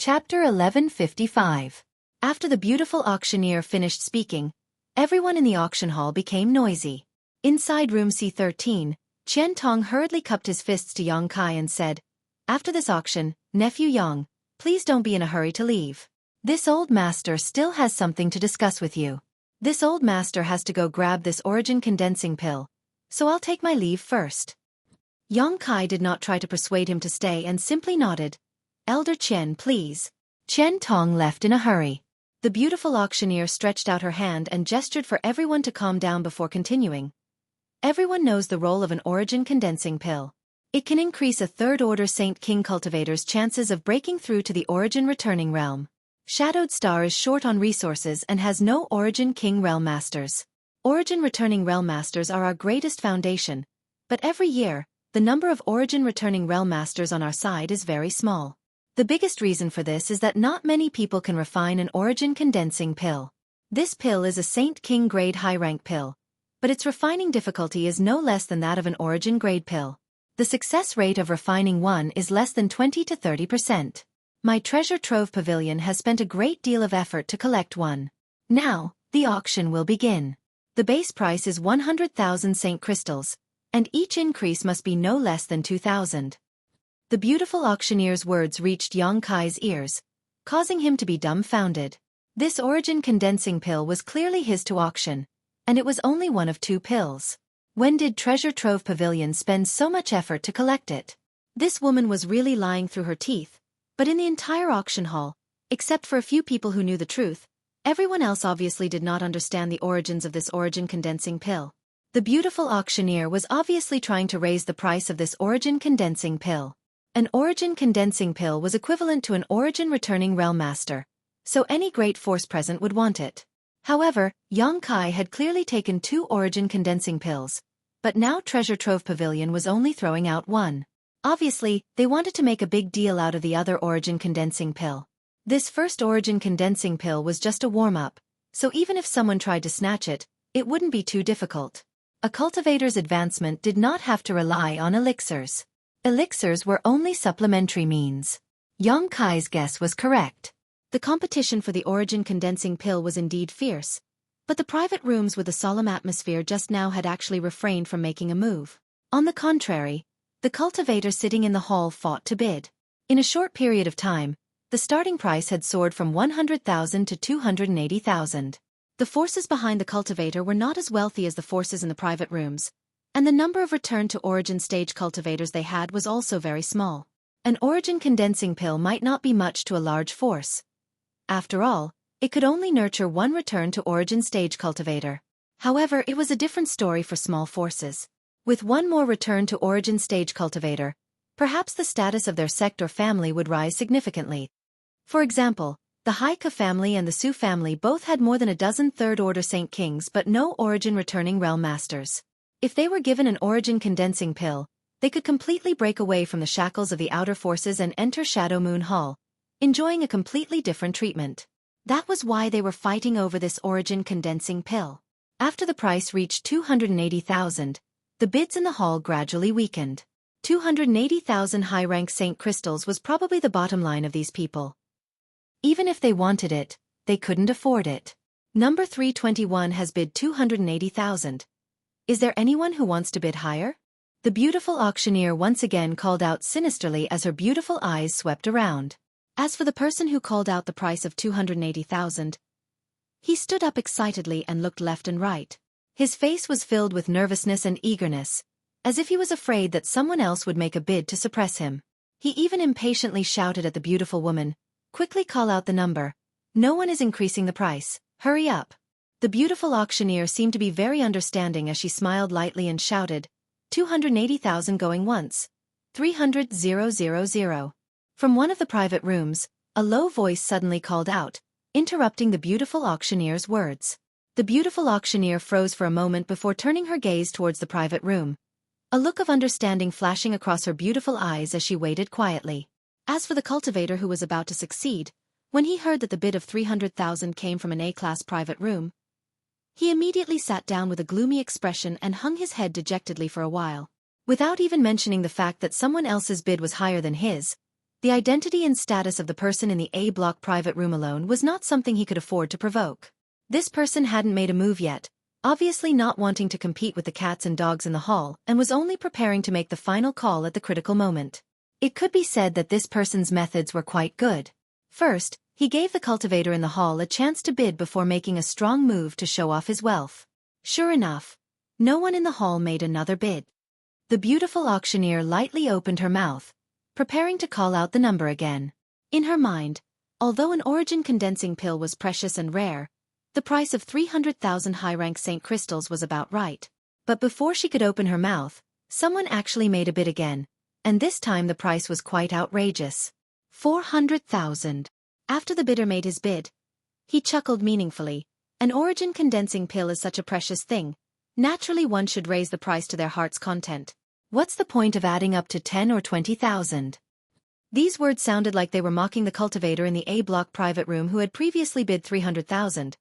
Chapter 1155. After the beautiful auctioneer finished speaking, everyone in the auction hall became noisy. Inside room C13, Qian Tong hurriedly cupped his fists to Yang Kai and said, "After this auction, nephew Yang, please don't be in a hurry to leave. This old master still has something to discuss with you. This old master has to go grab this origin condensing pill, so I'll take my leave first." Yang Kai did not try to persuade him to stay and simply nodded. "Elder Qian, please." Qian Tong left in a hurry. The beautiful auctioneer stretched out her hand and gestured for everyone to calm down before continuing. Everyone knows the role of an origin condensing pill. It can increase a third-order Saint King cultivator's chances of breaking through to the origin returning realm. Shadowed Star is short on resources and has no origin king realm masters. Origin returning realm masters are our greatest foundation, but every year, the number of origin returning realm masters on our side is very small. The biggest reason for this is that not many people can refine an origin condensing pill. This pill is a Saint King grade high-rank pill, but its refining difficulty is no less than that of an origin grade pill. The success rate of refining one is less than 20 to 30%. My treasure trove pavilion has spent a great deal of effort to collect one. Now, the auction will begin. The base price is 100,000 Saint crystals, and each increase must be no less than 2,000. The beautiful auctioneer's words reached Yang Kai's ears, causing him to be dumbfounded. This origin condensing pill was clearly his to auction, and it was only one of two pills. When did Treasure Trove Pavilion spend so much effort to collect it? This woman was really lying through her teeth, but in the entire auction hall, except for a few people who knew the truth, everyone else obviously did not understand the origins of this origin condensing pill. The beautiful auctioneer was obviously trying to raise the price of this origin condensing pill. An origin condensing pill was equivalent to an origin returning realm master, so any great force present would want it. However, Yang Kai had clearly taken 2 origin condensing pills, but now Treasure Trove Pavilion was only throwing out one. Obviously, they wanted to make a big deal out of the other origin condensing pill. This first origin condensing pill was just a warm-up, so even if someone tried to snatch it, it wouldn't be too difficult. A cultivator's advancement did not have to rely on elixirs. Elixirs were only supplementary means. Yang Kai's guess was correct. The competition for the origin condensing pill was indeed fierce, but the private rooms with a solemn atmosphere just now had actually refrained from making a move. On the contrary, the cultivator sitting in the hall fought to bid. In a short period of time, the starting price had soared from 100,000 to 280,000. The forces behind the cultivator were not as wealthy as the forces in the private rooms, and the number of return-to-origin stage cultivators they had was also very small. An origin condensing pill might not be much to a large force. After all, it could only nurture one return-to-origin stage cultivator. However, it was a different story for small forces. With one more return-to-origin stage cultivator, perhaps the status of their sect or family would rise significantly. For example, the Haika family and the Su family both had more than a dozen third-order Saint Kings but no origin-returning realm masters. If they were given an origin condensing pill, they could completely break away from the shackles of the outer forces and enter Shadow Moon Hall, enjoying a completely different treatment. That was why they were fighting over this origin condensing pill. After the price reached 280,000, the bids in the hall gradually weakened. 280,000 high-rank Saint crystals was probably the bottom line of these people. Even if they wanted it, they couldn't afford it. Number 321 has bid 280,000. Is there anyone who wants to bid higher? The beautiful auctioneer once again called out sinisterly as her beautiful eyes swept around. As for the person who called out the price of 280,000, he stood up excitedly and looked left and right. His face was filled with nervousness and eagerness, as if he was afraid that someone else would make a bid to suppress him. He even impatiently shouted at the beautiful woman, "Quickly call out the number. No one is increasing the price. Hurry up." The beautiful auctioneer seemed to be very understanding as she smiled lightly and shouted, 280,000 going once. 300,000. From one of the private rooms, a low voice suddenly called out, interrupting the beautiful auctioneer's words. The beautiful auctioneer froze for a moment before turning her gaze towards the private room, a look of understanding flashing across her beautiful eyes as she waited quietly. As for the cultivator who was about to succeed, when he heard that the bid of 300,000 came from an A-class private room, he immediately sat down with a gloomy expression and hung his head dejectedly for a while. Without even mentioning the fact that someone else's bid was higher than his, The identity and status of the person in the A block private room alone was not something he could afford to provoke. This person hadn't made a move yet, obviously not wanting to compete with the cats and dogs in the hall, and was only preparing to make the final call at the critical moment. It could be said that this person's methods were quite good. First, he gave the cultivator in the hall a chance to bid before making a strong move to show off his wealth. Sure enough, no one in the hall made another bid. The beautiful auctioneer lightly opened her mouth, preparing to call out the number again. In her mind, although an origin condensing pill was precious and rare, the price of 300,000 high-rank Saint crystals was about right. But before she could open her mouth, someone actually made a bid again, and this time the price was quite outrageous. 400,000. After the bidder made his bid, he chuckled meaningfully. An origin condensing pill is such a precious thing. Naturally one should raise the price to their heart's content. What's the point of adding up to 10 or 20,000? These words sounded like they were mocking the cultivator in the A block private room who had previously bid 300,000.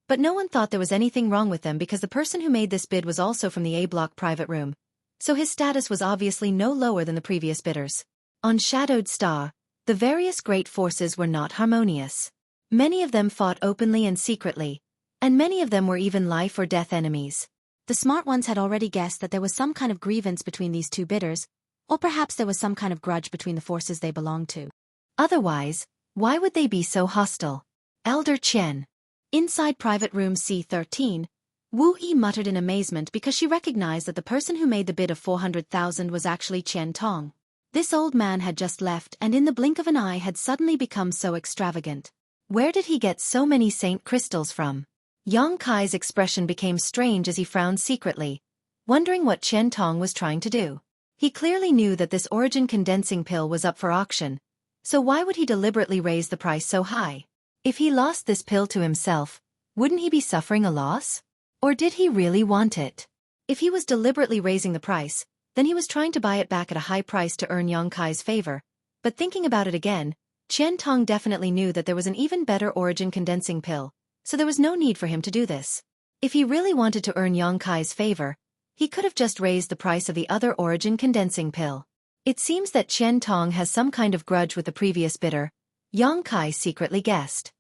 But no one thought there was anything wrong with them because the person who made this bid was also from the A block private room. So his status was obviously no lower than the previous bidders. On Shadowed Star, the various great forces were not harmonious. Many of them fought openly and secretly, and many of them were even life or death enemies. The smart ones had already guessed that there was some kind of grievance between these two bidders, or perhaps there was some kind of grudge between the forces they belonged to. Otherwise, why would they be so hostile? Elder Chen. Inside private room C13, Wu Yi muttered in amazement because she recognized that the person who made the bid of 400,000 was actually Chen Tong. This old man had just left and in the blink of an eye had suddenly become so extravagant. Where did he get so many Saint crystals from? Yang Kai's expression became strange as he frowned secretly, wondering what Chen Tong was trying to do. He clearly knew that this origin condensing pill was up for auction, so why would he deliberately raise the price so high? If he lost this pill to himself, wouldn't he be suffering a loss? Or did he really want it? If he was deliberately raising the price, then he was trying to buy it back at a high price to earn Yang Kai's favor. But thinking about it again, Chen Tong definitely knew that there was an even better origin condensing pill, so there was no need for him to do this. If he really wanted to earn Yang Kai's favor, he could have just raised the price of the other origin condensing pill. It seems that Chen Tong has some kind of grudge with the previous bidder, Yang Kai secretly guessed.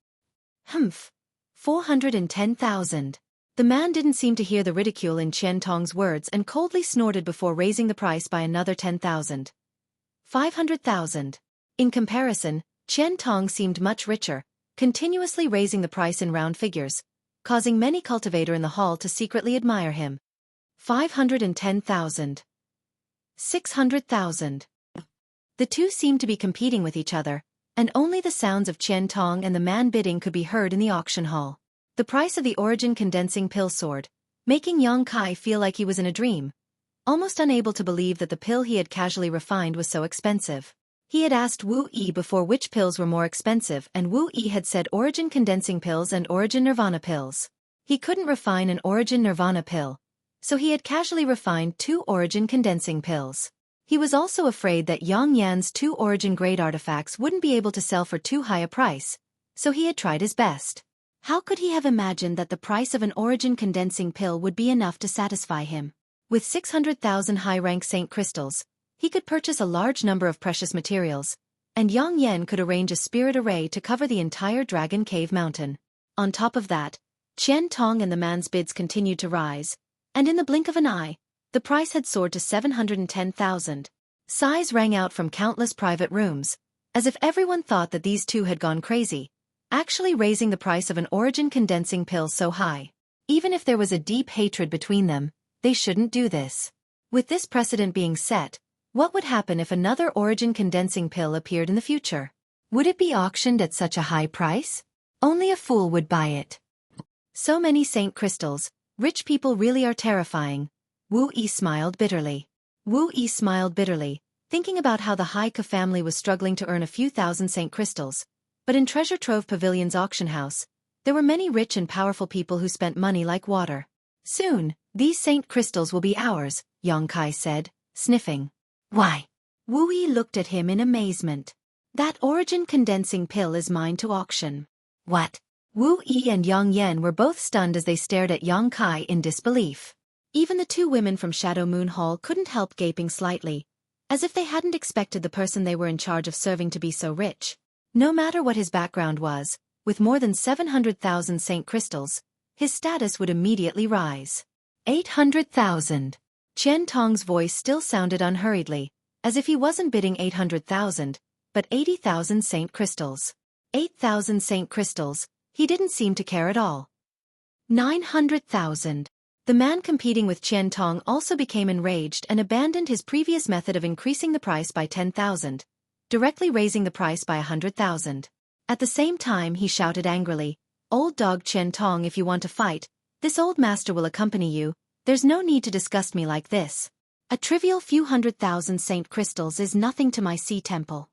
410,000. The man didn't seem to hear the ridicule in Chen Tong's words and coldly snorted before raising the price by another 10,000. 500,000. In comparison, Chen Tong seemed much richer, continuously raising the price in round figures, causing many cultivator in the hall to secretly admire him. 510,000. 600,000. The two seemed to be competing with each other, and only the sounds of Chen Tong and the man bidding could be heard in the auction hall. The price of the origin condensing pill soared, making Yang Kai feel like he was in a dream, almost unable to believe that the pill he had casually refined was so expensive. He had asked Wu Yi before which pills were more expensive, and Wu Yi had said origin condensing pills and origin nirvana pills. He couldn't refine an origin nirvana pill, so he had casually refined 2 origin condensing pills. He was also afraid that Yang Yan's 2 origin grade artifacts wouldn't be able to sell for too high a price, so he had tried his best. How could he have imagined that the price of an origin condensing pill would be enough to satisfy him? With 600,000 high-rank Saint crystals, he could purchase a large number of precious materials, and Yang Yan could arrange a spirit array to cover the entire Dragon Cave mountain. On top of that, Chen Tong and the man's bids continued to rise, and in the blink of an eye, the price had soared to 710,000. Sighs rang out from countless private rooms, as if everyone thought that these two had gone crazy, actually raising the price of an origin condensing pill so high. Even if there was a deep hatred between them, they shouldn't do this. With this precedent being set, what would happen if another origin condensing pill appeared in the future? Would it be auctioned at such a high price? Only a fool would buy it. So many Saint crystals, rich people really are terrifying. Wu Yi smiled bitterly. Wu Yi smiled bitterly, thinking about how the Haika family was struggling to earn a few thousand Saint crystals. But in Treasure Trove Pavilion's auction house, there were many rich and powerful people who spent money like water. Soon, these Saint crystals will be ours, Yang Kai said, sniffing. Why? Wu Yi looked at him in amazement. That origin condensing pill is mine to auction. What? Wu Yi and Yang Yan were both stunned as they stared at Yang Kai in disbelief. Even the 2 women from Shadow Moon Hall couldn't help gaping slightly, as if they hadn't expected the person they were in charge of serving to be so rich. No matter what his background was, with more than 700,000 Saint crystals, his status would immediately rise. 800,000. Qian Tong's voice still sounded unhurriedly, as if he wasn't bidding 800,000, but 80,000 Saint crystals. 8,000 Saint crystals, he didn't seem to care at all. 900,000. The man competing with Qian Tong also became enraged and abandoned his previous method of increasing the price by 10,000, directly raising the price by 100,000. At the same time he shouted angrily, "Old dog Qian Tong, if you want to fight, this old master will accompany you, there's no need to disgust me like this. A trivial few 100,000 Saint crystals is nothing to my sea temple."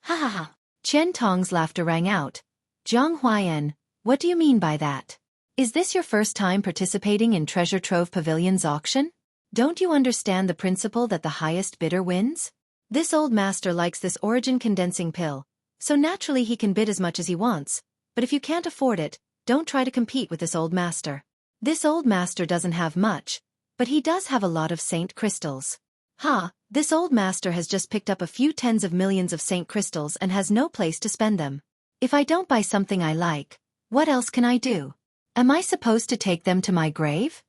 Ha ha ha. Qian Tong's laughter rang out. "Zhang Huayan, what do you mean by that? Is this your first time participating in Treasure Trove Pavilion's auction? Don't you understand the principle that the highest bidder wins? This old master likes this origin condensing pill, so naturally he can bid as much as he wants, but if you can't afford it, don't try to compete with this old master. This old master doesn't have much, but he does have a lot of Saint crystals. Ha, this old master has just picked up a few tens of millions of Saint crystals and has no place to spend them. If I don't buy something I like, what else can I do? Am I supposed to take them to my grave?"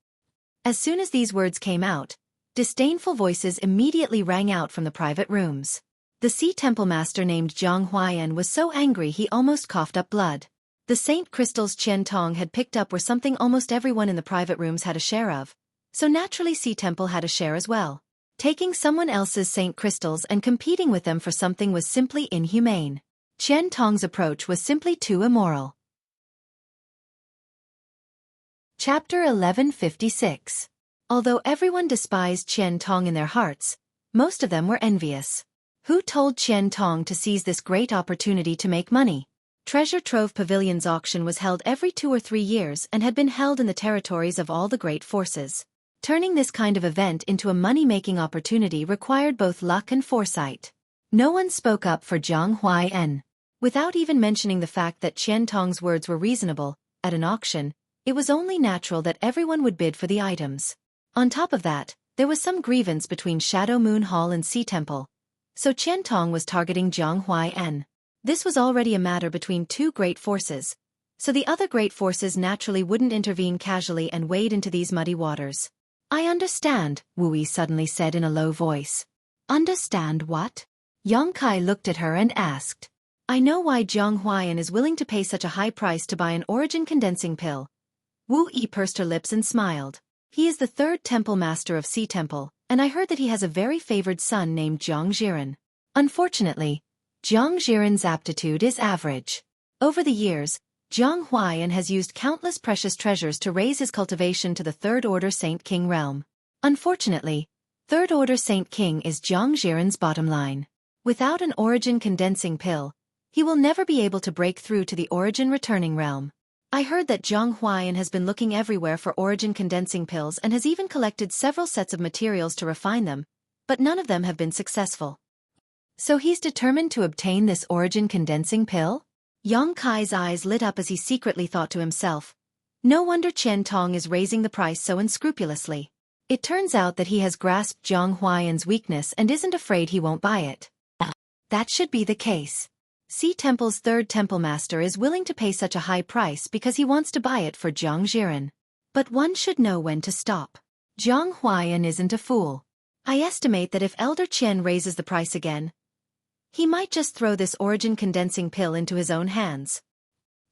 As soon as these words came out, disdainful voices immediately rang out from the private rooms. The Sea Temple Master named Zhang Huayan was so angry he almost coughed up blood. The Saint crystals Qian Tong had picked up were something almost everyone in the private rooms had a share of, so naturally Sea Temple had a share as well. Taking someone else's Saint crystals and competing with them for something was simply inhumane. Qian Tong's approach was simply too immoral. Chapter 1156. Although everyone despised Qian Tong in their hearts, most of them were envious. Who told Qian Tong to seize this great opportunity to make money? Treasure Trove Pavilion's auction was held every 2 or 3 years and had been held in the territories of all the great forces. Turning this kind of event into a money-making opportunity required both luck and foresight. No one spoke up for Zhang Huayan. Without even mentioning the fact that Qian Tong's words were reasonable, at an auction, it was only natural that everyone would bid for the items. On top of that, there was some grievance between Shadow Moon Hall and Sea Temple, so Qian Tong was targeting Zhang Huayan. This was already a matter between 2 great forces, so the other great forces naturally wouldn't intervene casually and wade into these muddy waters. "I understand," Wu Yi suddenly said in a low voice. "Understand what?" Yang Kai looked at her and asked. "I know why Zhang Huayan is willing to pay such a high price to buy an origin condensing pill." Wu Yi pursed her lips and smiled. "He is the 3rd temple master of Sea Temple, and I heard that he has a very favored son named Zhang Jiren. Unfortunately, Zhang Jiren's aptitude is average. Over the years, Zhang Huayan has used countless precious treasures to raise his cultivation to the 3rd Order Saint King realm. Unfortunately, 3rd Order Saint King is Zhang Jiren's bottom line. Without an origin condensing pill, he will never be able to break through to the origin returning realm. I heard that Zhang Huayan has been looking everywhere for origin condensing pills and has even collected several sets of materials to refine them, but none of them have been successful. So he's determined to obtain this origin condensing pill?" Yang Kai's eyes lit up as he secretly thought to himself. No wonder Qian Tong is raising the price so unscrupulously. It turns out that he has grasped Zhang Huayan's weakness and isn't afraid he won't buy it. That should be the case. Sea Temple's 3rd temple master is willing to pay such a high price because he wants to buy it for Zhang Jiren. But one should know when to stop. Zhang Huayan isn't a fool. I estimate that if Elder Qian raises the price again, he might just throw this origin condensing pill into his own hands.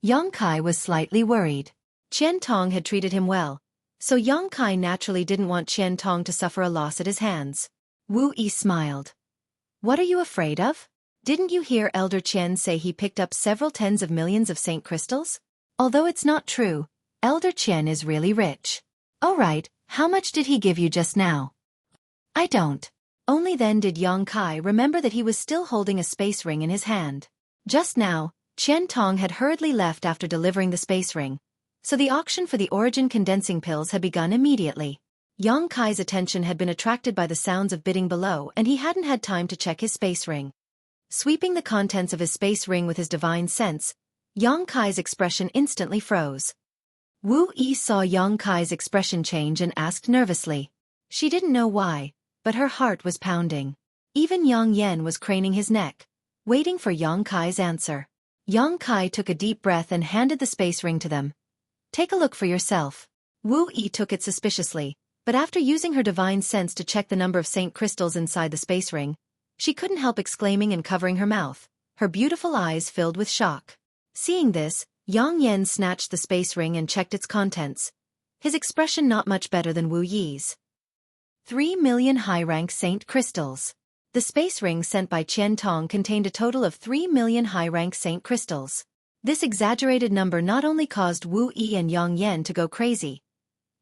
Yang Kai was slightly worried. Qian Tong had treated him well, so Yang Kai naturally didn't want Qian Tong to suffer a loss at his hands. Wu Yi smiled. "What are you afraid of? Didn't you hear Elder Qian say he picked up several tens of millions of Saint crystals? Although it's not true, Elder Qian is really rich." "Oh right, how much did he give you just now?" "I don't." Only then did Yang Kai remember that he was still holding a space ring in his hand. Just now, Qian Tong had hurriedly left after delivering the space ring, so the auction for the origin condensing pills had begun immediately. Yang Kai's attention had been attracted by the sounds of bidding below and he hadn't had time to check his space ring. Sweeping the contents of his space ring with his divine sense, Yang Kai's expression instantly froze. Wu Yi saw Yang Kai's expression change and asked nervously. She didn't know why, but her heart was pounding. Even Yang Yen was craning his neck, waiting for Yang Kai's answer. Yang Kai took a deep breath and handed the space ring to them. Take a look for yourself. Wu Yi took it suspiciously, but after using her divine sense to check the number of saint crystals inside the space ring, she couldn't help exclaiming and covering her mouth, her beautiful eyes filled with shock. Seeing this, Yang Yen snatched the space ring and checked its contents, his expression not much better than Wu Yi's. 3 million high-rank saint crystals. The space ring sent by Qian Tong contained a total of 3 million high-rank saint crystals. This exaggerated number not only caused Wu Yi and Yang Yen to go crazy.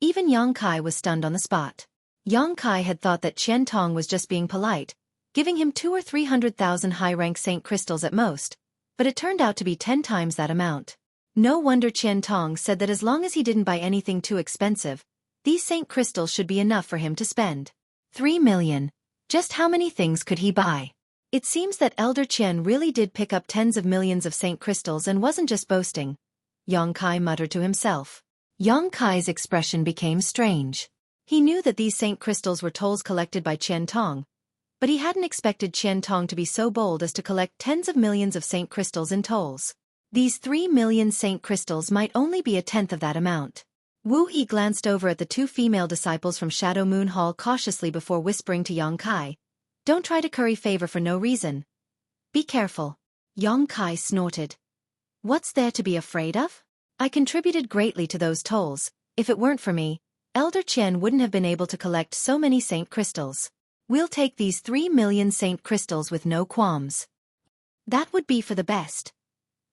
Even Yang Kai was stunned on the spot. Yang Kai had thought that Qian Tong was just being polite, giving him 200,000 or 300,000 high-rank saint crystals at most, but it turned out to be 10 times that amount. No wonder Qian Tong said that as long as he didn't buy anything too expensive, these saint crystals should be enough for him to spend. 3 million. Just how many things could he buy? It seems that Elder Qian really did pick up tens of millions of saint crystals and wasn't just boasting, Yang Kai muttered to himself. Yang Kai's expression became strange. He knew that these saint crystals were tolls collected by Qian Tong, but he hadn't expected Qian Tong to be so bold as to collect tens of millions of saint crystals in tolls. These 3 million saint crystals might only be a tenth of that amount. Wu Yi glanced over at the two female disciples from Shadow Moon Hall cautiously before whispering to Yang Kai, "Don't try to curry favor for no reason. Be careful." Yang Kai snorted. "What's there to be afraid of? I contributed greatly to those tolls. If it weren't for me, Elder Qian wouldn't have been able to collect so many saint crystals. We'll take these 3 million saint crystals with no qualms. That would be for the best."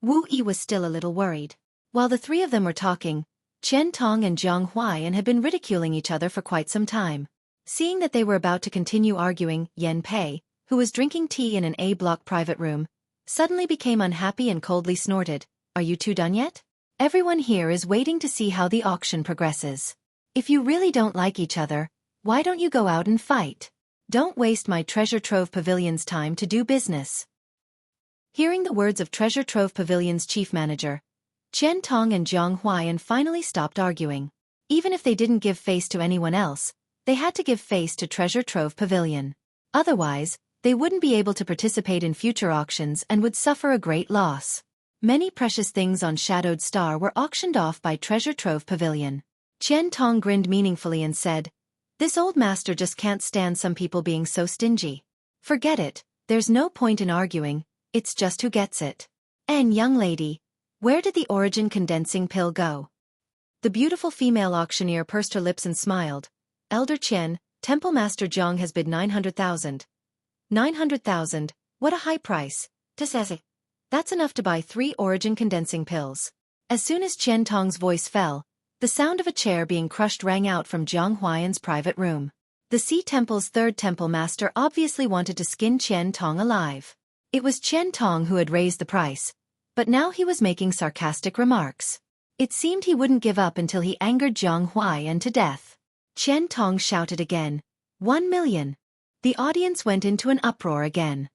Wu Yi was still a little worried. While the three of them were talking, Qian Tong and Jiang Huaiyan had been ridiculing each other for quite some time. Seeing that they were about to continue arguing, Yen Pei, who was drinking tea in an A-block private room, suddenly became unhappy and coldly snorted, "Are you two done yet? Everyone here is waiting to see how the auction progresses. If you really don't like each other, why don't you go out and fight? Don't waste my Treasure Trove Pavilion's time to do business." Hearing the words of Treasure Trove Pavilion's chief manager, Qian Tong and Jiang Huaiyan finally stopped arguing. Even if they didn't give face to anyone else, they had to give face to Treasure Trove Pavilion. Otherwise, they wouldn't be able to participate in future auctions and would suffer a great loss. Many precious things on Shadowed Star were auctioned off by Treasure Trove Pavilion. Qian Tong grinned meaningfully and said, "This old master just can't stand some people being so stingy. Forget it, there's no point in arguing, it's just who gets it. And young lady, where did the origin condensing pill go?" The beautiful female auctioneer pursed her lips and smiled. "Elder Qian, Temple Master Zhang has bid 900,000. 900,000, what a high price. That's enough to buy 3 origin condensing pills." As soon as Qian Tong's voice fell, the sound of a chair being crushed rang out from Jiang Huaiyan's private room. The Sea Temple's third temple master obviously wanted to skin Qian Tong alive. It was Qian Tong who had raised the price, but now he was making sarcastic remarks. It seemed he wouldn't give up until he angered Jiang Huaiyan to death. Qian Tong shouted again, 1 million. The audience went into an uproar again.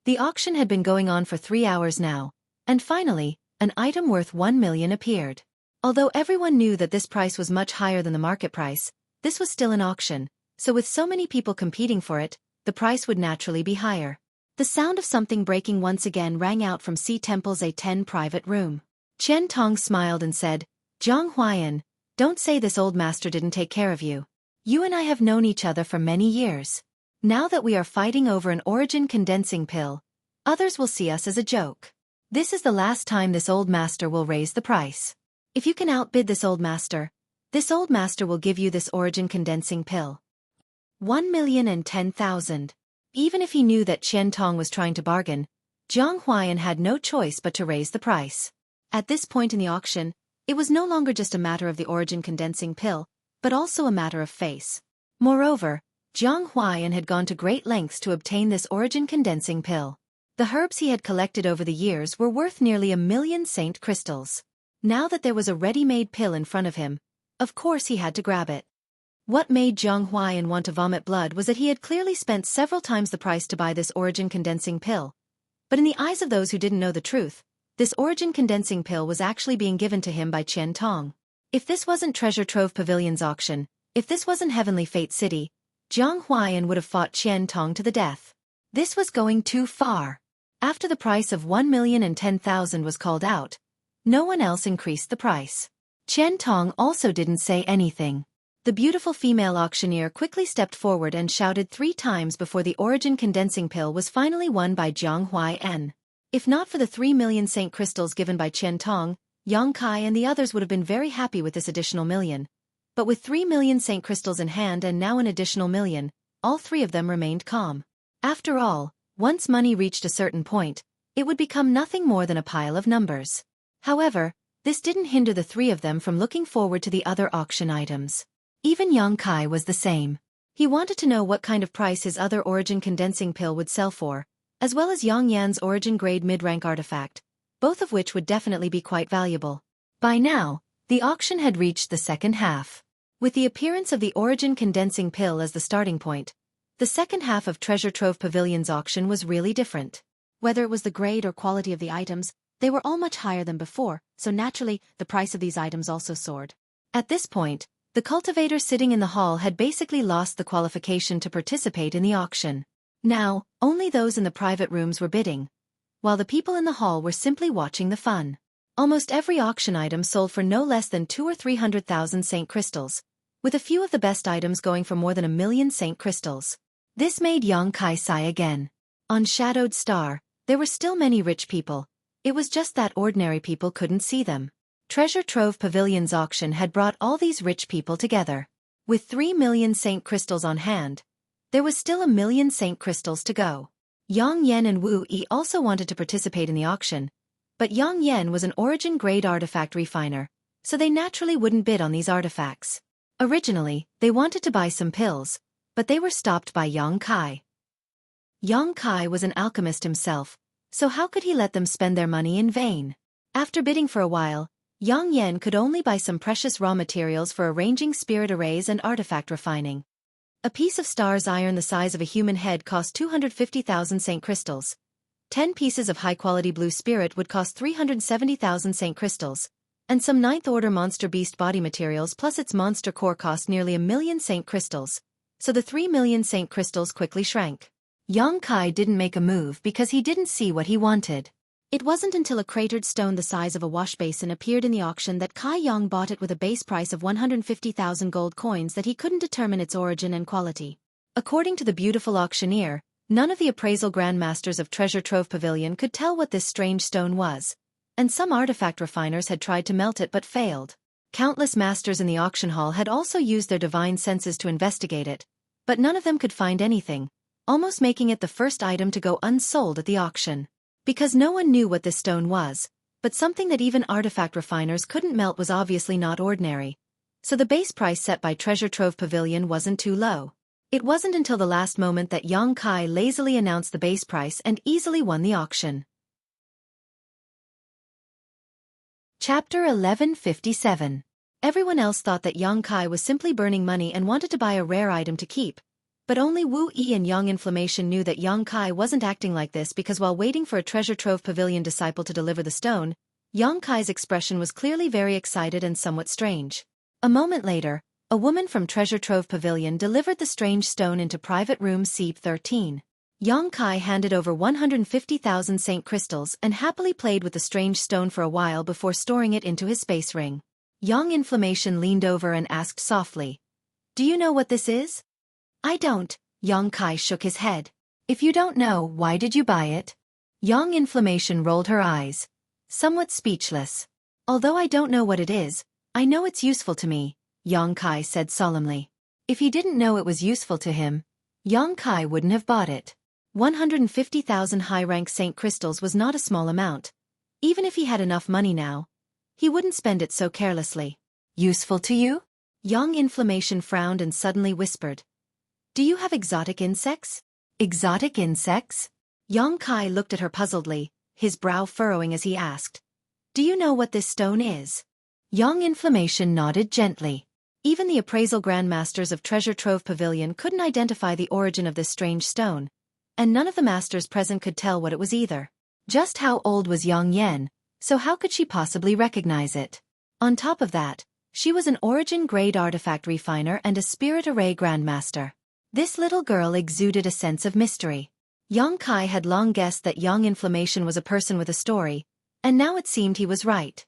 The auction had been going on for 3 hours now, and finally, an item worth 1 million appeared. Although everyone knew that this price was much higher than the market price, this was still an auction, so with so many people competing for it, the price would naturally be higher. The sound of something breaking once again rang out from Sea Temple's A10 private room. Qian Tong smiled and said, "Jiang Huaiyan, don't say this old master didn't take care of you. You and I have known each other for many years. Now that we are fighting over an origin condensing pill, others will see us as a joke. This is the last time this old master will raise the price. If you can outbid this old master will give you this origin condensing pill. 1,010,000. Even if he knew that Qian Tong was trying to bargain, Jiang Huaiyan had no choice but to raise the price. At this point in the auction, it was no longer just a matter of the origin condensing pill, but also a matter of face. Moreover, Jiang Huaiyan had gone to great lengths to obtain this origin condensing pill. The herbs he had collected over the years were worth nearly 1 million saint crystals. Now that there was a ready-made pill in front of him, of course he had to grab it. What made Jiang Huaiyan want to vomit blood was that he had clearly spent several times the price to buy this origin condensing pill. But in the eyes of those who didn't know the truth, this origin condensing pill was actually being given to him by Qian Tong. If this wasn't Treasure Trove Pavilion's auction, if this wasn't Heavenly Fate City, Jiang Huaiyan would have fought Qian Tong to the death. This was going too far. After the price of 1,010,000 was called out, no one else increased the price. Qian Tong also didn't say anything. The beautiful female auctioneer quickly stepped forward and shouted 3 times before the origin condensing pill was finally won by Jiang Huai-en. If not for the 3 million Saint crystals given by Qian Tong, Yang Kai and the others would have been very happy with this additional million. But with 3 million Saint crystals in hand and now an additional million, all 3 of them remained calm. After all, once money reached a certain point, it would become nothing more than a pile of numbers. However, this didn't hinder the 3 of them from looking forward to the other auction items. Even Yang Kai was the same. He wanted to know what kind of price his other origin condensing pill would sell for, as well as Yang Yan's origin grade mid-rank artifact, both of which would definitely be quite valuable. By now, the auction had reached the second half. With the appearance of the origin condensing pill as the starting point, the second half of Treasure Trove Pavilion's auction was really different. Whether it was the grade or quality of the items, they were all much higher than before, so naturally, the price of these items also soared. At this point, the cultivator sitting in the hall had basically lost the qualification to participate in the auction. Now, only those in the private rooms were bidding, while the people in the hall were simply watching the fun. Almost every auction item sold for no less than 200,000 or 300,000 Saint crystals, with a few of the best items going for more than 1 million Saint crystals. This made Yang Kai sigh again. On Shadowed Star, there were still many rich people. It was just that ordinary people couldn't see them. Treasure Trove Pavilion's auction had brought all these rich people together. With 3 million Saint crystals on hand, there was still 1 million Saint crystals to go. Yang Yan and Wu Yi also wanted to participate in the auction, but Yang Yan was an origin-grade artifact refiner, so they naturally wouldn't bid on these artifacts. Originally, they wanted to buy some pills, but they were stopped by Yang Kai. Yang Kai was an alchemist himself, so how could he let them spend their money in vain? After bidding for a while, Yang Yan could only buy some precious raw materials for arranging spirit arrays and artifact refining. A piece of star's iron the size of a human head cost 250,000 Saint crystals. 10 pieces of high-quality blue spirit would cost 370,000 Saint crystals, and some 9th order monster beast body materials plus its monster core cost nearly 1 million Saint crystals, so the 3 million Saint crystals quickly shrank. Yang Kai didn't make a move because he didn't see what he wanted. It wasn't until a cratered stone the size of a wash basin appeared in the auction that Kai Yang bought it with a base price of 150,000 gold coins that he couldn't determine its origin and quality. According to the beautiful auctioneer, none of the appraisal grandmasters of Treasure Trove Pavilion could tell what this strange stone was, and some artifact refiners had tried to melt it but failed. Countless masters in the auction hall had also used their divine senses to investigate it, but none of them could find anything, almost making it the first item to go unsold at the auction. Because no one knew what this stone was, but something that even artifact refiners couldn't melt was obviously not ordinary, so the base price set by Treasure Trove Pavilion wasn't too low. It wasn't until the last moment that Yang Kai lazily announced the base price and easily won the auction. Chapter 1157. Everyone else thought that Yang Kai was simply burning money and wanted to buy a rare item to keep. But only Wu Yi and Yang Inflammation knew that Yang Kai wasn't acting like this because while waiting for a Treasure Trove Pavilion disciple to deliver the stone, Yang Kai's expression was clearly very excited and somewhat strange. A moment later, a woman from Treasure Trove Pavilion delivered the strange stone into private room C13. Yang Kai handed over 150,000 Saint crystals and happily played with the strange stone for a while before storing it into his space ring. Yang Inflammation leaned over and asked softly, "Do you know what this is?" "I don't," Yang Kai shook his head. "If you don't know, why did you buy it?" Yang Inflammation rolled her eyes, somewhat speechless. "Although I don't know what it is, I know it's useful to me," Yang Kai said solemnly. If he didn't know it was useful to him, Yang Kai wouldn't have bought it. 150,000 high-rank Saint crystals was not a small amount. Even if he had enough money now, he wouldn't spend it so carelessly. "Useful to you?" Yang Inflammation frowned and suddenly whispered, "Do you have exotic insects?" "Exotic insects?" Yang Kai looked at her puzzledly, his brow furrowing as he asked, "Do you know what this stone is?" Yang Inflammation nodded gently. Even the appraisal grandmasters of Treasure Trove Pavilion couldn't identify the origin of this strange stone, and none of the masters present could tell what it was either. Just how old was Yang Yan, so how could she possibly recognize it? On top of that, she was an origin-grade artifact refiner and a spirit array grandmaster. This little girl exuded a sense of mystery. Yang Kai had long guessed that Yang Inflammation was a person with a story, and now it seemed he was right.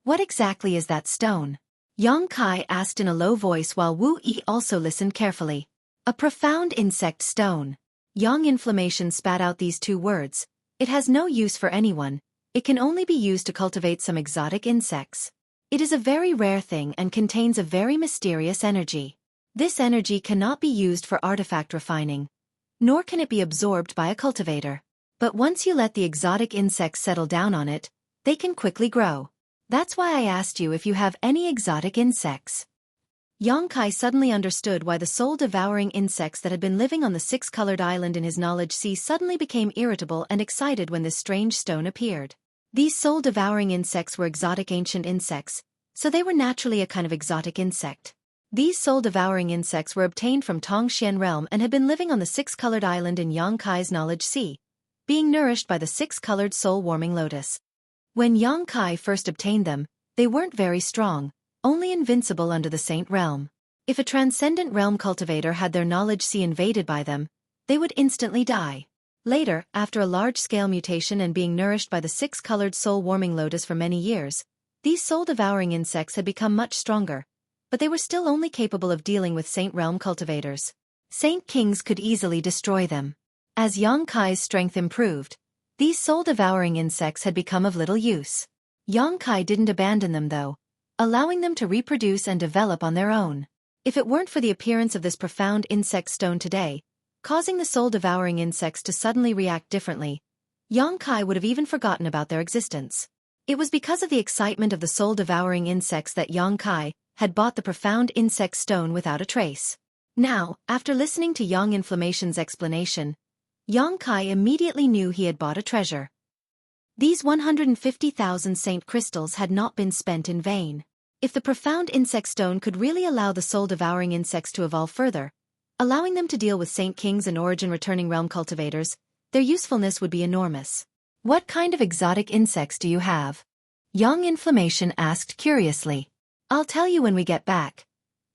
What exactly is that stone? Yang Kai asked in a low voice while Wu Yi also listened carefully. A profound insect stone. Yang Inflammation spat out these two words. It has no use for anyone, it can only be used to cultivate some exotic insects. It is a very rare thing and contains a very mysterious energy. This energy cannot be used for artifact refining, nor can it be absorbed by a cultivator. But once you let the exotic insects settle down on it, they can quickly grow. That's why I asked you if you have any exotic insects. Yang Kai suddenly understood why the soul-devouring insects that had been living on the six-colored island in his knowledge sea suddenly became irritable and excited when this strange stone appeared. These soul-devouring insects were exotic ancient insects, so they were naturally a kind of exotic insect. These soul-devouring insects were obtained from Tongxian realm and had been living on the six-colored island in Yang Kai's knowledge sea, being nourished by the six-colored soul-warming lotus. When Yang Kai first obtained them, they weren't very strong, only invincible under the Saint realm. If a transcendent realm cultivator had their knowledge sea invaded by them, they would instantly die. Later, after a large-scale mutation and being nourished by the six-colored soul-warming lotus for many years, these soul-devouring insects had become much stronger, but they were still only capable of dealing with Saint realm cultivators. Saint kings could easily destroy them. As Yang Kai's strength improved, these soul-devouring insects had become of little use. Yang Kai didn't abandon them though, allowing them to reproduce and develop on their own. If it weren't for the appearance of this profound insect stone today, causing the soul-devouring insects to suddenly react differently, Yang Kai would have even forgotten about their existence. It was because of the excitement of the soul-devouring insects that Yang Kai had bought the profound insect stone without a trace. Now, after listening to Yang Inflammation's explanation, Yang Kai immediately knew he had bought a treasure. These 150,000 saint crystals had not been spent in vain. If the profound insect stone could really allow the soul-devouring insects to evolve further, allowing them to deal with saint kings and origin-returning realm cultivators, their usefulness would be enormous. What kind of exotic insects do you have? Yang Inflammation asked curiously. I'll tell you when we get back.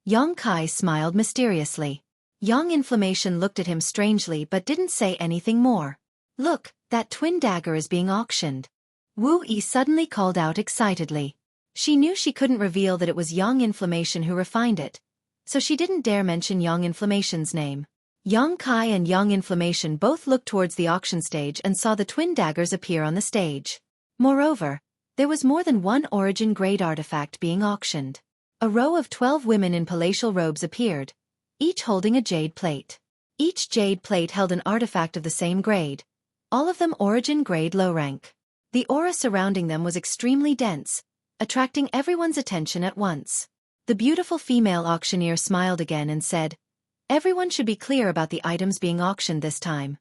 Yang Kai smiled mysteriously. Yang Inflammation looked at him strangely but didn't say anything more. Look, that twin dagger is being auctioned. Wu Yi suddenly called out excitedly. She knew she couldn't reveal that it was Yang Inflammation who refined it, so she didn't dare mention Yang Inflammation's name. Yang Kai and Yang Inflammation both looked towards the auction stage and saw the twin daggers appear on the stage. Moreover, there was more than one origin-grade artifact being auctioned. A row of 12 women in palatial robes appeared, each holding a jade plate. Each jade plate held an artifact of the same grade, all of them origin-grade low rank. The aura surrounding them was extremely dense, attracting everyone's attention at once. The beautiful female auctioneer smiled again and said, "Everyone should be clear about the items being auctioned this time.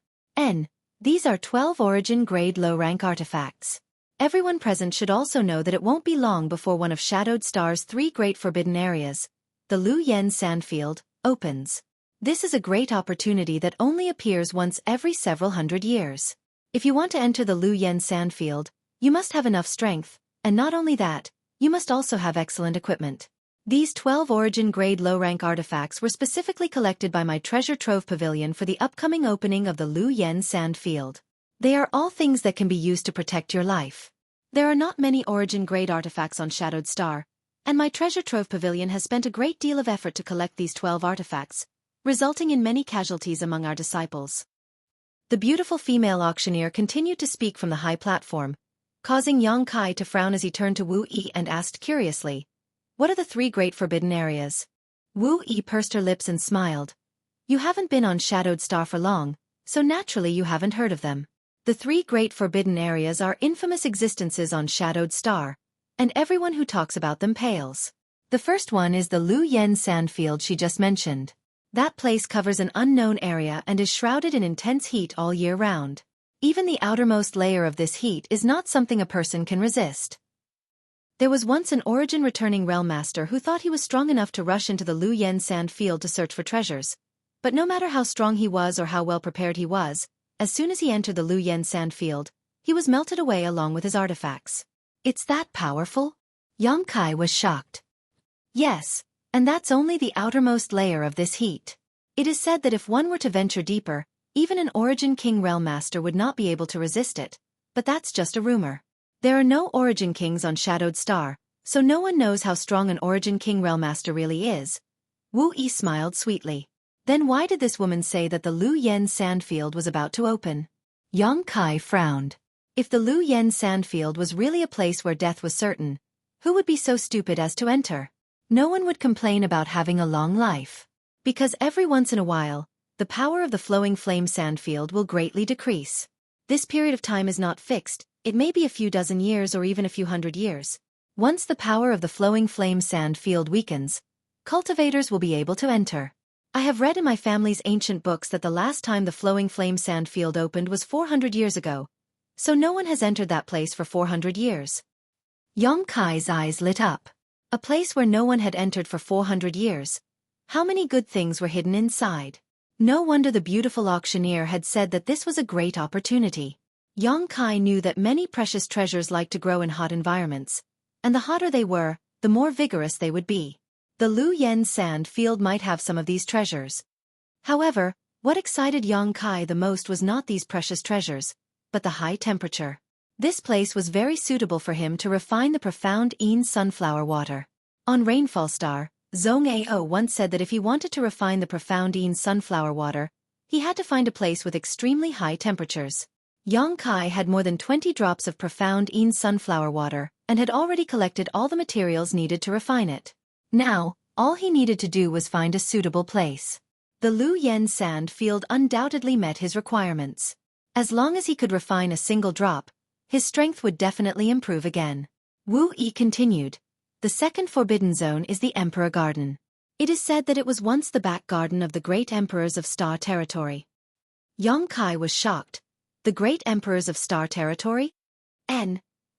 These are 12 origin-grade low-rank artifacts. Everyone present should also know that it won't be long before one of Shadowed Star's 3 great forbidden areas, the Lu Yen Sandfield, opens. This is a great opportunity that only appears once every several hundred years. If you want to enter the Lu Yen Sandfield, you must have enough strength, and not only that, you must also have excellent equipment. These 12 origin-grade low-rank artifacts were specifically collected by my treasure trove pavilion for the upcoming opening of the Lu Yen Sandfield. They are all things that can be used to protect your life. There are not many origin-grade artifacts on Shadowed Star, and my treasure trove pavilion has spent a great deal of effort to collect these 12 artifacts, resulting in many casualties among our disciples." The beautiful female auctioneer continued to speak from the high platform, causing Yang Kai to frown as he turned to Wu Yi and asked curiously, "What are the 3 great forbidden areas?" Wu Yi pursed her lips and smiled. "You haven't been on Shadowed Star for long, so naturally you haven't heard of them. The 3 great forbidden areas are infamous existences on Shadowed Star, and everyone who talks about them pales. The first one is the Lu Yen Sandfield she just mentioned. That place covers an unknown area and is shrouded in intense heat all year round. Even the outermost layer of this heat is not something a person can resist. There was once an origin-returning realm master who thought he was strong enough to rush into the Lu Yen Sandfield to search for treasures, but no matter how strong he was or how well prepared he was, as soon as he entered the Lu Yen Sandfield, he was melted away along with his artifacts. It's that powerful? Yang Kai was shocked. Yes, and that's only the outermost layer of this heat. It is said that if one were to venture deeper, Even an Origin King Realm Master would not be able to resist it, but that's just a rumor. There are no Origin Kings on Shadowed Star, so no one knows how strong an Origin King Realm Master really is. Wu Yi smiled sweetly. Then why did this woman say that the Lu Yen Sandfield was about to open? Yang Kai frowned. If the Lu Yen Sandfield was really a place where death was certain, who would be so stupid as to enter? No one would complain about having a long life. Because every once in a while, the power of the flowing flame sandfield will greatly decrease. This period of time is not fixed, it may be a few dozen years or even a few hundred years. Once the power of the flowing flame sand field weakens, cultivators will be able to enter. I have read in my family's ancient books that the last time the flowing flame sand field opened was 400 years ago, so no one has entered that place for 400 years. Yang Kai's eyes lit up. A place where no one had entered for 400 years. How many good things were hidden inside? No wonder the beautiful auctioneer had said that this was a great opportunity. Yang Kai knew that many precious treasures like to grow in hot environments, and the hotter they were, the more vigorous they would be. The Lu Yen sand field might have some of these treasures. However, what excited Yang Kai the most was not these precious treasures, but the high temperature. This place was very suitable for him to refine the profound Yin sunflower water. On Rainfall Star, Zhong Ao once said that if he wanted to refine the profound Yin sunflower water, he had to find a place with extremely high temperatures. Yang Kai had more than 20 drops of profound Yin sunflower water and had already collected all the materials needed to refine it. Now, all he needed to do was find a suitable place. The Lu Yen sand field undoubtedly met his requirements. As long as he could refine a single drop, his strength would definitely improve again. Wu Yi continued. The second forbidden zone is the Emperor Garden. It is said that it was once the back garden of the great emperors of Star Territory. Yang Kai was shocked. The great emperors of Star Territory?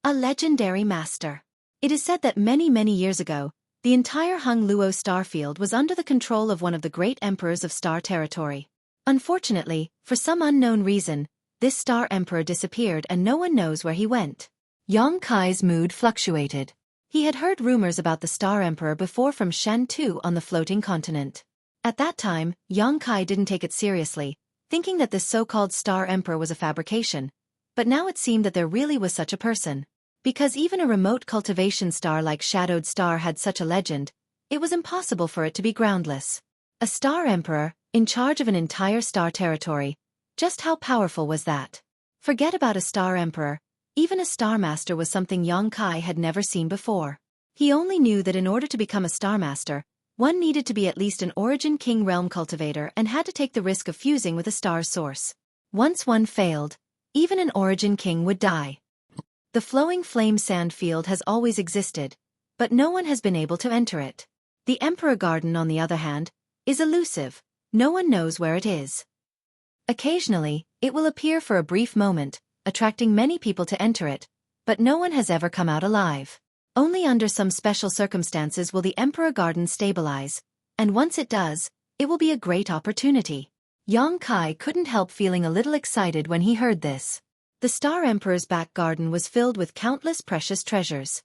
A legendary master. It is said that many years ago, the entire Hung Luo starfield was under the control of one of the great emperors of Star Territory. Unfortunately, for some unknown reason, this star emperor disappeared and no one knows where he went. Yang Kai's mood fluctuated. He had heard rumors about the star emperor before from Shantu on the floating continent. At that time, Yang Kai didn't take it seriously, thinking that this so-called star emperor was a fabrication. But now it seemed that there really was such a person. Because even a remote cultivation star like Shadowed Star had such a legend, it was impossible for it to be groundless. A star emperor, in charge of an entire star territory. Just how powerful was that? Forget about a star emperor, even a star master was something Yang Kai had never seen before. He only knew that in order to become a star master, one needed to be at least an Origin King realm cultivator and had to take the risk of fusing with a star source. Once one failed, even an Origin King would die. The flowing flame sand field has always existed, but no one has been able to enter it. The Emperor Garden, on the other hand, is elusive. No one knows where it is. Occasionally, it will appear for a brief moment, attracting many people to enter it, but no one has ever come out alive. Only under some special circumstances will the Emperor Garden stabilize, and once it does, it will be a great opportunity. Yang Kai couldn't help feeling a little excited when he heard this. The Star Emperor's back garden was filled with countless precious treasures.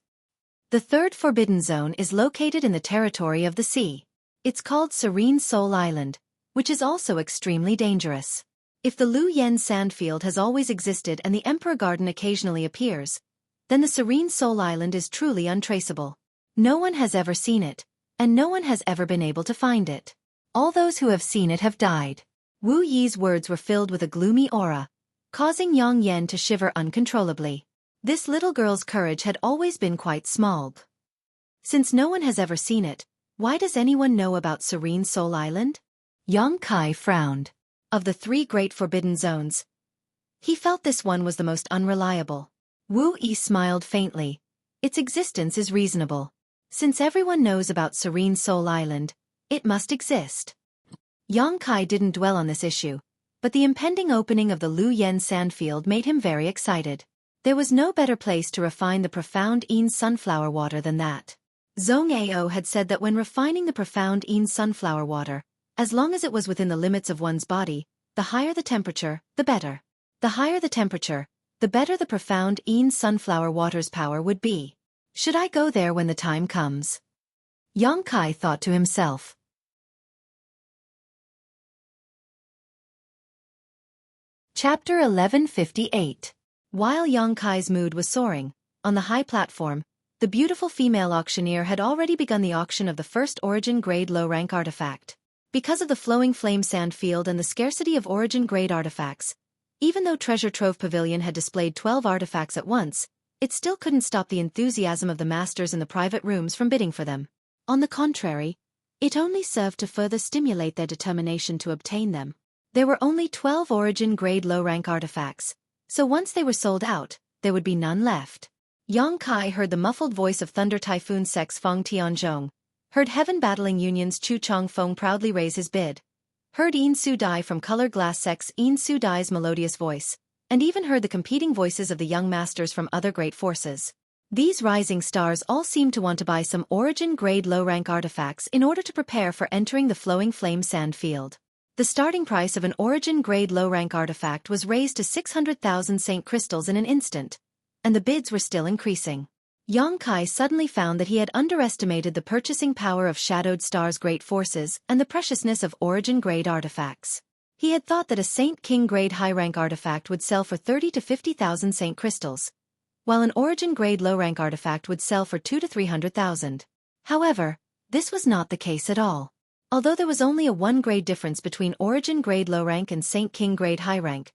The third forbidden zone is located in the territory of the sea. It's called Serene Soul Island, which is also extremely dangerous. If the Lu Yen sandfield has always existed and the Emperor Garden occasionally appears, then the Serene Soul Island is truly untraceable. No one has ever seen it, and no one has ever been able to find it. All those who have seen it have died. Wu Yi's words were filled with a gloomy aura, causing Yang Yen to shiver uncontrollably. This little girl's courage had always been quite small. Since no one has ever seen it, why does anyone know about Serene Soul Island? Yang Kai frowned. Of the three great forbidden zones, he felt this one was the most unreliable. Wu Yi smiled faintly. Its existence is reasonable. Since everyone knows about Serene Soul Island, it must exist. Yang Kai didn't dwell on this issue, but the impending opening of the Lu Yen sandfield made him very excited. There was no better place to refine the profound Yin sunflower water than that. Zhong Ao had said that when refining the profound Yin sunflower water, as long as it was within the limits of one's body, the higher the temperature, the better. The higher the temperature, the better the profound Yin sunflower water's power would be. Should I go there when the time comes? Yang Kai thought to himself. Chapter 1158. While Yang Kai's mood was soaring, on the high platform, the beautiful female auctioneer had already begun the auction of the first origin-grade low-rank artifact. Because of the flowing flame sand field and the scarcity of origin-grade artifacts, even though Treasure Trove Pavilion had displayed 12 artifacts at once, it still couldn't stop the enthusiasm of the masters in the private rooms from bidding for them. On the contrary, it only served to further stimulate their determination to obtain them. There were only 12 origin-grade low-rank artifacts, so once they were sold out, there would be none left. Yang Kai heard the muffled voice of Thunder Typhoon Sex Feng Tianzhong, heard Heaven Battling Union's Chu Chong Feng proudly raise his bid, heard Yin Su Dai from Color Glass Sex Yin Su Dai's melodious voice, and even heard the competing voices of the young masters from other great forces. These rising stars all seemed to want to buy some origin-grade low-rank artifacts in order to prepare for entering the flowing flame sand field. The starting price of an origin-grade low-rank artifact was raised to 600,000 Saint crystals in an instant, and the bids were still increasing. Yang Kai suddenly found that he had underestimated the purchasing power of Shadowed Star's great forces and the preciousness of origin-grade artifacts. He had thought that a Saint King-grade high-rank artifact would sell for 30 to 50,000 Saint crystals, while an origin-grade low-rank artifact would sell for 2 to 300,000. However, this was not the case at all. Although there was only a 1-grade difference between origin-grade low-rank and Saint King-grade high-rank,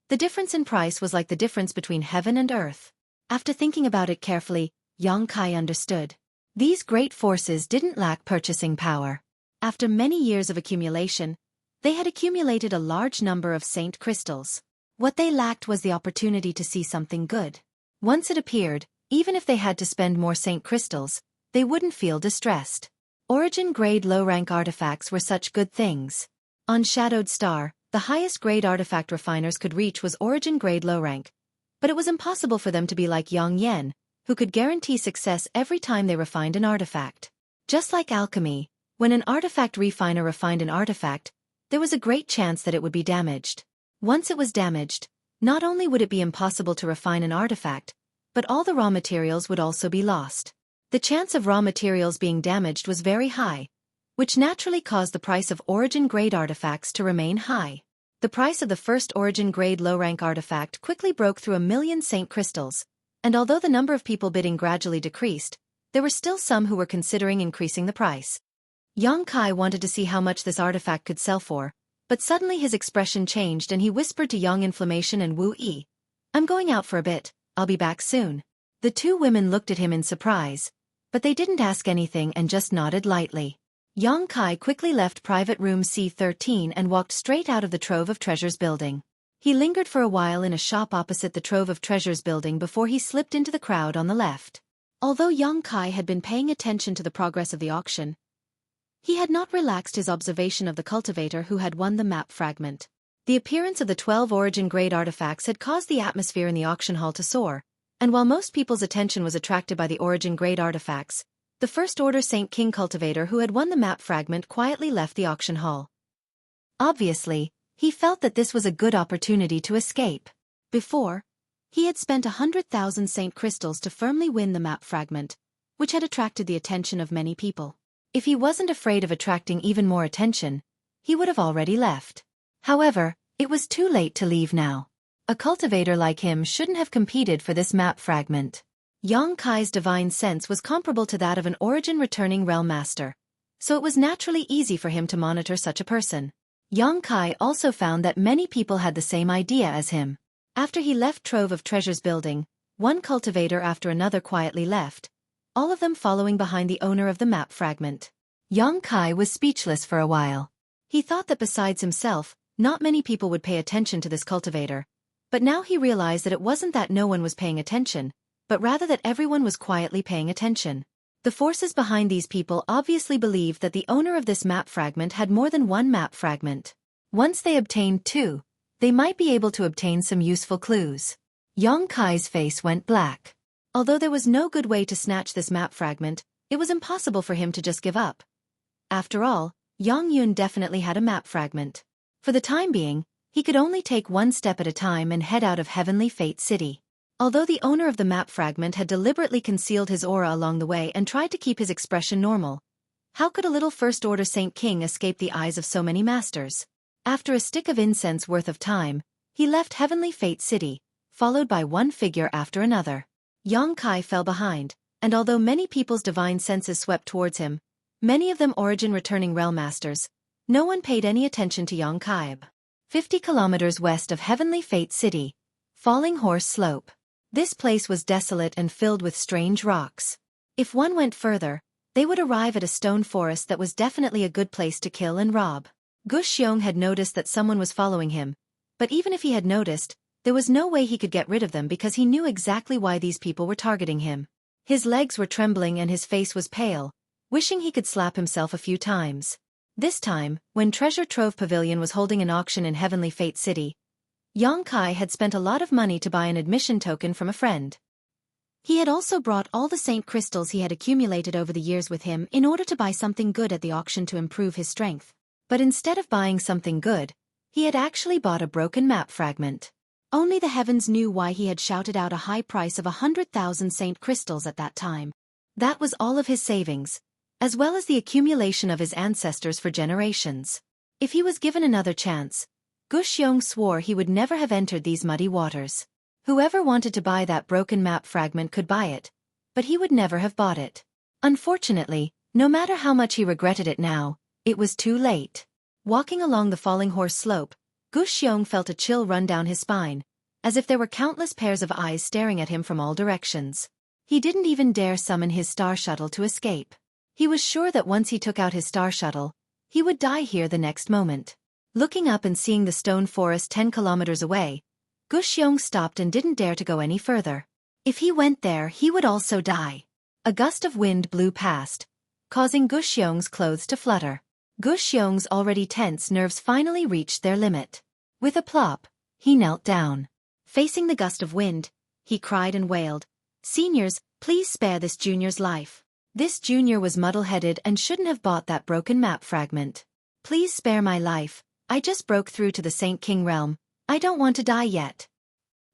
the difference in price was like the difference between heaven and earth. After thinking about it carefully, Yang Kai understood. These great forces didn't lack purchasing power. After many years of accumulation, they had accumulated a large number of Saint crystals. What they lacked was the opportunity to see something good. Once it appeared, even if they had to spend more Saint crystals, they wouldn't feel distressed. Origin-grade low-rank artifacts were such good things. On Shadowed Star, the highest grade artifact refiners could reach was origin-grade low-rank, but it was impossible for them to be like Yang Yen, who could guarantee success every time they refined an artifact. Just like alchemy, when an artifact refiner refined an artifact, there was a great chance that it would be damaged. Once it was damaged, not only would it be impossible to refine an artifact, but all the raw materials would also be lost. The chance of raw materials being damaged was very high, which naturally caused the price of origin-grade artifacts to remain high. The price of the first origin-grade low-rank artifact quickly broke through 1 million Saint crystals, and although the number of people bidding gradually decreased, there were still some who were considering increasing the price. Yang Kai wanted to see how much this artifact could sell for, but suddenly his expression changed and he whispered to Yang Inflammation and Wu Yi, "I'm going out for a bit, I'll be back soon." The two women looked at him in surprise, but they didn't ask anything and just nodded lightly. Yang Kai quickly left private room C13 and walked straight out of the Trove of Treasures building. He lingered for a while in a shop opposite the Trove of Treasures building before he slipped into the crowd on the left. Although Yang Kai had been paying attention to the progress of the auction, he had not relaxed his observation of the cultivator who had won the map fragment. The appearance of the 12 origin-grade artifacts had caused the atmosphere in the auction hall to soar, and while most people's attention was attracted by the origin-grade artifacts, the First Order Saint King cultivator who had won the map fragment quietly left the auction hall. Obviously, he felt that this was a good opportunity to escape. Before, he had spent 100,000 Saint crystals to firmly win the map fragment, which had attracted the attention of many people. If he wasn't afraid of attracting even more attention, he would have already left. However, it was too late to leave now. A cultivator like him shouldn't have competed for this map fragment. Yang Kai's divine sense was comparable to that of an origin-returning realm master, so it was naturally easy for him to monitor such a person. Yang Kai also found that many people had the same idea as him. After he left Trove of Treasures building, one cultivator after another quietly left, all of them following behind the owner of the map fragment. Yang Kai was speechless for a while. He thought that besides himself, not many people would pay attention to this cultivator, but now he realized that it wasn't that no one was paying attention, but rather that everyone was quietly paying attention. The forces behind these people obviously believed that the owner of this map fragment had more than one map fragment. Once they obtained two, they might be able to obtain some useful clues. Yang Kai's face went black. Although there was no good way to snatch this map fragment, it was impossible for him to just give up. After all, Yang Yun definitely had a map fragment. For the time being, he could only take one step at a time and head out of Heavenly Fate City. Although the owner of the map fragment had deliberately concealed his aura along the way and tried to keep his expression normal, how could a little First Order Saint King escape the eyes of so many masters? After a stick of incense worth of time, he He left Heavenly Fate City, followed by one figure after another. Yang Kai fell behind, and although many people's divine senses swept towards him, many of them origin-returning realm masters, no one paid any attention to Yang Kai. 50 kilometers west of Heavenly Fate City, Falling Horse Slope. This place was desolate and filled with strange rocks. If one went further, they would arrive at a stone forest that was definitely a good place to kill and rob. Xueqi had noticed that someone was following him, but even if he had noticed, there was no way he could get rid of them because he knew exactly why these people were targeting him. His legs were trembling and his face was pale, wishing he could slap himself a few times. This time, when Treasure Trove Pavilion was holding an auction in Heavenly Fate City, Yang Kai had spent a lot of money to buy an admission token from a friend. He had also brought all the saint crystals he had accumulated over the years with him in order to buy something good at the auction to improve his strength. But instead of buying something good, he had actually bought a broken map fragment. Only the heavens knew why he had shouted out a high price of 100,000 saint crystals at that time. That was all of his savings, as well as the accumulation of his ancestors for generations. If he was given another chance, Xueqi swore he would never have entered these muddy waters. Whoever wanted to buy that broken map fragment could buy it, but he would never have bought it. Unfortunately, no matter how much he regretted it now, it was too late. Walking along the Falling Horse Slope, Xueqi felt a chill run down his spine, as if there were countless pairs of eyes staring at him from all directions. He didn't even dare summon his star shuttle to escape. He was sure that once he took out his star shuttle, he would die here the next moment. Looking up and seeing the stone forest 10 kilometers away, Xueqi stopped and didn't dare to go any further. If he went there, he would also die. A gust of wind blew past, causing Xueqi's clothes to flutter. Xueqi's already tense nerves finally reached their limit. With a plop, he knelt down. Facing the gust of wind, he cried and wailed, "Seniors, please spare this junior's life. This junior was muddle-headed and shouldn't have bought that broken map fragment. Please spare my life. I just broke through to the Saint King realm. I don't want to die yet."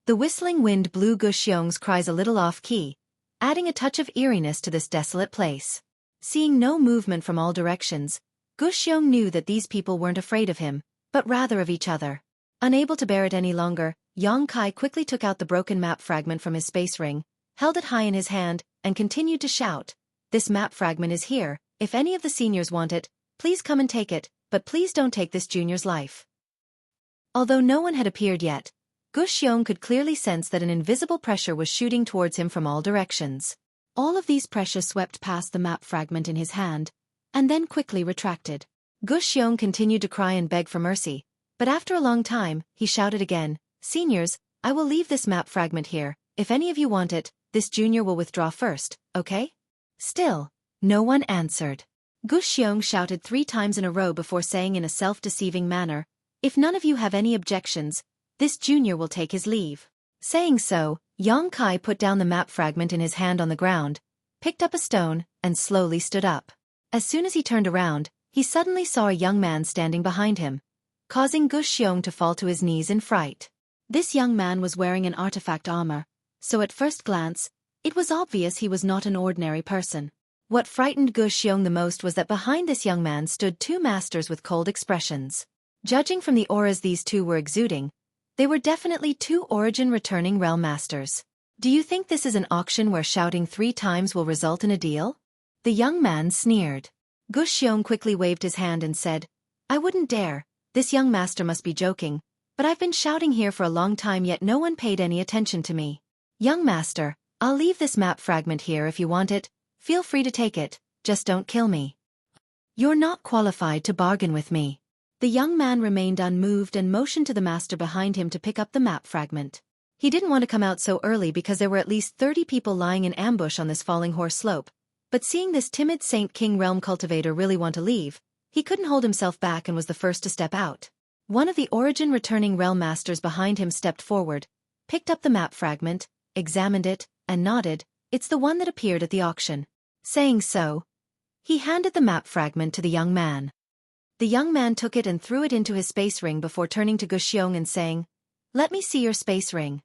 The whistling wind blew Xueqi's cries a little off-key, adding a touch of eeriness to this desolate place. Seeing no movement from all directions, Xueqi knew that these people weren't afraid of him, but rather of each other. Unable to bear it any longer, Yang Kai quickly took out the broken map fragment from his space ring, held it high in his hand, and continued to shout, "This map fragment is here. If any of the seniors want it, please come and take it, but please don't take this junior's life." Although no one had appeared yet, Xueqi could clearly sense that an invisible pressure was shooting towards him from all directions. All of these pressure swept past the map fragment in his hand, and then quickly retracted. Xueqi continued to cry and beg for mercy, but after a long time, he shouted again, "Seniors, I will leave this map fragment here. If any of you want it, this junior will withdraw first, okay?" Still, no one answered. Xueqi shouted 3 times in a row before saying in a self-deceiving manner, "If none of you have any objections, this junior will take his leave." Saying so, Yang Kai put down the map fragment in his hand on the ground, picked up a stone, and slowly stood up. As soon as he turned around, he suddenly saw a young man standing behind him, causing Xueqi to fall to his knees in fright. This young man was wearing an artifact armor, so at first glance, it was obvious he was not an ordinary person. What frightened Xueqi the most was that behind this young man stood 2 masters with cold expressions. Judging from the auras these 2 were exuding, they were definitely 2 origin-returning realm masters. "Do you think this is an auction where shouting 3 times will result in a deal?" The young man sneered. Xueqi quickly waved his hand and said, "I wouldn't dare. This young master must be joking, but I've been shouting here for a long time yet no one paid any attention to me. Young master, I'll leave this map fragment here if you want it. Feel free to take it, just don't kill me. You're not qualified to bargain with me." The young man remained unmoved and motioned to the master behind him to pick up the map fragment. He didn't want to come out so early because there were at least 30 people lying in ambush on this Falling Horse Slope, but seeing this timid Saint King realm cultivator really want to leave, he couldn't hold himself back and was the first to step out. One of the origin-returning realm masters behind him stepped forward, picked up the map fragment, examined it, and nodded, "It's the one that appeared at the auction." Saying so, he handed the map fragment to the young man. The young man took it and threw it into his space ring before turning to Xueqi and saying, "Let me see your space ring."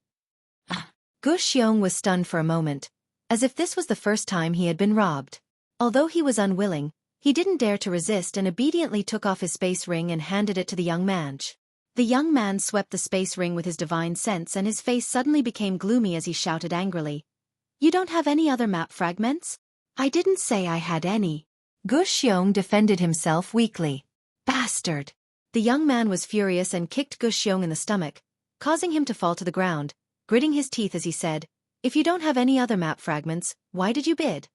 Xueqi was stunned for a moment, as if this was the first time he had been robbed. Although he was unwilling, he didn't dare to resist and obediently took off his space ring and handed it to the young man. The young man swept the space ring with his divine sense and his face suddenly became gloomy as he shouted angrily. You don't have any other map fragments? I didn't say I had any. Gu Xiong defended himself weakly. Bastard! The young man was furious and kicked Gu Xiong in the stomach, causing him to fall to the ground, gritting his teeth as he said, If you don't have any other map fragments, why did you bid?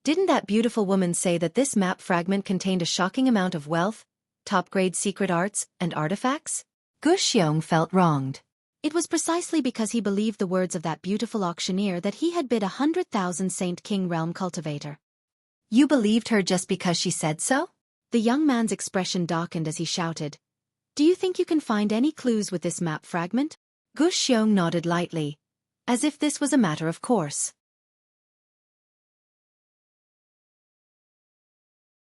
Didn't that beautiful woman say that this map fragment contained a shocking amount of wealth, top-grade secret arts, and artifacts? Gu Xiong felt wronged. It was precisely because he believed the words of that beautiful auctioneer that he had bid 100,000 Saint King Realm Cultivator. You believed her just because she said so? The young man's expression darkened as he shouted. Do you think you can find any clues with this map fragment? Gu Xiong nodded lightly, as if this was a matter of course.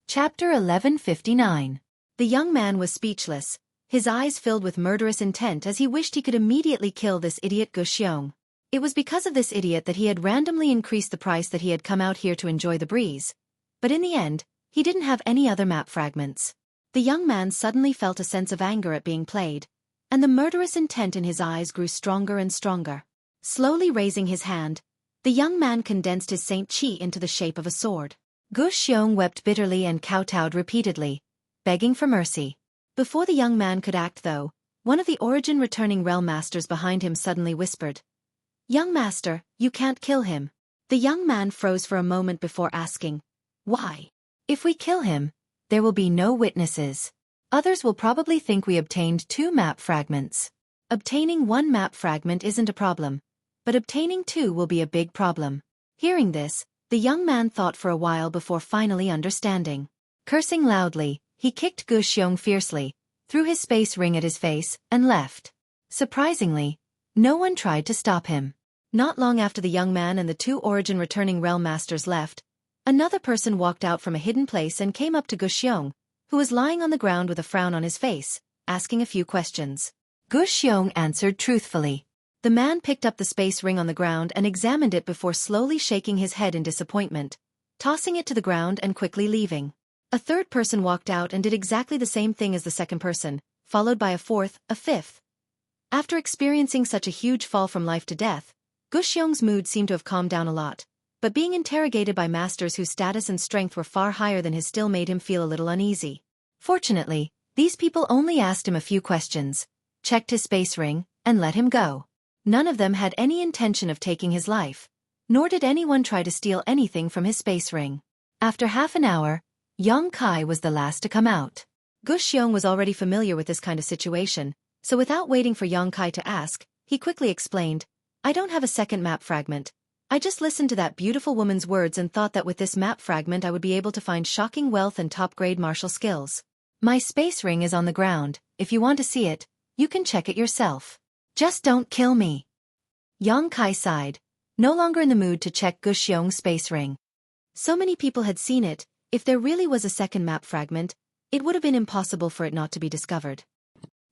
Chapter 1159. The young man was speechless, his eyes filled with murderous intent as he wished he could immediately kill this idiot Gu Xiong. It was because of this idiot that he had randomly increased the price that he had come out here to enjoy the breeze. But in the end, he didn't have any other map fragments. The young man suddenly felt a sense of anger at being played, and the murderous intent in his eyes grew stronger and stronger. Slowly raising his hand, the young man condensed his Saint Qi into the shape of a sword. Gu Xiong wept bitterly and kowtowed repeatedly, begging for mercy. Before the young man could act though, one of the origin returning realm masters behind him suddenly whispered, Young master, you can't kill him. The young man froze for a moment before asking, Why? If we kill him, there will be no witnesses. Others will probably think we obtained 2 map fragments. Obtaining 1 map fragment isn't a problem, but obtaining 2 will be a big problem. Hearing this, the young man thought for a while before finally understanding. Cursing loudly, he kicked Gu Xiong fiercely, threw his space ring at his face, and left. Surprisingly, no one tried to stop him. Not long after the young man and the 2 origin returning realm masters left, another person walked out from a hidden place and came up to Gu Xiong, who was lying on the ground with a frown on his face, asking a few questions. Gu Xiong answered truthfully. The man picked up the space ring on the ground and examined it before slowly shaking his head in disappointment, tossing it to the ground and quickly leaving. A third person walked out and did exactly the same thing as the second person, followed by a fourth, a fifth. After experiencing such a huge fall from life to death, Gu Xiong's mood seemed to have calmed down a lot, but being interrogated by masters whose status and strength were far higher than his still made him feel a little uneasy. Fortunately, these people only asked him a few questions, checked his space ring, and let him go. None of them had any intention of taking his life, nor did anyone try to steal anything from his space ring. After half an hour, Yang Kai was the last to come out. Gu Xiong was already familiar with this kind of situation, so without waiting for Yang Kai to ask, he quickly explained, I don't have a second map fragment. I just listened to that beautiful woman's words and thought that with this map fragment I would be able to find shocking wealth and top-grade martial skills. My space ring is on the ground. If you want to see it, you can check it yourself. Just don't kill me. Yang Kai sighed, no longer in the mood to check Gu Xiong's space ring. So many people had seen it, if there really was a second map fragment, it would have been impossible for it not to be discovered.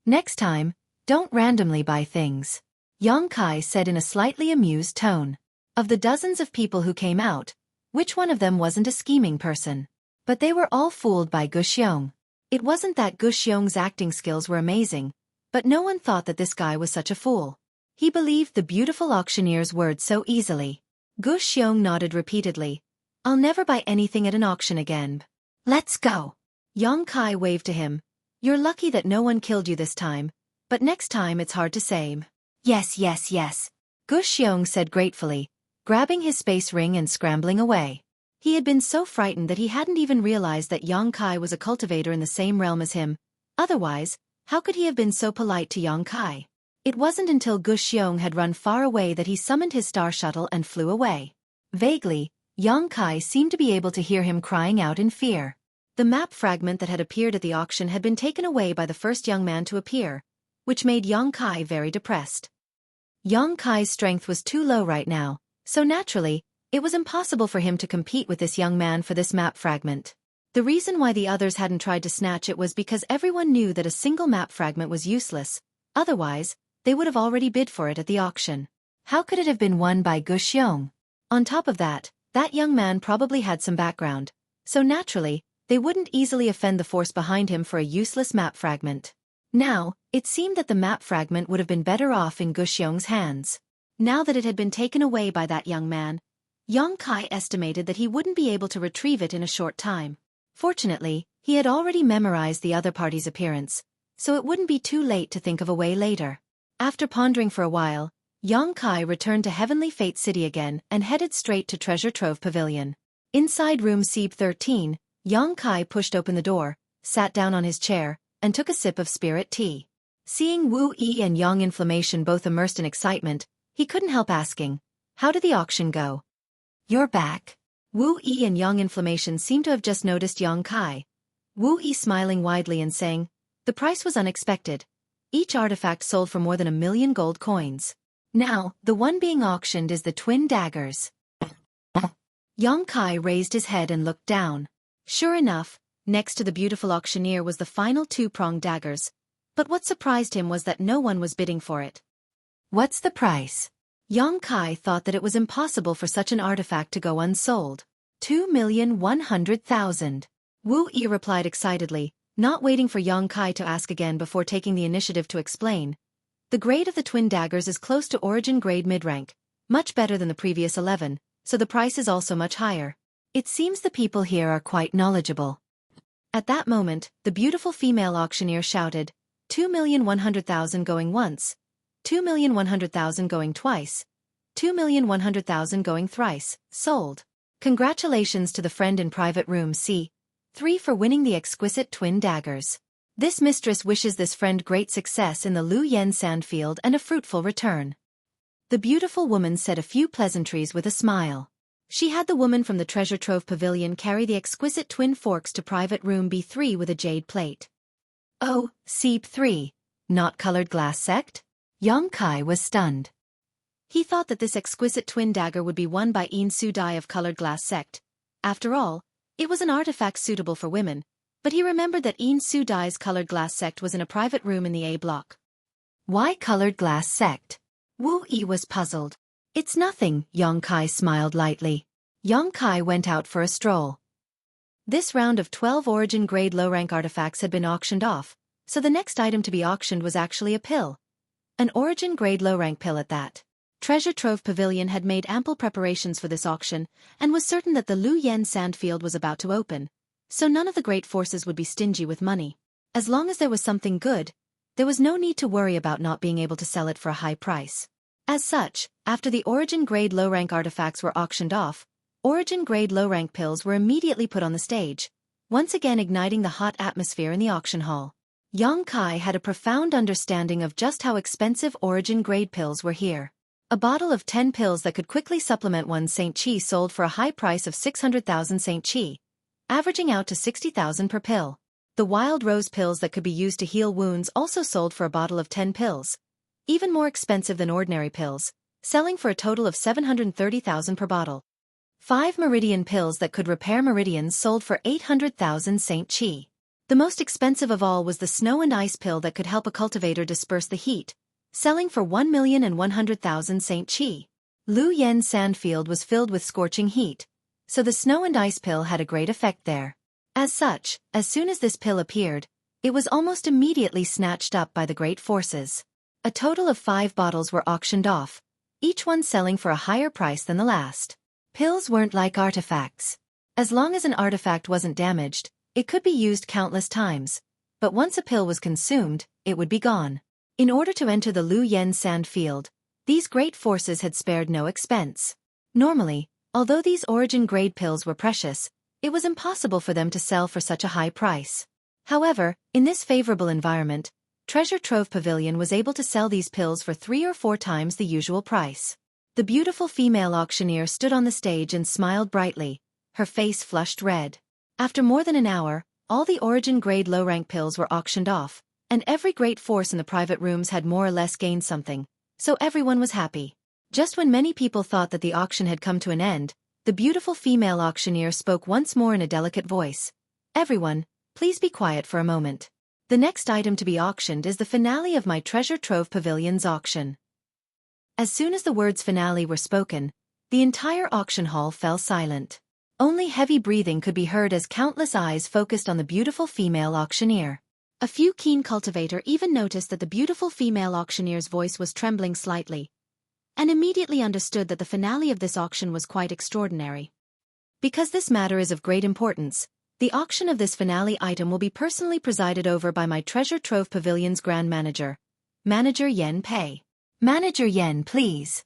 Next time, don't randomly buy things, Yang Kai said in a slightly amused tone. Of the dozens of people who came out, which one of them wasn't a scheming person? But they were all fooled by Gu Xiong. It wasn't that Gu Xiong's acting skills were amazing, but no one thought that this guy was such a fool. He believed the beautiful auctioneer's words so easily. Gu Xiong nodded repeatedly. I'll never buy anything at an auction again. Let's go. Yang Kai waved to him. You're lucky that no one killed you this time, but next time it's hard to say. Yes, yes, yes. Gu Xiong said gratefully, grabbing his space ring and scrambling away. He had been so frightened that he hadn't even realized that Yang Kai was a cultivator in the same realm as him. Otherwise, how could he have been so polite to Yang Kai? It wasn't until Gu Xiong had run far away that he summoned his star shuttle and flew away. Vaguely, Yang Kai seemed to be able to hear him crying out in fear. The map fragment that had appeared at the auction had been taken away by the first young man to appear, which made Yang Kai very depressed. Yang Kai's strength was too low right now, so naturally, it was impossible for him to compete with this young man for this map fragment. The reason why the others hadn't tried to snatch it was because everyone knew that a single map fragment was useless, otherwise, they would have already bid for it at the auction. How could it have been won by Gu Xiong? On top of that, that young man probably had some background, so naturally, they wouldn't easily offend the force behind him for a useless map fragment. Now, it seemed that the map fragment would have been better off in Guxiong's hands. Now that it had been taken away by that young man, Yang Kai estimated that he wouldn't be able to retrieve it in a short time. Fortunately, he had already memorized the other party's appearance, so it wouldn't be too late to think of a way later. After pondering for a while, Yang Kai returned to Heavenly Fate City again and headed straight to Treasure Trove Pavilion. Inside room C13, Yang Kai pushed open the door, sat down on his chair, and took a sip of spirit tea. Seeing Wu Yi and Yang Inflammation both immersed in excitement, he couldn't help asking, "How did the auction go?" "You're back." Wu Yi and Yang Inflammation seemed to have just noticed Yang Kai. Wu Yi smiling widely and saying, "The price was unexpected. Each artifact sold for more than 1,000,000 gold coins. Now, the one being auctioned is the twin daggers." Yang Kai raised his head and looked down. Sure enough, next to the beautiful auctioneer was the final two-pronged daggers, but what surprised him was that no one was bidding for it. "What's the price?" Yang Kai thought that it was impossible for such an artifact to go unsold. 2,100,000. Wu Yi replied excitedly, not waiting for Yang Kai to ask again before taking the initiative to explain. "The grade of the twin daggers is close to origin grade mid-rank, much better than the previous 11, so the price is also much higher. It seems the people here are quite knowledgeable." At that moment, the beautiful female auctioneer shouted, 2,100,000 going once, 2,100,000 going twice, 2,100,000 going thrice, sold. Congratulations to the friend in private room C3 for winning the exquisite twin daggers. This mistress wishes this friend great success in the Lu Yen sandfield and a fruitful return. The beautiful woman said a few pleasantries with a smile. She had the woman from the Treasure Trove Pavilion carry the exquisite twin forks to private room B3 with a jade plate. "Oh, C3, not colored glass sect?" Yang Kai was stunned. He thought that this exquisite twin dagger would be won by Yin Su Dai of colored glass sect. After all, it was an artifact suitable for women, but he remembered that Yin Su Dai's colored glass sect was in a private room in the A block. "Why colored glass sect?" Wu Yi was puzzled. "It's nothing," Yang Kai smiled lightly. Yang Kai went out for a stroll. This round of 12 origin grade low-rank artifacts had been auctioned off, so the next item to be auctioned was actually a pill. An origin grade low-rank pill at that. Treasure Trove Pavilion had made ample preparations for this auction and was certain that the Lu Yen sandfield was about to open, so none of the great forces would be stingy with money. As long as there was something good, there was no need to worry about not being able to sell it for a high price. As such, after the origin grade low-rank artifacts were auctioned off, origin grade low-rank pills were immediately put on the stage, once again igniting the hot atmosphere in the auction hall. Yang Kai had a profound understanding of just how expensive origin grade pills were here. A bottle of 10 pills that could quickly supplement one's St. Chi sold for a high price of 600,000 St. Chi, averaging out to 60,000 per pill. The wild rose pills that could be used to heal wounds also sold for a bottle of 10 pills, even more expensive than ordinary pills, selling for a total of 730,000 per bottle. 5 meridian pills that could repair meridians sold for 800,000 St. Chi. The most expensive of all was the snow and ice pill that could help a cultivator disperse the heat, selling for 1,100,000 St. Chi. Lu Yen sandfield was filled with scorching heat, so the snow and ice pill had a great effect there. As such, as soon as this pill appeared, it was almost immediately snatched up by the great forces. A total of 5 bottles were auctioned off, each one selling for a higher price than the last. Pills weren't like artifacts. As long as an artifact wasn't damaged, it could be used countless times, but once a pill was consumed, it would be gone. In order to enter the Lu Yen sand field, these great forces had spared no expense. Normally, although these origin-grade pills were precious, it was impossible for them to sell for such a high price. However, in this favorable environment, Treasure Trove Pavilion was able to sell these pills for 3 or 4 times the usual price. The beautiful female auctioneer stood on the stage and smiled brightly, her face flushed red. After more than an hour, all the origin-grade low-rank pills were auctioned off, and every great force in the private rooms had more or less gained something, so everyone was happy. Just when many people thought that the auction had come to an end, the beautiful female auctioneer spoke once more in a delicate voice. "Everyone, please be quiet for a moment. The next item to be auctioned is the finale of my Treasure Trove Pavilion's auction." As soon as the words finale were spoken, the entire auction hall fell silent. Only heavy breathing could be heard as countless eyes focused on the beautiful female auctioneer. A few keen cultivator even noticed that the beautiful female auctioneer's voice was trembling slightly, and immediately understood that the finale of this auction was quite extraordinary. Because this matter is of great importance, the auction of this finale item will be personally presided over by my Treasure Trove Pavilion's Grand Manager, Manager Yen Pei. Manager Yen, please.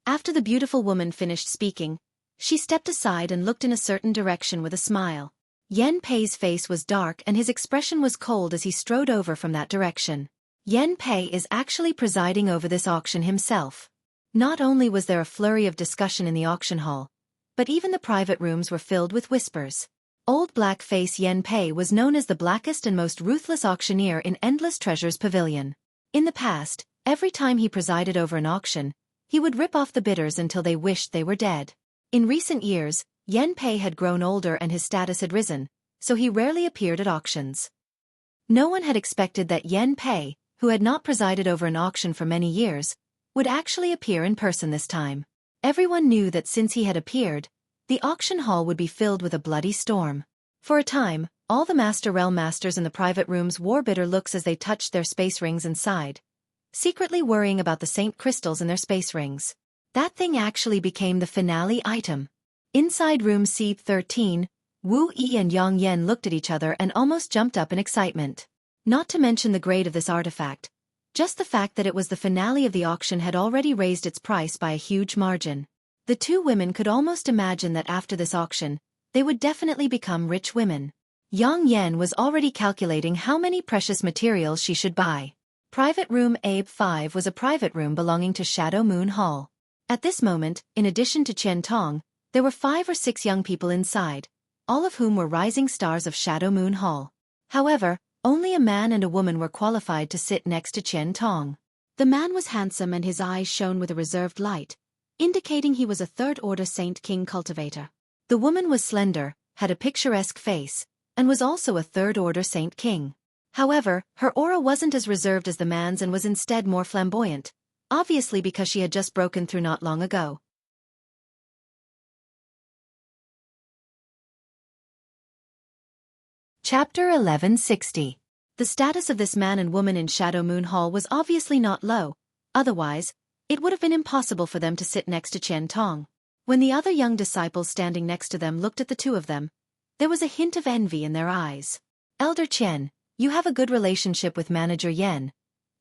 After the beautiful woman finished speaking, she stepped aside and looked in a certain direction with a smile. Yen Pei's face was dark and his expression was cold as he strode over from that direction. Yen Pei is actually presiding over this auction himself. Not only was there a flurry of discussion in the auction hall, but even the private rooms were filled with whispers. Old Black-Face Yen Pei was known as the blackest and most ruthless auctioneer in Endless Treasures Pavilion. In the past, every time he presided over an auction, he would rip off the bidders until they wished they were dead. In recent years, Yen Pei had grown older and his status had risen, so he rarely appeared at auctions. No one had expected that Yen Pei, who had not presided over an auction for many years, would actually appear in person this time. Everyone knew that since he had appeared, the auction hall would be filled with a bloody storm. For a time, all the Master Realm Masters in the private rooms wore bitter looks as they touched their space rings and sighed, secretly worrying about the Saint crystals in their space rings. That thing actually became the finale item. Inside room C13, Wu Yi and Yang Yen looked at each other and almost jumped up in excitement. Not to mention the grade of this artifact, just the fact that it was the finale of the auction had already raised its price by a huge margin. The two women could almost imagine that after this auction, they would definitely become rich women. Yang Yen was already calculating how many precious materials she should buy. Private room AB5 was a private room belonging to Shadow Moon Hall. At this moment, in addition to Qian Tong, there were 5 or 6 young people inside, all of whom were rising stars of Shadow Moon Hall. However, only a man and a woman were qualified to sit next to Qian Tong. The man was handsome and his eyes shone with a reserved light, indicating he was a third-order Saint King cultivator. The woman was slender, had a picturesque face, and was also a third-order Saint King. However, her aura wasn't as reserved as the man's and was instead more flamboyant, obviously because she had just broken through not long ago. Chapter 1160. The status of this man and woman in Shadow Moon Hall was obviously not low, otherwise, it would have been impossible for them to sit next to Qian Tong. When the other young disciples standing next to them looked at the two of them, there was a hint of envy in their eyes. Elder Qian, you have a good relationship with Manager Yen.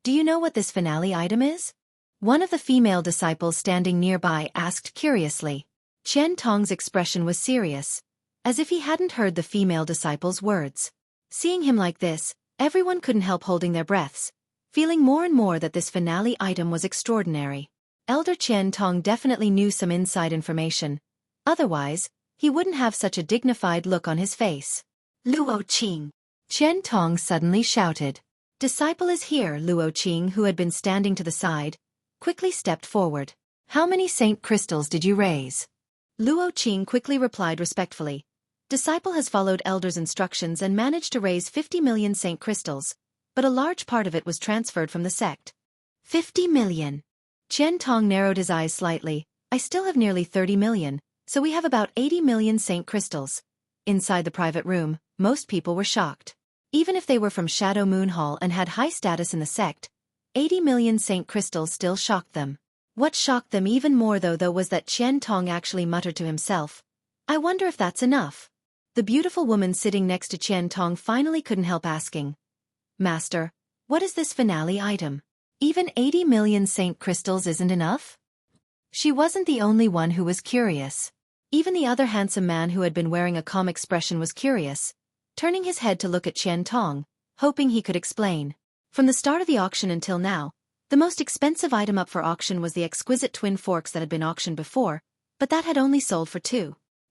Do you know what this finale item is? One of the female disciples standing nearby asked curiously. Qian Tong's expression was serious, as if he hadn't heard the female disciple's words. Seeing him like this, everyone couldn't help holding their breaths, feeling more and more that this finale item was extraordinary. Elder Qian Tong definitely knew some inside information. Otherwise, he wouldn't have such a dignified look on his face. Luo Qing! Qian Tong suddenly shouted. Disciple is here. Luo Qing, who had been standing to the side, quickly stepped forward. How many Saint crystals did you raise? Luo Qing quickly replied respectfully. Disciple has followed Elder's instructions and managed to raise 50 million Saint crystals, but a large part of it was transferred from the sect. 50 million. Qian Tong narrowed his eyes slightly. I still have nearly 30 million, so we have about 80 million Saint crystals. Inside the private room, most people were shocked. Even if they were from Shadow Moon Hall and had high status in the sect, 80 million Saint crystals still shocked them. What shocked them even more though was that Qian Tong actually muttered to himself, I wonder if that's enough. The beautiful woman sitting next to Qian Tong finally couldn't help asking, Master, what is this finale item? Even 80 million Saint crystals isn't enough? She wasn't the only one who was curious. Even the other handsome man who had been wearing a calm expression was curious, turning his head to look at Qian Tong, hoping he could explain. From the start of the auction until now, the most expensive item up for auction was the exquisite twin forks that had been auctioned before, but that had only sold for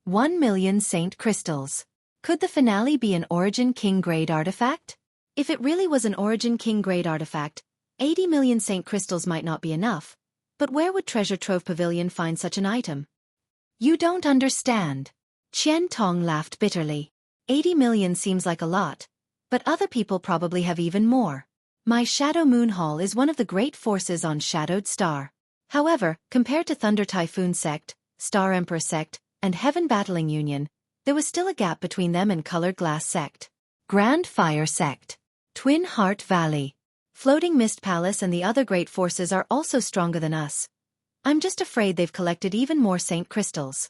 1 million Saint crystals. Could the finale be an Origin King grade artifact? If it really was an Origin King grade artifact, 80 million Saint crystals might not be enough, but where would Treasure Trove Pavilion find such an item? You don't understand. Qian Tong laughed bitterly. 80 million seems like a lot, but other people probably have even more. My Shadow Moon Hall is one of the great forces on Shadowed Star. However, compared to Thunder Typhoon Sect, Star Emperor Sect, and Heaven Battling Union, there was still a gap between them and Colored Glass Sect. Grand Fire Sect. Twin Heart Valley. Floating Mist Palace and the other great forces are also stronger than us. I'm just afraid they've collected even more saint crystals.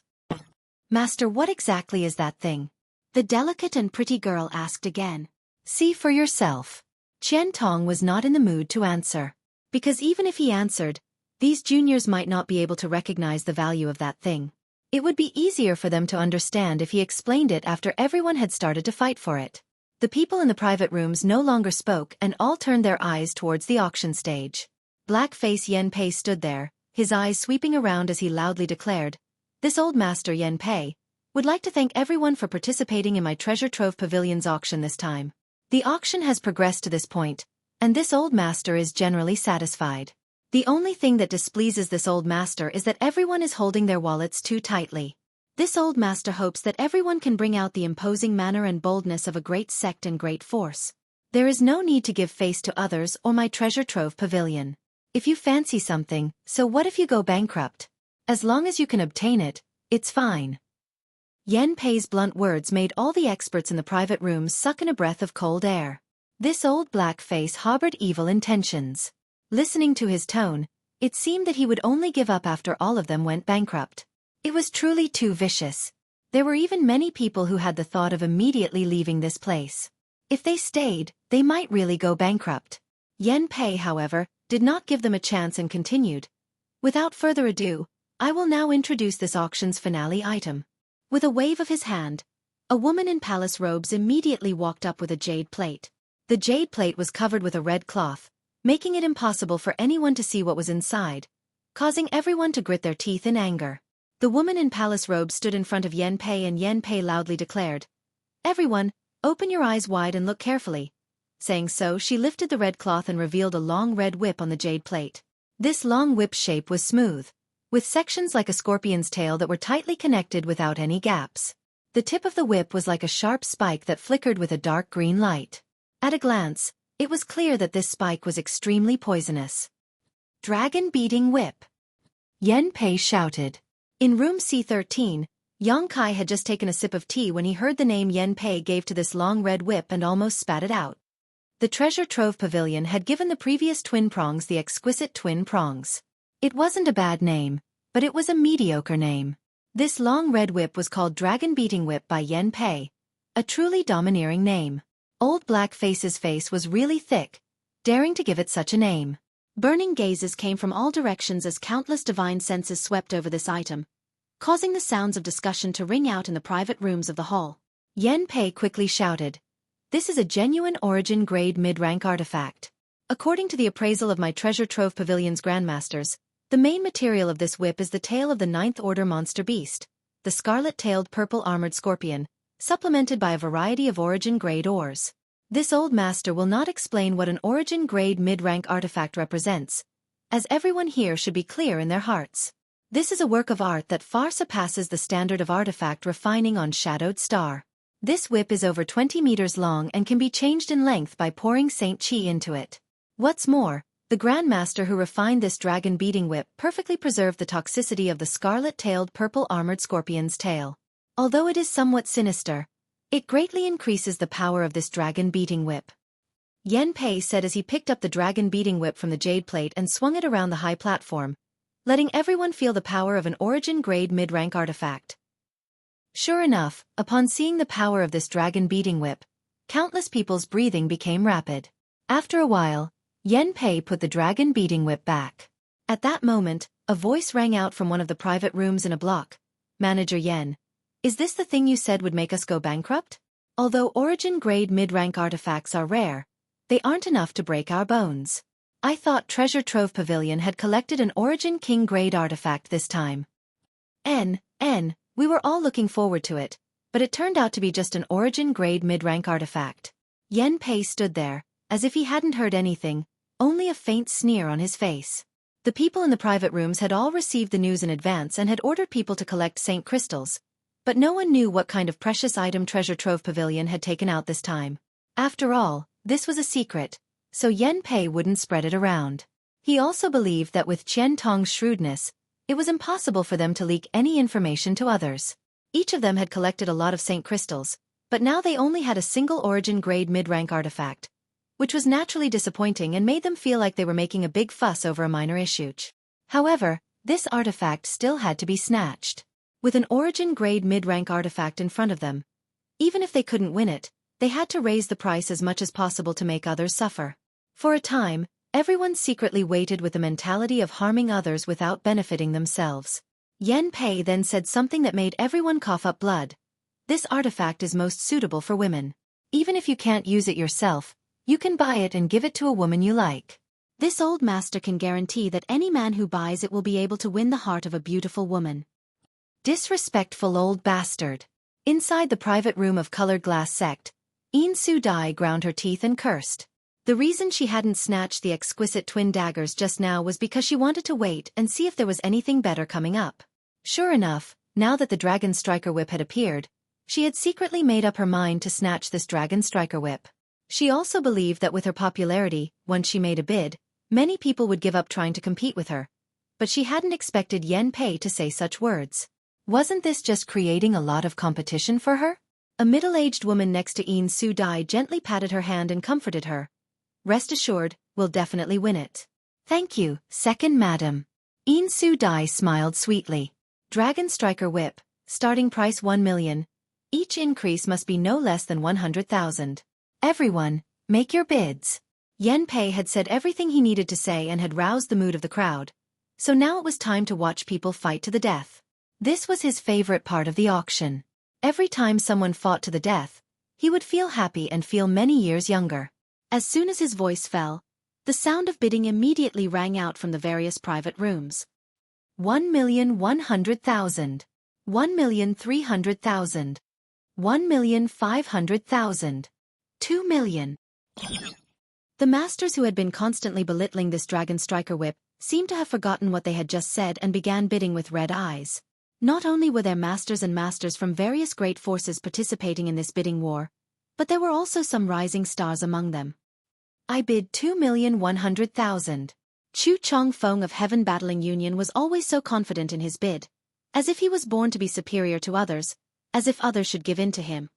Master, what exactly is that thing? The delicate and pretty girl asked again. See for yourself. Qian Tong was not in the mood to answer. Because even if he answered, these juniors might not be able to recognize the value of that thing. It would be easier for them to understand if he explained it after everyone had started to fight for it. The people in the private rooms no longer spoke and all turned their eyes towards the auction stage. Black-face Yen Pei stood there, his eyes sweeping around as he loudly declared, "This old master Yen Pei would like to thank everyone for participating in my treasure trove pavilion's auction this time. The auction has progressed to this point, and this old master is generally satisfied. The only thing that displeases this old master is that everyone is holding their wallets too tightly. This old master hopes that everyone can bring out the imposing manner and boldness of a great sect and great force. There is no need to give face to others or my treasure trove pavilion. If you fancy something, so what if you go bankrupt? As long as you can obtain it, it's fine." Yen Pei's blunt words made all the experts in the private rooms suck in a breath of cold air. This old black face harbored evil intentions. Listening to his tone, it seemed that he would only give up after all of them went bankrupt. It was truly too vicious. There were even many people who had the thought of immediately leaving this place. If they stayed, they might really go bankrupt. Yen Pei, however, did not give them a chance and continued. "Without further ado, I will now introduce this auction's finale item." With a wave of his hand, a woman in palace robes immediately walked up with a jade plate. The jade plate was covered with a red cloth, making it impossible for anyone to see what was inside, causing everyone to grit their teeth in anger. The woman in palace robes stood in front of Yen Pei and Yen Pei loudly declared, "Everyone, open your eyes wide and look carefully." Saying so, she lifted the red cloth and revealed a long red whip on the jade plate. This long whip shape was smooth, with sections like a scorpion's tail that were tightly connected without any gaps. The tip of the whip was like a sharp spike that flickered with a dark green light. At a glance, it was clear that this spike was extremely poisonous. "Dragon-beating whip!" Yen Pei shouted. In room C13, Yang Kai had just taken a sip of tea when he heard the name Yen Pei gave to this long red whip and almost spat it out. The treasure trove pavilion had given the previous twin prongs the exquisite twin prongs. It wasn't a bad name, but it was a mediocre name. This long red whip was called Dragon-beating whip by Yen Pei, a truly domineering name. Old Black Face's face was really thick, daring to give it such a name. Burning gazes came from all directions as countless divine senses swept over this item, causing the sounds of discussion to ring out in the private rooms of the hall. Yen Pei quickly shouted, "This is a genuine origin grade mid-rank artifact. According to the appraisal of my treasure trove pavilion's grandmasters, the main material of this whip is the tail of the 9th order monster beast, the scarlet-tailed purple-armored scorpion, supplemented by a variety of origin grade ores. This old master will not explain what an origin grade mid-rank artifact represents, as everyone here should be clear in their hearts. This is a work of art that far surpasses the standard of artifact refining on Shadowed Star. This whip is over 20 meters long and can be changed in length by pouring Saint Qi into it. What's more, the Grandmaster who refined this dragon-beating whip perfectly preserved the toxicity of the scarlet-tailed purple-armored scorpion's tail. Although it is somewhat sinister, it greatly increases the power of this dragon-beating whip." Yen Pei said as he picked up the dragon-beating whip from the jade plate and swung it around the high platform, letting everyone feel the power of an origin-grade mid-rank artifact. Sure enough, upon seeing the power of this dragon-beating whip, countless people's breathing became rapid. After a while, Yen Pei put the dragon-beating whip back. At that moment, a voice rang out from one of the private rooms in a block. "Manager Yen, is this the thing you said would make us go bankrupt? Although origin-grade mid-rank artifacts are rare, they aren't enough to break our bones. I thought Treasure Trove Pavilion had collected an Origin King grade artifact this time." We were all looking forward to it, but it turned out to be just an Origin grade mid-rank artifact. Yen Pei stood there, as if he hadn't heard anything, only a faint sneer on his face. The people in the private rooms had all received the news in advance and had ordered people to collect Saint Crystals, but no one knew what kind of precious item Treasure Trove Pavilion had taken out this time. After all, this was a secret, so Yen Pei wouldn't spread it around. He also believed that with Qian Tong's shrewdness, it was impossible for them to leak any information to others. Each of them had collected a lot of Saint Crystals, but now they only had a single origin grade mid-rank artifact, which was naturally disappointing and made them feel like they were making a big fuss over a minor issue. However, this artifact still had to be snatched. With an origin-grade mid-rank artifact in front of them, even if they couldn't win it, they had to raise the price as much as possible to make others suffer. For a time, everyone secretly waited with the mentality of harming others without benefiting themselves. Yan Pei then said something that made everyone cough up blood. This artifact is most suitable for women. Even if you can't use it yourself, you can buy it and give it to a woman you like. This old master can guarantee that any man who buys it will be able to win the heart of a beautiful woman. Disrespectful old bastard. Inside the private room of Colored Glass Sect, Yin Su Dai ground her teeth and cursed. The reason she hadn't snatched the exquisite twin daggers just now was because she wanted to wait and see if there was anything better coming up. Sure enough, now that the Dragon Striker Whip had appeared, she had secretly made up her mind to snatch this Dragon Striker Whip. She also believed that with her popularity, once she made a bid, many people would give up trying to compete with her. But she hadn't expected Yan Pei to say such words. Wasn't this just creating a lot of competition for her? A middle-aged woman next to Yin Su Dai gently patted her hand and comforted her. Rest assured, we'll definitely win it. Thank you, second madam. Yin Su Dai smiled sweetly. Dragon Striker Whip, starting price 1 million. Each increase must be no less than 100,000. Everyone, make your bids. Yan Pei had said everything he needed to say and had roused the mood of the crowd. So now it was time to watch people fight to the death. This was his favorite part of the auction. Every time someone fought to the death, he would feel happy and feel many years younger. As soon as his voice fell, the sound of bidding immediately rang out from the various private rooms. 1,100,000. 1,300,000. 1,500,000. 2 million. The masters who had been constantly belittling this Dragon Striker Whip seemed to have forgotten what they had just said and began bidding with red eyes. Not only were there masters and masters from various great forces participating in this bidding war, but there were also some rising stars among them. I bid 2,100,000. Chu Chong Feng of Heaven Battling Union was always so confident in his bid, as if he was born to be superior to others, as if others should give in to him.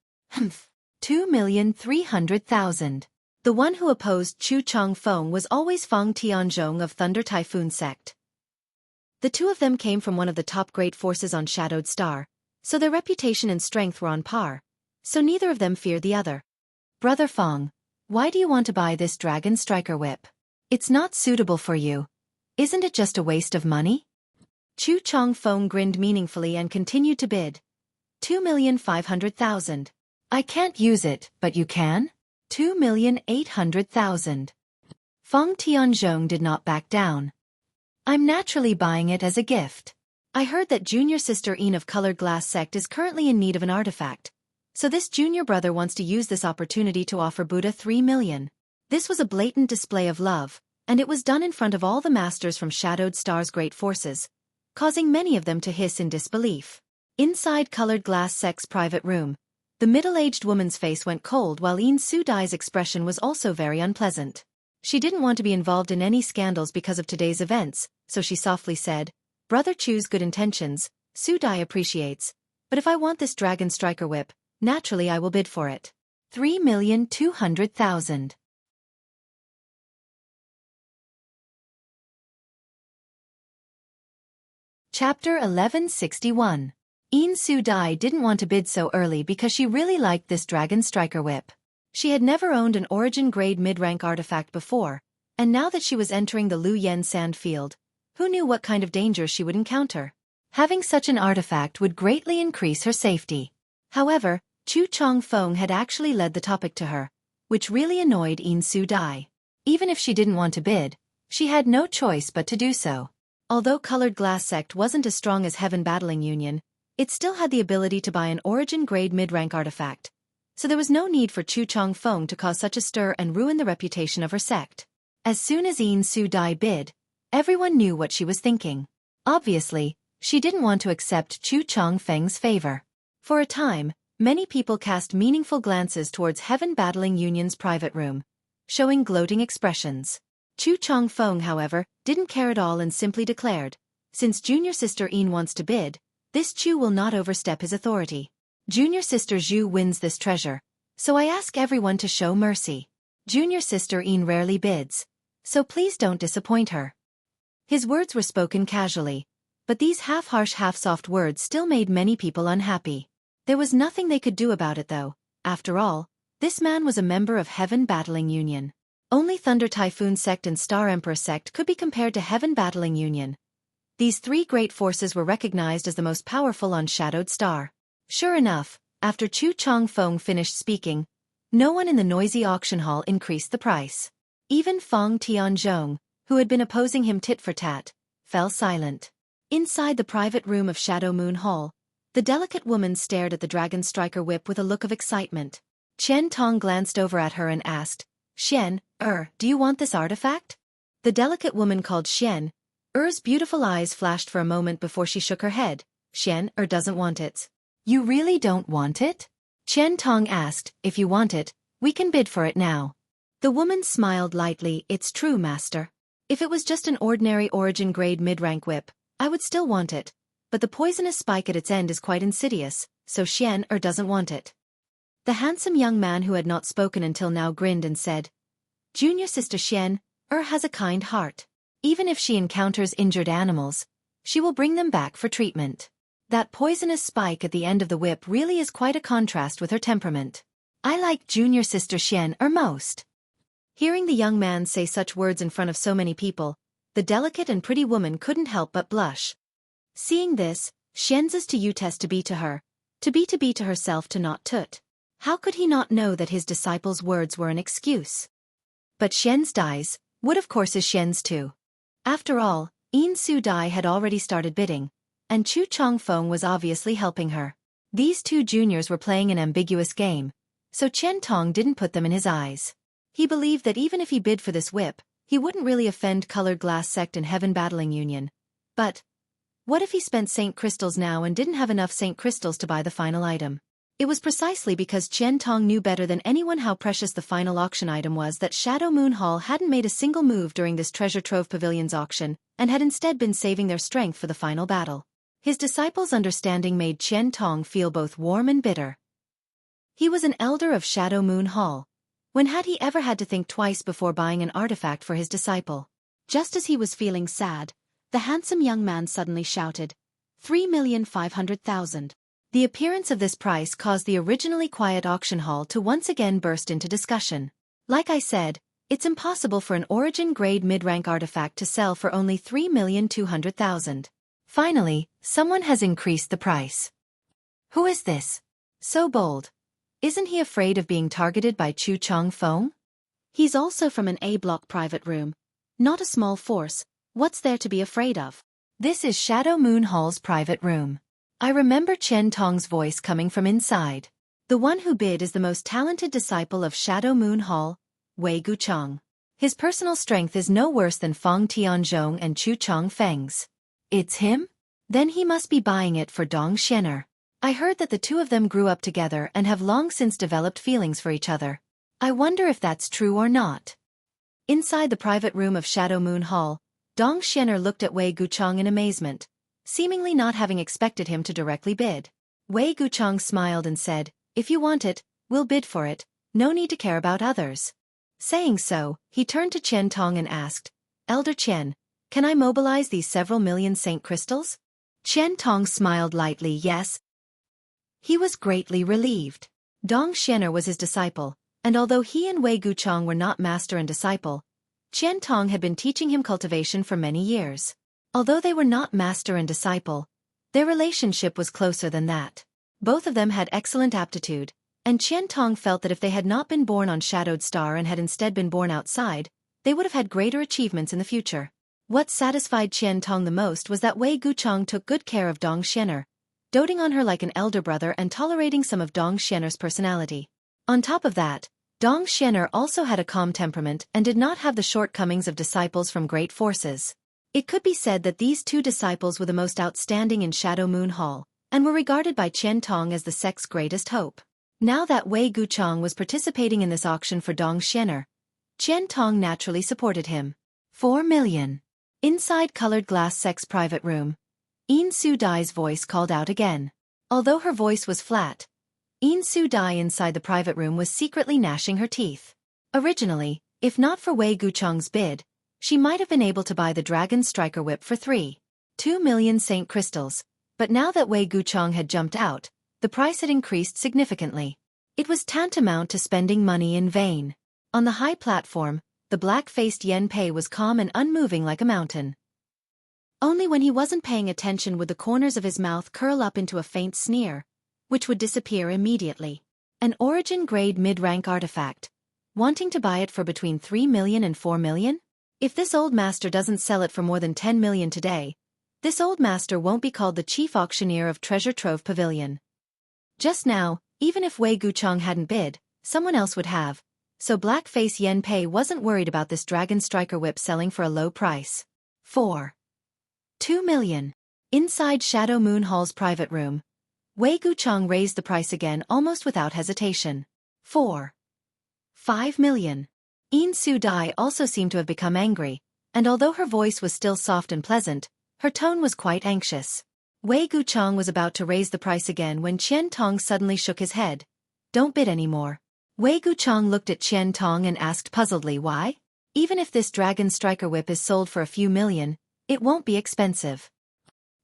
2,300,000. The one who opposed Chu Chong Feng was always Fang Tianzhong of Thunder Typhoon Sect. The two of them came from one of the top great forces on Shadowed Star, so their reputation and strength were on par, so neither of them feared the other. Brother Fang, why do you want to buy this Dragon Striker Whip? It's not suitable for you. Isn't it just a waste of money? Chu Chong Feng grinned meaningfully and continued to bid. 2,500,000. I can't use it, but you can? 2,800,000. Fang Tianzhong did not back down. I'm naturally buying it as a gift. I heard that junior sister Yin of Colored Glass Sect is currently in need of an artifact, so this junior brother wants to use this opportunity to offer Buddha 3 million. This was a blatant display of love, and it was done in front of all the masters from Shadowed Star's great forces, causing many of them to hiss in disbelief. Inside Colored Glass Sect's private room, the middle-aged woman's face went cold while Yin Su Dai's expression was also very unpleasant. She didn't want to be involved in any scandals because of today's events, so she softly said, Brother Chu's good intentions, Su Dai appreciates, but if I want this Dragon Striker Whip, naturally I will bid for it. 3,200,000. Chapter 1161. Yin Su Dai didn't want to bid so early because she really liked this Dragon Striker Whip. She had never owned an origin-grade mid-rank artifact before, and now that she was entering the Lu Yen sand field, who knew what kind of dangers she would encounter? Having such an artifact would greatly increase her safety. However, Chu Chong Feng had actually led the topic to her, which really annoyed Yin Su Dai. Even if she didn't want to bid, she had no choice but to do so. Although Colored Glass Sect wasn't as strong as Heaven Battling Union, it still had the ability to buy an origin-grade mid-rank artifact, so there was no need for Chu Chong Feng to cause such a stir and ruin the reputation of her sect. As soon as Yin Su Dai bid, everyone knew what she was thinking. Obviously, she didn't want to accept Chu Chong Feng's favor. For a time, many people cast meaningful glances towards Heaven Battling Union's private room, showing gloating expressions. Chu Chong Feng, however, didn't care at all and simply declared, since junior sister Yin wants to bid, this Chu will not overstep his authority. Junior sister Zhu wins this treasure, so I ask everyone to show mercy. Junior sister Een rarely bids, so please don't disappoint her. His words were spoken casually, but these half-harsh half-soft words still made many people unhappy. There was nothing they could do about it though. After all, this man was a member of Heaven Battling Union. Only Thunder Typhoon Sect and Star Emperor Sect could be compared to Heaven Battling Union. These three great forces were recognized as the most powerful on Shadowed Star. Sure enough, after Chu Changfeng finished speaking, no one in the noisy auction hall increased the price. Even Feng Tianzhong, who had been opposing him tit for tat, fell silent. Inside the private room of Shadow Moon Hall, the delicate woman stared at the Dragon Striker whip with a look of excitement. Chen Tong glanced over at her and asked, "Xian, do you want this artifact?" The delicate woman called Xian, Er's beautiful eyes flashed for a moment before she shook her head. "Xian, doesn't want it." "You really don't want it?" Chen Tong asked. "If you want it, we can bid for it now." The woman smiled lightly. "It's true, master. If it was just an ordinary origin grade mid-rank whip, I would still want it, but the poisonous spike at its end is quite insidious, so Xian doesn't want it." The handsome young man who had not spoken until now grinned and said, "Junior sister Xian has a kind heart. Even if she encounters injured animals, she will bring them back for treatment. That poisonous spike at the end of the whip really is quite a contrast with her temperament. I like junior sister Xian most." Hearing the young man say such words in front of so many people, the delicate and pretty woman couldn't help but blush. Seeing this, Xian's to test to be to her, to be to herself to not tut. How could he not know that his disciple's words were an excuse? But Xian's dies would of course is Xian's too. After all, Yin Su Dai had already started bidding, and Chu Changfeng was obviously helping her. These two juniors were playing an ambiguous game, so Chen Tong didn't put them in his eyes. He believed that even if he bid for this whip, he wouldn't really offend Colored Glass Sect and Heaven Battling Union. But what if he spent Saint Crystals now and didn't have enough Saint Crystals to buy the final item? It was precisely because Chen Tong knew better than anyone how precious the final auction item was that Shadow Moon Hall hadn't made a single move during this Treasure Trove Pavilion's auction, and had instead been saving their strength for the final battle. His disciple's understanding made Chen Tong feel both warm and bitter. He was an elder of Shadow Moon Hall. When had he ever had to think twice before buying an artifact for his disciple? Just as he was feeling sad, the handsome young man suddenly shouted, 3,500,000. The appearance of this price caused the originally quiet auction hall to once again burst into discussion. Like I said, it's impossible for an origin-grade mid-rank artifact to sell for only 3,200,000. Finally, someone has increased the price. Who is this? So bold. Isn't he afraid of being targeted by Chu Changfeng? He's also from an A-block private room. Not a small force. What's there to be afraid of? This is Shadow Moon Hall's private room. I remember Chen Tong's voice coming from inside. The one who bid is the most talented disciple of Shadow Moon Hall, Wei Guchang. His personal strength is no worse than Feng Tianzhong and Chu Changfeng's. It's him? Then he must be buying it for Dong Xianer. I heard that the two of them grew up together and have long since developed feelings for each other. I wonder if that's true or not. Inside the private room of Shadow Moon Hall, Dong Xianer looked at Wei Guchang in amazement, seemingly not having expected him to directly bid. Wei Guchang smiled and said, "If you want it, we'll bid for it, no need to care about others." Saying so, he turned to Chen Tong and asked, "Elder Chen, can I mobilize these several million Saint Crystals?" Chen Tong smiled lightly, "Yes." He was greatly relieved. Dong Xianer was his disciple, and although he and Wei Guchang were not master and disciple, Chen Tong had been teaching him cultivation for many years. Although they were not master and disciple, their relationship was closer than that. Both of them had excellent aptitude, and Chen Tong felt that if they had not been born on Shadowed Star and had instead been born outside, they would have had greater achievements in the future. What satisfied Chen Tong the most was that Wei Guchang took good care of Dong Xianer, doting on her like an elder brother and tolerating some of Dong Xianer's personality. On top of that, Dong Xianer also had a calm temperament and did not have the shortcomings of disciples from great forces. It could be said that these two disciples were the most outstanding in Shadow Moon Hall, and were regarded by Chen Tong as the sect's greatest hope. Now that Wei Guchang was participating in this auction for Dong Xianer, Chen Tong naturally supported him. 4 million. Inside Colored Glass Sect's private room, Yin Su Dai's voice called out again. Although her voice was flat, Yin Su Dai inside the private room was secretly gnashing her teeth. Originally, if not for Wei Guchang's bid, she might have been able to buy the Dragon Striker Whip for 3.2 million Saint Crystals, but now that Wei Guchang had jumped out, the price had increased significantly. It was tantamount to spending money in vain. On the high platform, the black-faced Yan Pei was calm and unmoving like a mountain. Only when he wasn't paying attention would the corners of his mouth curl up into a faint sneer, which would disappear immediately. An origin-grade mid-rank artifact. Wanting to buy it for between 3 million and 4 million? If this old master doesn't sell it for more than 10 million today, this old master won't be called the chief auctioneer of Treasure Trove Pavilion. Just now, even if Wei Guchang hadn't bid, someone else would have, so Blackface Yan Pei wasn't worried about this Dragon Striker Whip selling for a low price. 4.2 million. Inside Shadow Moon Hall's private room, Wei Guchang raised the price again almost without hesitation. 4.5 million. Yin Su Dai also seemed to have become angry, and although her voice was still soft and pleasant, her tone was quite anxious. Wei Guchang was about to raise the price again when Qian Tong suddenly shook his head. Don't bid anymore. Wei Guchang looked at Qian Tong and asked puzzledly why? Even if this Dragon Striker Whip is sold for a few million, it won't be expensive.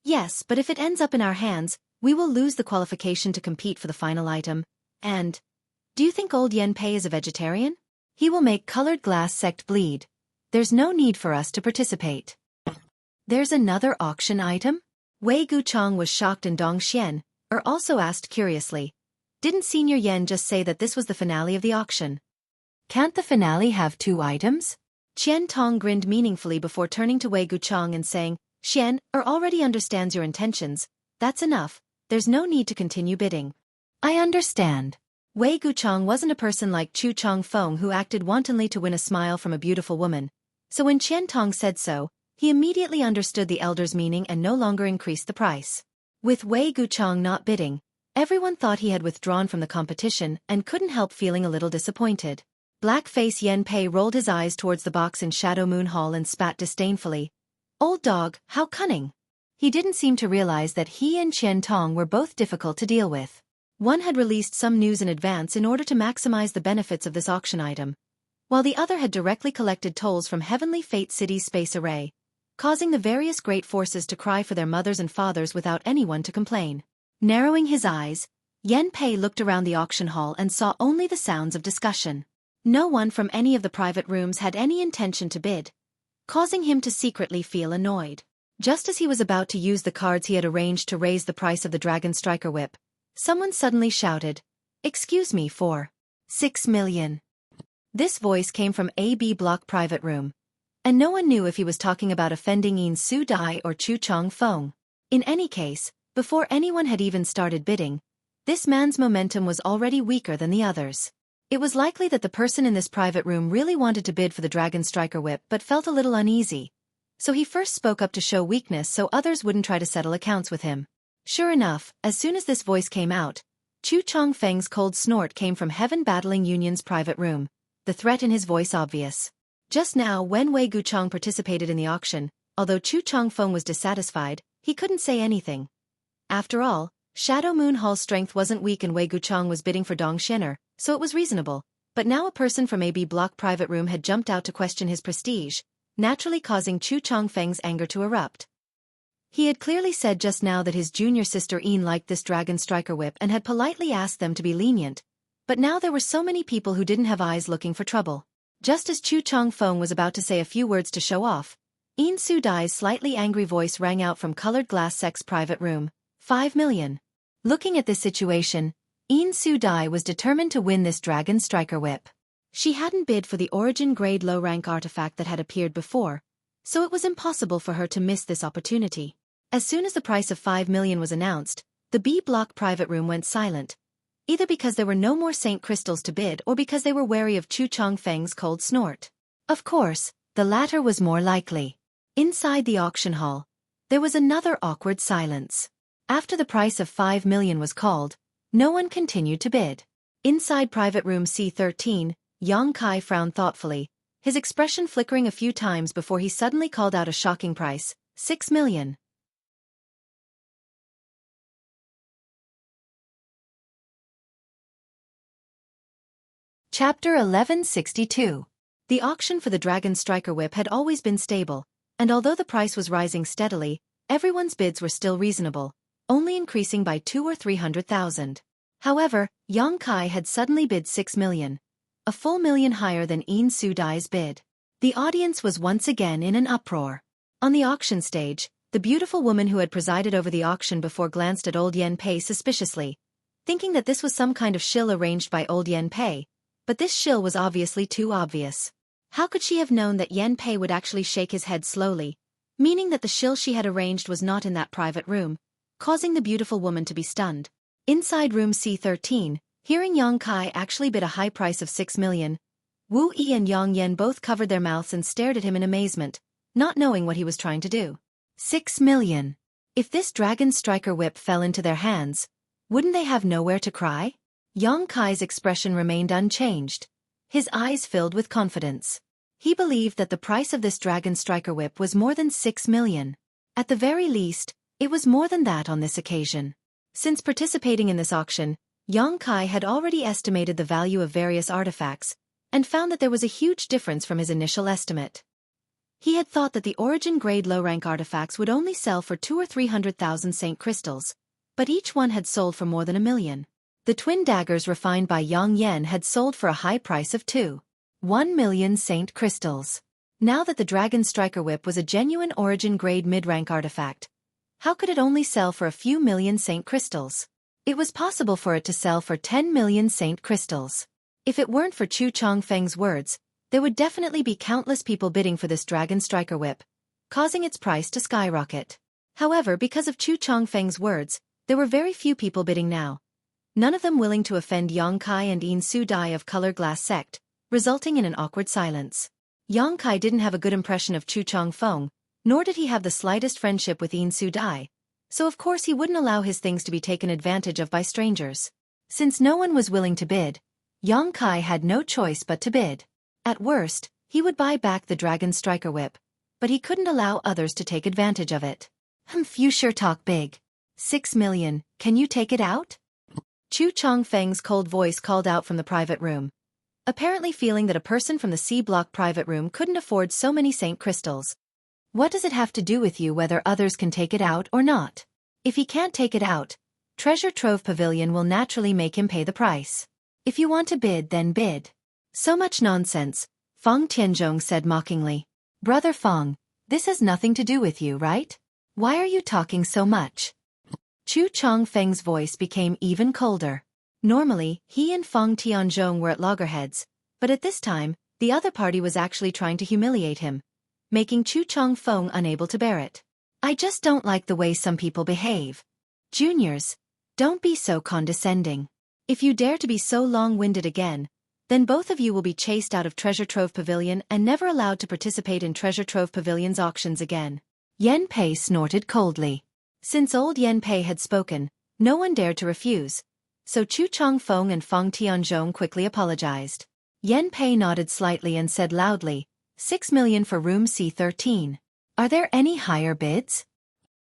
Yes, but if it ends up in our hands, we will lose the qualification to compete for the final item. And, do you think old Yan Pei is a vegetarian? He will make colored glass sect bleed. There's no need for us to participate. There's another auction item? Wei Guchang was shocked and Dong Xian also asked curiously. Didn't Senior Yan just say that this was the finale of the auction? Can't the finale have 2 items? Qian Tong grinned meaningfully before turning to Wei Guchang and saying, Xian already understands your intentions. That's enough. There's no need to continue bidding. I understand. Wei Guchang wasn't a person like Chu Chong Feng who acted wantonly to win a smile from a beautiful woman. So when Qian Tong said so, he immediately understood the elder's meaning and no longer increased the price. With Wei Guchang not bidding, everyone thought he had withdrawn from the competition and couldn't help feeling a little disappointed. Blackface Yan Pei rolled his eyes towards the box in Shadow Moon Hall and spat disdainfully. Old dog, how cunning. He didn't seem to realize that he and Qian Tong were both difficult to deal with. One had released some news in advance in order to maximize the benefits of this auction item, while the other had directly collected tolls from Heavenly Fate City's space array, causing the various great forces to cry for their mothers and fathers without anyone to complain. Narrowing his eyes, Yan Pei looked around the auction hall and saw only the sounds of discussion. No one from any of the private rooms had any intention to bid, causing him to secretly feel annoyed. Just as he was about to use the cards he had arranged to raise the price of the Dragon Striker Whip, someone suddenly shouted, "Excuse me for 6 million. This voice came from a B block private room, and no one knew if he was talking about offending Yin Su Dai or Chu Chong Feng. In any case, before anyone had even started bidding, this man's momentum was already weaker than the others. It was likely that the person in this private room really wanted to bid for the Dragon Striker Whip but felt a little uneasy, so he first spoke up to show weakness so others wouldn't try to settle accounts with him. Sure enough, as soon as this voice came out, Chu Chong Feng's cold snort came from Heaven Battling Union's private room, the threat in his voice obvious. Just now when Wei Guchang participated in the auction, although Chu Chong Feng was dissatisfied, he couldn't say anything. After all, Shadow Moon Hall's strength wasn't weak and Wei Guchang was bidding for Dong Xianer, so it was reasonable. But now a person from AB Block private room had jumped out to question his prestige, naturally causing Chu Chong Feng's anger to erupt. He had clearly said just now that his junior sister Yin liked this Dragon Striker Whip and had politely asked them to be lenient, but now there were so many people who didn't have eyes looking for trouble. Just as Chu Chong Feng was about to say a few words to show off, Yin Su Dai's slightly angry voice rang out from Colored Glass Sec's private room, 5 million. Looking at this situation, Yin Su Dai was determined to win this Dragon Striker Whip. She hadn't bid for the origin-grade low-rank artifact that had appeared before, so it was impossible for her to miss this opportunity. As soon as the price of 5 million was announced, the B Block private room went silent, either because there were no more Saint Crystals to bid or because they were wary of Chu Chong Feng's cold snort. Of course, the latter was more likely. Inside the auction hall, there was another awkward silence. After the price of 5 million was called, no one continued to bid. Inside private room C13, Yang Kai frowned thoughtfully, his expression flickering a few times before he suddenly called out a shocking price, 6 million. Chapter 1162. The auction for the Dragon Striker Whip had always been stable, and although the price was rising steadily, everyone's bids were still reasonable, only increasing by 200,000 or 300,000. However, Yang Kai had suddenly bid 6 million, a full million higher than In Su Dai's bid. The audience was once again in an uproar. On the auction stage, the beautiful woman who had presided over the auction before glanced at old Yen Pei suspiciously, thinking that this was some kind of shill arranged by old Yen Pei, but this shill was obviously too obvious. How could she have known that Yen Pei would actually shake his head slowly, meaning that the shill she had arranged was not in that private room, causing the beautiful woman to be stunned. Inside room C13, hearing Yang Kai actually bid a high price of 6 million, Wu Yi and Yang Yen both covered their mouths and stared at him in amazement, not knowing what he was trying to do. 6 million. If this Dragon Striker Whip fell into their hands, wouldn't they have nowhere to cry? Yang Kai's expression remained unchanged, his eyes filled with confidence. He believed that the price of this Dragon Striker Whip was more than 6 million. At the very least, it was more than that on this occasion. Since participating in this auction, Yang Kai had already estimated the value of various artifacts, and found that there was a huge difference from his initial estimate. He had thought that the origin-grade low-rank artifacts would only sell for 200,000 or 300,000 Saint crystals, but each one had sold for more than 1 million. The twin daggers refined by Yang Yen had sold for a high price of 1 million Saint crystals. Now that the Dragon Striker Whip was a genuine origin-grade mid-rank artifact, how could it only sell for a few million Saint crystals? It was possible for it to sell for 10 million Saint crystals. If it weren't for Chu Chongfeng's words, there would definitely be countless people bidding for this Dragon Striker Whip, causing its price to skyrocket. However, because of Chu Chongfeng's words, there were very few people bidding now, none of them willing to offend Yang Kai and In Su Dai of Color Glass Sect, resulting in an awkward silence. Yang Kai didn't have a good impression of Chu Chongfeng, nor did he have the slightest friendship with In Su Dai, so of course he wouldn't allow his things to be taken advantage of by strangers. Since no one was willing to bid, Yang Kai had no choice but to bid. At worst, he would buy back the Dragon Striker Whip, but he couldn't allow others to take advantage of it. You sure talk big. 6 million, can you take it out? Chu Chongfeng's cold voice called out from the private room. Apparently feeling that a person from the C-block private room couldn't afford so many Saint crystals. What does it have to do with you whether others can take it out or not? If he can't take it out, Treasure Trove Pavilion will naturally make him pay the price. If you want to bid, then bid. So much nonsense, Feng Tianzhong said mockingly. Brother Feng, this has nothing to do with you, right? Why are you talking so much? Chu Chongfeng's voice became even colder. Normally, he and Feng Tianzhong were at loggerheads, but at this time, the other party was actually trying to humiliate him, making Chu Chongfeng unable to bear it. I just don't like the way some people behave. Juniors, don't be so condescending. If you dare to be so long-winded again, then both of you will be chased out of Treasure Trove Pavilion and never allowed to participate in Treasure Trove Pavilion's auctions again. Yen Pei snorted coldly. Since old Yen Pei had spoken, no one dared to refuse, so Chu Chongfeng and Feng Tianzhong quickly apologized. Yen Pei nodded slightly and said loudly, 6 million for room C13. Are there any higher bids?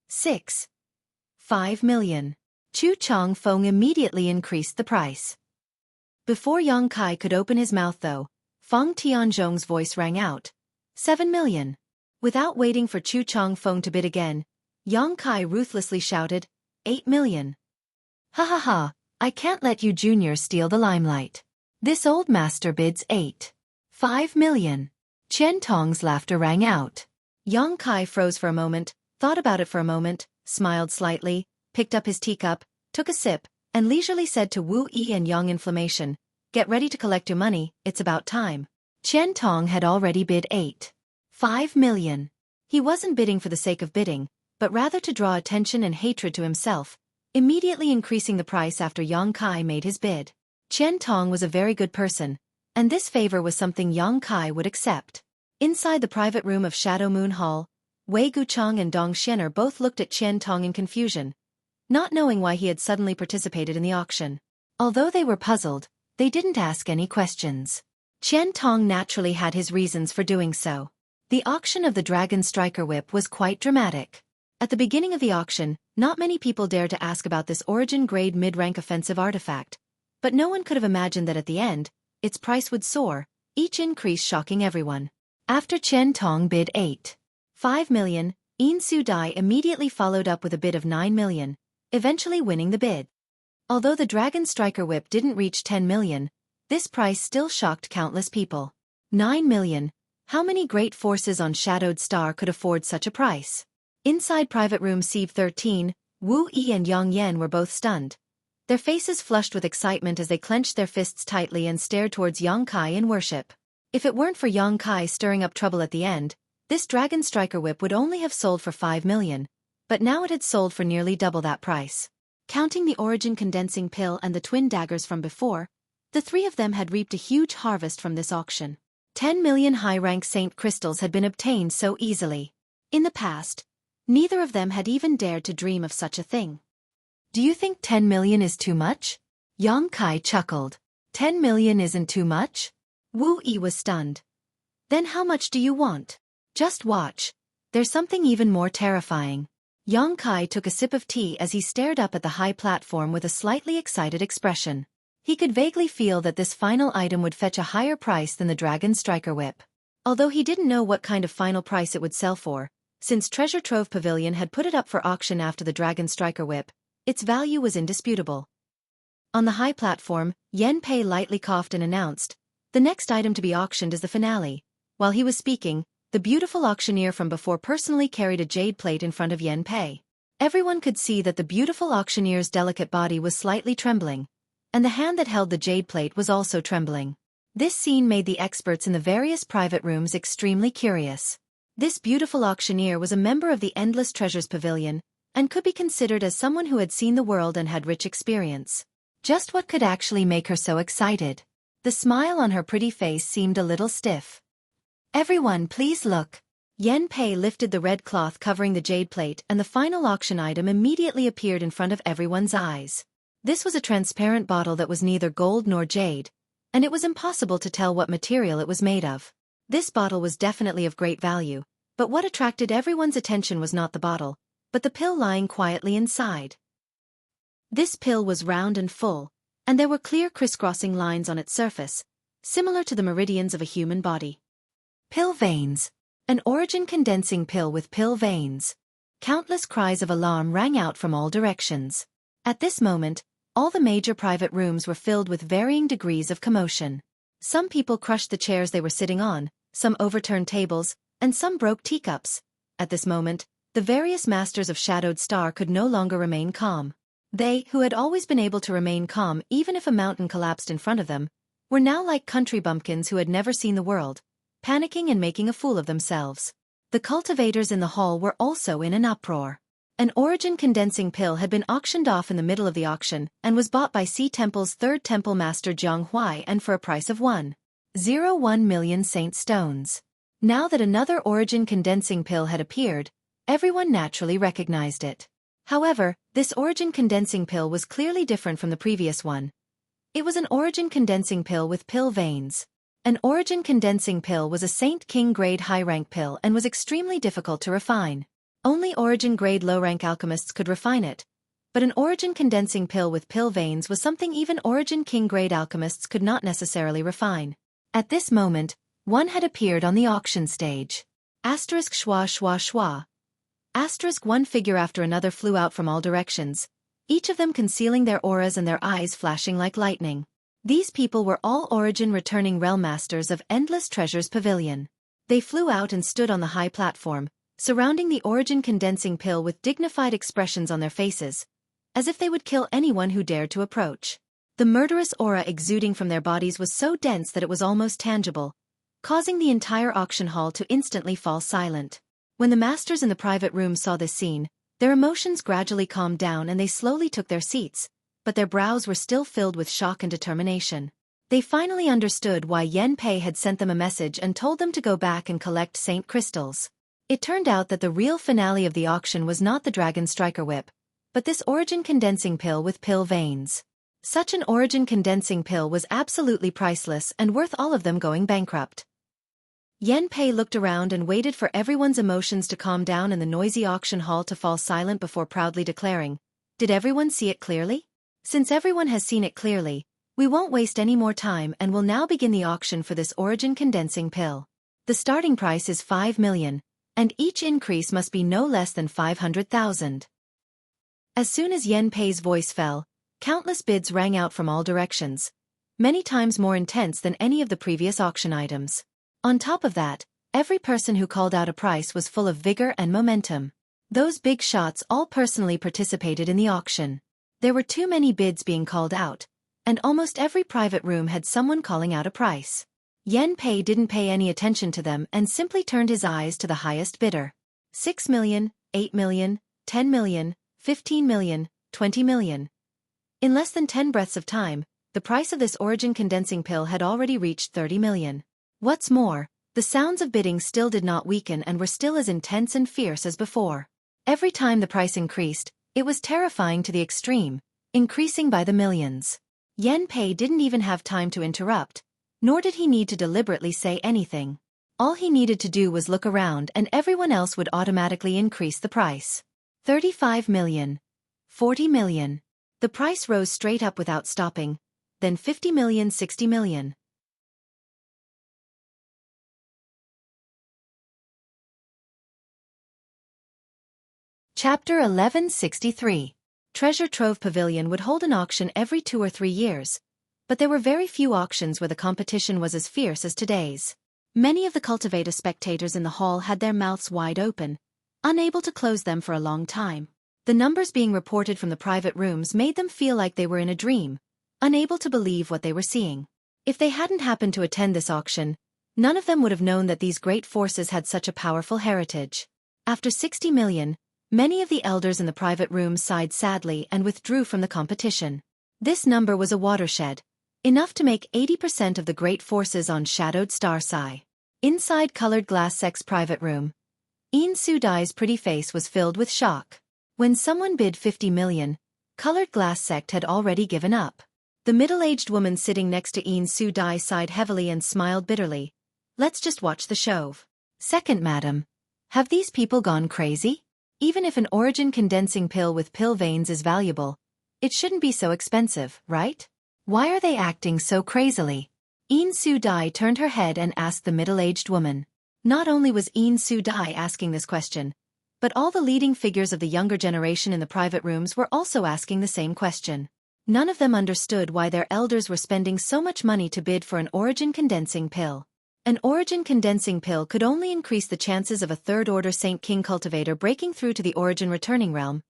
5 million. Chu Chongfeng immediately increased the price. Before Yang Kai could open his mouth though, Feng Tianzhong's voice rang out. 7 million. Without waiting for Chu Chongfeng to bid again, Yang Kai ruthlessly shouted, 8 million. Ha ha ha, I can't let you juniors steal the limelight. This old master bids 5 million. Qian Tong's laughter rang out. Yang Kai froze for a moment, thought about it for a moment, smiled slightly, picked up his teacup, took a sip, and leisurely said to Wu Yi and Yang Inflammation, get ready to collect your money, it's about time. Qian Tong had already bid 5 million. He wasn't bidding for the sake of bidding, but rather to draw attention and hatred to himself, immediately increasing the price after Yang Kai made his bid. Qian Tong was a very good person, and this favor was something Yang Kai would accept. Inside the private room of Shadow Moon Hall, Wei Guchang and Dong Xianer both looked at Qian Tong in confusion, not knowing why he had suddenly participated in the auction. Although they were puzzled, they didn't ask any questions. Qian Tong naturally had his reasons for doing so. The auction of the Dragon Striker Whip was quite dramatic. At the beginning of the auction, not many people dared to ask about this origin-grade mid-rank offensive artifact, but no one could have imagined that at the end, its price would soar, each increase shocking everyone. After Chen Tong bid 8.5 million, Yin Su Dai immediately followed up with a bid of 9 million, eventually winning the bid. Although the Dragon Striker Whip didn't reach 10 million, this price still shocked countless people. 9 million. How many great forces on Shadowed Star could afford such a price? Inside Private Room C13, Wu Yi and Yang Yan were both stunned. Their faces flushed with excitement as they clenched their fists tightly and stared towards Yang Kai in worship. If it weren't for Yang Kai stirring up trouble at the end, this Dragon Striker Whip would only have sold for 5 million, but now it had sold for nearly double that price. Counting the Origin Condensing Pill and the twin daggers from before, the three of them had reaped a huge harvest from this auction. 10 million high-rank Saint Crystals had been obtained so easily. In the past, neither of them had even dared to dream of such a thing. Do you think 10 million is too much? Yang Kai chuckled. 10 million isn't too much? Wu Yi was stunned. Then how much do you want? Just watch. There's something even more terrifying. Yang Kai took a sip of tea as he stared up at the high platform with a slightly excited expression. He could vaguely feel that this final item would fetch a higher price than the Dragon Striker Whip. Although he didn't know what kind of final price it would sell for, since Treasure Trove Pavilion had put it up for auction after the Dragon Striker Whip, its value was indisputable. On the high platform, Yen Pei lightly coughed and announced, "The next item to be auctioned is the finale." While he was speaking, the beautiful auctioneer from before personally carried a jade plate in front of Yen Pei. Everyone could see that the beautiful auctioneer's delicate body was slightly trembling, and the hand that held the jade plate was also trembling. This scene made the experts in the various private rooms extremely curious. This beautiful auctioneer was a member of the Endless Treasures Pavilion, and could be considered as someone who had seen the world and had rich experience. Just what could actually make her so excited? The smile on her pretty face seemed a little stiff. "Everyone please look." Yen Pei lifted the red cloth covering the jade plate and the final auction item immediately appeared in front of everyone's eyes. This was a transparent bottle that was neither gold nor jade, and it was impossible to tell what material it was made of. This bottle was definitely of great value, but what attracted everyone's attention was not the bottle, but the pill lying quietly inside. This pill was round and full, and there were clear crisscrossing lines on its surface, similar to the meridians of a human body. Pill veins. An Origin Condensing Pill with pill veins. Countless cries of alarm rang out from all directions. At this moment, all the major private rooms were filled with varying degrees of commotion. Some people crushed the chairs they were sitting on, some overturned tables, and some broke teacups. At this moment, the various masters of Shadowed Star could no longer remain calm. They, who had always been able to remain calm even if a mountain collapsed in front of them, were now like country bumpkins who had never seen the world, panicking and making a fool of themselves. The cultivators in the hall were also in an uproar. An Origin Condensing Pill had been auctioned off in the middle of the auction and was bought by Sea Temple's third temple master Jiang Huai and for a price of 1.01 million Saint Stones. Now that another Origin Condensing Pill had appeared, everyone naturally recognized it. However, this Origin Condensing Pill was clearly different from the previous one. It was an Origin Condensing Pill with pill veins. An Origin Condensing Pill was a Saint King grade high-rank pill and was extremely difficult to refine. Only Origin grade low-rank alchemists could refine it, but an Origin Condensing Pill with pill veins was something even Origin King grade alchemists could not necessarily refine. At this moment, one had appeared on the auction stage. Asterisk schwa schwa schwa. Asterisk one figure after another flew out from all directions, each of them concealing their auras and their eyes flashing like lightning. These people were all Origin returning realm masters of Endless Treasures Pavilion. They flew out and stood on the high platform, surrounding the Origin Condensing Pill with dignified expressions on their faces, as if they would kill anyone who dared to approach. The murderous aura exuding from their bodies was so dense that it was almost tangible, causing the entire auction hall to instantly fall silent. When the masters in the private room saw this scene, their emotions gradually calmed down and they slowly took their seats, but their brows were still filled with shock and determination. They finally understood why Yen Pei had sent them a message and told them to go back and collect Saint Crystals. It turned out that the real finale of the auction was not the Dragon Striker Whip, but this Origin Condensing Pill with pill veins. Such an Origin Condensing Pill was absolutely priceless and worth all of them going bankrupt. Yen Pei looked around and waited for everyone's emotions to calm down and the noisy auction hall to fall silent before proudly declaring, "Did everyone see it clearly? Since everyone has seen it clearly, We won't waste any more time and will now begin the auction for this origin condensing pill. The starting price is 5 million, and each increase must be no less than 500,000. As soon as Yen Pei's voice fell, countless bids rang out from all directions, many times more intense than any of the previous auction items. On top of that, every person who called out a price was full of vigor and momentum. Those big shots all personally participated in the auction. There were too many bids being called out, and almost every private room had someone calling out a price. Yen Pei didn't pay any attention to them and simply turned his eyes to the highest bidder. 6 million, 8 million, 10 million, 15 million, 20 million. In less than 10 breaths of time, the price of this origin condensing pill had already reached 30 million. What's more, the sounds of bidding still did not weaken and were still as intense and fierce as before. Every time the price increased, it was terrifying to the extreme, increasing by the millions. Yen Pei didn't even have time to interrupt, nor did he need to deliberately say anything. All he needed to do was look around and everyone else would automatically increase the price. 35 million. 40 million. The price rose straight up without stopping, then 50 million, 60 million. Chapter 1163. Treasure Trove Pavilion would hold an auction every 2 or 3 years, but there were very few auctions where the competition was as fierce as today's. Many of the cultivator spectators in the hall had their mouths wide open, unable to close them for a long time. The numbers being reported from the private rooms made them feel like they were in a dream, unable to believe what they were seeing. If they hadn't happened to attend this auction, none of them would have known that these great forces had such a powerful heritage. After 60 million, many of the elders in the private rooms sighed sadly and withdrew from the competition. This number was a watershed, enough to make 80% of the great forces on Shadowed Star sigh. Inside Colored Glass Sect's private room, Yin Su-Dai's pretty face was filled with shock. When someone bid 50 million, Colored Glass Sect had already given up. The middle-aged woman sitting next to Yin Su-Dai sighed heavily and smiled bitterly. Let's just watch the show. Second, madam. Have these people gone crazy? Even if an origin condensing pill with pill veins is valuable, it shouldn't be so expensive, right? Why are they acting so crazily? Yin Su-Dai turned her head and asked the middle-aged woman. Not only was Yin Su-Dai asking this question, but all the leading figures of the younger generation in the private rooms were also asking the same question. None of them understood why their elders were spending so much money to bid for an origin condensing pill. An origin condensing pill could only increase the chances of a third-order Saint King cultivator breaking through to the origin returning realm.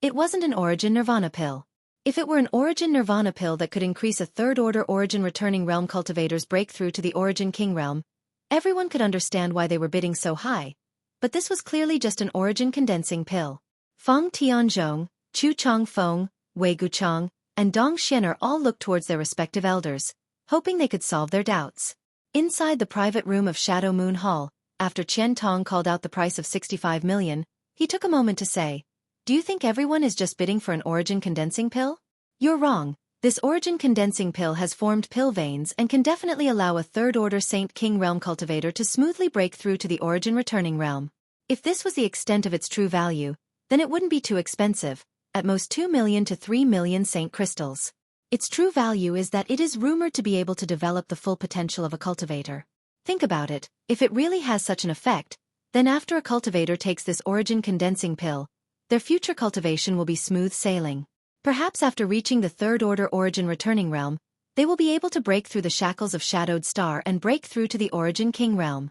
It wasn't an origin nirvana pill. If it were an origin nirvana pill that could increase a third-order origin returning realm cultivator's breakthrough to the origin king realm, everyone could understand why they were bidding so high. But this was clearly just an origin condensing pill. Feng Tianzhong, Chu Changfeng, Wei Guchang, and Dong Xianer all looked towards their respective elders, hoping they could solve their doubts. Inside the private room of Shadow Moon Hall, after Qian Tong called out the price of 65 million, he took a moment to say, "Do you think everyone is just bidding for an origin condensing pill? You're wrong. This origin condensing pill has formed pill veins and can definitely allow a third-order Saint King realm cultivator to smoothly break through to the origin returning realm. If this was the extent of its true value, then it wouldn't be too expensive, at most 2 million to 3 million Saint crystals. Its true value is that it is rumored to be able to develop the full potential of a cultivator. Think about it, if it really has such an effect, then after a cultivator takes this origin condensing pill, their future cultivation will be smooth sailing. Perhaps after reaching the third-order origin returning realm, they will be able to break through the shackles of Shadowed Star and break through to the origin king realm."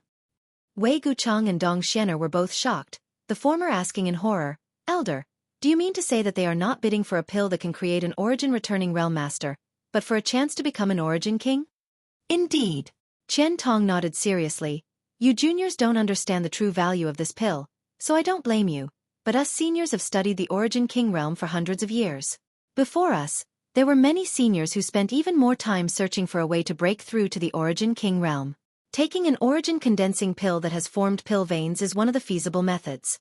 Wei Guchang and Dong Xianer were both shocked, the former asking in horror, "Elder, do you mean to say that they are not bidding for a pill that can create an origin returning realm master, but for a chance to become an origin king?" "Indeed." Qian Tong nodded seriously. "You juniors don't understand the true value of this pill, so I don't blame you, but us seniors have studied the origin king realm for hundreds of years. Before us, there were many seniors who spent even more time searching for a way to break through to the origin king realm. Taking an origin condensing pill that has formed pill veins is one of the feasible methods.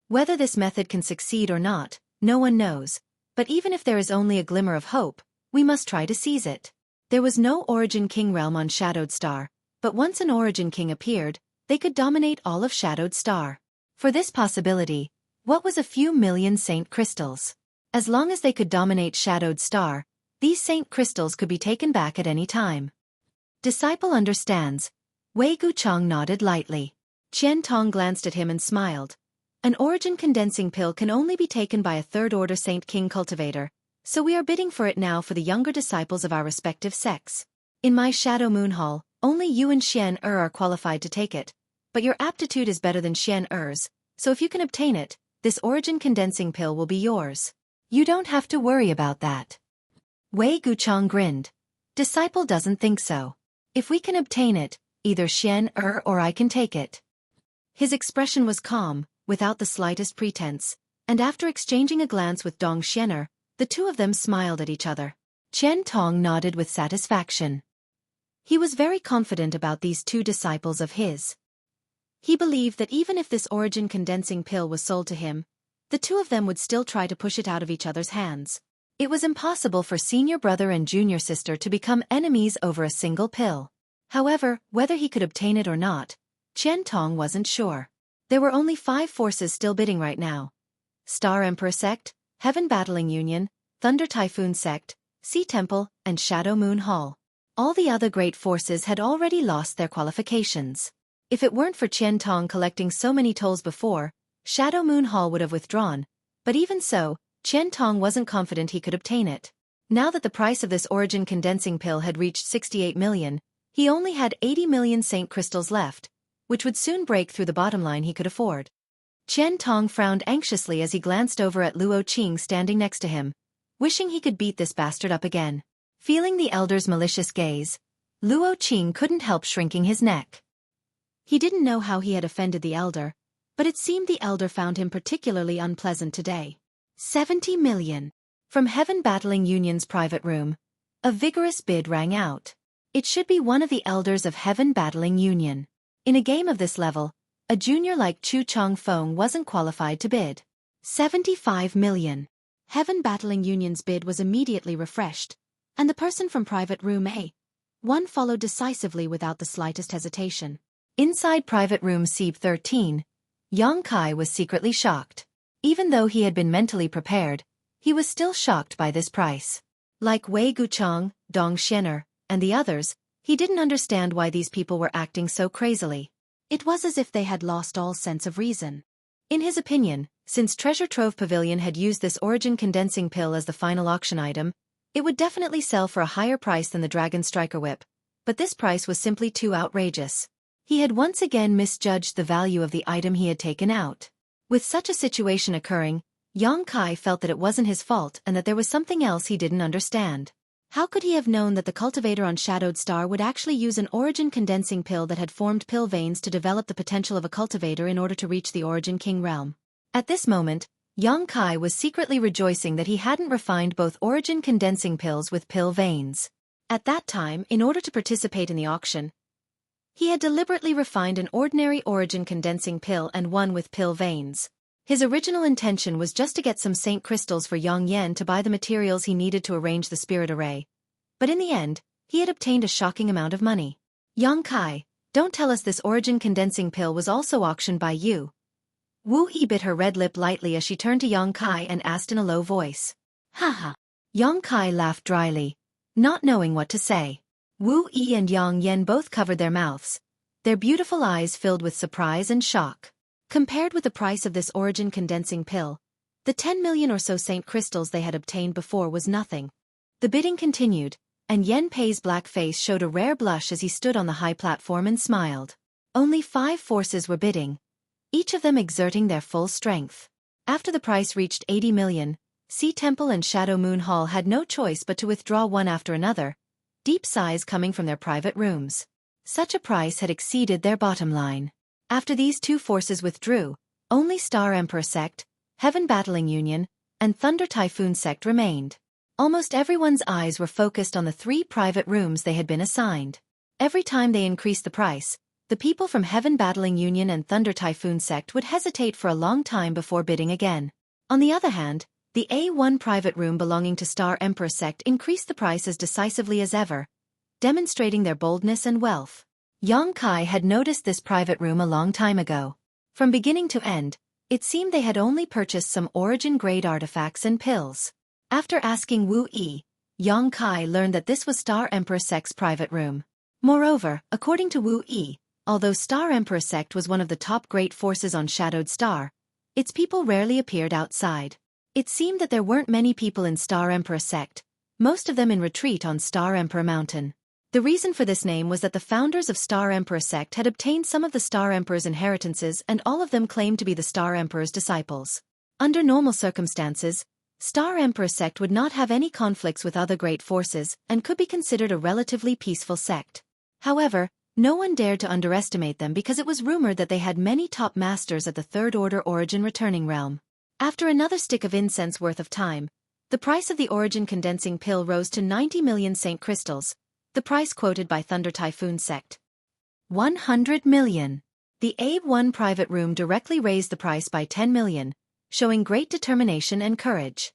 Whether this method can succeed or not, no one knows, but even if there is only a glimmer of hope, we must try to seize it. There was no origin king realm on Shadowed Star, but once an origin king appeared, they could dominate all of Shadowed Star. For this possibility, what was a few million Saint crystals? As long as they could dominate Shadowed Star, These saint crystals could be taken back at any time. Disciple understands. Wei Guchang nodded lightly. Qian Tong glanced at him and smiled. An origin condensing pill can only be taken by a third-order Saint King cultivator, so we are bidding for it now for the younger disciples of our respective sects. In my Shadow Moon Hall, only you and Xian are qualified to take it, but your aptitude is better than Xian Er's, so if you can obtain it, this origin condensing pill will be yours. You don't have to worry about that. Wei Guchang grinned. Disciple doesn't think so. If we can obtain it, either Xian or I can take it. His expression was calm, without the slightest pretense, and after exchanging a glance with Dong Xianer, the two of them smiled at each other. Qian Tong nodded with satisfaction. He was very confident about these two disciples of his. He believed that even if this origin condensing pill was sold to him, the two of them would still try to push it out of each other's hands. It was impossible for senior brother and junior sister to become enemies over a single pill. However, whether he could obtain it or not, Qian Tong wasn't sure. There were only 5 forces still bidding right now. Star Emperor Sect, Heaven Battling Union, Thunder Typhoon Sect, Sea Temple, and Shadow Moon Hall. All the other great forces had already lost their qualifications. If it weren't for Qian Tong collecting so many tolls before, Shadow Moon Hall would have withdrawn, but even so, Qian Tong wasn't confident he could obtain it. Now that the price of this origin condensing pill had reached 68 million, he only had 80 million saint crystals left, which would soon break through the bottom line he could afford. Qian Tong frowned anxiously as he glanced over at Luo Qing standing next to him, wishing he could beat this bastard up again. Feeling the elder's malicious gaze, Luo Qing couldn't help shrinking his neck. He didn't know how he had offended the elder, but it seemed the elder found him particularly unpleasant today. 70 million. From Heaven Battling Union's private room, a vigorous bid rang out. It should be one of the elders of Heaven Battling Union. In a game of this level, a junior like Chu Chong Feng wasn't qualified to bid. 75 million. Heaven Battling Union's bid was immediately refreshed, and the person from private room A1 followed decisively without the slightest hesitation. Inside private room C13, Yang Kai was secretly shocked. Even though he had been mentally prepared, he was still shocked by this price. Like Wei Guchang, Dong Xianer, and the others, he didn't understand why these people were acting so crazily. It was as if they had lost all sense of reason. In his opinion, since Treasure Trove Pavilion had used this origin condensing pill as the final auction item, it would definitely sell for a higher price than the Dragon Striker Whip, but this price was simply too outrageous. He had once again misjudged the value of the item he had taken out. With such a situation occurring, Yang Kai felt that it wasn't his fault and that there was something else he didn't understand. How could he have known that the cultivator on Shadowed Star would actually use an origin condensing pill that had formed pill veins to develop the potential of a cultivator in order to reach the Origin King realm? At this moment, Yang Kai was secretly rejoicing that he hadn't refined both origin condensing pills with pill veins. At that time, in order to participate in the auction, he had deliberately refined an ordinary origin condensing pill and one with pill veins. His original intention was just to get some saint crystals for Yang Yan to buy the materials he needed to arrange the spirit array. But in the end, he had obtained a shocking amount of money. Yang Kai, don't tell us this origin condensing pill was also auctioned by you. Wu Yi bit her red lip lightly as she turned to Yang Kai and asked in a low voice. Haha. Yang Kai laughed dryly, not knowing what to say. Wu Yi and Yang Yan both covered their mouths, their beautiful eyes filled with surprise and shock. Compared with the price of this origin condensing pill, the 10 million or so saint crystals they had obtained before was nothing. The bidding continued, and Yen Pei's black face showed a rare blush as he stood on the high platform and smiled. Only 5 forces were bidding, each of them exerting their full strength. After the price reached 80 million, Sea Temple and Shadow Moon Hall had no choice but to withdraw one after another, deep sighs coming from their private rooms. Such a price had exceeded their bottom line. After these 2 forces withdrew, only Star Emperor Sect, Heaven Battling Union, and Thunder Typhoon Sect remained. Almost everyone's eyes were focused on the 3 private rooms they had been assigned. Every time they increased the price, the people from Heaven Battling Union and Thunder Typhoon Sect would hesitate for a long time before bidding again. On the other hand, the A1 private room belonging to Star Emperor Sect increased the price as decisively as ever, demonstrating their boldness and wealth. Yang Kai had noticed this private room a long time ago. From beginning to end, it seemed they had only purchased some origin-grade artifacts and pills. After asking Wu Yi, Yang Kai learned that this was Star Emperor Sect's private room. Moreover, according to Wu Yi, although Star Emperor Sect was one of the top great forces on Shadowed Star, its people rarely appeared outside. It seemed that there weren't many people in Star Emperor Sect, most of them in retreat on Star Emperor Mountain. The reason for this name was that the founders of Star Emperor Sect had obtained some of the Star Emperor's inheritances and all of them claimed to be the Star Emperor's disciples. Under normal circumstances, Star Emperor Sect would not have any conflicts with other great forces and could be considered a relatively peaceful sect. However, no one dared to underestimate them because it was rumored that they had many top masters at the Third Order Origin Returning Realm. After another stick of incense worth of time, the price of the Origin Condensing Pill rose to 90 million Saint Crystals, the price quoted by Thunder Typhoon Sect. 100 million. The Abe-1 private room directly raised the price by 10 million, showing great determination and courage.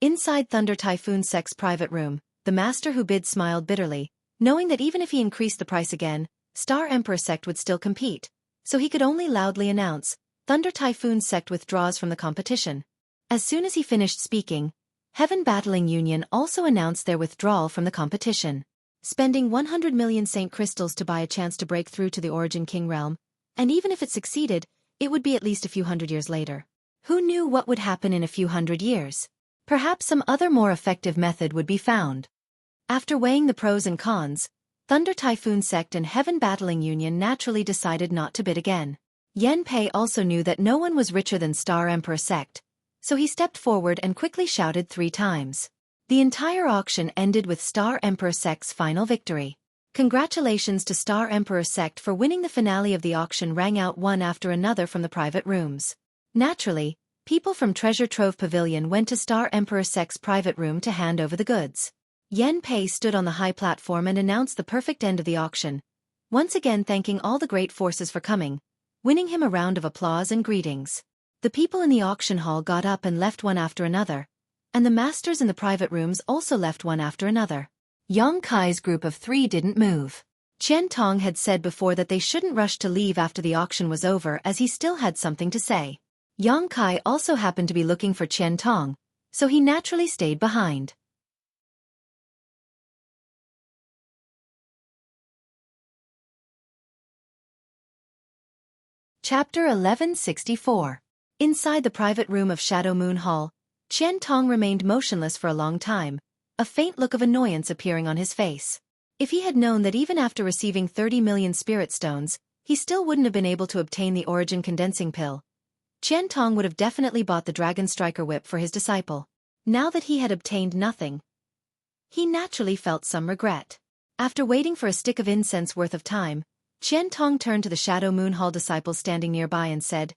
Inside Thunder Typhoon Sect's private room, the master who bid smiled bitterly, knowing that even if he increased the price again, Star Emperor Sect would still compete, so he could only loudly announce, Thunder Typhoon Sect withdraws from the competition. As soon as he finished speaking, Heaven Battling Union also announced their withdrawal from the competition. Spending 100 million Saint Crystals to buy a chance to break through to the Origin King realm, and even if it succeeded, it would be at least a few hundred years later. Who knew what would happen in a few hundred years? Perhaps some other more effective method would be found. After weighing the pros and cons, Thunder Typhoon Sect and Heaven Battling Union naturally decided not to bid again. Yen Pei also knew that no one was richer than Star Emperor Sect, so he stepped forward and quickly shouted 3 times. The entire auction ended with Star Emperor Sect's final victory. Congratulations to Star Emperor Sect for winning the finale of the auction, rang out one after another from the private rooms. Naturally, people from Treasure Trove Pavilion went to Star Emperor Sect's private room to hand over the goods. Yen Pei stood on the high platform and announced the perfect end of the auction, once again thanking all the great forces for coming, winning him a round of applause and greetings. The people in the auction hall got up and left one after another, and the masters in the private rooms also left one after another. Yang Kai's group of 3 didn't move. Qian Tong had said before that they shouldn't rush to leave after the auction was over as he still had something to say. Yang Kai also happened to be looking for Qian Tong, so he naturally stayed behind. Chapter 1164. Inside the private room of Shadow Moon Hall, Qian Tong remained motionless for a long time, a faint look of annoyance appearing on his face. If he had known that even after receiving 30 million spirit stones, he still wouldn't have been able to obtain the Origin Condensing Pill, Qian Tong would have definitely bought the Dragon Striker Whip for his disciple. Now that he had obtained nothing, he naturally felt some regret. After waiting for a stick of incense worth of time, Qian Tong turned to the Shadow Moon Hall disciples standing nearby and said,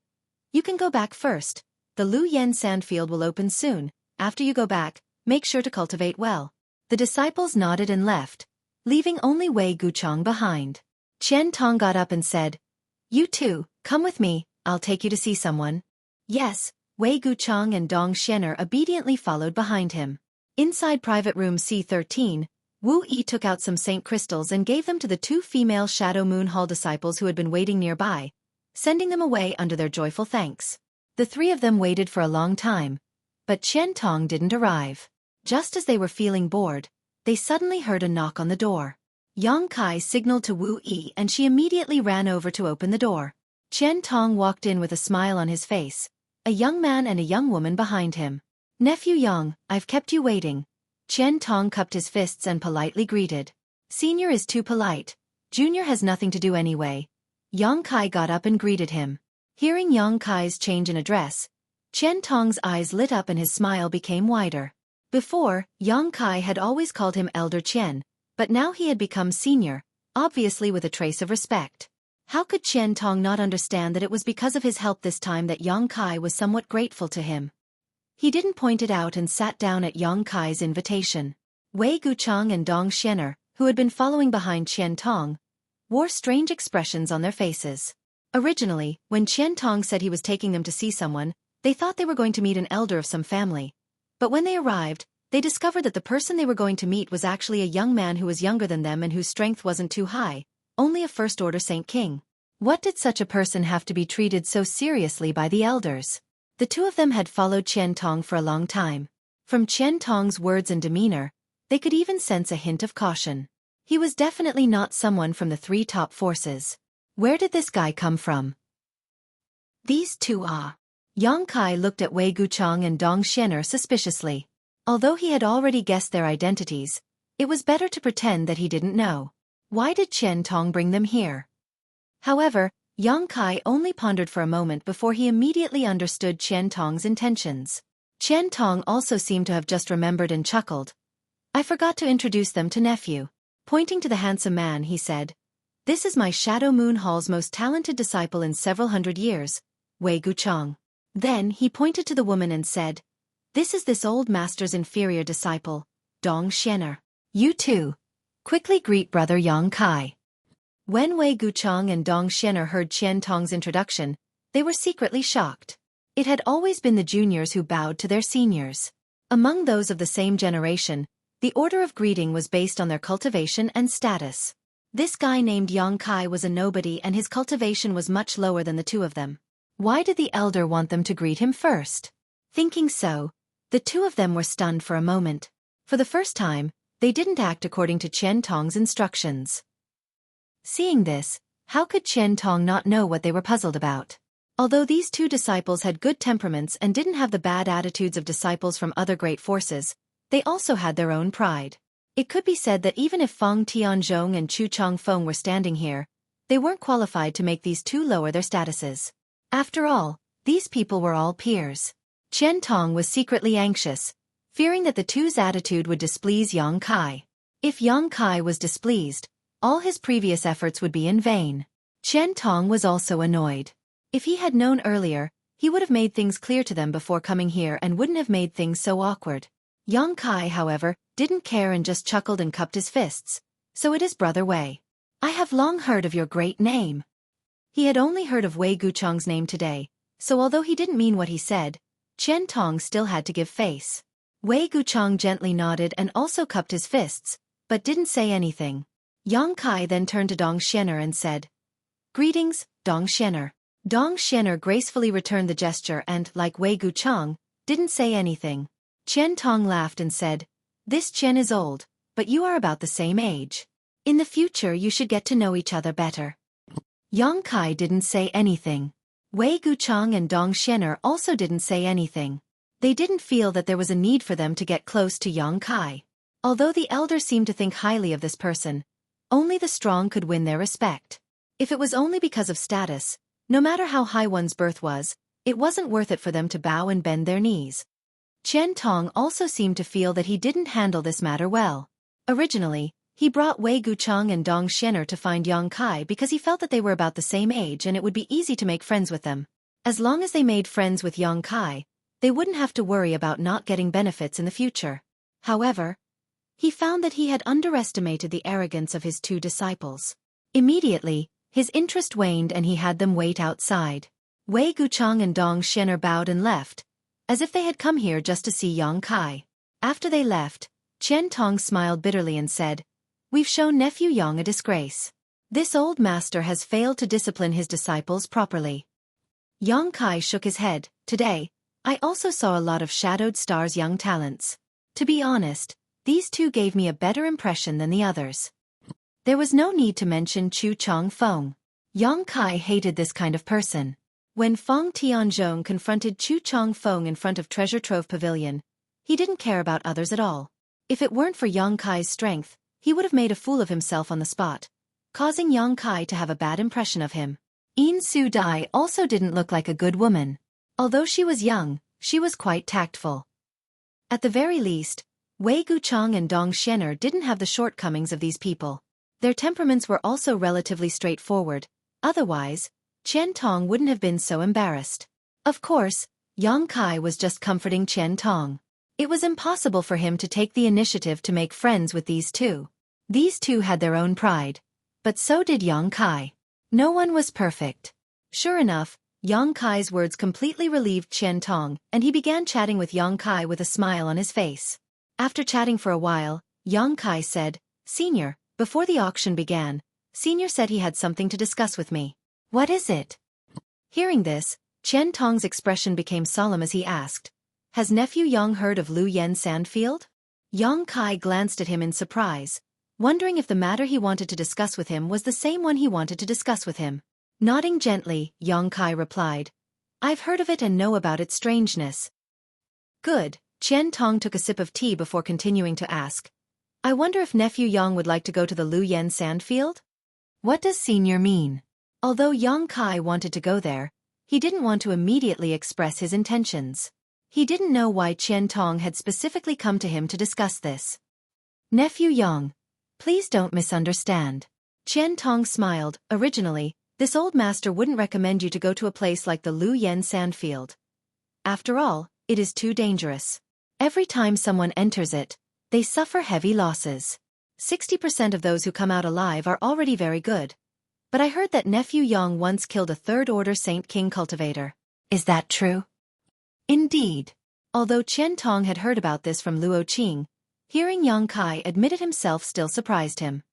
"You can go back first. The Lu Yen Sandfield will open soon. After you go back, make sure to cultivate well." The disciples nodded and left, leaving only Wei Guchang behind. Qian Tong got up and said, "You too, come with me, I'll take you to see someone." Yes, Wei Guchang and Dong Xianer obediently followed behind him. Inside private room C13, Wu Yi took out some Saint Crystals and gave them to the 2 female Shadow Moon Hall disciples who had been waiting nearby, sending them away under their joyful thanks. The 3 of them waited for a long time, but Qian Tong didn't arrive. Just as they were feeling bored, they suddenly heard a knock on the door. Yang Kai signaled to Wu Yi and she immediately ran over to open the door. Qian Tong walked in with a smile on his face, a young man and a young woman behind him. "Nephew Yang, I've kept you waiting." Qian Tong cupped his fists and politely greeted. "Senior is too polite. Junior has nothing to do anyway." Yang Kai got up and greeted him. Hearing Yang Kai's change in address, Qian Tong's eyes lit up and his smile became wider. Before, Yang Kai had always called him Elder Qian, but now he had become senior, obviously with a trace of respect. How could Qian Tong not understand that it was because of his help this time that Yang Kai was somewhat grateful to him? He didn't point it out and sat down at Yang Kai's invitation. Wei Guchang and Dong Xianer, who had been following behind Qian Tong, wore strange expressions on their faces. Originally, when Qian Tong said he was taking them to see someone, they thought they were going to meet an elder of some family. But when they arrived, they discovered that the person they were going to meet was actually a young man who was younger than them and whose strength wasn't too high, only a first-order Saint King. What did such a person have to be treated so seriously by the elders? The 2 of them had followed Qian Tong for a long time. From Qian Tong's words and demeanor, They could even sense a hint of caution. He was definitely not someone from the three top forces. Where did this guy come from? These two are. Yang Kai looked at Wei Guchang and Dong Xianer suspiciously. Although he had already guessed their identities, it was better to pretend that he didn't know. Why did Qian Tong bring them here? However, Yang Kai only pondered for a moment before he immediately understood Qian Tong's intentions. Qian Tong also seemed to have just remembered and chuckled. I forgot to introduce them to nephew. Pointing to the handsome man, he said, This is my Shadow Moon Hall's most talented disciple in several hundred years, Wei Guchang. Then he pointed to the woman and said, This is this old master's inferior disciple, Dong Xianer. You too. Quickly greet brother Yang Kai. When Wei Guchang and Dong Xianer heard Qian Tong's introduction, they were secretly shocked. It had always been the juniors who bowed to their seniors. Among those of the same generation, the order of greeting was based on their cultivation and status. This guy named Yang Kai was a nobody and his cultivation was much lower than the two of them. Why did the elder want them to greet him first? Thinking so, the two of them were stunned for a moment. For the first time, they didn't act according to Qian Tong's instructions. Seeing this, how could Qian Tong not know what they were puzzled about? Although these two disciples had good temperaments and didn't have the bad attitudes of disciples from other great forces, they also had their own pride. It could be said that even if Feng Tianzhong and Chu Changfeng were standing here, they weren't qualified to make these two lower their statuses. After all, these people were all peers. Qian Tong was secretly anxious, fearing that the two's attitude would displease Yang Kai. If Yang Kai was displeased, all his previous efforts would be in vain. Qian Tong was also annoyed. If he had known earlier, he would have made things clear to them before coming here and wouldn't have made things so awkward. Yang Kai, however, didn't care and just chuckled and cupped his fists. So it is Brother Wei. I have long heard of your great name. He had only heard of Wei Guchang's name today, so although he didn't mean what he said, Qian Tong still had to give face. Wei Guchang gently nodded and also cupped his fists, but didn't say anything. Yang Kai then turned to Dong Xianer and said, Greetings, Dong Xianer. Dong Xianer gracefully returned the gesture and, like Wei Guchang, didn't say anything. Qian Tong laughed and said, This Qian is old, but you are about the same age. In the future you should get to know each other better. Yang Kai didn't say anything. Wei Guchang and Dong Xianer also didn't say anything. They didn't feel that there was a need for them to get close to Yang Kai. Although the elder seemed to think highly of this person, only the strong could win their respect. If it was only because of status, no matter how high one's birth was, it wasn't worth it for them to bow and bend their knees. Qian Tong also seemed to feel that he didn't handle this matter well. Originally, he brought Wei Guchang and Dong Xianer to find Yang Kai because he felt that they were about the same age and it would be easy to make friends with them. As long as they made friends with Yang Kai, they wouldn't have to worry about not getting benefits in the future. However, he found that he had underestimated the arrogance of his two disciples. Immediately, his interest waned and he had them wait outside. Wei Guchang and Dong Xianer bowed and left, as if they had come here just to see Yang Kai. After they left, Qian Tong smiled bitterly and said, We've shown nephew Yang a disgrace. This old master has failed to discipline his disciples properly. Yang Kai shook his head. Today, I also saw a lot of Shadowed Star's young talents. To be honest, these two gave me a better impression than the others. There was no need to mention Chu Changfeng. Yang Kai hated this kind of person. When Feng Tianzhong confronted Chu Changfeng in front of Treasure Trove Pavilion, he didn't care about others at all. If it weren't for Yang Kai's strength, he would have made a fool of himself on the spot, causing Yang Kai to have a bad impression of him. Yin Su Dai also didn't look like a good woman. Although she was young, she was quite tactful. At the very least, Wei Guchang and Dong Xianer didn't have the shortcomings of these people. Their temperaments were also relatively straightforward, otherwise, Qian Tong wouldn't have been so embarrassed. Of course, Yang Kai was just comforting Qian Tong. It was impossible for him to take the initiative to make friends with these two. These two had their own pride, but so did Yang Kai. No one was perfect. Sure enough, Yang Kai's words completely relieved Qian Tong, and he began chatting with Yang Kai with a smile on his face. After chatting for a while, Yang Kai said, Senior, before the auction began, Senior said he had something to discuss with me. What is it? Hearing this, Qian Tong's expression became solemn as he asked, Has nephew Yang heard of Lu Yen Sandfield? Yang Kai glanced at him in surprise, wondering if the matter he wanted to discuss with him was the same one he wanted to discuss with him. Nodding gently, Yang Kai replied, "I've heard of it and know about its strangeness." Good. Qian Tong took a sip of tea before continuing to ask, "I wonder if Nephew Yang would like to go to the Luoyan sandfield?" What does senior mean? Although Yang Kai wanted to go there, he didn't want to immediately express his intentions. He didn't know why Qian Tong had specifically come to him to discuss this. "Nephew Yang, please don't misunderstand." Qian Tong smiled. Originally, this old master wouldn't recommend you to go to a place like the Luoyan sandfield. After all, it is too dangerous. Every time someone enters it, they suffer heavy losses. 60% of those who come out alive are already very good. But I heard that Nephew Yang once killed a third-order Saint King cultivator. Is that true? Indeed. Although Qian Tong had heard about this from Luo Qing, hearing Yang Kai admit it himself still surprised him.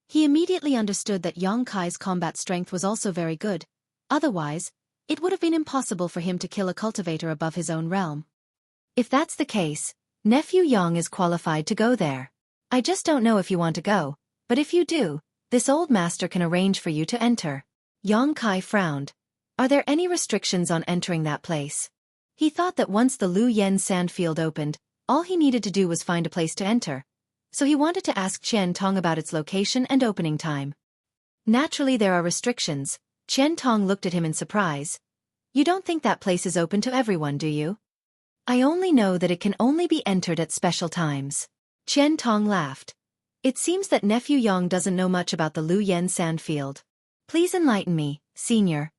He immediately understood that Yang Kai's combat strength was also very good. Otherwise, it would have been impossible for him to kill a cultivator above his own realm. If that's the case, Nephew Yang is qualified to go there. I just don't know if you want to go, but if you do, this old master can arrange for you to enter. Yang Kai frowned. Are there any restrictions on entering that place? He thought that once the Luoyan sandfield opened, all he needed to do was find a place to enter. So he wanted to ask Qian Tong about its location and opening time. Naturally there are restrictions. Qian Tong looked at him in surprise. You don't think that place is open to everyone, do you? I only know that it can only be entered at special times. Qian Tong laughed. It seems that Nephew Yang doesn't know much about the Luoyan sandfield. Please enlighten me, senior.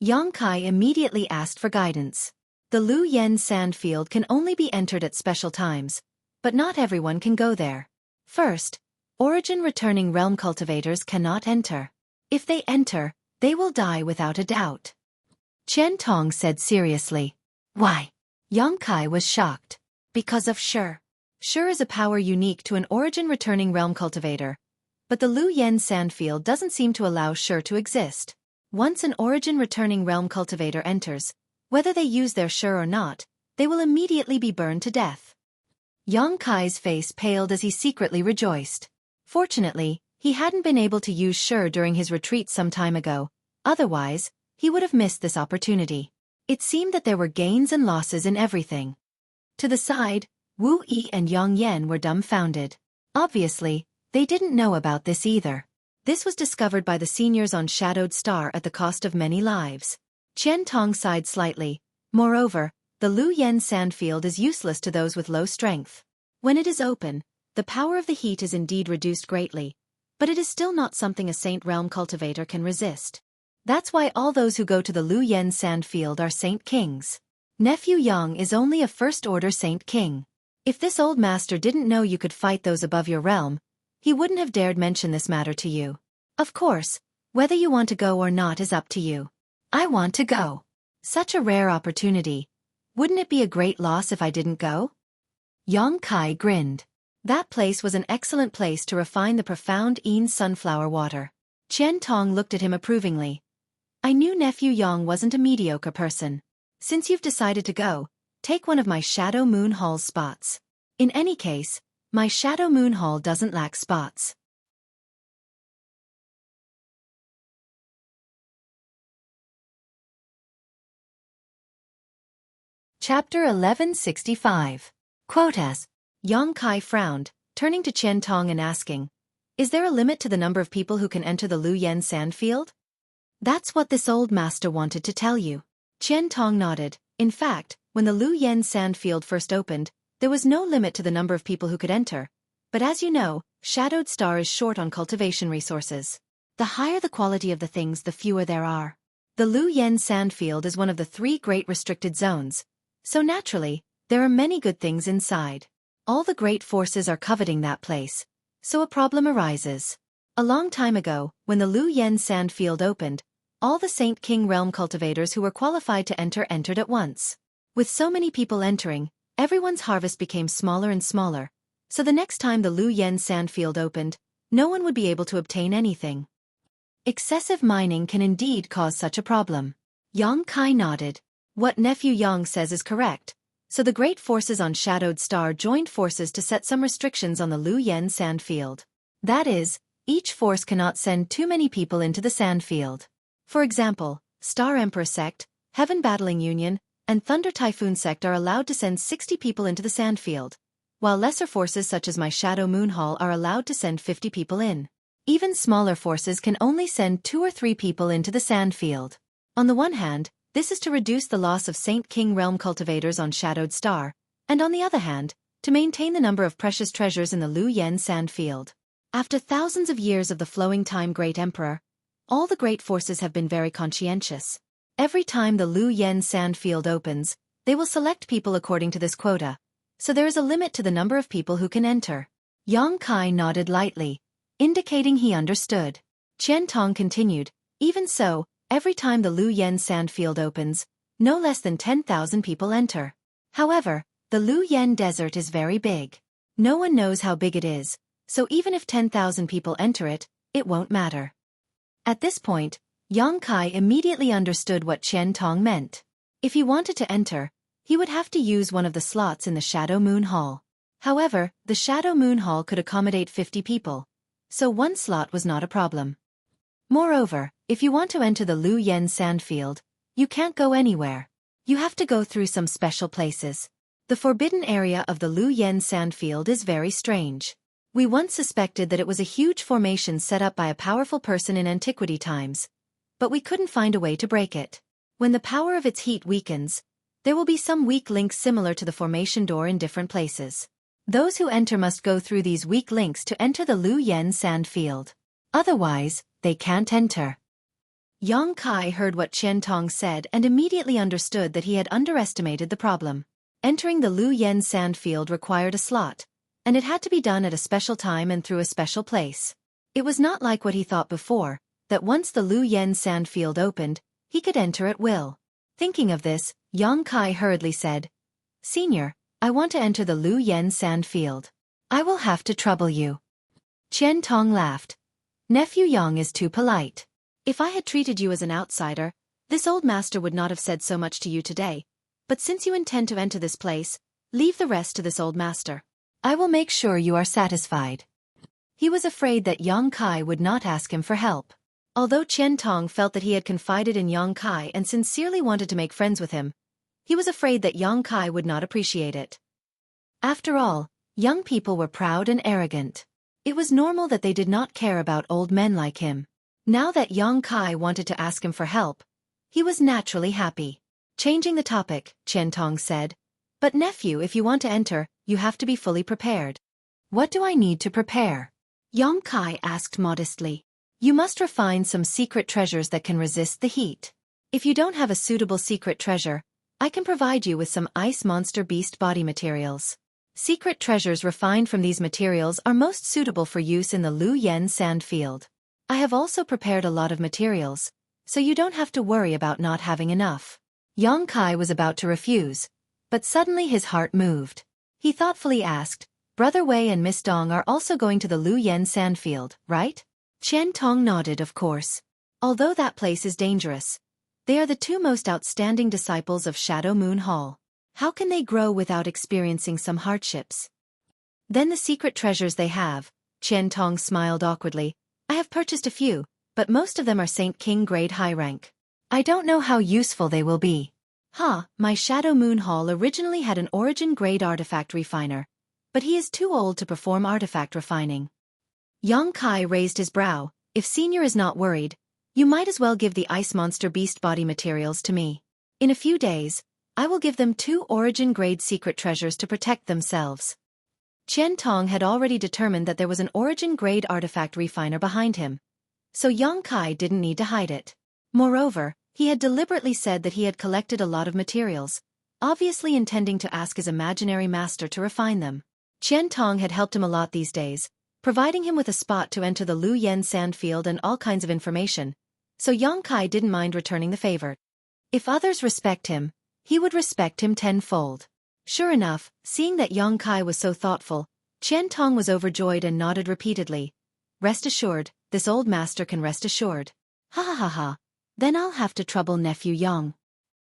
Yang Kai immediately asked for guidance. The Luoyan sandfield can only be entered at special times, but not everyone can go there. First, origin-returning realm cultivators cannot enter. If they enter, they will die without a doubt. Qian Tong said seriously. Why? Yang Kai was shocked. Because of Shi. Shi is a power unique to an origin-returning realm cultivator, but the Luoyan sandfield doesn't seem to allow Shi to exist. Once an origin-returning realm cultivator enters, whether they use their Shi or not, they will immediately be burned to death. Yang Kai's face paled as he secretly rejoiced. Fortunately, he hadn't been able to use Shi during his retreat some time ago, otherwise, he would have missed this opportunity. It seemed that there were gains and losses in everything. To the side, Wu Yi and Yang Yan were dumbfounded. Obviously, they didn't know about this either. This was discovered by the seniors on Shadowed Star at the cost of many lives. Qian Tong sighed slightly. Moreover, the Luoyan sandfield is useless to those with low strength. When it is open, the power of the heat is indeed reduced greatly, but it is still not something a Saint Realm cultivator can resist. That's why all those who go to the Luoyan sandfield are Saint Kings. Nephew Yang is only a first-order Saint King. If this old master didn't know you could fight those above your realm, he wouldn't have dared mention this matter to you. Of course, whether you want to go or not is up to you. I want to go. Such a rare opportunity. Wouldn't it be a great loss if I didn't go? Yang Kai grinned. That place was an excellent place to refine the profound Yin sunflower water. Qian Tong looked at him approvingly. I knew Nephew Yang wasn't a mediocre person. Since you've decided to go, take one of my Shadow Moon Hall's spots. In any case, my Shadow Moon Hall doesn't lack spots. Chapter 1165. Quotas. Yang Kai frowned, turning to Qian Tong and asking, Is there a limit to the number of people who can enter the Luoyan sandfield? That's what this old master wanted to tell you. Qian Tong nodded. In fact, when the Luoyan sandfield first opened, there was no limit to the number of people who could enter. But as you know, Shadowed Star is short on cultivation resources. The higher the quality of the things, the fewer there are. The Luoyan sandfield is one of the 3 great restricted zones. So naturally, there are many good things inside. All the great forces are coveting that place. So a problem arises. A long time ago, when the Luoyan sandfield opened, all the Saint King realm cultivators who were qualified to enter entered at once. With so many people entering, everyone's harvest became smaller and smaller. So the next time the Luoyan sandfield opened, no one would be able to obtain anything. Excessive mining can indeed cause such a problem. Yang Kai nodded. What Nephew Yang says is correct. So the great forces on Shadowed Star joined forces to set some restrictions on the Lu Yen sand field. That is, each force cannot send too many people into the sand field. For example, Star Emperor Sect, Heaven Battling Union, and Thunder Typhoon Sect are allowed to send 60 people into the sand field, while lesser forces such as my Shadow Moon Hall are allowed to send 50 people in. Even smaller forces can only send 2 or 3 people into the sand field. On the one hand, this is to reduce the loss of Saint King Realm cultivators on Shadowed Star, and on the other hand, to maintain the number of precious treasures in the Lu Yen sand field. After thousands of years of the flowing time Great Emperor, all the great forces have been very conscientious. Every time the Lu Yen sand field opens, they will select people according to this quota, so there is a limit to the number of people who can enter. Yang Kai nodded lightly, indicating he understood. Qian Tong continued, even so, every time the Lu Yen sand field opens, no less than 10,000 people enter. However, the Lu Yen desert is very big. No one knows how big it is, so even if 10,000 people enter it, it won't matter. At this point, Yang Kai immediately understood what Qian Tong meant. If he wanted to enter, he would have to use one of the slots in the Shadow Moon Hall. However, the Shadow Moon Hall could accommodate 50 people, so one slot was not a problem. Moreover, if you want to enter the Lu Yen sand field, you can't go anywhere. You have to go through some special places. The forbidden area of the Lu Yen sand field is very strange. We once suspected that it was a huge formation set up by a powerful person in antiquity times, but we couldn't find a way to break it. When the power of its heat weakens, there will be some weak links similar to the formation door in different places. Those who enter must go through these weak links to enter the Lu Yen sand field. Otherwise, they can't enter. Yang Kai heard what Qian Tong said and immediately understood that he had underestimated the problem. Entering the Lu Yen sand field required a slot, and it had to be done at a special time and through a special place. It was not like what he thought before, that once the Lu Yen sand field opened, he could enter at will. Thinking of this, Yang Kai hurriedly said, "Senior, I want to enter the Lu Yen sand field. I will have to trouble you." Qian Tong laughed. "Nephew Yang is too polite. If I had treated you as an outsider, this old master would not have said so much to you today, but since you intend to enter this place, leave the rest to this old master. I will make sure you are satisfied." He was afraid that Yang Kai would not ask him for help. Although Qian Tong felt that he had confided in Yang Kai and sincerely wanted to make friends with him, he was afraid that Yang Kai would not appreciate it. After all, young people were proud and arrogant. It was normal that they did not care about old men like him. Now that Yang Kai wanted to ask him for help, he was naturally happy. Changing the topic, Qian Tong said, "But nephew, if you want to enter, you have to be fully prepared." "What do I need to prepare?" Yang Kai asked modestly. "You must refine some secret treasures that can resist the heat. If you don't have a suitable secret treasure, I can provide you with some ice monster beast body materials. Secret treasures refined from these materials are most suitable for use in the Lu Yen sand field. I have also prepared a lot of materials, so you don't have to worry about not having enough." Yang Kai was about to refuse, but suddenly his heart moved. He thoughtfully asked, "Brother Wei and Miss Dong are also going to the Lu Yen sand field, right?" Qian Tong nodded, of course. Although that place is dangerous, they are the two most outstanding disciples of Shadow Moon Hall. How can they grow without experiencing some hardships? Then the secret treasures they have, Qian Tong smiled awkwardly. "I have purchased a few, but most of them are Saint King grade high rank. I don't know how useful they will be." My Shadow Moon Hall originally had an origin grade artifact refiner, but he is too old to perform artifact refining. Yang Kai raised his brow. "If Senior is not worried, you might as well give the ice monster beast body materials to me. In a few days, I will give them 2 origin grade secret treasures to protect themselves." Qian Tong had already determined that there was an origin grade artifact refiner behind him, so Yang Kai didn't need to hide it. Moreover, he had deliberately said that he had collected a lot of materials, obviously intending to ask his imaginary master to refine them. Qian Tong had helped him a lot these days, providing him with a spot to enter the Lu Yen sand field and all kinds of information, so Yang Kai didn't mind returning the favor. If others respect him, he would respect him tenfold. Sure enough, seeing that Yang Kai was so thoughtful, Qian Tong was overjoyed and nodded repeatedly. "Rest assured, this old master can rest assured. Ha ha ha ha, then I'll have to trouble nephew Yang."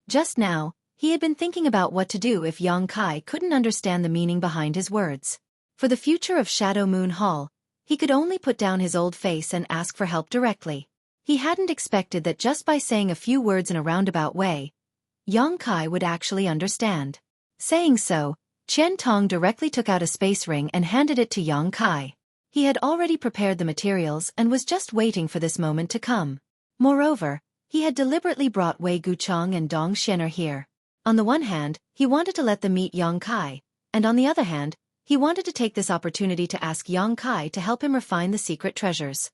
Just now, He had been thinking about what to do if Yang Kai couldn't understand the meaning behind his words. For the future of Shadow Moon Hall, he could only put down his old face and ask for help directly. He hadn't expected that just by saying a few words in a roundabout way, Yang Kai would actually understand. Saying so, Qian Tong directly took out a space ring and handed it to Yang Kai. He had already prepared the materials and was just waiting for this moment to come. Moreover, he had deliberately brought Wei Guchang and Dong Xianer here. On the one hand, he wanted to let them meet Yang Kai, and on the other hand, he wanted to take this opportunity to ask Yang Kai to help him refine the secret treasures.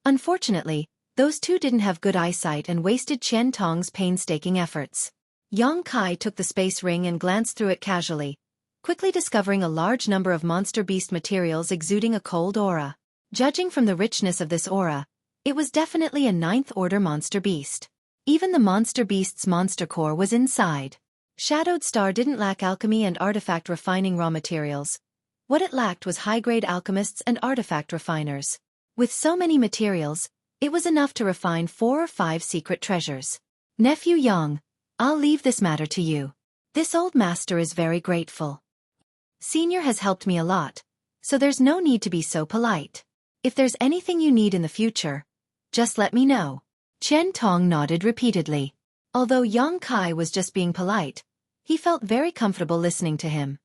Unfortunately, those two didn't have good eyesight and wasted Qian Tong's painstaking efforts. Yang Kai took the space ring and glanced through it casually, quickly discovering a large number of monster beast materials exuding a cold aura. Judging from the richness of this aura, it was definitely a ninth-order monster beast. Even the monster beast's monster core was inside. Shadowed Star didn't lack alchemy and artifact refining raw materials. What it lacked was high-grade alchemists and artifact refiners. With so many materials, it was enough to refine 4 or 5 secret treasures. Nephew Yang, I'll leave this matter to you. This old master is very grateful. Senior has helped me a lot, so there's no need to be so polite. If there's anything you need in the future, just let me know. Qian Tong nodded repeatedly. Although Yang Kai was just being polite, he felt very comfortable listening to him.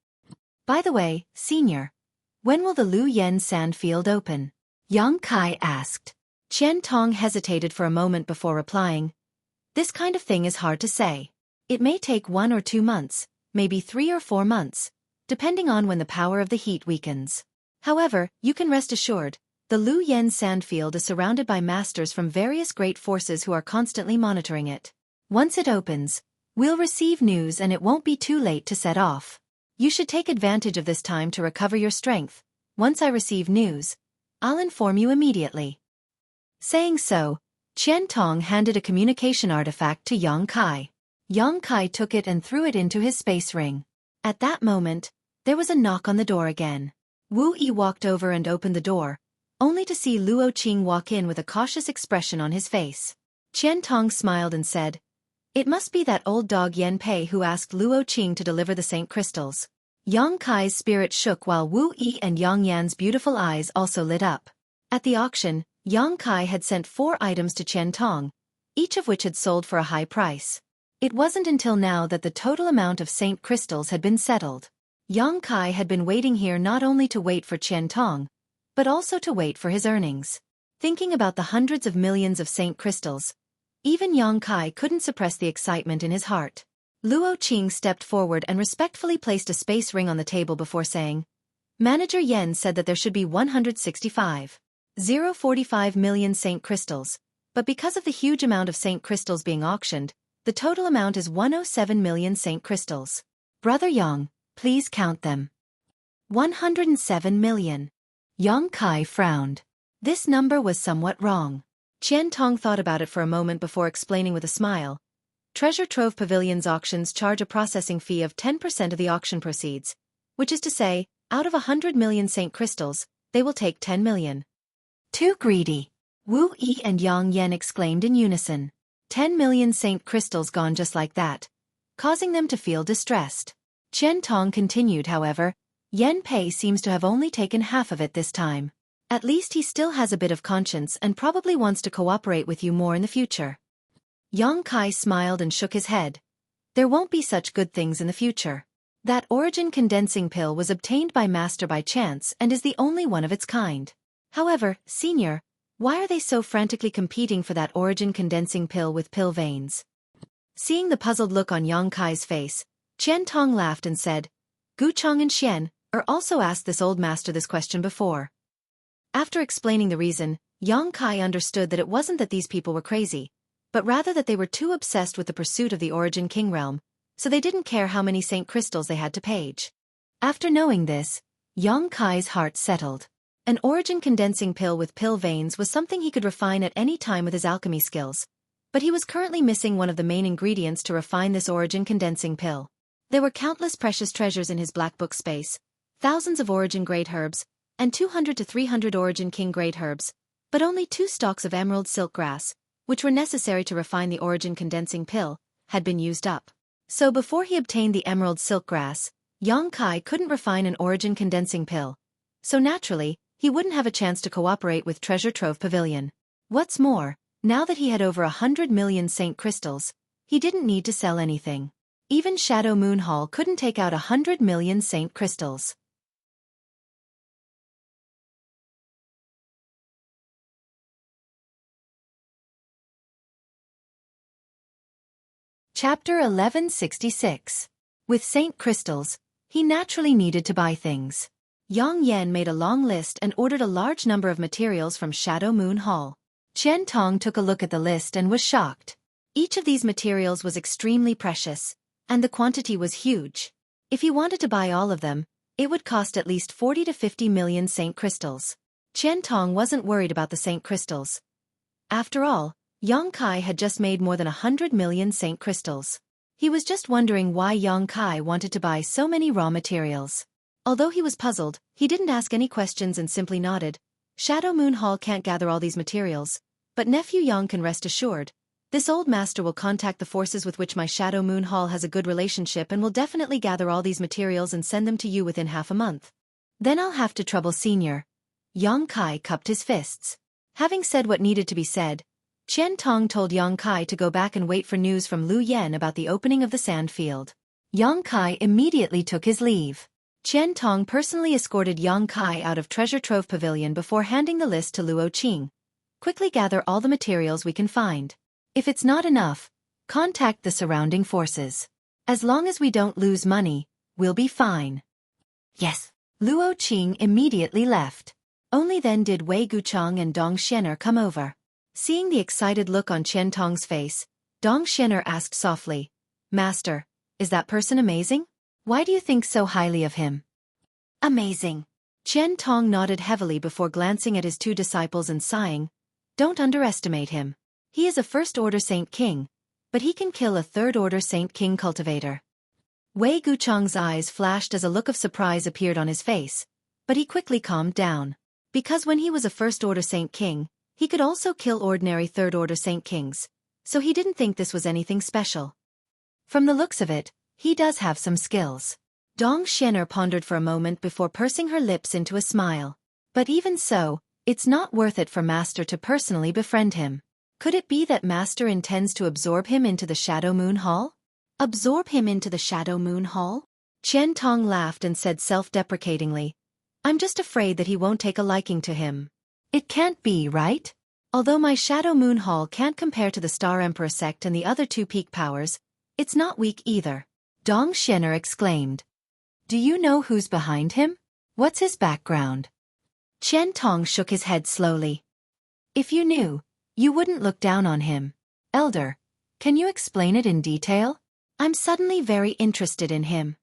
By the way, Senior, when will the Lu Yen sand field open? Yang Kai asked. Qian Tong hesitated for a moment before replying. This kind of thing is hard to say. It may take 1 or 2 months, maybe 3 or 4 months, depending on when the power of the heat weakens. However, you can rest assured, the Lu Yen sandfield is surrounded by masters from various great forces who are constantly monitoring it. Once it opens, we'll receive news and it won't be too late to set off. You should take advantage of this time to recover your strength. Once I receive news, I'll inform you immediately. Saying so, Qian Tong handed a communication artifact to Yang Kai. Yang Kai took it and threw it into his space ring. At that moment, there was a knock on the door again. Wu Yi walked over and opened the door, only to see Luo Qing walk in with a cautious expression on his face. Qian Tong smiled and said, "It must be that old dog Yan Pei who asked Luo Qing to deliver the Saint Crystals." Yang Kai's spirit shook while Wu Yi and Yang Yan's beautiful eyes also lit up. At the auction, Yang Kai had sent 4 items to Qian Tong, each of which had sold for a high price. It wasn't until now that the total amount of Saint Crystals had been settled. Yang Kai had been waiting here not only to wait for Qian Tong, but also to wait for his earnings. Thinking about the hundreds of millions of Saint Crystals, even Yang Kai couldn't suppress the excitement in his heart. Luo Qing stepped forward and respectfully placed a space ring on the table before saying, "Manager Yen said that there should be 165.045 million Saint Crystals, but because of the huge amount of Saint Crystals being auctioned, the total amount is 107 million Saint Crystals. Brother Yang, please count them." 107 million. Yang Kai frowned. This number was somewhat wrong. Qian Tong thought about it for a moment before explaining with a smile. Treasure Trove Pavilions auctions charge a processing fee of 10% of the auction proceeds, which is to say, out of 100 million Saint Crystals, they will take 10 million. Too greedy. Wu Yi and Yang Yan exclaimed in unison. 10 million Saint Crystals gone just like that, causing them to feel distressed. Qian Tong continued, however, Yan Pei seems to have only taken half of it this time. At least he still has a bit of conscience and probably wants to cooperate with you more in the future. Yang Kai smiled and shook his head. There won't be such good things in the future. That origin condensing pill was obtained by Master by chance and is the only one of its kind. However, Senior, why are they so frantically competing for that origin condensing pill with pill veins? Seeing the puzzled look on Yang Kai's face, Qian Tong laughed and said, Guchang and Xian also asked this old master this question before. After explaining the reason, Yang Kai understood that it wasn't that these people were crazy, but rather that they were too obsessed with the pursuit of the Origin King realm, so they didn't care how many Saint Crystals they had to page. After knowing this, Yang Kai's heart settled. An origin condensing pill with pill veins was something he could refine at any time with his alchemy skills, but he was currently missing one of the main ingredients to refine this origin condensing pill. There were countless precious treasures in his black book space, thousands of origin grade herbs, and 200 to 300 origin king grade herbs, but only 2 stalks of emerald silk grass, which were necessary to refine the origin condensing pill, had been used up. So before he obtained the emerald silk grass, Yang Kai couldn't refine an origin condensing pill. So naturally, he wouldn't have a chance to cooperate with Treasure Trove Pavilion. What's more, now that he had over 100 million Saint Crystals, he didn't need to sell anything. Even Shadow Moon Hall couldn't take out 100 million Saint Crystals. Chapter 1166. With Saint Crystals, he naturally needed to buy things. Yang Yan made a long list and ordered a large number of materials from Shadow Moon Hall. Chen Tong took a look at the list and was shocked. Each of these materials was extremely precious, and the quantity was huge. If he wanted to buy all of them, it would cost at least 40 to 50 million Saint Crystals. Chen Tong wasn't worried about the Saint Crystals. After all, Yang Kai had just made more than 100 million Saint Crystals. He was just wondering why Yang Kai wanted to buy so many raw materials. Although he was puzzled, he didn't ask any questions and simply nodded. Shadow Moon Hall can't gather all these materials, but nephew Yang can rest assured. This old master will contact the forces with which my Shadow Moon Hall has a good relationship and will definitely gather all these materials and send them to you within half a month. Then I'll have to trouble Senior. Yang Kai cupped his fists. Having said what needed to be said, Chen Tong told Yang Kai to go back and wait for news from Lu Yen about the opening of the sand field. Yang Kai immediately took his leave. Chen Tong personally escorted Yang Kai out of Treasure Trove Pavilion before handing the list to Luo Qing. Quickly gather all the materials we can find. If it's not enough, contact the surrounding forces. As long as we don't lose money, we'll be fine. Yes. Luo Qing immediately left. Only then did Wei Guchang and Dong Xianer come over. Seeing the excited look on Chen Tong's face, Dong Xianer asked softly, Master, is that person amazing? Why do you think so highly of him? Amazing. Chen Tong nodded heavily before glancing at his two disciples and sighing, Don't underestimate him. He is a first-order Saint King, but he can kill a third-order Saint King cultivator. Wei Guchang's eyes flashed as a look of surprise appeared on his face, but he quickly calmed down. Because when he was a first-order Saint King, he could also kill ordinary third-order Saint Kings, so he didn't think this was anything special. From the looks of it, he does have some skills. Dong Xianer pondered for a moment before pursing her lips into a smile. But even so, it's not worth it for Master to personally befriend him. Could it be that Master intends to absorb him into the Shadow Moon Hall? Absorb him into the Shadow Moon Hall? Chen Tong laughed and said self-deprecatingly, I'm just afraid that he won't take a liking to him. It can't be, right? Although my Shadow Moon Hall can't compare to the Star Emperor sect and the other two peak powers, it's not weak either. Dong Xianer exclaimed. Do you know who's behind him? What's his background? Chen Tong shook his head slowly. If you knew, you wouldn't look down on him. Elder, can you explain it in detail? I'm suddenly very interested in him.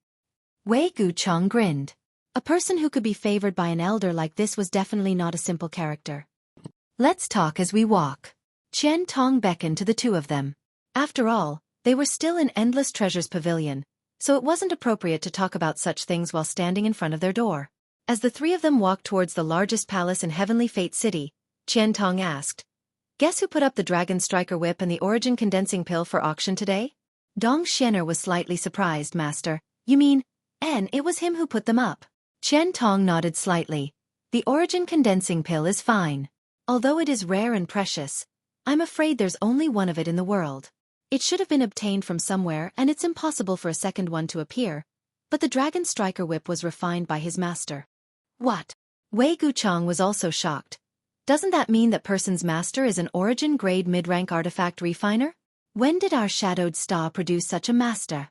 Wei Guchang grinned. A person who could be favored by an elder like this was definitely not a simple character. Let's talk as we walk. Chen Tong beckoned to the two of them. After all, they were still in Endless Treasures Pavilion, so it wasn't appropriate to talk about such things while standing in front of their door. As the three of them walked towards the largest palace in Heavenly Fate City, Chen Tong asked, Guess who put up the Dragon Striker Whip and the Origin Condensing Pill for auction today? Dong Xianer was slightly surprised, Master. You mean, it was him who put them up? Chen Tong nodded slightly. The Origin Condensing Pill is fine. Although it is rare and precious, I'm afraid there's only one of it in the world. It should have been obtained from somewhere and it's impossible for a second one to appear, but the Dragon Striker Whip was refined by his master. What? Wei Guchang was also shocked. Doesn't that mean that person's master is an origin-grade mid-rank artifact refiner? When did our Shadowed Star produce such a master?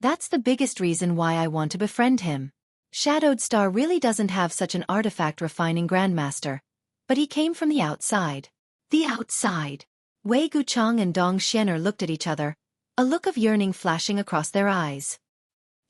That's the biggest reason why I want to befriend him. Shadowed Star really doesn't have such an artifact refining grandmaster, but he came from the outside. The outside. Wei Guchang and Dong Xianer looked at each other, a look of yearning flashing across their eyes.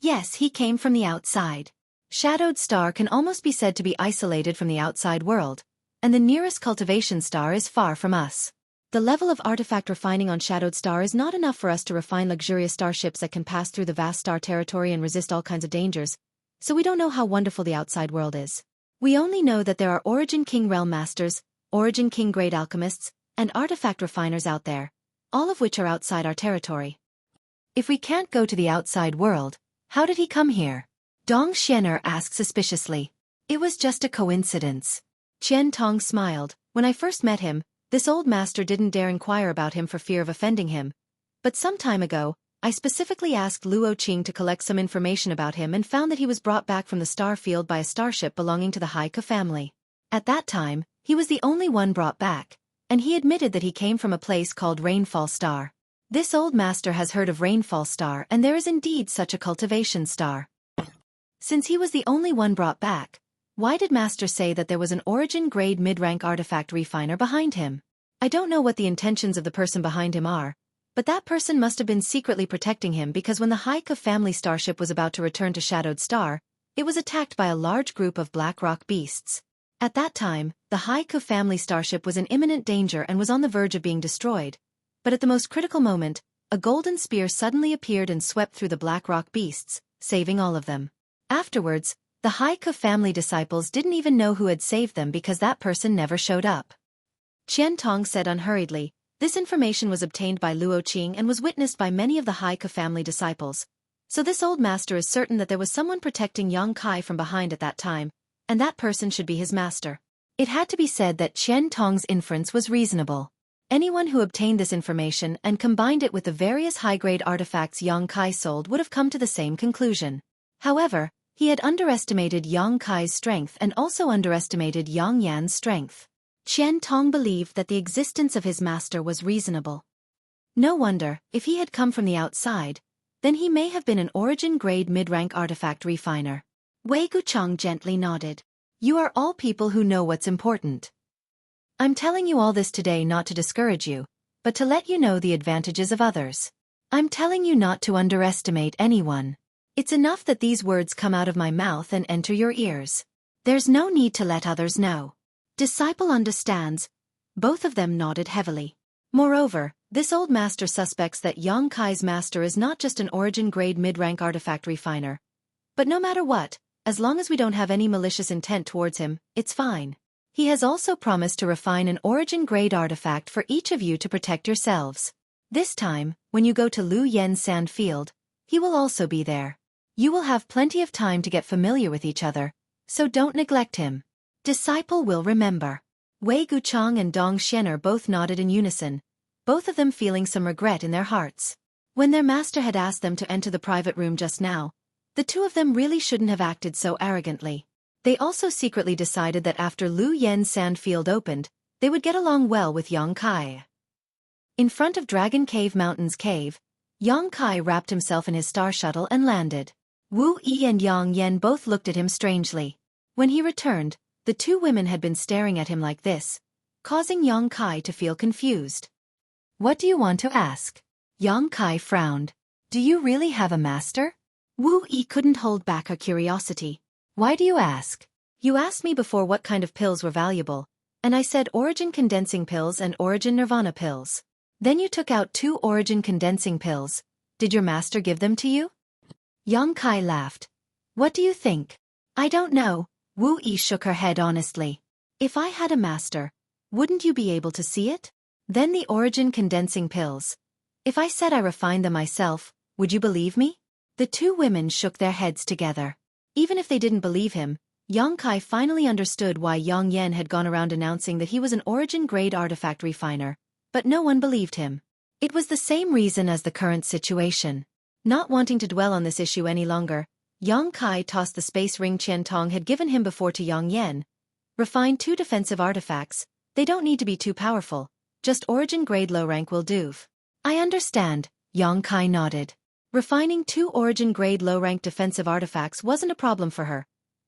Yes, he came from the outside. Shadowed Star can almost be said to be isolated from the outside world, and the nearest cultivation star is far from us. The level of artifact refining on Shadowed Star is not enough for us to refine luxurious starships that can pass through the vast star territory and resist all kinds of dangers, so we don't know how wonderful the outside world is. We only know that there are Origin King Realm Masters, Origin King Grade Alchemists, and artifact refiners out there, all of which are outside our territory. If we can't go to the outside world, how did he come here? Dong Xianer asked suspiciously. It was just a coincidence. Qian Tong smiled. When I first met him, this old master didn't dare inquire about him for fear of offending him. But some time ago, I specifically asked Luo Qing to collect some information about him and found that he was brought back from the star field by a starship belonging to the Xueqi family. At that time, he was the only one brought back, and he admitted that he came from a place called Rainfall Star. This old master has heard of Rainfall Star, and there is indeed such a cultivation star. Since he was the only one brought back, why did Master say that there was an origin-grade mid-rank artifact refiner behind him? I don't know what the intentions of the person behind him are, but that person must have been secretly protecting him because when the Xueqi family starship was about to return to Shadowed Star, it was attacked by a large group of black rock beasts. At that time, the Xueqi family starship was in imminent danger and was on the verge of being destroyed. But at the most critical moment, a golden spear suddenly appeared and swept through the black rock beasts, saving all of them. Afterwards, the Xueqi family disciples didn't even know who had saved them because that person never showed up. Qian Tong said unhurriedly. This information was obtained by Luo Qing and was witnessed by many of the Xueqi family disciples. So this old master is certain that there was someone protecting Yang Kai from behind at that time, and that person should be his master. It had to be said that Qian Tong's inference was reasonable. Anyone who obtained this information and combined it with the various high-grade artifacts Yang Kai sold would have come to the same conclusion. However, he had underestimated Yang Kai's strength and also underestimated Yang Yan's strength. Qian Tong believed that the existence of his master was reasonable. No wonder, if he had come from the outside, then he may have been an origin-grade mid-rank artifact refiner. Wei Gucheng gently nodded. You are all people who know what's important. I'm telling you all this today not to discourage you, but to let you know the advantages of others. I'm telling you not to underestimate anyone. It's enough that these words come out of my mouth and enter your ears. There's no need to let others know. Disciple understands. Both of them nodded heavily. Moreover, this old master suspects that Yang Kai's master is not just an origin-grade mid-rank artifact refiner. But no matter what, as long as we don't have any malicious intent towards him, it's fine. He has also promised to refine an origin-grade artifact for each of you to protect yourselves. This time, when you go to Lu Yen's sand field, he will also be there. You will have plenty of time to get familiar with each other, so don't neglect him. Disciple will remember. Wei Gucheng and Dong Xianer both nodded in unison, both of them feeling some regret in their hearts. When their master had asked them to enter the private room just now, the two of them really shouldn't have acted so arrogantly. They also secretly decided that after Lu Yen's sand field opened, they would get along well with Yang Kai. In front of Dragon Cave Mountain's cave, Yang Kai wrapped himself in his star shuttle and landed. Wu Yi and Yang Yan both looked at him strangely. When he returned, the two women had been staring at him like this, causing Yang Kai to feel confused. What do you want to ask? Yang Kai frowned. Do you really have a master? Wu Yi couldn't hold back her curiosity. Why do you ask? You asked me before what kind of pills were valuable, and I said origin condensing pills and origin nirvana pills. Then you took out 2 origin condensing pills. Did your master give them to you? Yang Kai laughed. What do you think? I don't know. Wu Yi shook her head honestly. If I had a master, wouldn't you be able to see it? Then the origin condensing pills. If I said I refined them myself, would you believe me? The two women shook their heads together. Even if they didn't believe him, Yang Kai finally understood why Yang Yan had gone around announcing that he was an origin-grade artifact refiner, but no one believed him. It was the same reason as the current situation. Not wanting to dwell on this issue any longer, Yang Kai tossed the space ring Qian Tong had given him before to Yang Yan. Refine 2 defensive artifacts. They don't need to be too powerful. Just origin-grade low rank will do. I understand, Yang Kai nodded. Refining 2 origin-grade low-rank defensive artifacts wasn't a problem for her,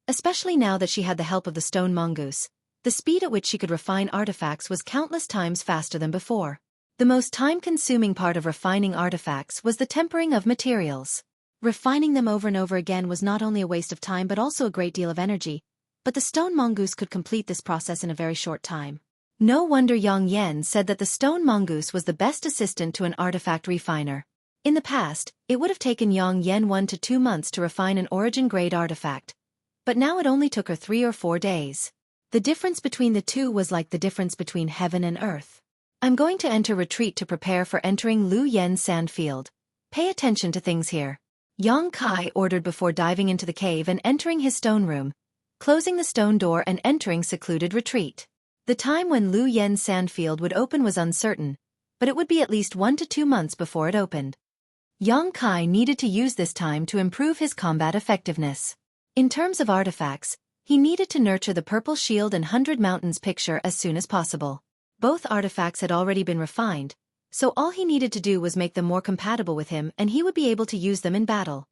especially now that she had the help of the stone mongoose. The speed at which she could refine artifacts was countless times faster than before. The most time-consuming part of refining artifacts was the tempering of materials. Refining them over and over again was not only a waste of time but also a great deal of energy, but the stone mongoose could complete this process in a very short time. No wonder Yang Yan said that the stone mongoose was the best assistant to an artifact refiner. In the past, it would have taken Yang Yan 1 to 2 months to refine an origin-grade artifact, but now it only took her 3 or 4 days. The difference between the two was like the difference between heaven and earth. I'm going to enter retreat to prepare for entering Lu Yen's sand field. Pay attention to things here. Yang Kai ordered before diving into the cave and entering his stone room, closing the stone door and entering secluded retreat. The time when Lu Yen's sandfield would open was uncertain, but it would be at least 1 to 2 months before it opened. Yang Kai needed to use this time to improve his combat effectiveness. In terms of artifacts, he needed to nurture the Purple Shield and 100 Mountains picture as soon as possible. Both artifacts had already been refined, so all he needed to do was make them more compatible with him and he would be able to use them in battle.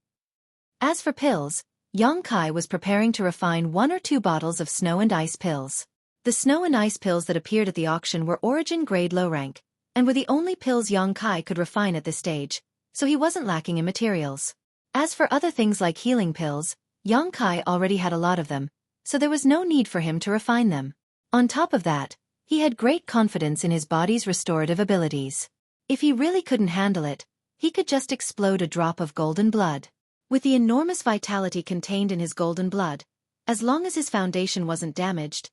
As for pills, Yang Kai was preparing to refine 1 or 2 bottles of snow and ice pills. The snow and ice pills that appeared at the auction were origin grade low rank, and were the only pills Yang Kai could refine at this stage, so he wasn't lacking in materials. As for other things like healing pills, Yang Kai already had a lot of them, so there was no need for him to refine them. On top of that, he had great confidence in his body's restorative abilities. If he really couldn't handle it, he could just explode a drop of golden blood. With the enormous vitality contained in his golden blood, as long as his foundation wasn't damaged,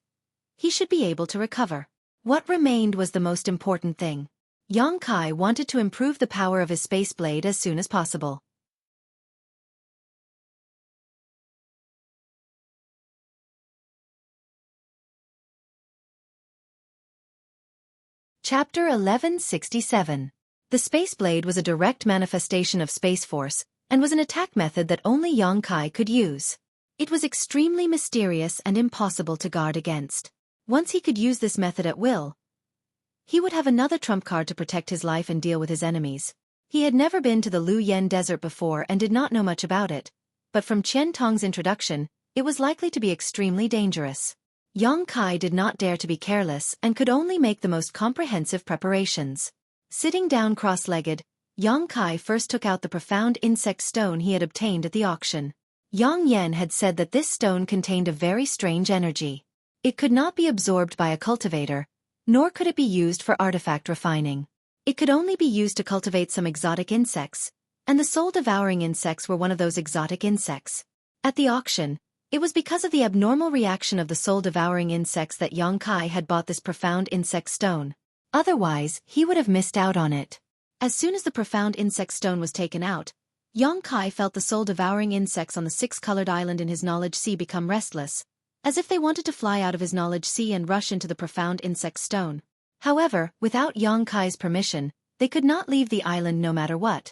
he should be able to recover. What remained was the most important thing. Yang Kai wanted to improve the power of his space blade as soon as possible. Chapter 1167. The Space Blade was a direct manifestation of Space Force, and was an attack method that only Yang Kai could use. It was extremely mysterious and impossible to guard against. Once he could use this method at will, he would have another trump card to protect his life and deal with his enemies. He had never been to the Lu Yen Desert before and did not know much about it, but from Qian Tong's introduction, it was likely to be extremely dangerous. Yang Kai did not dare to be careless and could only make the most comprehensive preparations. Sitting down cross-legged, Yang Kai first took out the profound insect stone he had obtained at the auction. Yang Yen had said that this stone contained a very strange energy. It could not be absorbed by a cultivator, nor could it be used for artifact refining. It could only be used to cultivate some exotic insects, and the soul-devouring insects were one of those exotic insects. At the auction, it was because of the abnormal reaction of the soul-devouring insects that Yang Kai had bought this profound insect stone. Otherwise, he would have missed out on it. As soon as the profound insect stone was taken out, Yang Kai felt the soul-devouring insects on the 6-colored island in his knowledge sea become restless, as if they wanted to fly out of his knowledge sea and rush into the profound insect stone. However, without Yang Kai's permission, they could not leave the island no matter what,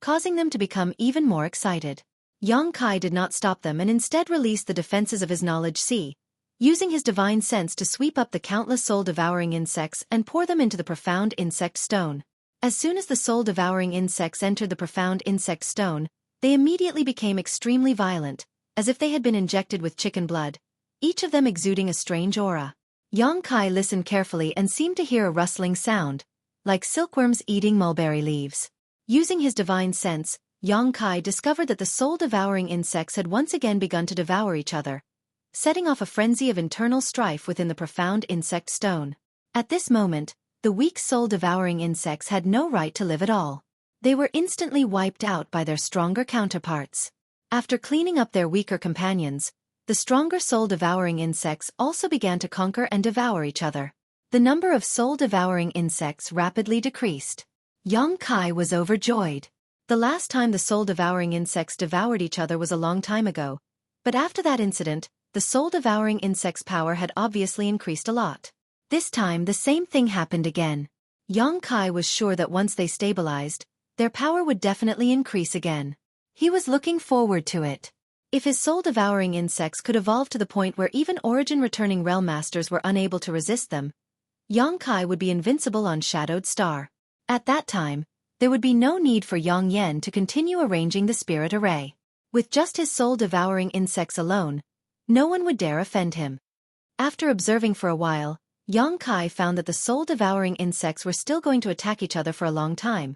causing them to become even more excited. Yang Kai did not stop them and instead released the defenses of his knowledge sea, using his divine sense to sweep up the countless soul-devouring insects and pour them into the profound insect stone. As soon as the soul-devouring insects entered the profound insect stone, they immediately became extremely violent, as if they had been injected with chicken blood, each of them exuding a strange aura. Yang Kai listened carefully and seemed to hear a rustling sound, like silkworms eating mulberry leaves. Using his divine sense, Yang Kai discovered that the soul-devouring insects had once again begun to devour each other, setting off a frenzy of internal strife within the profound insect stone. At this moment, the weak soul-devouring insects had no right to live at all. They were instantly wiped out by their stronger counterparts. After cleaning up their weaker companions, the stronger soul-devouring insects also began to conquer and devour each other. The number of soul-devouring insects rapidly decreased. Yang Kai was overjoyed. The last time the soul-devouring insects devoured each other was a long time ago, but after that incident, the soul-devouring insects' power had obviously increased a lot. This time the same thing happened again. Yang Kai was sure that once they stabilized, their power would definitely increase again. He was looking forward to it. If his soul-devouring insects could evolve to the point where even origin-returning realm masters were unable to resist them, Yang Kai would be invincible on Shadowed Star. At that time, there would be no need for Yang Yen to continue arranging the spirit array. With just his soul-devouring insects alone, no one would dare offend him. After observing for a while, Yang Kai found that the soul-devouring insects were still going to attack each other for a long time,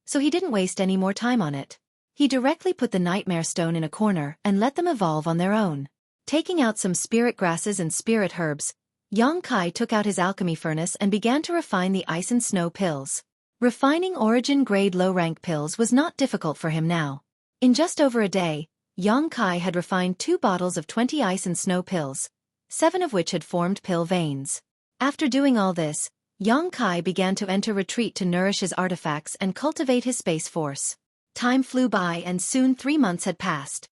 so he didn't waste any more time on it. He directly put the Nightmare Stone in a corner and let them evolve on their own. Taking out some spirit grasses and spirit herbs, Yang Kai took out his alchemy furnace and began to refine the ice and snow pills. Refining origin-grade low-rank pills was not difficult for him now. In just over a day, Yang Kai had refined 2 bottles of 20 ice and snow pills, 7 of which had formed pill veins. After doing all this, Yang Kai began to enter retreat to nourish his artifacts and cultivate his space force. Time flew by and soon 3 months had passed.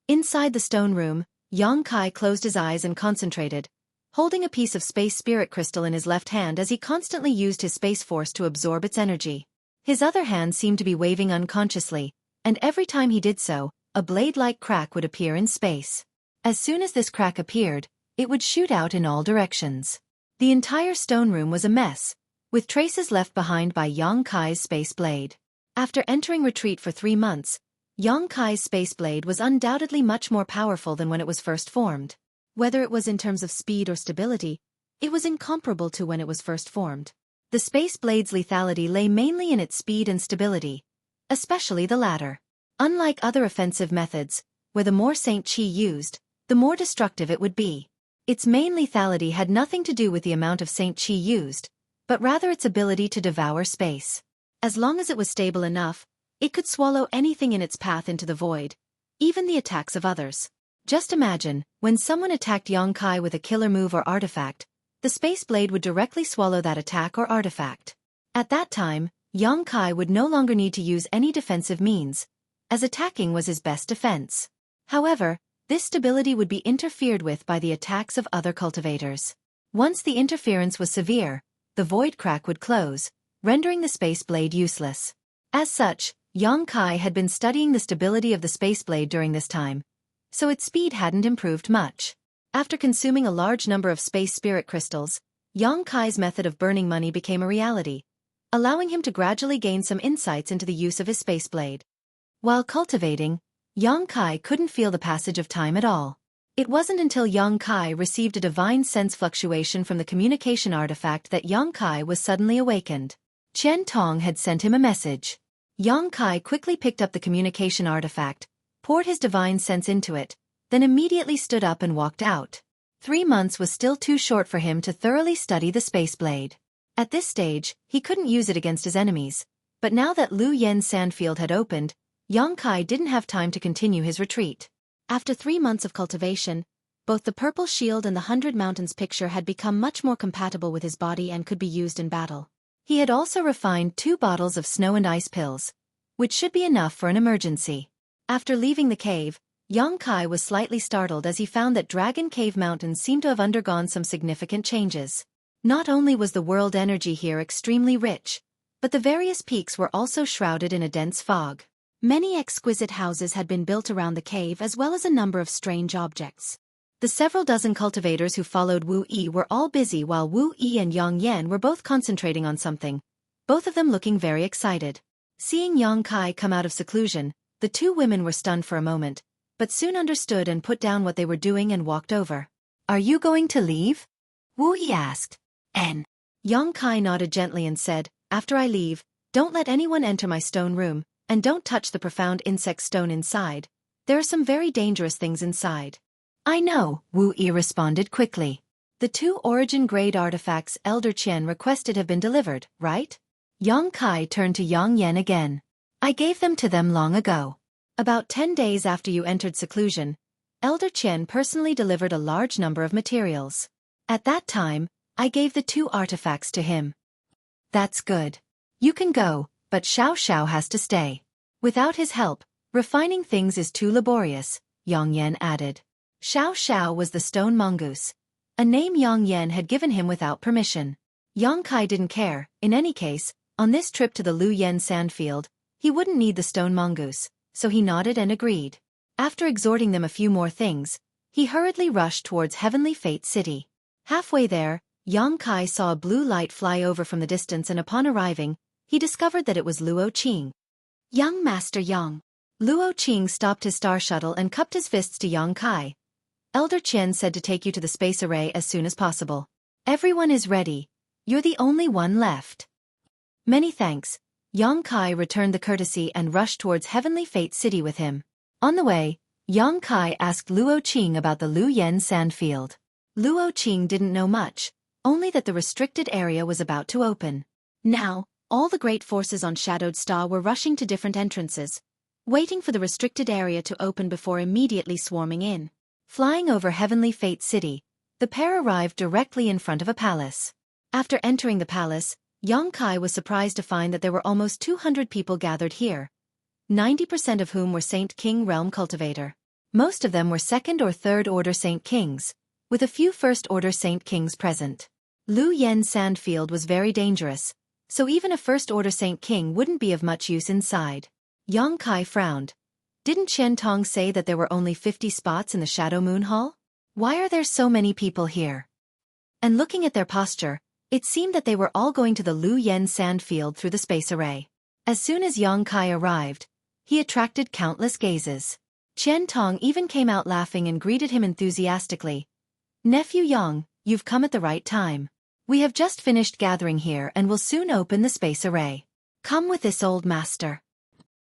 Inside the stone room, Yang Kai closed his eyes and concentrated, holding a piece of space spirit crystal in his left hand as he constantly used his space force to absorb its energy. His other hand seemed to be waving unconsciously, and every time he did so, a blade-like crack would appear in space. As soon as this crack appeared, it would shoot out in all directions. The entire stone room was a mess, with traces left behind by Yang Kai's space blade. After entering retreat for 3 months, Yang Kai's space blade was undoubtedly much more powerful than when it was first formed. Whether it was in terms of speed or stability, it was incomparable to when it was first formed. The space blade's lethality lay mainly in its speed and stability, especially the latter. Unlike other offensive methods, where the more Saint Chi used, the more destructive it would be. Its main lethality had nothing to do with the amount of Saint Chi used, but rather its ability to devour space. As long as it was stable enough, it could swallow anything in its path into the void, even the attacks of others. Just imagine, when someone attacked Yang Kai with a killer move or artifact, the space blade would directly swallow that attack or artifact. At that time, Yang Kai would no longer need to use any defensive means, as attacking was his best defense. However, this stability would be interfered with by the attacks of other cultivators. Once the interference was severe, the void crack would close, rendering the space blade useless. As such, Yang Kai had been studying the stability of the space blade during this time, so its speed hadn't improved much. After consuming a large number of space spirit crystals, Yang Kai's method of burning money became a reality, allowing him to gradually gain some insights into the use of his space blade. While cultivating, Yang Kai couldn't feel the passage of time at all. It wasn't until Yang Kai received a divine sense fluctuation from the communication artifact that Yang Kai was suddenly awakened. Chen Tong had sent him a message. Yang Kai quickly picked up the communication artifact, poured his divine sense into it, then immediately stood up and walked out. 3 months was still too short for him to thoroughly study the space blade. At this stage, he couldn't use it against his enemies, but now that Lu Yen's sandfield had opened, Yang Kai didn't have time to continue his retreat. After 3 months of cultivation, both the purple shield and the 100 Mountains picture had become much more compatible with his body and could be used in battle. He had also refined 2 bottles of snow and ice pills, which should be enough for an emergency. After leaving the cave, Yang Kai was slightly startled as he found that Dragon Cave Mountains seemed to have undergone some significant changes. Not only was the world energy here extremely rich, but the various peaks were also shrouded in a dense fog. Many exquisite houses had been built around the cave as well as a number of strange objects. The several dozen cultivators who followed Wu Yi were all busy while Wu Yi and Yang Yan were both concentrating on something, both of them looking very excited. Seeing Yang Kai come out of seclusion, the 2 women were stunned for a moment, but soon understood and put down what they were doing and walked over. "Are you going to leave?" Wu Yi asked. Yang Kai nodded gently and said, "After I leave, don't let anyone enter my stone room, and don't touch the profound insect stone inside. There are some very dangerous things inside." "I know," Wu Yi responded quickly. "The 2 origin-grade artifacts Elder Qian requested have been delivered, right?" Yang Kai turned to Yang Yan again. "I gave them to them long ago. About 10 days after you entered seclusion, Elder Qian personally delivered a large number of materials. At that time, I gave the 2 artifacts to him." "That's good. You can go, but Xiao Xiao has to stay. Without his help, refining things is too laborious," Yang Yan added. Xiao Xiao was the stone mongoose, a name Yang Yan had given him without permission. Yang Kai didn't care. In any case, on this trip to the Lu Yen sandfield, he wouldn't need the stone mongoose, so he nodded and agreed. After exhorting them a few more things, he hurriedly rushed towards Heavenly Fate City. Halfway there, Yang Kai saw a blue light fly over from the distance, and upon arriving, he discovered that it was Luo Qing. "Young Master Yang." Luo Qing stopped his star shuttle and cupped his fists to Yang Kai. "Elder Qian said to take you to the space array as soon as possible. Everyone is ready. You're the only one left." "Many thanks." Yang Kai returned the courtesy and rushed towards Heavenly Fate City with him. On the way, Yang Kai asked Luo Qing about the Lu Yen sandfield. Luo Qing didn't know much, only that the restricted area was about to open. Now, all the great forces on Shadowed Star were rushing to different entrances, waiting for the restricted area to open before immediately swarming in. Flying over Heavenly Fate City, the pair arrived directly in front of a palace. After entering the palace, Yang Kai was surprised to find that there were almost 200 people gathered here. 90% of whom were Saint King realm cultivator. Most of them were second or third order Saint Kings, with a few first order Saint Kings present. Lu Yen Sandfield was very dangerous, so even a first order Saint King wouldn't be of much use inside. Yang Kai frowned. Didn't Qian Tong say that there were only 50 spots in the Shadow Moon Hall? Why are there so many people here? And looking at their posture, it seemed that they were all going to the Lu Yen Sandfield through the space array. As soon as Yang Kai arrived, he attracted countless gazes. Qian Tong even came out laughing and greeted him enthusiastically. "Nephew Yang, you've come at the right time. We have just finished gathering here and will soon open the space array. Come with this old master."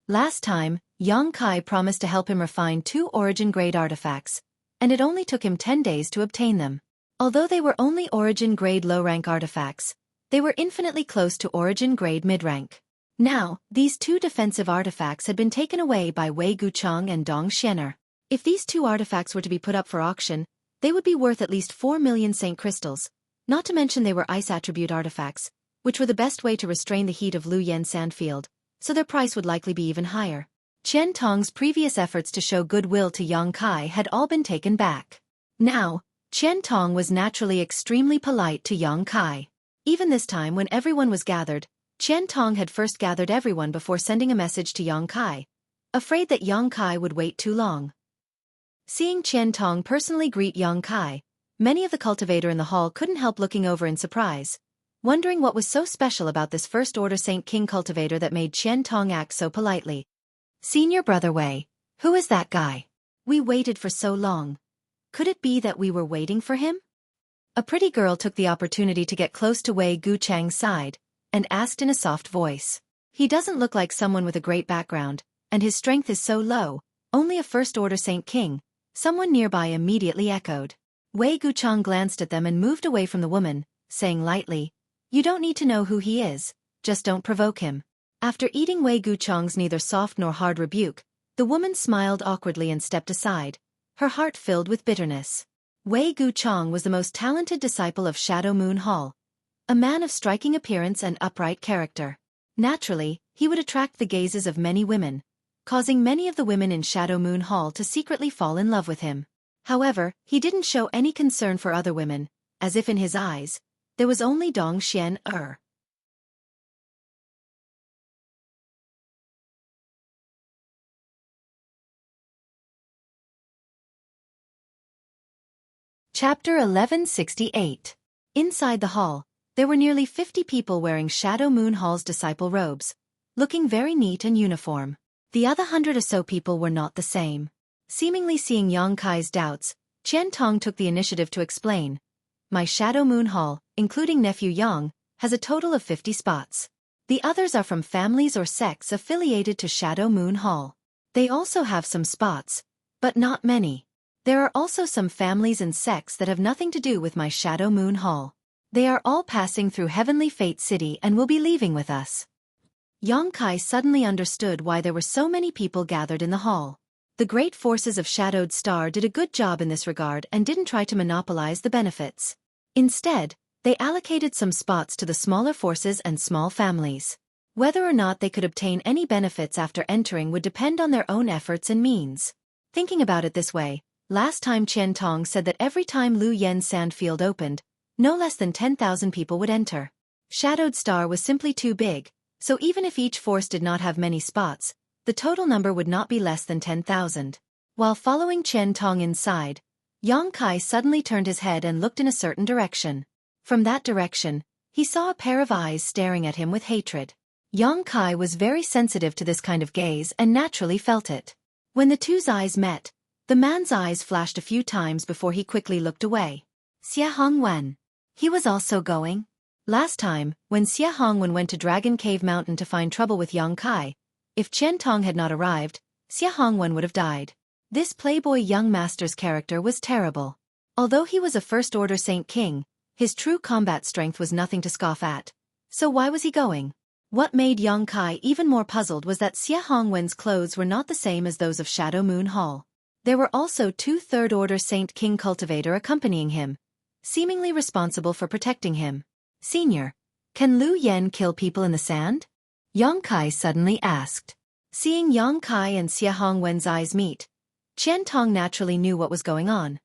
Last time, Yang Kai promised to help him refine 2 origin-grade artifacts, and it only took him 10 days to obtain them. Although they were only origin-grade low-rank artifacts, they were infinitely close to origin-grade mid-rank. Now, these 2 defensive artifacts had been taken away by Wei Guchang and Dong Xianer. If these 2 artifacts were to be put up for auction, they would be worth at least 4 million Saint Crystals, not to mention they were ice attribute artifacts, which were the best way to restrain the heat of Lu Yen Sandfield, so their price would likely be even higher. Qian Tong's previous efforts to show goodwill to Yang Kai had all been taken back. Now, Qian Tong was naturally extremely polite to Yang Kai. Even this time when everyone was gathered, Qian Tong had first gathered everyone before sending a message to Yang Kai, afraid that Yang Kai would wait too long. Seeing Qian Tong personally greet Yang Kai, many of the cultivator in the hall couldn't help looking over in surprise, wondering what was so special about this first-order Saint King cultivator that made Qian Tong act so politely. "Senior brother Wei, who is that guy? We waited for so long. Could it be that we were waiting for him?" A pretty girl took the opportunity to get close to Wei Guchang's side, and asked in a soft voice. "He doesn't look like someone with a great background, and his strength is so low, only a first-order Saint King," someone nearby immediately echoed. Wei Guchang glanced at them and moved away from the woman, saying lightly, "You don't need to know who he is, just don't provoke him." After eating Wei Guchang's neither soft nor hard rebuke, the woman smiled awkwardly and stepped aside, her heart filled with bitterness. Wei Guchang was the most talented disciple of Shadow Moon Hall, a man of striking appearance and upright character. Naturally, he would attract the gazes of many women, causing many of the women in Shadow Moon Hall to secretly fall in love with him. However, he didn't show any concern for other women, as if in his eyes, there was only Dong Xian. Chapter 1168. Inside the hall, there were nearly 50 people wearing Shadow Moon Hall's disciple robes, looking very neat and uniform. The other 100 or so people were not the same. Seemingly seeing Yang Kai's doubts, Qian Tong took the initiative to explain. "My Shadow Moon Hall, including nephew Yang, has a total of 50 spots. The others are from families or sects affiliated to Shadow Moon Hall. They also have some spots, but not many. There are also some families and sects that have nothing to do with my Shadow Moon Hall. They are all passing through Heavenly Fate City and will be leaving with us." Yang Kai suddenly understood why there were so many people gathered in the hall. The great forces of Shadowed Star did a good job in this regard and didn't try to monopolize the benefits. Instead, they allocated some spots to the smaller forces and small families. Whether or not they could obtain any benefits after entering would depend on their own efforts and means. Thinking about it this way, last time Qian Tong said that every time Lu Yen Sandfield opened, no less than 10,000 people would enter. Shadowed Star was simply too big, so even if each force did not have many spots, the total number would not be less than 10,000. While following Qian Tong inside, Yang Kai suddenly turned his head and looked in a certain direction. From that direction, he saw a pair of eyes staring at him with hatred. Yang Kai was very sensitive to this kind of gaze and naturally felt it. When the two's eyes met, the man's eyes flashed a few times before he quickly looked away. Xie Hongwen. He was also going. Last time, when Xie Hongwen went to Dragon Cave Mountain to find trouble with Yang Kai, if Qian Tong had not arrived, Xie Hongwen would have died. This playboy young master's character was terrible. Although he was a first-order Saint King, his true combat strength was nothing to scoff at. So why was he going? What made Yang Kai even more puzzled was that Xie Hongwen's clothes were not the same as those of Shadow Moon Hall. There were also 2 third-order Saint King cultivator accompanying him, seemingly responsible for protecting him. "Senior, can Lu Yen kill people in the sand?" Yang Kai suddenly asked. Seeing Yang Kai and Xie Hongwen's eyes meet, Qian Tong naturally knew what was going on.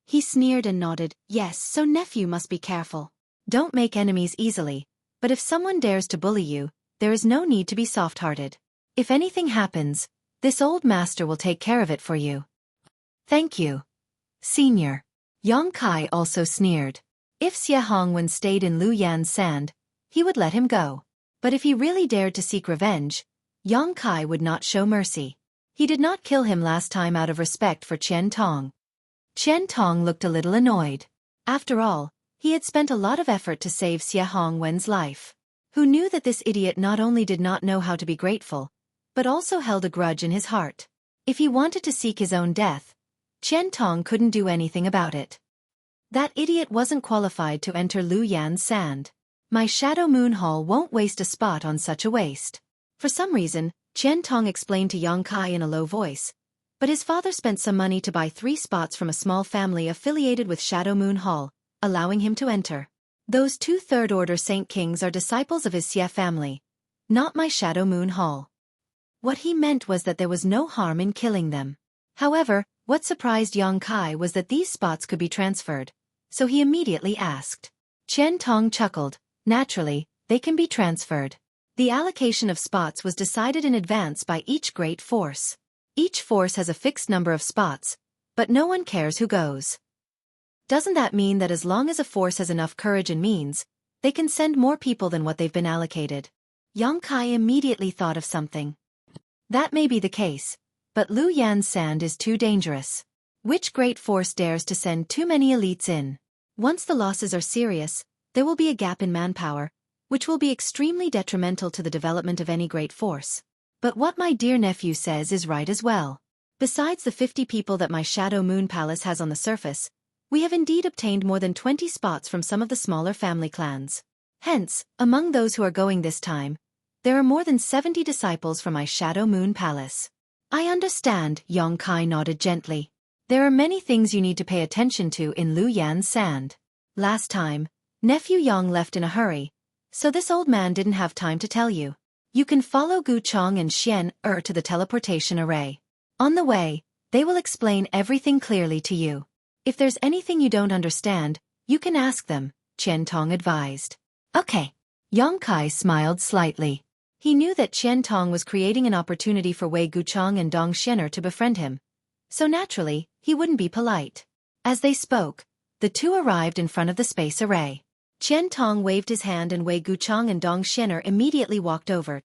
He sneered and nodded, "Yes, so nephew must be careful. Don't make enemies easily, but if someone dares to bully you, there is no need to be soft-hearted. If anything happens, this old master will take care of it for you." "Thank you, senior." Yang Kai also sneered. If Xie Hongwen stayed in Lu Yan's sand, he would let him go. But if he really dared to seek revenge, Yang Kai would not show mercy. He did not kill him last time out of respect for Qian Tong. Qian Tong looked a little annoyed. After all, he had spent a lot of effort to save Xie Hongwen's life. Who knew that this idiot not only did not know how to be grateful, but also held a grudge in his heart. If he wanted to seek his own death, Qian Tong couldn't do anything about it. That idiot wasn't qualified to enter Lu Yan's sand. My Shadow Moon Hall won't waste a spot on such a waste. For some reason, Qian Tong explained to Yang Kai in a low voice, but his father spent some money to buy 3 spots from a small family affiliated with Shadow Moon Hall, allowing him to enter. Those 2 third-order Saint Kings are disciples of his Xie family, not my Shadow Moon Hall. What he meant was that there was no harm in killing them. However, what surprised Yang Kai was that these spots could be transferred, so he immediately asked. Qian Tong chuckled. Naturally, they can be transferred. The allocation of spots was decided in advance by each great force. Each force has a fixed number of spots, but no one cares who goes. Doesn't that mean that as long as a force has enough courage and means, they can send more people than what they've been allocated? Yang Kai immediately thought of something. That may be the case, but Lu Yan's sand is too dangerous. Which great force dares to send too many elites in? Once the losses are serious, there will be a gap in manpower, which will be extremely detrimental to the development of any great force. But what my dear nephew says is right as well. Besides the 50 people that my Shadow Moon Palace has on the surface, we have indeed obtained more than 20 spots from some of the smaller family clans. Hence, among those who are going this time, there are more than 70 disciples from my Shadow Moon Palace. I understand, Yang Kai nodded gently. There are many things you need to pay attention to in Lu Yan's sand. Last time, nephew Yang left in a hurry, so this old man didn't have time to tell you. You can follow Gu Chong and Xian to the teleportation array. On the way, they will explain everything clearly to you. If there's anything you don't understand, you can ask them, Qian Tong advised. Okay. Yang Kai smiled slightly. He knew that Qian Tong was creating an opportunity for Wei Guchong and Dong Xianer to befriend him. So naturally, he wouldn't be polite. As they spoke, the two arrived in front of the space array. Qian Tong waved his hand and Wei Guchong and Dong Xianer immediately walked over.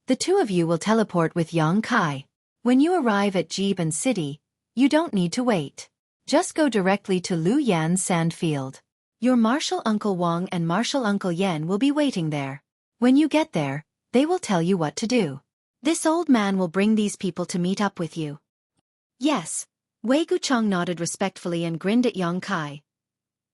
The two of you will teleport with Yang Kai. When you arrive at Jiban City, you don't need to wait. Just go directly to Lu Yan's sandfield. Your martial uncle Wang and martial uncle Yan will be waiting there. When you get there, they will tell you what to do. This old man will bring these people to meet up with you. Yes. Wei Guchong nodded respectfully and grinned at Yang Kai.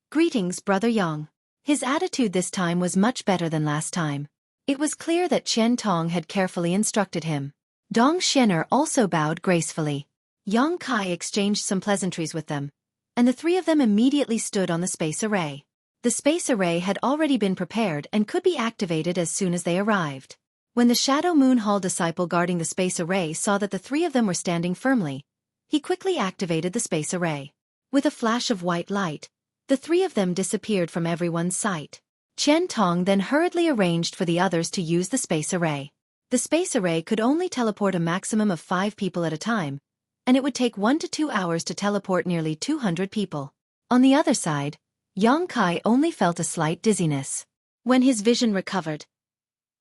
Greetings, Brother Yang. His attitude this time was much better than last time. It was clear that Qian Tong had carefully instructed him. Dong Xianer also bowed gracefully. Yang Kai exchanged some pleasantries with them, and the 3 of them immediately stood on the space array. The space array had already been prepared and could be activated as soon as they arrived. When the Shadow Moon Hall disciple guarding the space array saw that the 3 of them were standing firmly, he quickly activated the space array. With a flash of white light, the 3 of them disappeared from everyone's sight. Qian Tong then hurriedly arranged for the others to use the space array. The space array could only teleport a maximum of 5 people at a time, and it would take 1 to 2 hours to teleport nearly 200 people. On the other side, Yang Kai only felt a slight dizziness. When his vision recovered,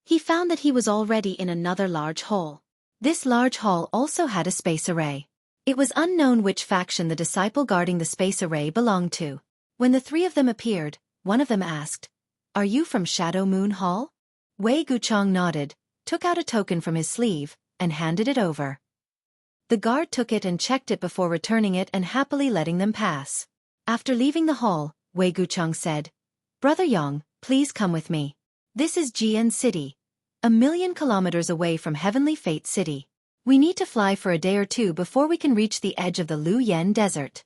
he found that he was already in another large hall. This large hall also had a space array. It was unknown which faction the disciple guarding the space array belonged to. When the 3 of them appeared, one of them asked, "Are you from Shadow Moon Hall?" Wei Guchong nodded, took out a token from his sleeve, and handed it over. The guard took it and checked it before returning it and happily letting them pass. After leaving the hall, Wei Guchong said, "Brother Yang, please come with me. This is Jian City, 1,000,000 kilometers away from Heavenly Fate City. We need to fly for a day or 2 before we can reach the edge of the Lu Yan Desert.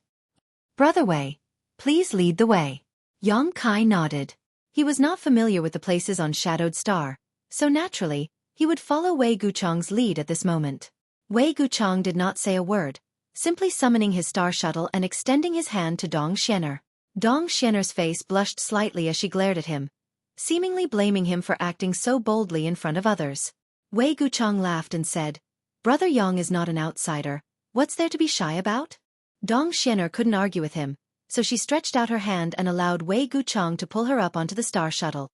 Brother Wei, please lead the way." Yang Kai nodded. He was not familiar with the places on Shadowed Star, so naturally, he would follow Wei Guchang's lead at this moment. Wei Guchang did not say a word, simply summoning his star shuttle and extending his hand to Dong Xianer. Dong Xianer's face blushed slightly as she glared at him, seemingly blaming him for acting so boldly in front of others. Wei Guchang laughed and said, "Brother Yang is not an outsider, what's there to be shy about?" Dong Xianer couldn't argue with him, so she stretched out her hand and allowed Wei Guchang to pull her up onto the star shuttle.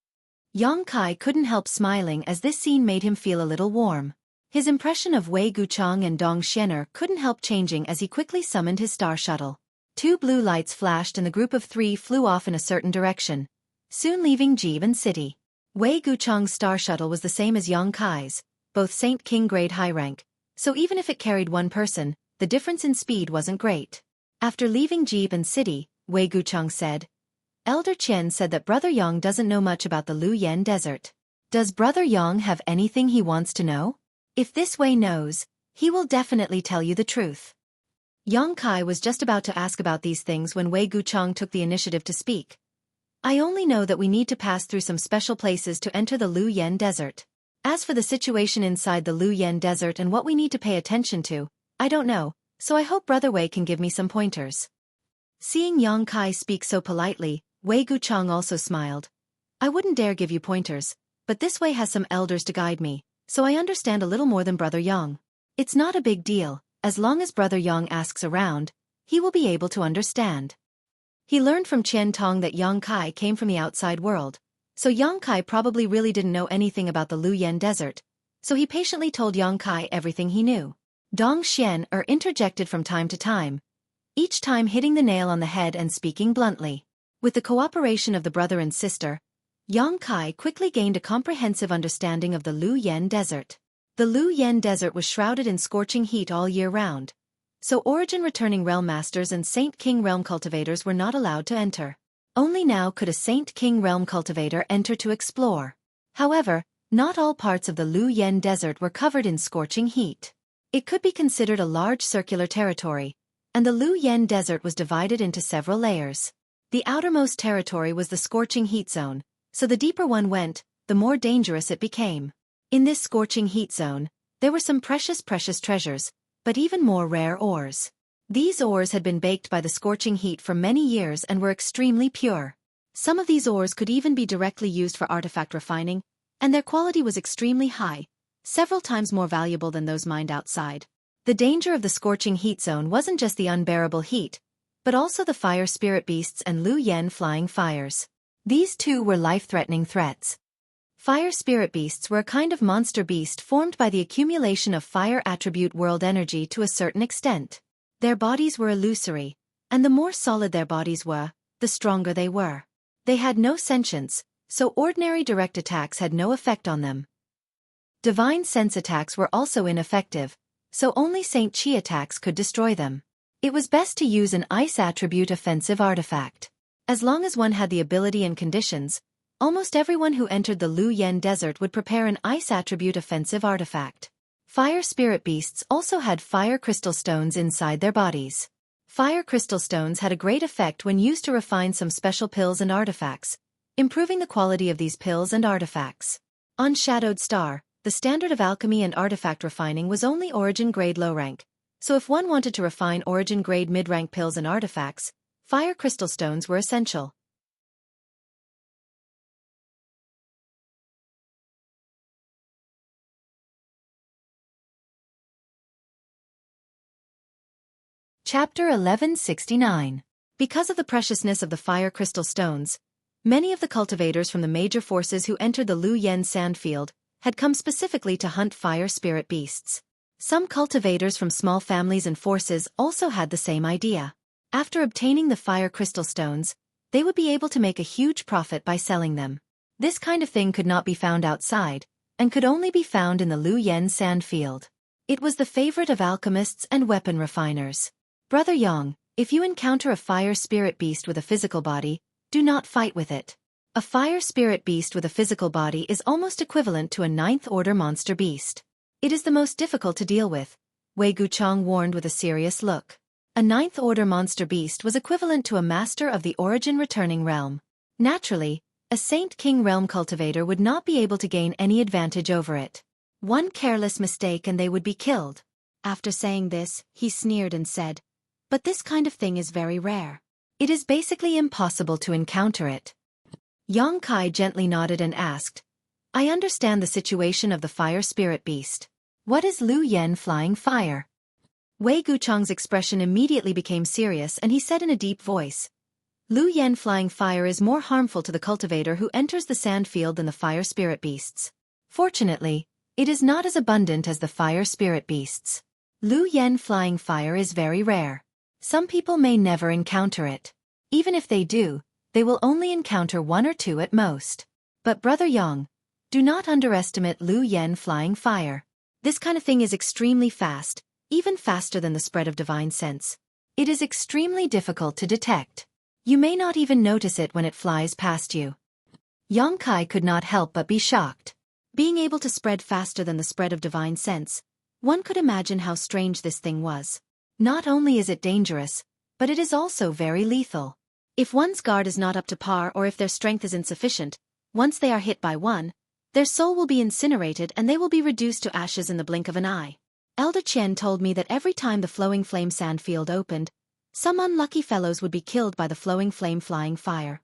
Yang Kai couldn't help smiling as this scene made him feel a little warm. His impression of Wei Guchang and Dong Xianer couldn't help changing as he quickly summoned his star shuttle. 2 blue lights flashed and the group of 3 flew off in a certain direction, soon leaving Jiban City. Wei Guchang's star shuttle was the same as Yang Kai's, both Saint King grade high rank, so even if it carried one person, the difference in speed wasn't great. After leaving Jiban City, Wei Guchang said, "Elder Qian said that Brother Yang doesn't know much about the Luyan Desert. Does Brother Yang have anything he wants to know? If this Wei knows, he will definitely tell you the truth." Yang Kai was just about to ask about these things when Wei Guchang took the initiative to speak. "I only know that we need to pass through some special places to enter the Luyan Desert. As for the situation inside the Luyan Desert and what we need to pay attention to, I don't know, so I hope Brother Wei can give me some pointers." Seeing Yang Kai speak so politely, Wei Guchang also smiled. "I wouldn't dare give you pointers, but this Wei has some elders to guide me, so I understand a little more than Brother Yang. It's not a big deal, as long as Brother Yang asks around, he will be able to understand." He learned from Qian Tong that Yang Kai came from the outside world, so Yang Kai probably really didn't know anything about the Luyan Desert, so he patiently told Yang Kai everything he knew. Dong Xianer interjected from time to time, each time hitting the nail on the head and speaking bluntly. With the cooperation of the brother and sister, Yang Kai quickly gained a comprehensive understanding of the Luyan Desert. The Luyan Desert was shrouded in scorching heat all year round, so origin-returning realm masters and Saint King realm cultivators were not allowed to enter. Only now could a Saint King realm cultivator enter to explore. However, not all parts of the Luyan Desert were covered in scorching heat. It could be considered a large circular territory, and the Luyan Desert was divided into several layers. The outermost territory was the scorching heat zone, so the deeper one went, the more dangerous it became. In this scorching heat zone, there were some precious treasures, but even more rare ores. These ores had been baked by the scorching heat for many years and were extremely pure. Some of these ores could even be directly used for artifact refining, and their quality was extremely high, several times more valuable than those mined outside. The danger of the scorching heat zone wasn't just the unbearable heat, but also the fire spirit beasts and Luyan flying fires. These two were life-threatening threats. Fire spirit beasts were a kind of monster beast formed by the accumulation of fire attribute world energy to a certain extent. Their bodies were illusory, and the more solid their bodies were, the stronger they were. They had no sentience, so ordinary direct attacks had no effect on them. Divine sense attacks were also ineffective, so only Saint Qi attacks could destroy them. It was best to use an ice attribute offensive artifact. As long as one had the ability and conditions, almost everyone who entered the Luyan Desert would prepare an ice attribute offensive artifact. Fire spirit beasts also had fire crystal stones inside their bodies. Fire crystal stones had a great effect when used to refine some special pills and artifacts, improving the quality of these pills and artifacts. On Shadowed Star, the standard of alchemy and artifact refining was only origin grade low rank, so if one wanted to refine origin grade mid-rank pills and artifacts, fire crystal stones were essential. Chapter 1169. Because of the preciousness of the fire crystal stones, many of the cultivators from the major forces who entered the Luyan Sandfield had come specifically to hunt fire spirit beasts. Some cultivators from small families and forces also had the same idea. After obtaining the fire crystal stones, they would be able to make a huge profit by selling them. This kind of thing could not be found outside, and could only be found in the Luyan Sandfield. It was the favorite of alchemists and weapon refiners. Brother Yang, if you encounter a fire spirit beast with a physical body, do not fight with it. A fire spirit beast with a physical body is almost equivalent to a ninth-order monster beast. It is the most difficult to deal with, Wei Guchang warned with a serious look. A ninth-order monster beast was equivalent to a master of the origin-returning realm. Naturally, a Saint King realm cultivator would not be able to gain any advantage over it. One careless mistake and they would be killed. After saying this, he sneered and said, "But this kind of thing is very rare. It is basically impossible to encounter it." Yang Kai gently nodded and asked, "I understand the situation of the fire spirit beast. What is Lu Yen flying fire?" Wei Guchang's expression immediately became serious and he said in a deep voice, "Lu Yen flying fire is more harmful to the cultivator who enters the sand field than the fire spirit beasts. Fortunately, it is not as abundant as the fire spirit beasts. Lu Yen flying fire is very rare. Some people may never encounter it. Even if they do, they will only encounter one or two at most. But Brother Yang, do not underestimate Lu Yen flying fire. This kind of thing is extremely fast, even faster than the spread of divine sense. It is extremely difficult to detect. You may not even notice it when it flies past you." Yang Kai could not help but be shocked. Being able to spread faster than the spread of divine sense, one could imagine how strange this thing was. Not only is it dangerous, but it is also very lethal. If one's guard is not up to par or if their strength is insufficient, once they are hit by one, their soul will be incinerated and they will be reduced to ashes in the blink of an eye. Elder Chen told me that every time the flowing flame sand field opened, some unlucky fellows would be killed by the flowing flame flying fire.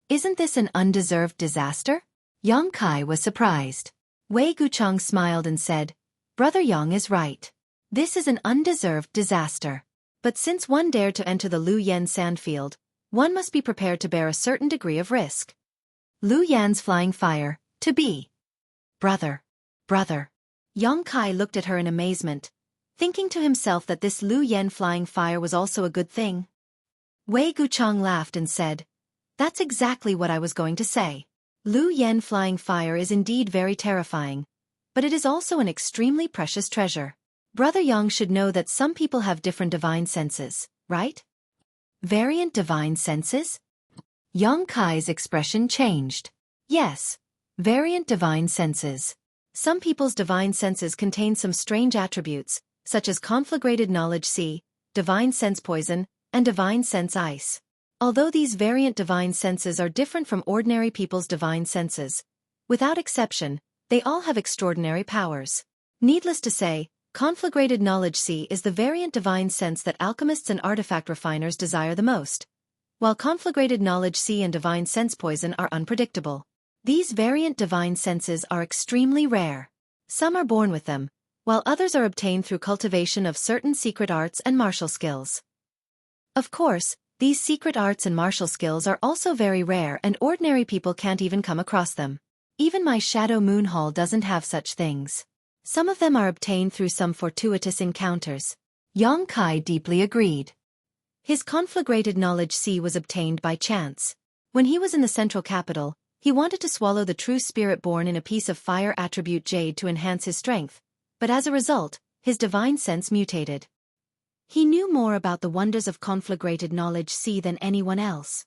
Isn't this an undeserved disaster? Yang Kai was surprised. Wei Guchang smiled and said, "Brother Yang is right. This is an undeserved disaster. But since one dared to enter the Lu Yen sand field, one must be prepared to bear a certain degree of risk. Lu Yan's flying fire, to be. Brother. Yang Kai looked at her in amazement, thinking to himself that this Lu Yen flying fire was also a good thing. Wei Guchang laughed and said, "That's exactly what I was going to say. Lu Yen flying fire is indeed very terrifying, but it is also an extremely precious treasure. Brother Yang should know that some people have different divine senses, right?" Variant divine senses? Yang Kai's expression changed. Yes, variant divine senses. Some people's divine senses contain some strange attributes, such as conflagrated knowledge C, divine sense poison, and divine sense ice. Although these variant divine senses are different from ordinary people's divine senses, without exception, they all have extraordinary powers. Needless to say, conflagrated knowledge C is the variant divine sense that alchemists and artifact refiners desire the most, while conflagrated knowledge C and divine sense poison are unpredictable. These variant divine senses are extremely rare. Some are born with them, while others are obtained through cultivation of certain secret arts and martial skills. Of course, these secret arts and martial skills are also very rare and ordinary people can't even come across them. Even my Shadow Moon Hall doesn't have such things. Some of them are obtained through some fortuitous encounters. Yang Kai deeply agreed. His conflagrated knowledge C was obtained by chance. When he was in the central capital, he wanted to swallow the true spirit born in a piece of fire attribute jade to enhance his strength, but as a result, his divine sense mutated. He knew more about the wonders of conflagrated knowledge C than anyone else.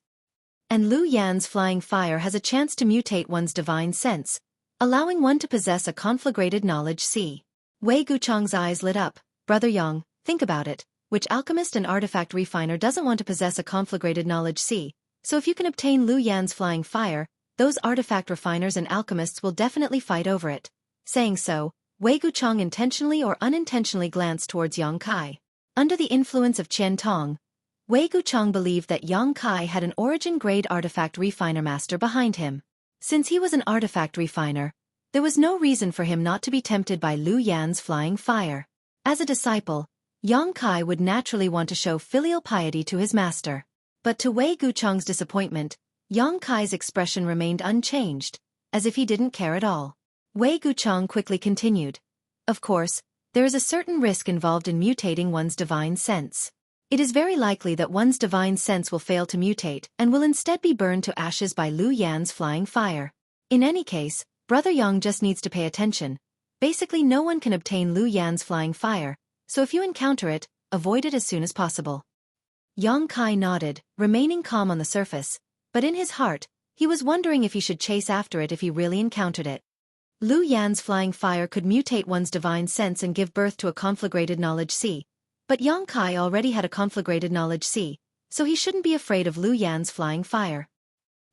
And Lu Yan's flying fire has a chance to mutate one's divine sense, allowing one to possess a conflagrated knowledge C. Wei Guchang's eyes lit up. Brother Yang, think about it. Which alchemist and artifact refiner doesn't want to possess a conflagrated knowledge C? So if you can obtain Lu Yan's flying fire, those artifact refiners and alchemists will definitely fight over it. Saying so, Wei Guchang intentionally or unintentionally glanced towards Yang Kai. Under the influence of Qian Tong, Wei Guchang believed that Yang Kai had an origin-grade artifact refiner master behind him. Since he was an artifact refiner, there was no reason for him not to be tempted by Lu Yan's flying fire. As a disciple, Yang Kai would naturally want to show filial piety to his master. But to Wei Guchang's disappointment, Yang Kai's expression remained unchanged, as if he didn't care at all. Wei Guchang quickly continued. Of course, there is a certain risk involved in mutating one's divine sense. It is very likely that one's divine sense will fail to mutate and will instead be burned to ashes by Lu Yan's flying fire. In any case, Brother Yang just needs to pay attention. Basically, no one can obtain Lu Yan's flying fire, so if you encounter it, avoid it as soon as possible. Yang Kai nodded, remaining calm on the surface, but in his heart, he was wondering if he should chase after it if he really encountered it. Lu Yan's flying fire could mutate one's divine sense and give birth to a conflagrated knowledge C. But Yang Kai already had a conflagrated knowledge C, so he shouldn't be afraid of Lu Yan's flying fire.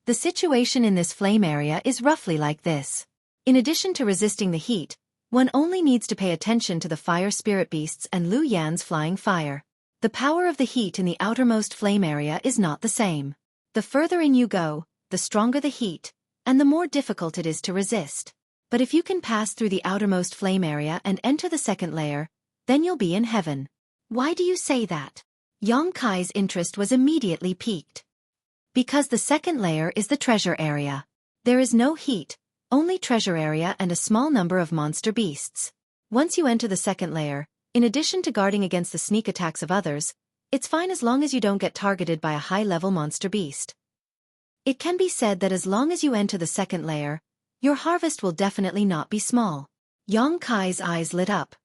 The situation in this flame area is roughly like this. In addition to resisting the heat, One only needs to pay attention to the fire spirit beasts and Lu Yan's flying fire. The power of the heat in the outermost flame area is not the same. The further in you go, the stronger the heat, and the more difficult it is to resist. But if you can pass through the outermost flame area and enter the second layer, then you'll be in heaven. Why do you say that? Yang Kai's interest was immediately piqued. Because the second layer is the treasure area. There is no heat, only treasure area and a small number of monster beasts. Once you enter the second layer, in addition to guarding against the sneak attacks of others, it's fine as long as you don't get targeted by a high-level monster beast. It can be said that as long as you enter the second layer, your harvest will definitely not be small. Yang Kai's eyes lit up.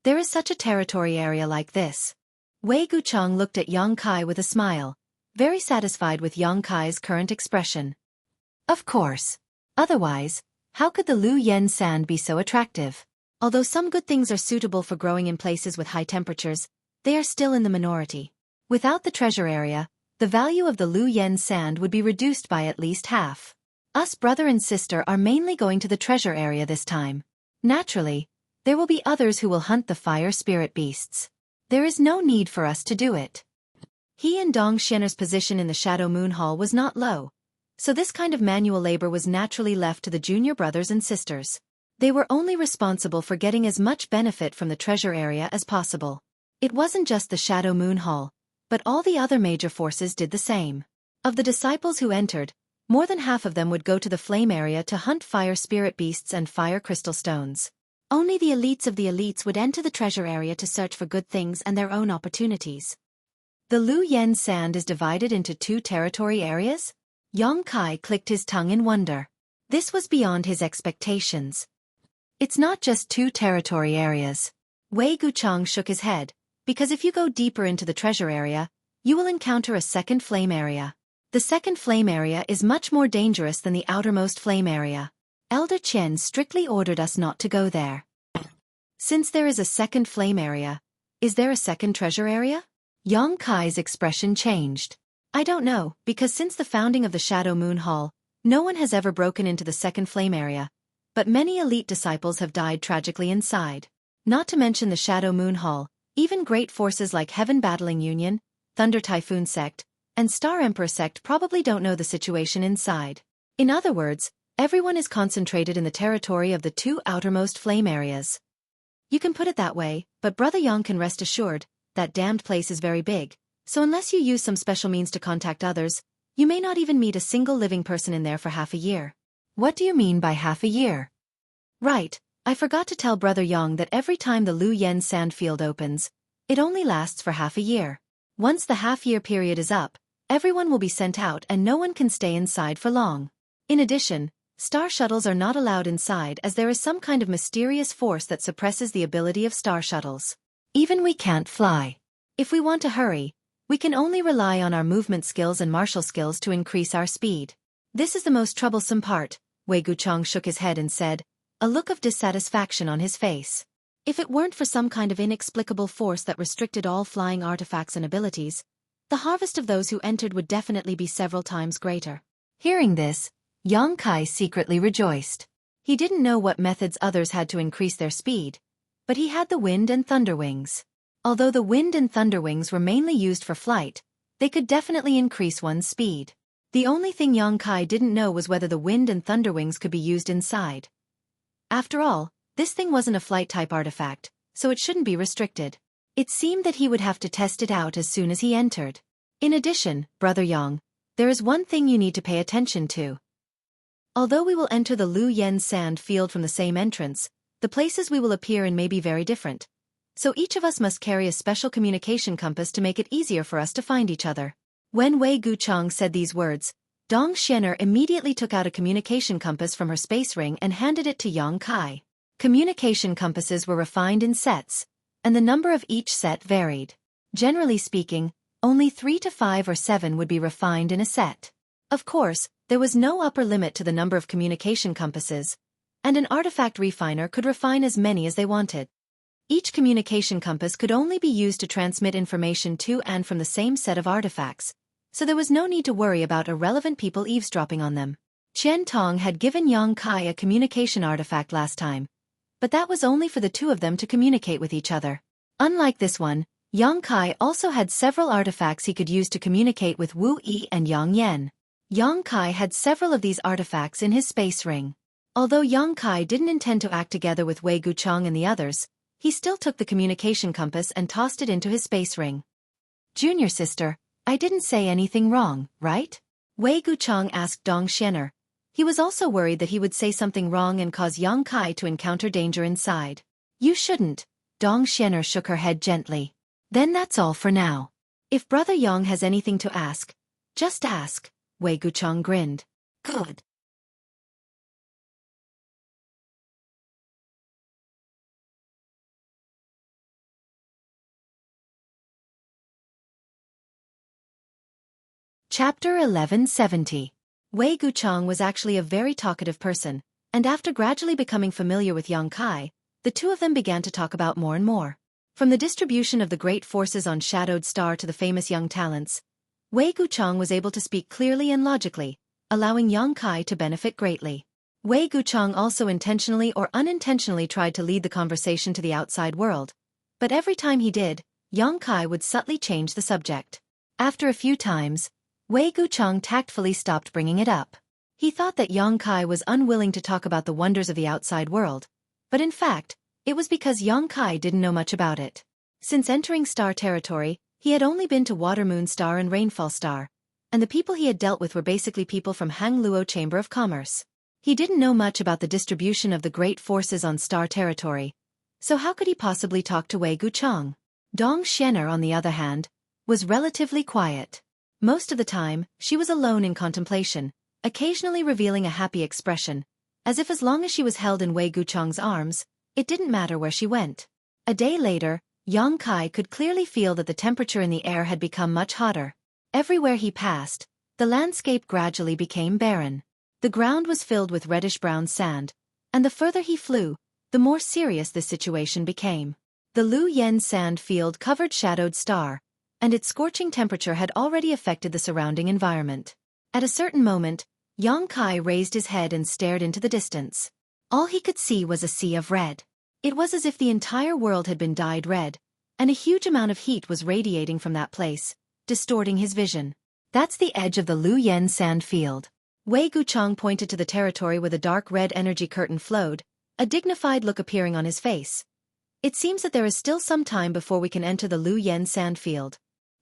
There is such a territory area like this. Wei Gucheng looked at Yang Kai with a smile, very satisfied with Yang Kai's current expression. Of course. Otherwise, how could the Lu Yen sand be so attractive? Although some good things are suitable for growing in places with high temperatures, they are still in the minority. Without the treasure area, the value of the Lu Yen sand would be reduced by at least half. Us brother and sister are mainly going to the treasure area this time. Naturally, there will be others who will hunt the fire spirit beasts. There is no need for us to do it. He and Dong Xianer's position in the Shadow Moon Hall was not low, so this kind of manual labor was naturally left to the junior brothers and sisters. They were only responsible for getting as much benefit from the treasure area as possible. It wasn't just the Shadow Moon Hall, but all the other major forces did the same. Of the disciples who entered, more than half of them would go to the flame area to hunt fire spirit beasts and fire crystal stones. Only the elites of the elites would enter the treasure area to search for good things and their own opportunities. The Lu Yen sand is divided into 2 territory areas? Yang Kai clicked his tongue in wonder. This was beyond his expectations. It's not just 2 territory areas. Wei Gucheng shook his head, because if you go deeper into the treasure area, you will encounter a second flame area. The second flame area is much more dangerous than the outermost flame area. Elder Chen strictly ordered us not to go there. Since there is a second flame area, is there a second treasure area? Yang Kai's expression changed. I don't know, because since the founding of the Shadow Moon Hall, no one has ever broken into the second flame area, but many elite disciples have died tragically inside. Not to mention the Shadow Moon Hall, even great forces like Heaven Battling Union, Thunder Typhoon Sect, and Star Emperor Sect probably don't know the situation inside. In other words, everyone is concentrated in the territory of the 2 outermost flame areas. You can put it that way, but Brother Yang can rest assured, that damned place is very big, so unless you use some special means to contact others, you may not even meet a single living person in there for half a year. What do you mean by half a year? Right, I forgot to tell Brother Yang that every time the Lu Yen sand field opens, it only lasts for half a year. Once the half-year period is up, everyone will be sent out and no one can stay inside for long. In addition, star shuttles are not allowed inside as there is some kind of mysterious force that suppresses the ability of star shuttles. Even we can't fly. If we want to hurry, we can only rely on our movement skills and martial skills to increase our speed. This is the most troublesome part, Wei Gucheng shook his head and said, a look of dissatisfaction on his face. If it weren't for some kind of inexplicable force that restricted all flying artifacts and abilities, the harvest of those who entered would definitely be several times greater. Hearing this, Yang Kai secretly rejoiced. He didn't know what methods others had to increase their speed, but he had the wind and thunder wings. Although the wind and thunder wings were mainly used for flight, they could definitely increase one's speed. The only thing Yang Kai didn't know was whether the wind and thunder wings could be used inside. After all, this thing wasn't a flight-type artifact, so it shouldn't be restricted. It seemed that he would have to test it out as soon as he entered. In addition, Brother Yang, there is one thing you need to pay attention to. Although we will enter the Lu Yen sand field from the same entrance, the places we will appear in may be very different. So each of us must carry a special communication compass to make it easier for us to find each other. When Wei Gucheng said these words, Dong Xianer immediately took out a communication compass from her space ring and handed it to Yang Kai. Communication compasses were refined in sets, and the number of each set varied. Generally speaking, only 3 to 5 or 7 would be refined in a set. Of course, there was no upper limit to the number of communication compasses, and an artifact refiner could refine as many as they wanted. Each communication compass could only be used to transmit information to and from the same set of artifacts, so there was no need to worry about irrelevant people eavesdropping on them. Qian Tong had given Yang Kai a communication artifact last time, but that was only for the two of them to communicate with each other. Unlike this one, Yang Kai also had several artifacts he could use to communicate with Wu Yi and Yang Yan. Yang Kai had several of these artifacts in his space ring. Although Yang Kai didn't intend to act together with Wei Guchang and the others, he still took the communication compass and tossed it into his space ring. "Junior sister, I didn't say anything wrong, right?" Wei Guchang asked Dong Xianer. He was also worried that he would say something wrong and cause Yang Kai to encounter danger inside. "You shouldn't." Dong Xianer shook her head gently. "Then that's all for now. If Brother Yang has anything to ask, just ask," Wei Guchang grinned. "Good." Chapter 1170. Wei Guchang was actually a very talkative person, and after gradually becoming familiar with Yang Kai, the two of them began to talk about more and more. From the distribution of the great forces on Shadowed Star to the famous young talents, Wei Guchang was able to speak clearly and logically, allowing Yang Kai to benefit greatly. Wei Guchang also intentionally or unintentionally tried to lead the conversation to the outside world, but every time he did, Yang Kai would subtly change the subject. After a few times, Wei Guchang tactfully stopped bringing it up. He thought that Yang Kai was unwilling to talk about the wonders of the outside world, but in fact, it was because Yang Kai didn't know much about it. Since entering Star Territory, he had only been to Water Moon Star and Rainfall Star, and the people he had dealt with were basically people from Hang Luo Chamber of Commerce. He didn't know much about the distribution of the great forces on Star Territory, so how could he possibly talk to Wei Guchang? Dong Xianer, on the other hand, was relatively quiet. Most of the time, she was alone in contemplation, occasionally revealing a happy expression, as if as long as she was held in Wei Guchang's arms, it didn't matter where she went. A day later, Yang Kai could clearly feel that the temperature in the air had become much hotter. Everywhere he passed, the landscape gradually became barren. The ground was filled with reddish-brown sand, and the further he flew, the more serious this situation became. The Lu Yen sand field covered Shadowed Star, and its scorching temperature had already affected the surrounding environment. At a certain moment, Yang Kai raised his head and stared into the distance. All he could see was a sea of red. It was as if the entire world had been dyed red, and a huge amount of heat was radiating from that place, distorting his vision. "That's the edge of the Lu Yen sand field." Wei Guchang pointed to the territory where the dark red energy curtain flowed, a dignified look appearing on his face. "It seems that there is still some time before we can enter the Lu Yen sand field.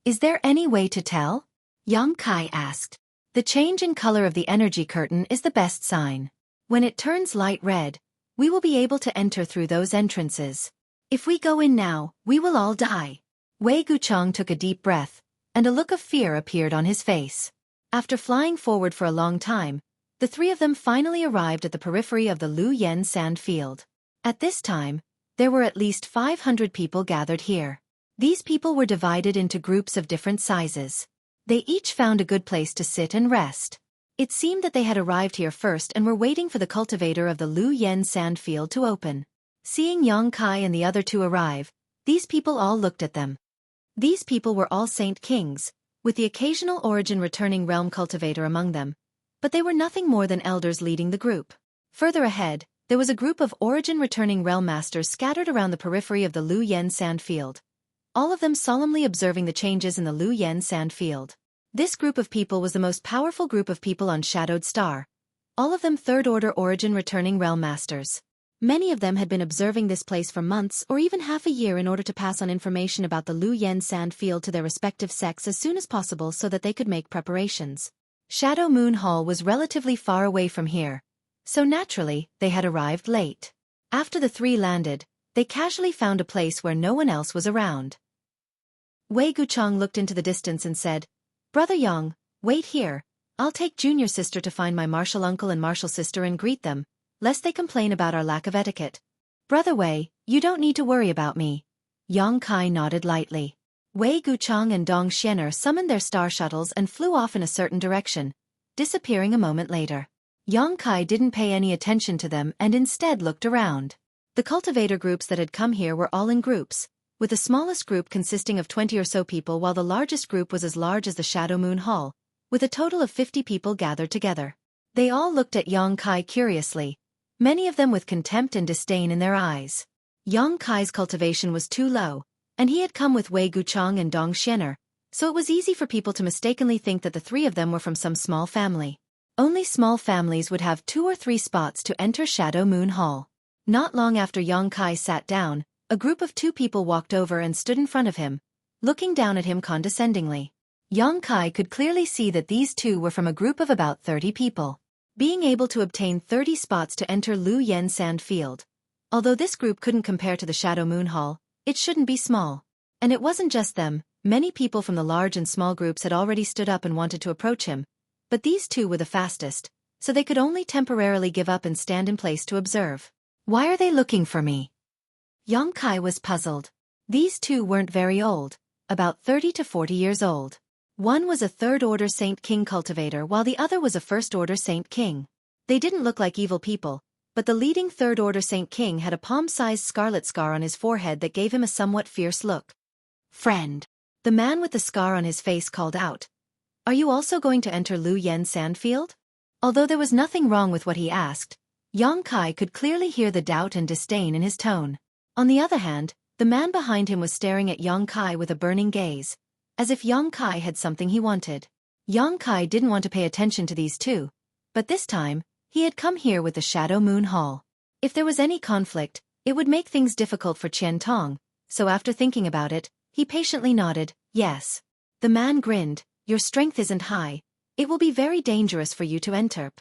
Is there any way to tell?" Yang Kai asked. "The change in color of the energy curtain is the best sign. When it turns light red, we will be able to enter through those entrances. If we go in now, we will all die." Wei Guchang took a deep breath, and a look of fear appeared on his face. After flying forward for a long time, the three of them finally arrived at the periphery of the Lu Yen sand field. At this time, there were at least 500 people gathered here. These people were divided into groups of different sizes. They each found a good place to sit and rest. It seemed that they had arrived here first and were waiting for the cultivator of the Lu Yen sand field to open. Seeing Yang Kai and the other two arrive, these people all looked at them. These people were all Saint Kings, with the occasional origin returning realm cultivator among them, but they were nothing more than elders leading the group. Further ahead, there was a group of origin returning realm masters scattered around the periphery of the Lu Yen sand field, all of them solemnly observing the changes in the Lu Yen sand field. This group of people was the most powerful group of people on Shadowed Star, all of them third-order origin returning realm masters. Many of them had been observing this place for months or even half a year in order to pass on information about the Lu Yen sand field to their respective sects as soon as possible so that they could make preparations. Shadow Moon Hall was relatively far away from here, so naturally, they had arrived late. After the three landed, they casually found a place where no one else was around. Wei Guchang looked into the distance and said, "Brother Yang, wait here. I'll take junior sister to find my martial uncle and martial sister and greet them, lest they complain about our lack of etiquette." "Brother Wei, you don't need to worry about me." Yang Kai nodded lightly. Wei Guchang and Dong Xianer summoned their star shuttles and flew off in a certain direction, disappearing a moment later. Yang Kai didn't pay any attention to them and instead looked around. The cultivator groups that had come here were all in groups, with the smallest group consisting of 20 or so people while the largest group was as large as the Shadow Moon Hall, with a total of 50 people gathered together. They all looked at Yang Kai curiously, many of them with contempt and disdain in their eyes. Yang Kai's cultivation was too low, and he had come with Wei Guchang and Dong Xianer, so it was easy for people to mistakenly think that the three of them were from some small family. Only small families would have 2 or 3 spots to enter Shadow Moon Hall. Not long after Yang Kai sat down, a group of 2 people walked over and stood in front of him, looking down at him condescendingly. Yang Kai could clearly see that these 2 were from a group of about 30 people. Being able to obtain 30 spots to enter Lu Yen Sand Field. Although this group couldn't compare to the Shadow Moon Hall, it shouldn't be small. And it wasn't just them, many people from the large and small groups had already stood up and wanted to approach him, but these 2 were the fastest, so they could only temporarily give up and stand in place to observe. Why are they looking for me? Yang Kai was puzzled. These 2 weren't very old, about 30 to 40 years old. One was a 3rd-order Saint King cultivator while the other was a 1st-order Saint King. They didn't look like evil people, but the leading 3rd-order Saint King had a palm-sized scarlet scar on his forehead that gave him a somewhat fierce look. "Friend." The man with the scar on his face called out. "Are you also going to enter Lu Yen Sandfield?" Although there was nothing wrong with what he asked, Yang Kai could clearly hear the doubt and disdain in his tone. On the other hand, the man behind him was staring at Yang Kai with a burning gaze, as if Yang Kai had something he wanted. Yang Kai didn't want to pay attention to these 2, but this time, he had come here with the Shadow Moon Hall. If there was any conflict, it would make things difficult for Qian Tong, so after thinking about it, he patiently nodded, yes. The man grinned, "Your strength isn't high. It will be very dangerous for you to enter."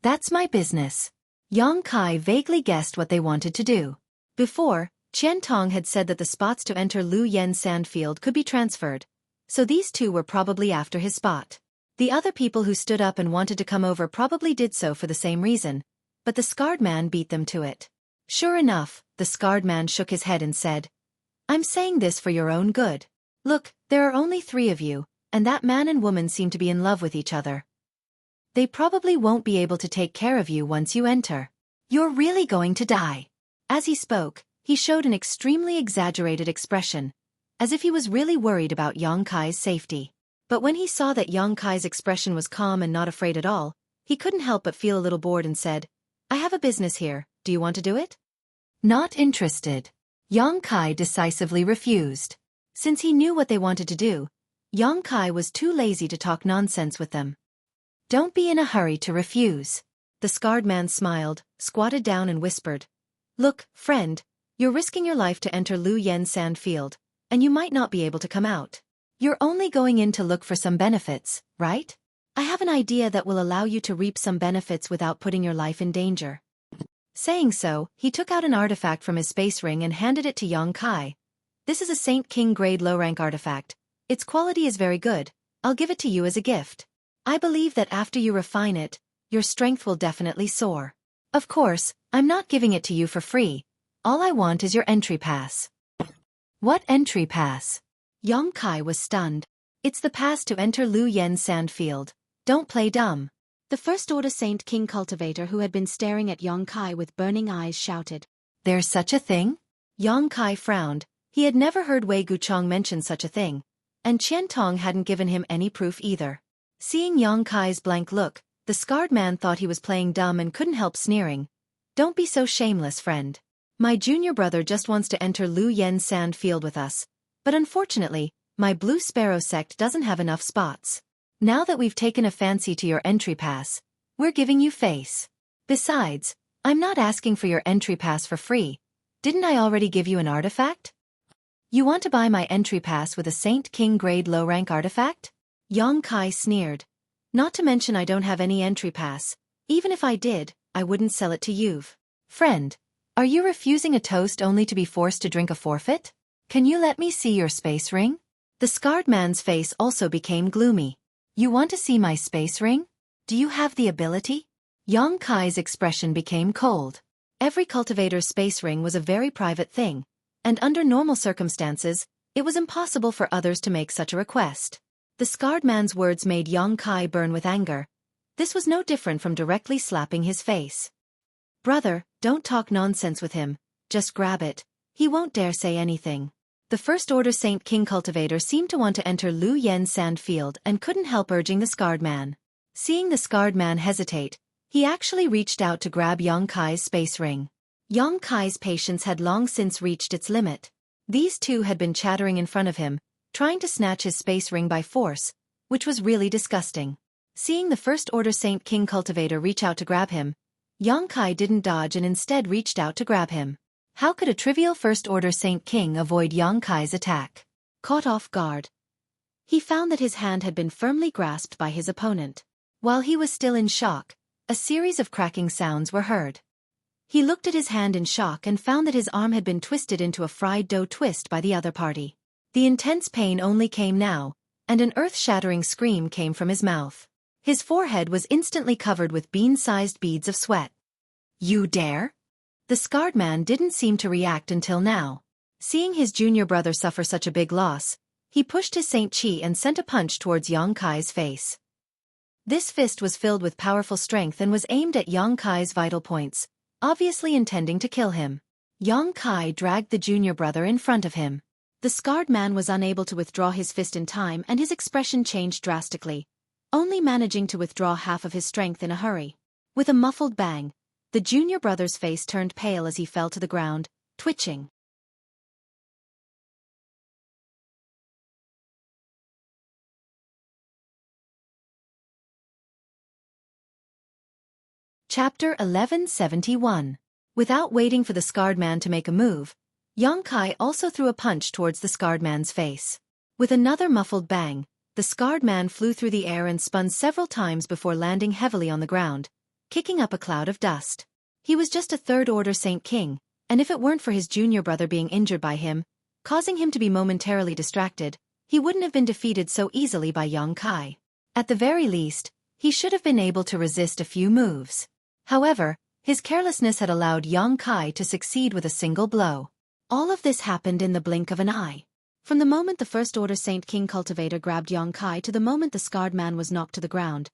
"That's my business." Yang Kai vaguely guessed what they wanted to do. Before, Qian Tong had said that the spots to enter Lu Yen Sandfield could be transferred, so these 2 were probably after his spot. The other people who stood up and wanted to come over probably did so for the same reason, but the scarred man beat them to it. Sure enough, the scarred man shook his head and said, "I'm saying this for your own good. Look, there are only 3 of you, and that man and woman seem to be in love with each other. They probably won't be able to take care of you once you enter. You're really going to die." As he spoke, he showed an extremely exaggerated expression, as if he was really worried about Yang Kai's safety. But when he saw that Yang Kai's expression was calm and not afraid at all, he couldn't help but feel a little bored and said, "I have a business here, do you want to do it?" Not interested. Yang Kai decisively refused. Since he knew what they wanted to do, Yang Kai was too lazy to talk nonsense with them. "Don't be in a hurry to refuse." The scarred man smiled, squatted down and whispered, "Look, friend, you're risking your life to enter Lu Yen Sandfield, and you might not be able to come out. You're only going in to look for some benefits, right? I have an idea that will allow you to reap some benefits without putting your life in danger." Saying so, he took out an artifact from his space ring and handed it to Yang Kai. "This is a Saint King grade low-rank artifact. Its quality is very good. I'll give it to you as a gift. I believe that after you refine it, your strength will definitely soar. Of course, I'm not giving it to you for free. All I want is your entry pass." "What entry pass?" Yang Kai was stunned. "It's the pass to enter Lu Yen Sandfield. Don't play dumb." The first-order Saint King cultivator who had been staring at Yang Kai with burning eyes shouted, "There's such a thing?" Yang Kai frowned. He had never heard Wei Guchang mention such a thing, and Qian Tong hadn't given him any proof either. Seeing Yang Kai's blank look, the scarred man thought he was playing dumb and couldn't help sneering. "Don't be so shameless, friend. My junior brother just wants to enter Lu Yen Sand Field with us, but unfortunately, my Blue Sparrow sect doesn't have enough spots. Now that we've taken a fancy to your entry pass, we're giving you face. Besides, I'm not asking for your entry pass for free. Didn't I already give you an artifact? You want to buy my entry pass with a Saint King grade low-rank artifact?" Yang Kai sneered. "Not to mention I don't have any entry pass. Even if I did, I wouldn't sell it to you. Friend, are you refusing a toast only to be forced to drink a forfeit? Can you let me see your space ring?" The scarred man's face also became gloomy. "You want to see my space ring? Do you have the ability?" Yang Kai's expression became cold. Every cultivator's space ring was a very private thing, and under normal circumstances, it was impossible for others to make such a request. The scarred man's words made Yang Kai burn with anger. This was no different from directly slapping his face. "Brother, don't talk nonsense with him, just grab it. He won't dare say anything." The first-order Saint King cultivator seemed to want to enter Lu Yen Sand Field and couldn't help urging the scarred man. Seeing the scarred man hesitate, He actually reached out to grab Yang Kai's space ring. Yang Kai's patience had long since reached its limit. These two had been chattering in front of him, trying to snatch his space ring by force, which was really disgusting. Seeing the First Order Saint King cultivator reach out to grab him, Yang Kai didn't dodge and instead reached out to grab him. How could a trivial First Order Saint King avoid Yang Kai's attack? Caught off guard, he found that his hand had been firmly grasped by his opponent. While he was still in shock, a series of cracking sounds were heard. He looked at his hand in shock and found that his arm had been twisted into a fried dough twist by the other party. The intense pain only came now, and an earth-shattering scream came from his mouth. His forehead was instantly covered with bean-sized beads of sweat. "You dare?" The scarred man didn't seem to react until now. Seeing his junior brother suffer such a big loss, he pushed his Saint Chi and sent a punch towards Yang Kai's face. This fist was filled with powerful strength and was aimed at Yang Kai's vital points, obviously intending to kill him. Yang Kai dragged the junior brother in front of him. The scarred man was unable to withdraw his fist in time and his expression changed drastically, only managing to withdraw half of his strength in a hurry. With a muffled bang, the junior brother's face turned pale as he fell to the ground, twitching. Chapter 1171. Without waiting for the scarred man to make a move, Yang Kai also threw a punch towards the scarred man's face. With another muffled bang, the scarred man flew through the air and spun several times before landing heavily on the ground, kicking up a cloud of dust. He was just a third-order Saint King, and if it weren't for his junior brother being injured by him, causing him to be momentarily distracted, he wouldn't have been defeated so easily by Yang Kai. At the very least, he should have been able to resist a few moves. However, his carelessness had allowed Yang Kai to succeed with a single blow. All of this happened in the blink of an eye. From the moment the First Order Saint King cultivator grabbed Yang Kai to the moment the scarred man was knocked to the ground,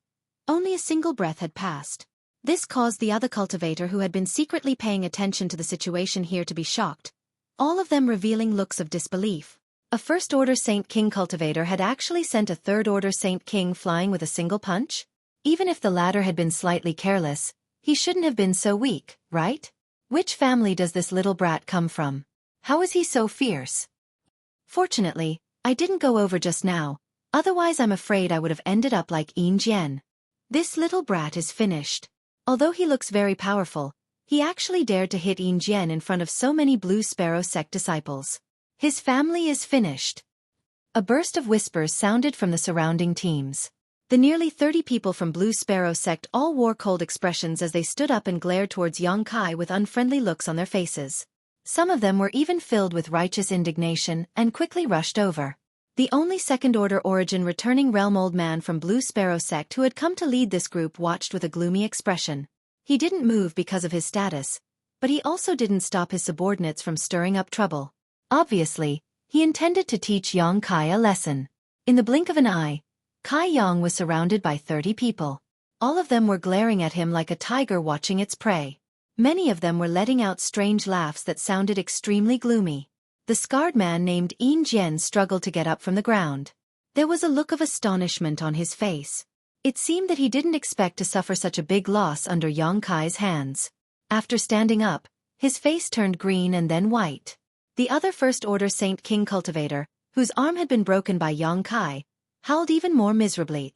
only a single breath had passed. This caused the other cultivator who had been secretly paying attention to the situation here to be shocked, all of them revealing looks of disbelief. A First Order Saint King cultivator had actually sent a Third Order Saint King flying with a single punch? Even if the latter had been slightly careless, he shouldn't have been so weak, right? Which family does this little brat come from? How is he so fierce? Fortunately, I didn't go over just now, otherwise I'm afraid I would have ended up like Yin Jian. This little brat is finished. Although he looks very powerful, he actually dared to hit Yin Jian in front of so many Blue Sparrow sect disciples. His family is finished. A burst of whispers sounded from the surrounding teams. The nearly 30 people from Blue Sparrow sect all wore cold expressions as they stood up and glared towards Yang Kai with unfriendly looks on their faces. Some of them were even filled with righteous indignation and quickly rushed over. The only second-order origin returning realm old man from Blue Sparrow sect who had come to lead this group watched with a gloomy expression. He didn't move because of his status, but he also didn't stop his subordinates from stirring up trouble. Obviously, he intended to teach Yang Kai a lesson. In the blink of an eye, Kai Yang was surrounded by 30 people. All of them were glaring at him like a tiger watching its prey. Many of them were letting out strange laughs that sounded extremely gloomy. The scarred man named Yin Jian struggled to get up from the ground. There was a look of astonishment on his face. It seemed that he didn't expect to suffer such a big loss under Yang Kai's hands. After standing up, his face turned green and then white. The other First Order Saint King cultivator, whose arm had been broken by Yang Kai, howled even more miserably.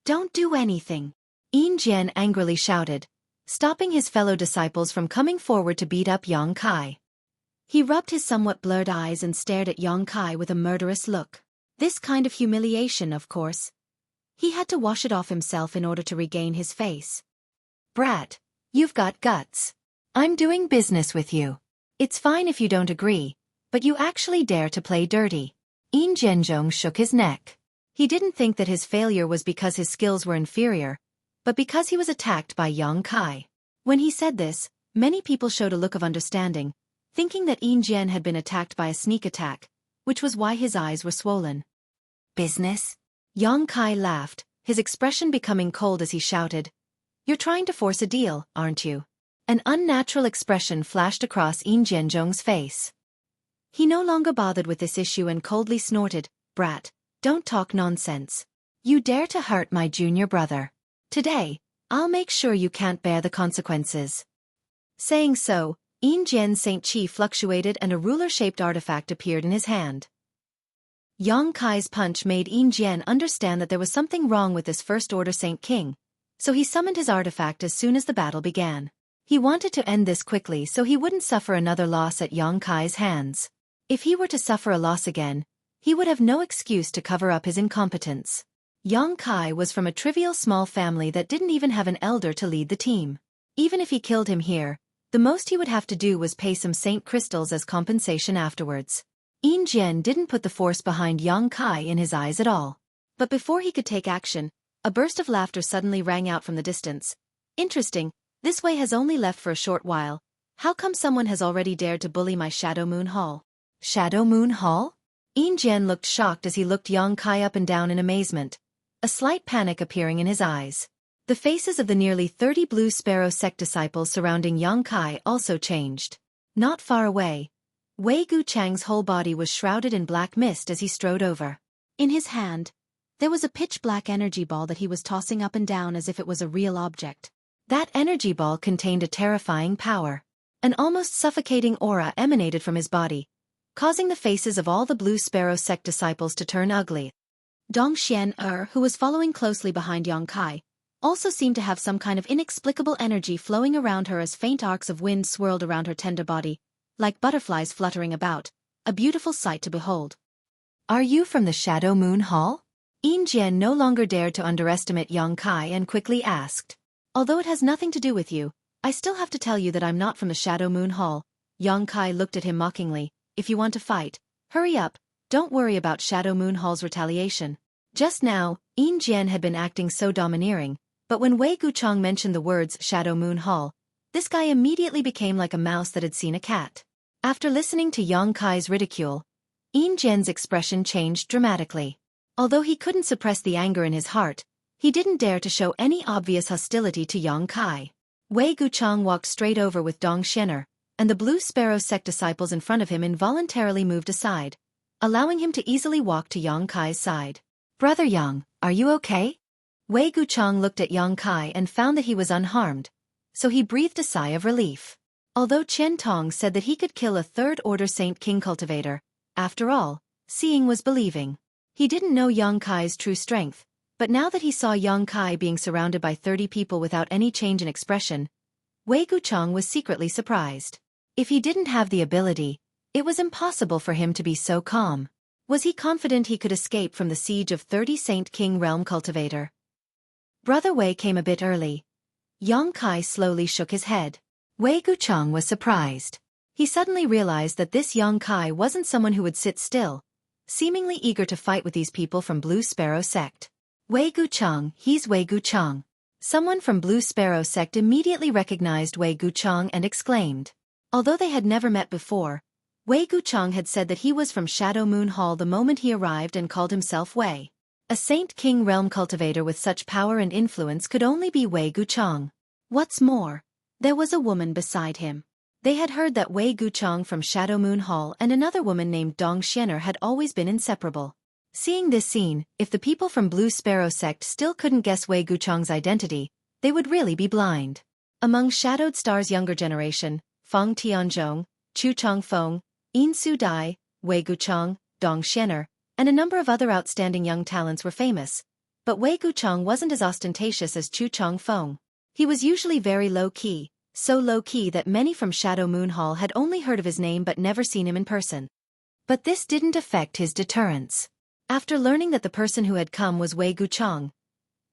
"Don't do anything!" Yin Jian angrily shouted, stopping his fellow disciples from coming forward to beat up Yang Kai. He rubbed his somewhat blurred eyes and stared at Yang Kai with a murderous look. This kind of humiliation, of course. He had to wash it off himself in order to regain his face. "Brat, you've got guts. I'm doing business with you. It's fine if you don't agree, but you actually dare to play dirty." Yin Zhenzhong shook his neck. He didn't think that his failure was because his skills were inferior, but because he was attacked by Yang Kai. When he said this, many people showed a look of understanding, thinking that Yin Jian had been attacked by a sneak attack, which was why his eyes were swollen. "Business?" Yang Kai laughed, his expression becoming cold as he shouted, "You're trying to force a deal, aren't you?" An unnatural expression flashed across Yin Zhenzhong's face. He no longer bothered with this issue and coldly snorted, "Brat, don't talk nonsense. You dare to hurt my junior brother. Today, I'll make sure you can't bear the consequences. Saying so, Yin Jian's Saint Qi fluctuated and a ruler-shaped artifact appeared in his hand. Yang Kai's punch made Yin Jian understand that there was something wrong with this First-Order Saint King, so he summoned his artifact as soon as the battle began. He wanted to end this quickly so he wouldn't suffer another loss at Yang Kai's hands. If he were to suffer a loss again, he would have no excuse to cover up his incompetence. Yang Kai was from a trivial small family that didn't even have an elder to lead the team. Even if he killed him here, the most he would have to do was pay some saint crystals as compensation afterwards. Yin Jian didn't put the force behind Yang Kai in his eyes at all. But before he could take action, a burst of laughter suddenly rang out from the distance. Interesting, this way has only left for a short while. How come someone has already dared to bully my Shadow Moon Hall? Shadow Moon Hall? Yin Jian looked shocked as he looked Yang Kai up and down in amazement, a slight panic appearing in his eyes. The faces of the nearly 30 Blue Sparrow sect disciples surrounding Yang Kai also changed. Not far away, Wei Guchang's whole body was shrouded in black mist as he strode over. In his hand, there was a pitch-black energy ball that he was tossing up and down as if it was a real object. That energy ball contained a terrifying power. An almost suffocating aura emanated from his body, causing the faces of all the Blue Sparrow sect disciples to turn ugly. Dongxian who was following closely behind Yang Kai, also seemed to have some kind of inexplicable energy flowing around her as faint arcs of wind swirled around her tender body, like butterflies fluttering about, a beautiful sight to behold. Are you from the Shadow Moon Hall? Yin Jian no longer dared to underestimate Yang Kai and quickly asked. Although it has nothing to do with you, I still have to tell you that I'm not from the Shadow Moon Hall. Yang Kai looked at him mockingly. If you want to fight, hurry up, don't worry about Shadow Moon Hall's retaliation. Just now, Yin Jian had been acting so domineering, but when Wei Guchang mentioned the words Shadow Moon Hall, this guy immediately became like a mouse that had seen a cat. After listening to Yang Kai's ridicule, Yin Jian's expression changed dramatically. Although he couldn't suppress the anger in his heart, he didn't dare to show any obvious hostility to Yang Kai. Wei Guchang walked straight over with Dong Xianer, and the Blue Sparrow sect disciples in front of him involuntarily moved aside, allowing him to easily walk to Yang Kai's side. Brother Yang, are you okay? Wei Guchang looked at Yang Kai and found that he was unharmed, so he breathed a sigh of relief. Although Chen Tong said that he could kill a third-order Saint King cultivator, after all, seeing was believing. He didn't know Yang Kai's true strength, but now that he saw Yang Kai being surrounded by 30 people without any change in expression, Wei Guchang was secretly surprised. If he didn't have the ability, it was impossible for him to be so calm. Was he confident he could escape from the siege of 30 Saint King Realm cultivator? Brother Wei came a bit early. Yang Kai slowly shook his head. Wei Guchang was surprised. He suddenly realized that this Yang Kai wasn't someone who would sit still, seemingly eager to fight with these people from Blue Sparrow sect. Wei Guchang, he's Wei Guchang. Someone from Blue Sparrow sect immediately recognized Wei Guchang and exclaimed. Although they had never met before, Wei Guchang had said that he was from Shadow Moon Hall the moment he arrived and called himself Wei. A Saint King Realm cultivator with such power and influence could only be Wei Guchang. What's more, there was a woman beside him. They had heard that Wei Guchang from Shadow Moon Hall and another woman named Dong Xianer had always been inseparable. Seeing this scene, if the people from Blue Sparrow sect still couldn't guess Wei Guchang's identity, they would really be blind. Among Shadowed Star's younger generation, Fang Tianzhong, Chu Changfeng, Yin Su Dai, Wei Guchang, Dong Xianer, and a number of other outstanding young talents were famous, but Wei Guchang wasn't as ostentatious as Chu Changfeng. He was usually very low-key, so low-key that many from Shadow Moon Hall had only heard of his name but never seen him in person. But this didn't affect his deterrence. After learning that the person who had come was Wei Guchang,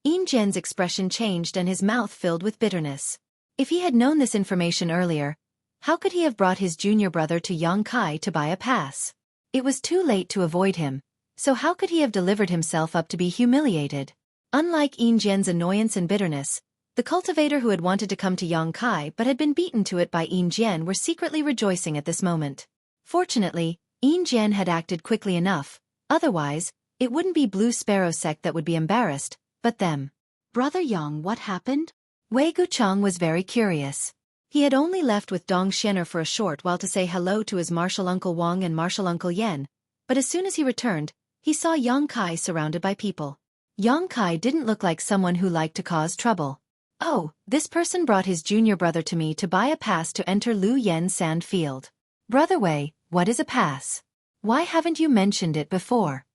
Yin Jian's expression changed and his mouth filled with bitterness. If he had known this information earlier, how could he have brought his junior brother to Yang Kai to buy a pass? It was too late to avoid him, so how could he have delivered himself up to be humiliated? Unlike Yin Jian's annoyance and bitterness, the cultivator who had wanted to come to Yang Kai but had been beaten to it by Yin Jian were secretly rejoicing at this moment. Fortunately, Yin Jian had acted quickly enough, otherwise, it wouldn't be Blue Sparrow sect that would be embarrassed, but them. Brother Yang, what happened? Wei Guchang was very curious. He had only left with Dong Xianer for a short while to say hello to his martial uncle Wang and martial uncle Yan, but as soon as he returned, he saw Yang Kai surrounded by people. Yang Kai didn't look like someone who liked to cause trouble. Oh, this person brought his junior brother to me to buy a pass to enter Lu Yen Sand Field. Brother Wei, what is a pass? Why haven't you mentioned it before?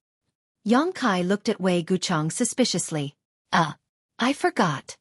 Yang Kai looked at Wei Guchang suspiciously. I forgot.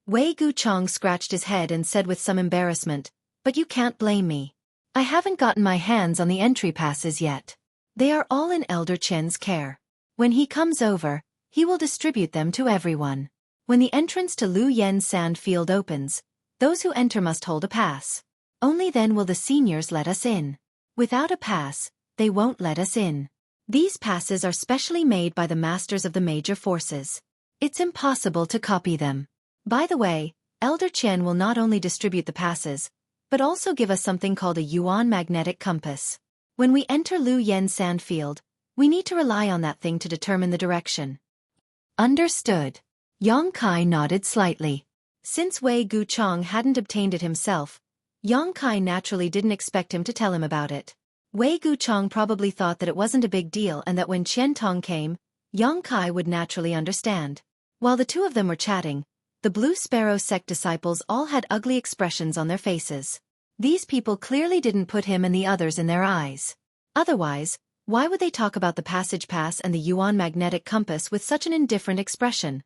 Wei Guchang scratched his head and said with some embarrassment, but you can't blame me. I haven't gotten my hands on the entry passes yet. They are all in Elder Chen's care. When he comes over, he will distribute them to everyone. When the entrance to Lu Yen Sand Field opens, those who enter must hold a pass. Only then will the seniors let us in. Without a pass, they won't let us in. These passes are specially made by the masters of the major forces. It's impossible to copy them. By the way, Elder Chen will not only distribute the passes, but also give us something called a Yuan magnetic compass. When we enter Lu Yen Sand Field, we need to rely on that thing to determine the direction. Understood. Yang Kai nodded slightly. Since Wei Guchang hadn't obtained it himself, Yang Kai naturally didn't expect him to tell him about it. Wei Guchang probably thought that it wasn't a big deal and that when Qian Tong came, Yang Kai would naturally understand. While the two of them were chatting, the Blue Sparrow sect disciples all had ugly expressions on their faces. These people clearly didn't put him and the others in their eyes. Otherwise, why would they talk about the passage pass and the Yuan magnetic compass with such an indifferent expression?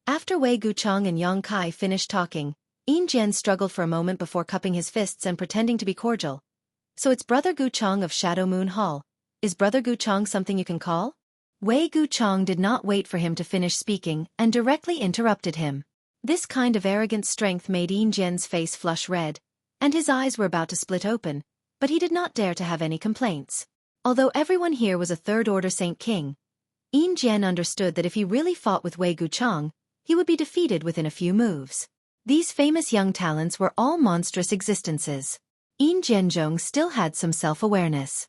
After Wei Guchang and Yang Kai finished talking, Yin Jian struggled for a moment before cupping his fists and pretending to be cordial. So it's Brother Guchang of Shadow Moon Hall. Is Brother Guchang something you can call? Wei Guchang did not wait for him to finish speaking and directly interrupted him. This kind of arrogant strength made Yin Jian's face flush red, and his eyes were about to split open, but he did not dare to have any complaints. Although everyone here was a third-order Saint King, Yin Jian understood that if he really fought with Wei Guchang, he would be defeated within a few moves. These famous young talents were all monstrous existences. Yin Jianzhong still had some self-awareness.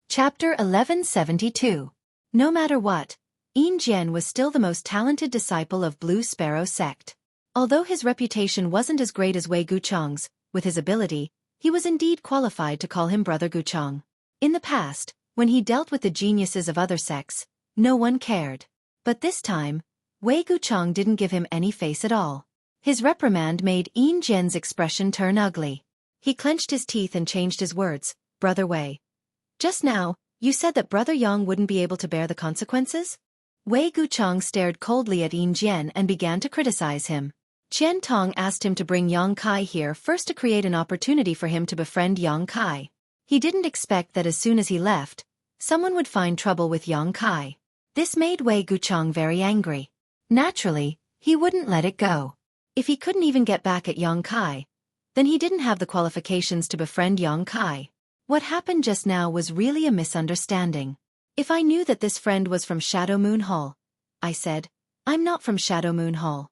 Chapter 1172. No matter what, Yin Jian was still the most talented disciple of Blue Sparrow sect. Although his reputation wasn't as great as Wei Guchang's, with his ability, he was indeed qualified to call him Brother Guchang. In the past, when he dealt with the geniuses of other sects, no one cared. But this time, Wei Guchang didn't give him any face at all. His reprimand made Yin Jian's expression turn ugly. He clenched his teeth and changed his words. Brother Wei. Just now, you said that Brother Yang wouldn't be able to bear the consequences? Wei Guchang stared coldly at Yin Jian and began to criticize him. Qian Tong asked him to bring Yang Kai here first to create an opportunity for him to befriend Yang Kai. He didn't expect that as soon as he left, someone would find trouble with Yang Kai. This made Wei Guchang very angry. Naturally, he wouldn't let it go. If he couldn't even get back at Yang Kai, then he didn't have the qualifications to befriend Yang Kai. What happened just now was really a misunderstanding. If I knew that this friend was from Shadow Moon Hall, I said, I'm not from Shadow Moon Hall.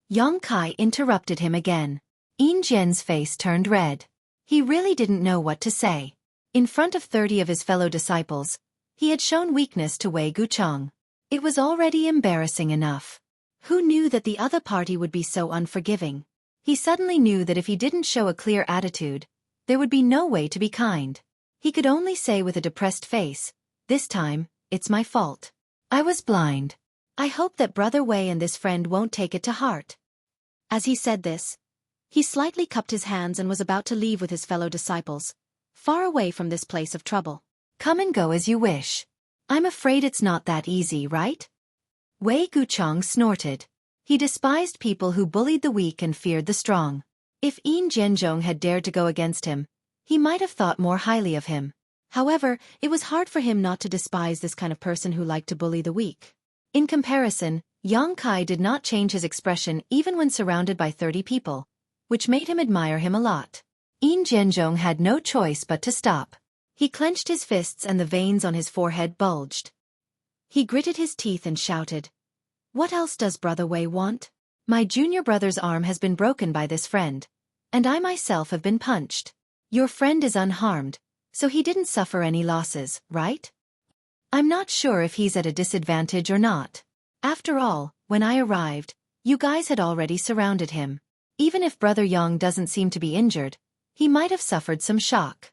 Yang Kai interrupted him again. Yin Jian's face turned red. He really didn't know what to say. In front of 30 of his fellow disciples, he had shown weakness to Wei Guchang. It was already embarrassing enough. Who knew that the other party would be so unforgiving? He suddenly knew that if he didn't show a clear attitude, there would be no way to be kind. He could only say with a depressed face, this time, it's my fault. I was blind. I hope that Brother Wei and this friend won't take it to heart. As he said this, he slightly cupped his hands and was about to leave with his fellow disciples, far away from this place of trouble. Come and go as you wish. I'm afraid it's not that easy, right? Wei Guchang snorted. He despised people who bullied the weak and feared the strong. If Yin Jianzhong had dared to go against him, he might have thought more highly of him. However, it was hard for him not to despise this kind of person who liked to bully the weak. In comparison, Yang Kai did not change his expression even when surrounded by 30 people, which made him admire him a lot. Yin Jianzhong had no choice but to stop. He clenched his fists and the veins on his forehead bulged. He gritted his teeth and shouted, What else does Brother Wei want? My junior brother's arm has been broken by this friend, and I myself have been punched. Your friend is unharmed, so he didn't suffer any losses, right? I'm not sure if he's at a disadvantage or not. After all, when I arrived, you guys had already surrounded him. Even if Brother Yang doesn't seem to be injured, he might have suffered some shock.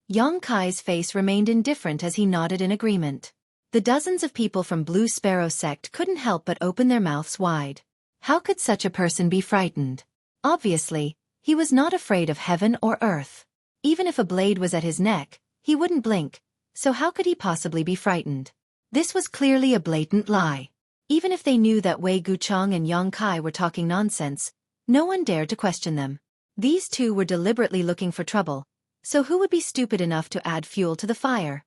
Yang Kai's face remained indifferent as he nodded in agreement. The dozens of people from Blue Sparrow sect couldn't help but open their mouths wide. How could such a person be frightened? Obviously, he was not afraid of heaven or earth. Even if a blade was at his neck, he wouldn't blink, so how could he possibly be frightened? This was clearly a blatant lie. Even if they knew that Wei Guchang and Yang Kai were talking nonsense, no one dared to question them. These two were deliberately looking for trouble, so who would be stupid enough to add fuel to the fire?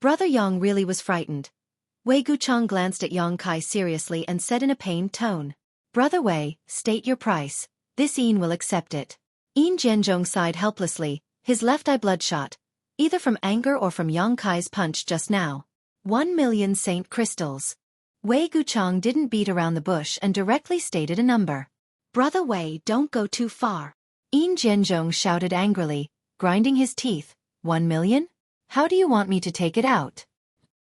Brother Yang really was frightened. Wei Guchang glanced at Yang Kai seriously and said in a pained tone, "Brother Wei, state your price. This Yin will accept it." Yin Zhenzhong sighed helplessly, his left eye bloodshot, either from anger or from Yang Kai's punch just now. 1,000,000 Saint Crystals. Wei Guchang didn't beat around the bush and directly stated a number. "Brother Wei, don't go too far." Yin Zhenzhong shouted angrily, grinding his teeth. 1,000,000? How do you want me to take it out?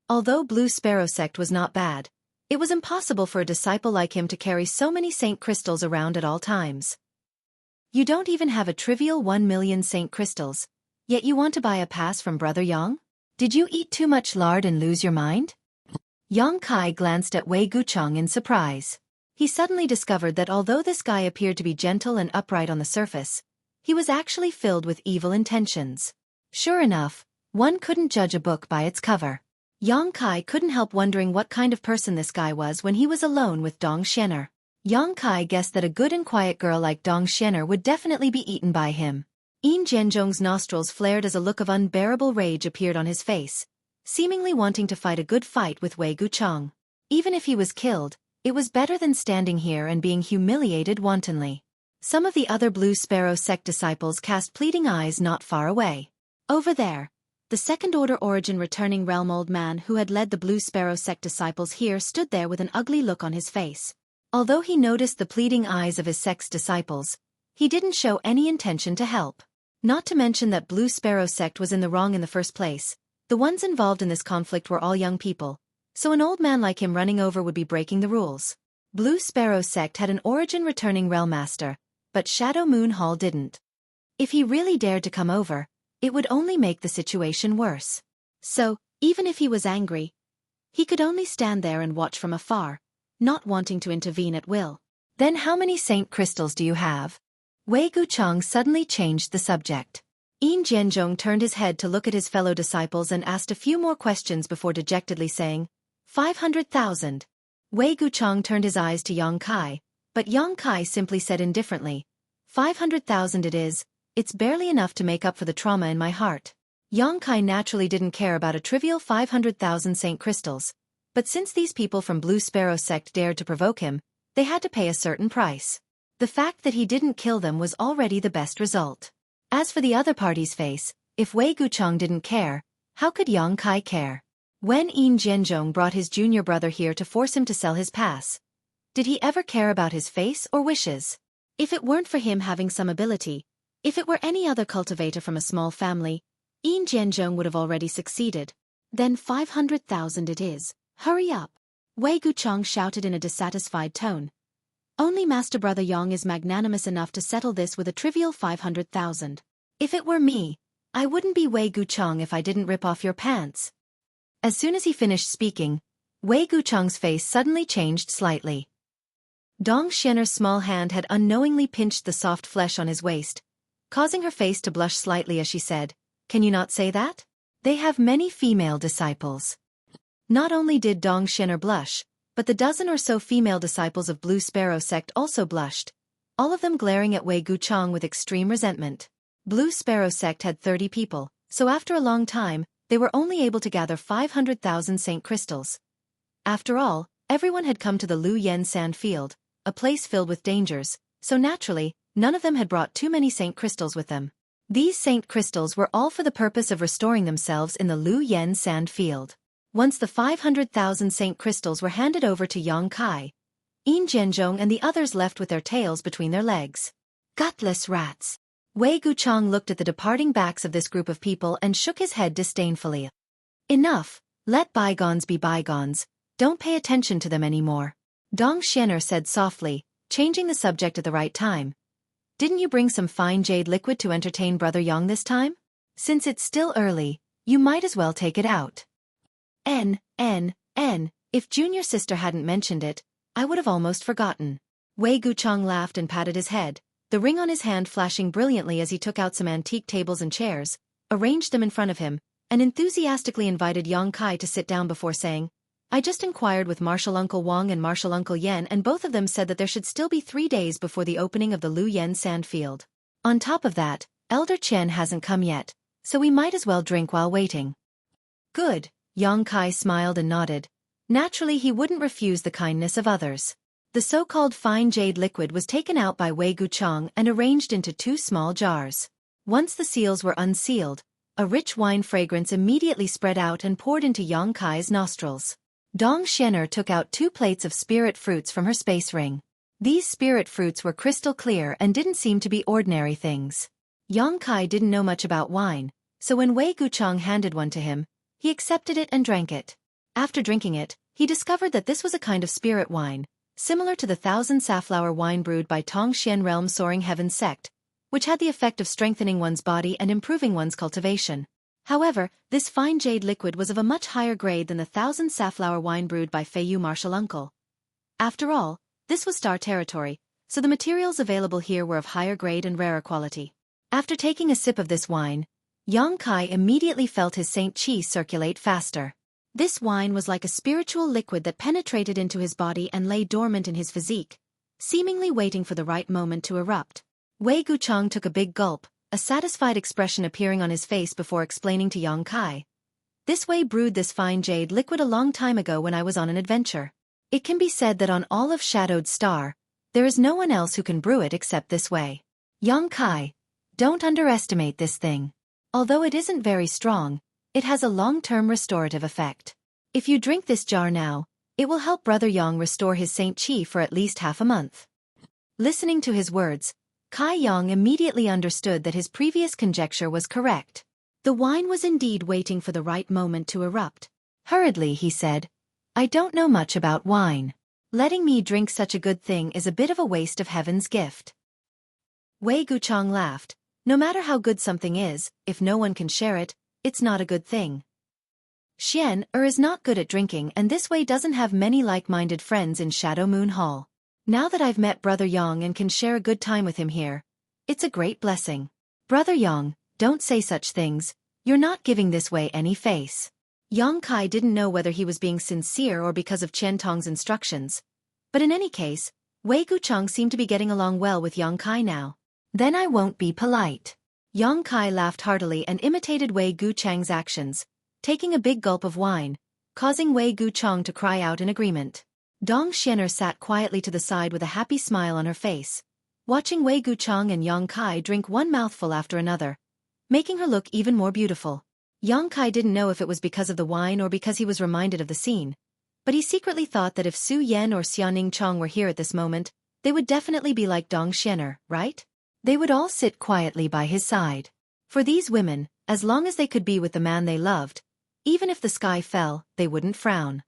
Although Blue Sparrow sect was not bad, it was impossible for a disciple like him to carry so many Saint Crystals around at all times. You don't even have a trivial 1,000,000 Saint Crystals, yet you want to buy a pass from Brother Yang? Did you eat too much lard and lose your mind? Yang Kai glanced at Wei Guchang in surprise. He suddenly discovered that although this guy appeared to be gentle and upright on the surface, he was actually filled with evil intentions. Sure enough, one couldn't judge a book by its cover. Yang Kai couldn't help wondering what kind of person this guy was when he was alone with Dong Xianer. Yang Kai guessed that a good and quiet girl like Dong Xianer would definitely be eaten by him. Yin Zhenzhong's nostrils flared as a look of unbearable rage appeared on his face, seemingly wanting to fight a good fight with Wei Guchang. Even if he was killed, it was better than standing here and being humiliated wantonly. Some of the other Blue Sparrow sect disciples cast pleading eyes not far away. Over there, the second-order origin returning realm old man who had led the Blue Sparrow sect disciples here stood there with an ugly look on his face. Although he noticed the pleading eyes of his sect's disciples, he didn't show any intention to help. Not to mention that Blue Sparrow sect was in the wrong in the first place. The ones involved in this conflict were all young people, so an old man like him running over would be breaking the rules. Blue Sparrow sect had an origin returning realm master, but Shadow Moon Hall didn't. If he really dared to come over, it would only make the situation worse. So, even if he was angry, he could only stand there and watch from afar, not wanting to intervene at will. Then how many Saint Crystals do you have? Wei Guchang suddenly changed the subject. Yin Zhenzhong turned his head to look at his fellow disciples and asked a few more questions before dejectedly saying, 500,000. Wei Guchang turned his eyes to Yang Kai, but Yang Kai simply said indifferently, 500,000 it is, it's barely enough to make up for the trauma in my heart. Yang Kai naturally didn't care about a trivial 500,000 Saint Crystals, but since these people from Blue Sparrow sect dared to provoke him, they had to pay a certain price. The fact that he didn't kill them was already the best result. As for the other party's face, if Wei Guchang didn't care, how could Yang Kai care? When Yin Zhenzhong brought his junior brother here to force him to sell his pass, did he ever care about his face or wishes? If it weren't for him having some ability, if it were any other cultivator from a small family, Yin Zhenzhong would have already succeeded. Then 500,000 it is. Hurry up! Wei Guchang shouted in a dissatisfied tone. Only Master Brother Yang is magnanimous enough to settle this with a trivial 500,000. If it were me, I wouldn't be Wei Guchang if I didn't rip off your pants. As soon as he finished speaking, Wei Guchang's face suddenly changed slightly. Dong Xianer's small hand had unknowingly pinched the soft flesh on his waist, causing her face to blush slightly as she said, "Can you not say that? They have many female disciples." Not only did Dong Xianer blush, but the dozen or so female disciples of Blue Sparrow sect also blushed, all of them glaring at Wei Guchang with extreme resentment. Blue Sparrow sect had 30 people, so after a long time, they were only able to gather 500,000 Saint Crystals. After all, everyone had come to the Lu Yen sand field, a place filled with dangers, so naturally, none of them had brought too many Saint Crystals with them. These Saint Crystals were all for the purpose of restoring themselves in the Lu Yen sand field. Once the 500,000 Saint Crystals were handed over to Yang Kai, Yin Zhenzhong and the others left with their tails between their legs. Gutless rats! Wei Guchang looked at the departing backs of this group of people and shook his head disdainfully. Enough, let bygones be bygones, don't pay attention to them anymore. Dong Xianer said softly, changing the subject at the right time, Didn't you bring some fine jade liquid to entertain Brother Yang this time? Since it's still early, you might as well take it out. If junior sister hadn't mentioned it, I would have almost forgotten. Wei Guchang laughed and patted his head, the ring on his hand flashing brilliantly as he took out some antique tables and chairs, arranged them in front of him, and enthusiastically invited Yang Kai to sit down before saying, I just inquired with Martial Uncle Wang and Martial Uncle Yen, and both of them said that there should still be 3 days before the opening of the Lu Yen Sandfield. On top of that, Elder Chen hasn't come yet, so we might as well drink while waiting. Good, Yang Kai smiled and nodded. Naturally he wouldn't refuse the kindness of others. The so-called fine jade liquid was taken out by Wei Guchang and arranged into 2 small jars. Once the seals were unsealed, a rich wine fragrance immediately spread out and poured into Yang Kai's nostrils. Dong Xian'er took out 2 plates of spirit fruits from her space ring. These spirit fruits were crystal clear and didn't seem to be ordinary things. Yang Kai didn't know much about wine, so when Wei Guchang handed one to him, he accepted it and drank it. After drinking it, he discovered that this was a kind of spirit wine, similar to the 1,000 safflower wine brewed by Tongxian Realm Soaring Heaven sect, which had the effect of strengthening one's body and improving one's cultivation. However, this fine jade liquid was of a much higher grade than the 1,000 safflower wine brewed by Feiyu Martial Uncle. After all, this was star territory, so the materials available here were of higher grade and rarer quality. After taking a sip of this wine, Yang Kai immediately felt his Saint Qi circulate faster. This wine was like a spiritual liquid that penetrated into his body and lay dormant in his physique, seemingly waiting for the right moment to erupt. Wei Guchang took a big gulp, a satisfied expression appearing on his face before explaining to Yang Kai. This Wei brewed this fine jade liquid a long time ago when I was on an adventure. It can be said that on all of Shadowed Star, there is no one else who can brew it except this Wei. Yang Kai, don't underestimate this thing. Although it isn't very strong, it has a long-term restorative effect. If you drink this jar now, it will help Brother Yang restore his Saint Qi for at least half a month. Listening to his words, Kai Yang immediately understood that his previous conjecture was correct. The wine was indeed waiting for the right moment to erupt. Hurriedly he said, I don't know much about wine. Letting me drink such a good thing is a bit of a waste of heaven's gift. Wei Guchang laughed. No matter how good something is, if no one can share it, it's not a good thing. Xian is not good at drinking, and this Wei doesn't have many like-minded friends in Shadow Moon Hall. Now that I've met Brother Yang and can share a good time with him here, it's a great blessing. Brother Yang, don't say such things, you're not giving this Wei any face. Yang Kai didn't know whether he was being sincere or because of Qian Tong's instructions. But in any case, Wei Guchang seemed to be getting along well with Yang Kai now. Then I won't be polite. Yang Kai laughed heartily and imitated Wei Guchang's actions, taking a big gulp of wine, causing Wei Guchang to cry out in agreement. Dong Xian'er sat quietly to the side with a happy smile on her face, watching Wei Guchang and Yang Kai drink one mouthful after another, making her look even more beautiful. Yang Kai didn't know if it was because of the wine or because he was reminded of the scene, but he secretly thought that if Su Yan or Xiaoning Chong were here at this moment, they would definitely be like Dong Xian'er, right? They would all sit quietly by his side. For these women, as long as they could be with the man they loved, even if the sky fell, they wouldn't frown.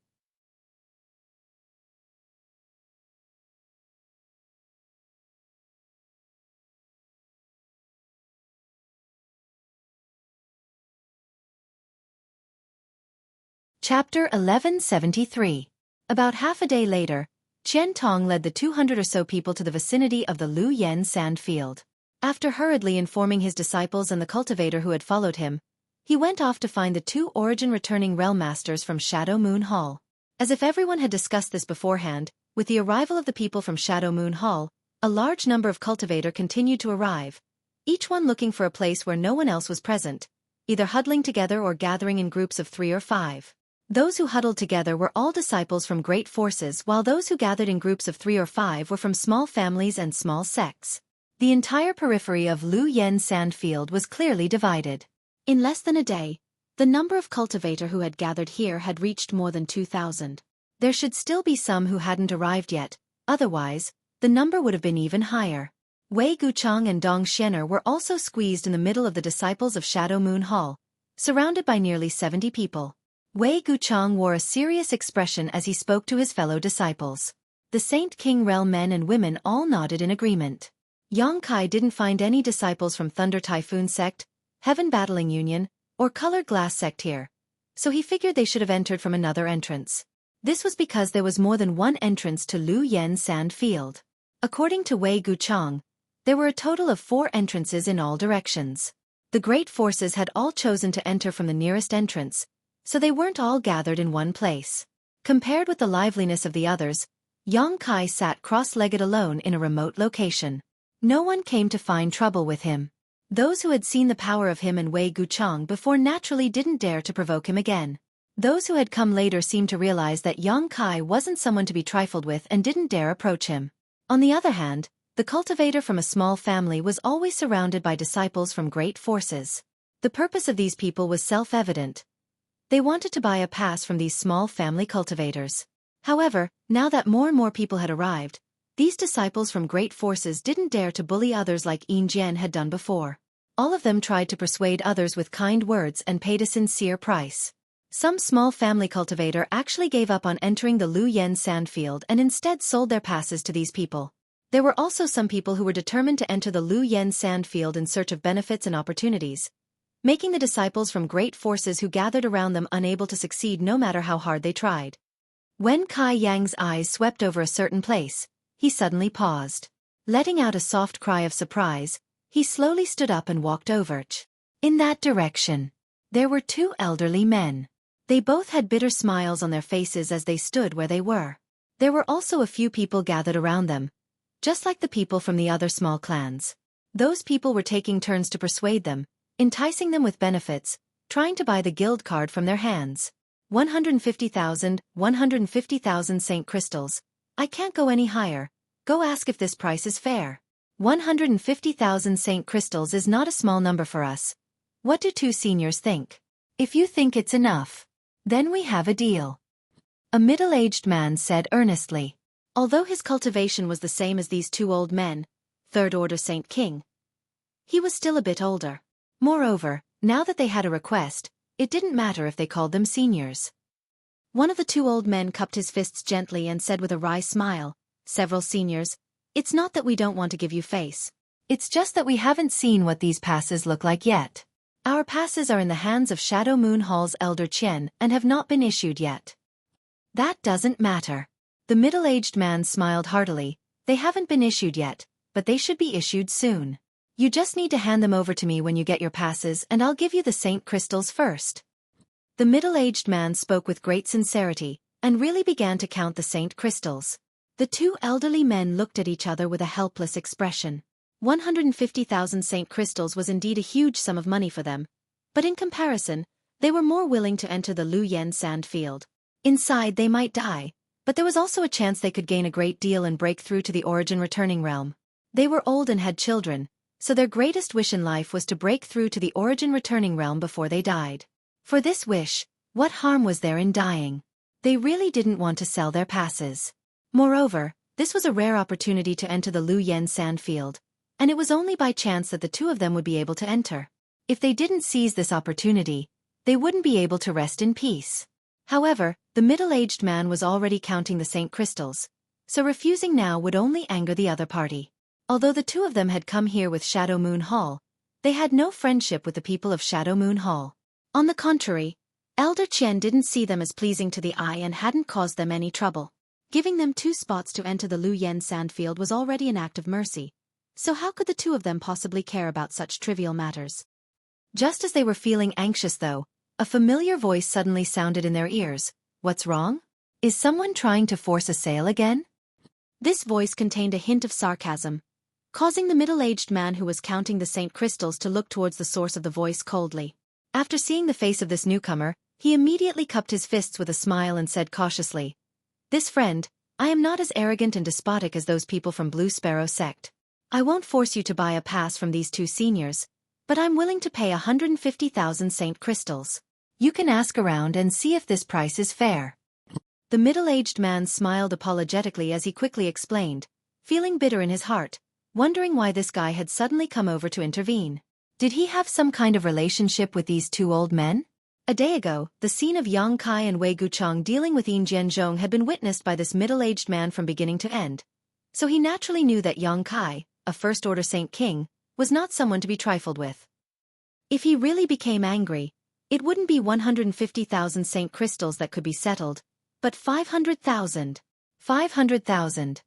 Chapter 1173. About half a day later, Qian Tong led the 200 or so people to the vicinity of the Lu Yen sand field. After hurriedly informing his disciples and the cultivator who had followed him, he went off to find the 2 origin-returning realm masters from Shadow Moon Hall. As if everyone had discussed this beforehand, with the arrival of the people from Shadow Moon Hall, a large number of cultivators continued to arrive, each one looking for a place where no one else was present, either huddling together or gathering in groups of 3 or 5. Those who huddled together were all disciples from great forces, while those who gathered in groups of 3 or 5 were from small families and small sects. The entire periphery of Lu Yen Sandfield was clearly divided. In less than a day, the number of cultivators who had gathered here had reached more than 2,000. There should still be some who hadn't arrived yet, otherwise, the number would have been even higher. Wei Guchang and Dong Xian'er were also squeezed in the middle of the disciples of Shadow Moon Hall, surrounded by nearly 70 people. Wei Guchang wore a serious expression as he spoke to his fellow disciples. The Saint King Realm men and women all nodded in agreement. Yang Kai didn't find any disciples from Thunder Typhoon Sect, Heaven Battling Union, or Colored Glass Sect here, so he figured they should have entered from another entrance. This was because there was more than one entrance to Lu Yen Sand Field. According to Wei Guchang, there were a total of 4 entrances in all directions. The great forces had all chosen to enter from the nearest entrance, so they weren't all gathered in one place. Compared with the liveliness of the others, Yang Kai sat cross-legged alone in a remote location. No one came to find trouble with him. Those who had seen the power of him and Wei Guchang before naturally didn't dare to provoke him again. Those who had come later seemed to realize that Yang Kai wasn't someone to be trifled with and didn't dare approach him. On the other hand, the cultivator from a small family was always surrounded by disciples from great forces. The purpose of these people was self-evident. They wanted to buy a pass from these small family cultivators. However, now that more and more people had arrived, these disciples from great forces didn't dare to bully others like Yin Jian had done before. All of them tried to persuade others with kind words and paid a sincere price. Some small family cultivator actually gave up on entering the Lu Yen Sandfield and instead sold their passes to these people. There were also some people who were determined to enter the Lu Yen Sandfield in search of benefits and opportunities, making the disciples from great forces who gathered around them unable to succeed no matter how hard they tried. When Kai Yang's eyes swept over a certain place, he suddenly paused. Letting out a soft cry of surprise, he slowly stood up and walked over. In that direction, there were 2 elderly men. They both had bitter smiles on their faces as they stood where they were. There were also a few people gathered around them, just like the people from the other small clans. Those people were taking turns to persuade them, enticing them with benefits, trying to buy the guild card from their hands. 150,000 Saint Crystals. I can't go any higher. Go ask if this price is fair. 150,000 Saint Crystals is not a small number for us. What do 2 seniors think? If you think it's enough, then we have a deal. A middle-aged man said earnestly. Although his cultivation was the same as these 2 old men, 3rd Order Saint King, he was still a bit older. Moreover, now that they had a request, it didn't matter if they called them seniors. One of the 2 old men cupped his fists gently and said with a wry smile, "Several seniors, it's not that we don't want to give you face. It's just that we haven't seen what these passes look like yet. Our passes are in the hands of Shadow Moon Hall's Elder Qian and have not been issued yet." That doesn't matter. The middle-aged man smiled heartily. They haven't been issued yet, but they should be issued soon. You just need to hand them over to me when you get your passes and I'll give you the Saint Crystals first. The middle-aged man spoke with great sincerity, and really began to count the Saint Crystals. The 2 elderly men looked at each other with a helpless expression. 150,000 Saint Crystals was indeed a huge sum of money for them, but in comparison, they were more willing to enter the Lu Yen Sand Field. Inside they might die, but there was also a chance they could gain a great deal and break through to the Origin Returning Realm. They were old and had children, so their greatest wish in life was to break through to the Origin Returning Realm before they died. For this wish, what harm was there in dying? They really didn't want to sell their passes. Moreover, this was a rare opportunity to enter the Lu Yen Sandfield, and it was only by chance that the 2 of them would be able to enter. If they didn't seize this opportunity, they wouldn't be able to rest in peace. However, the middle-aged man was already counting the Saint Crystals, so refusing now would only anger the other party. Although the 2 of them had come here with Shadow Moon Hall, they had no friendship with the people of Shadow Moon Hall. On the contrary, Elder Qian didn't see them as pleasing to the eye and hadn't caused them any trouble. Giving them 2 spots to enter the Lu Yen Sandfield was already an act of mercy, so how could the 2 of them possibly care about such trivial matters? Just as they were feeling anxious though, a familiar voice suddenly sounded in their ears. What's wrong? Is someone trying to force a sale again? This voice contained a hint of sarcasm, causing the middle-aged man who was counting the Saint Crystals to look towards the source of the voice coldly. After seeing the face of this newcomer, he immediately cupped his fists with a smile and said cautiously, "This friend, I am not as arrogant and despotic as those people from Blue Sparrow Sect. I won't force you to buy a pass from these 2 seniors, but I'm willing to pay 150,000 Saint Crystals. You can ask around and see if this price is fair." The middle-aged man smiled apologetically as he quickly explained, feeling bitter in his heart, wondering why this guy had suddenly come over to intervene. Did he have some kind of relationship with these 2 old men? A day ago, the scene of Yang Kai and Wei Guchang dealing with Yin Jianzhong had been witnessed by this middle-aged man from beginning to end, so he naturally knew that Yang Kai, a first-order Saint King, was not someone to be trifled with. If he really became angry, it wouldn't be 150,000 Saint crystals that could be settled, but 500,000. 500,000.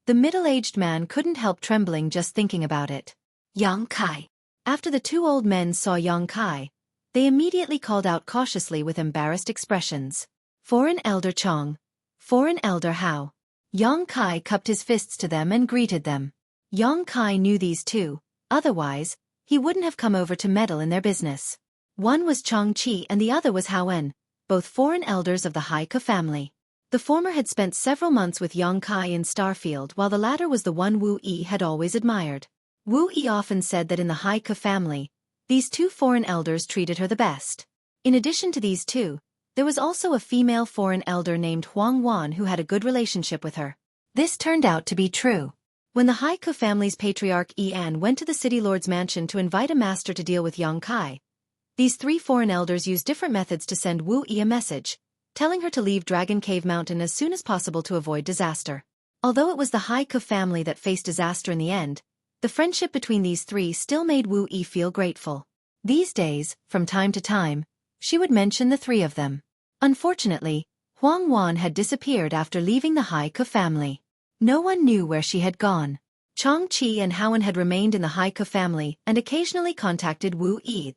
The middle-aged man couldn't help trembling just thinking about it. Yang Kai. After the two old men saw Yang Kai, they immediately called out cautiously with embarrassed expressions. Foreign Elder Chong. Foreign Elder Hao. Yang Kai cupped his fists to them and greeted them. Yang Kai knew these two, otherwise, he wouldn't have come over to meddle in their business. One was Changqi and the other was Hao En, both foreign elders of the Haike family. The former had spent several months with Yang Kai in Starfield while the latter was the one Wu Yi had always admired. Wu Yi often said that in the Haike family, these two foreign elders treated her the best. In addition to these two, there was also a female foreign elder named Huang Wan who had a good relationship with her. This turned out to be true. When the Haike family's patriarch An went to the city lord's mansion to invite a master to deal with Yang Kai, these three foreign elders used different methods to send Wu Yi a message, telling her to leave Dragon Cave Mountain as soon as possible to avoid disaster. Although it was the Haike family that faced disaster in the end, the friendship between these three still made Wu Yi feel grateful. These days, from time to time, she would mention the three of them. Unfortunately, Huang Wan had disappeared after leaving the Haike family. No one knew where she had gone. Changqi and Hao En had remained in the Haike family and occasionally contacted Wu Yi.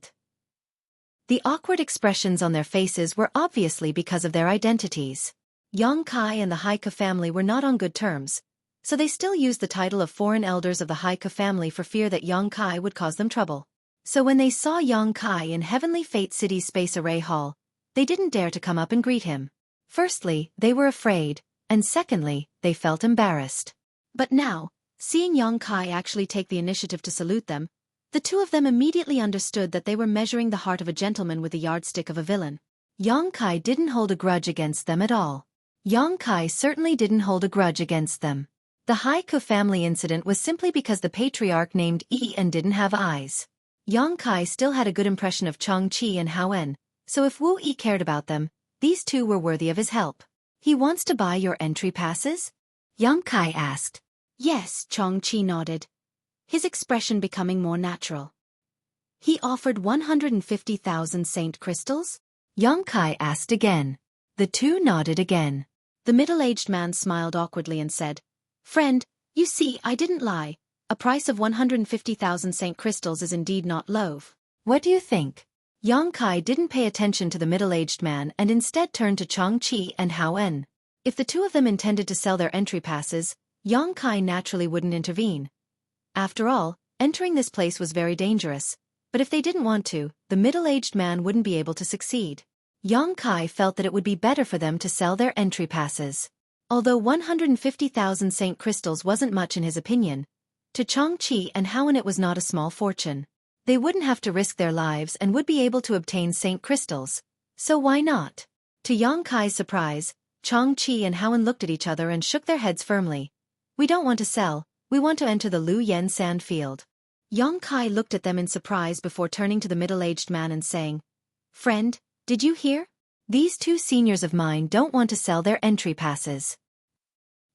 The awkward expressions on their faces were obviously because of their identities. Yang Kai and the Haike family were not on good terms, so they still used the title of foreign elders of the Haike family for fear that Yang Kai would cause them trouble. So when they saw Yang Kai in Heavenly Fate City's Space Array Hall, they didn't dare to come up and greet him. Firstly, they were afraid, and secondly, they felt embarrassed. But now, seeing Yang Kai actually take the initiative to salute them, the two of them immediately understood that they were measuring the heart of a gentleman with the yardstick of a villain. Yang Kai didn't hold a grudge against them at all. Yang Kai certainly didn't hold a grudge against them. The Haike family incident was simply because the patriarch named and didn't have eyes. Yang Kai still had a good impression of Changqi and Hao En, so if Wu Yi cared about them, these two were worthy of his help. He wants to buy your entry passes? Yang Kai asked. Yes, Changqi nodded, his expression becoming more natural. He offered 150,000 Saint crystals? Yang Kai asked again. The two nodded again. The middle-aged man smiled awkwardly and said, Friend, you see, I didn't lie. A price of 150,000 Saint crystals is indeed not low. What do you think? Yang Kai didn't pay attention to the middle-aged man and instead turned to Changqi and Hao En. If the two of them intended to sell their entry passes, Yang Kai naturally wouldn't intervene. After all, entering this place was very dangerous, but if they didn't want to, the middle-aged man wouldn't be able to succeed. Yang Kai felt that it would be better for them to sell their entry passes. Although 150,000 Saint crystals wasn't much in his opinion, to Changqi and Hao En it was not a small fortune. They wouldn't have to risk their lives and would be able to obtain Saint crystals, so why not? To Yang Kai's surprise, Changqi and Hao En looked at each other and shook their heads firmly. We don't want to sell, we want to enter the Lu Yen sand field. Yang Kai looked at them in surprise before turning to the middle-aged man and saying, Friend, did you hear? These two seniors of mine don't want to sell their entry passes.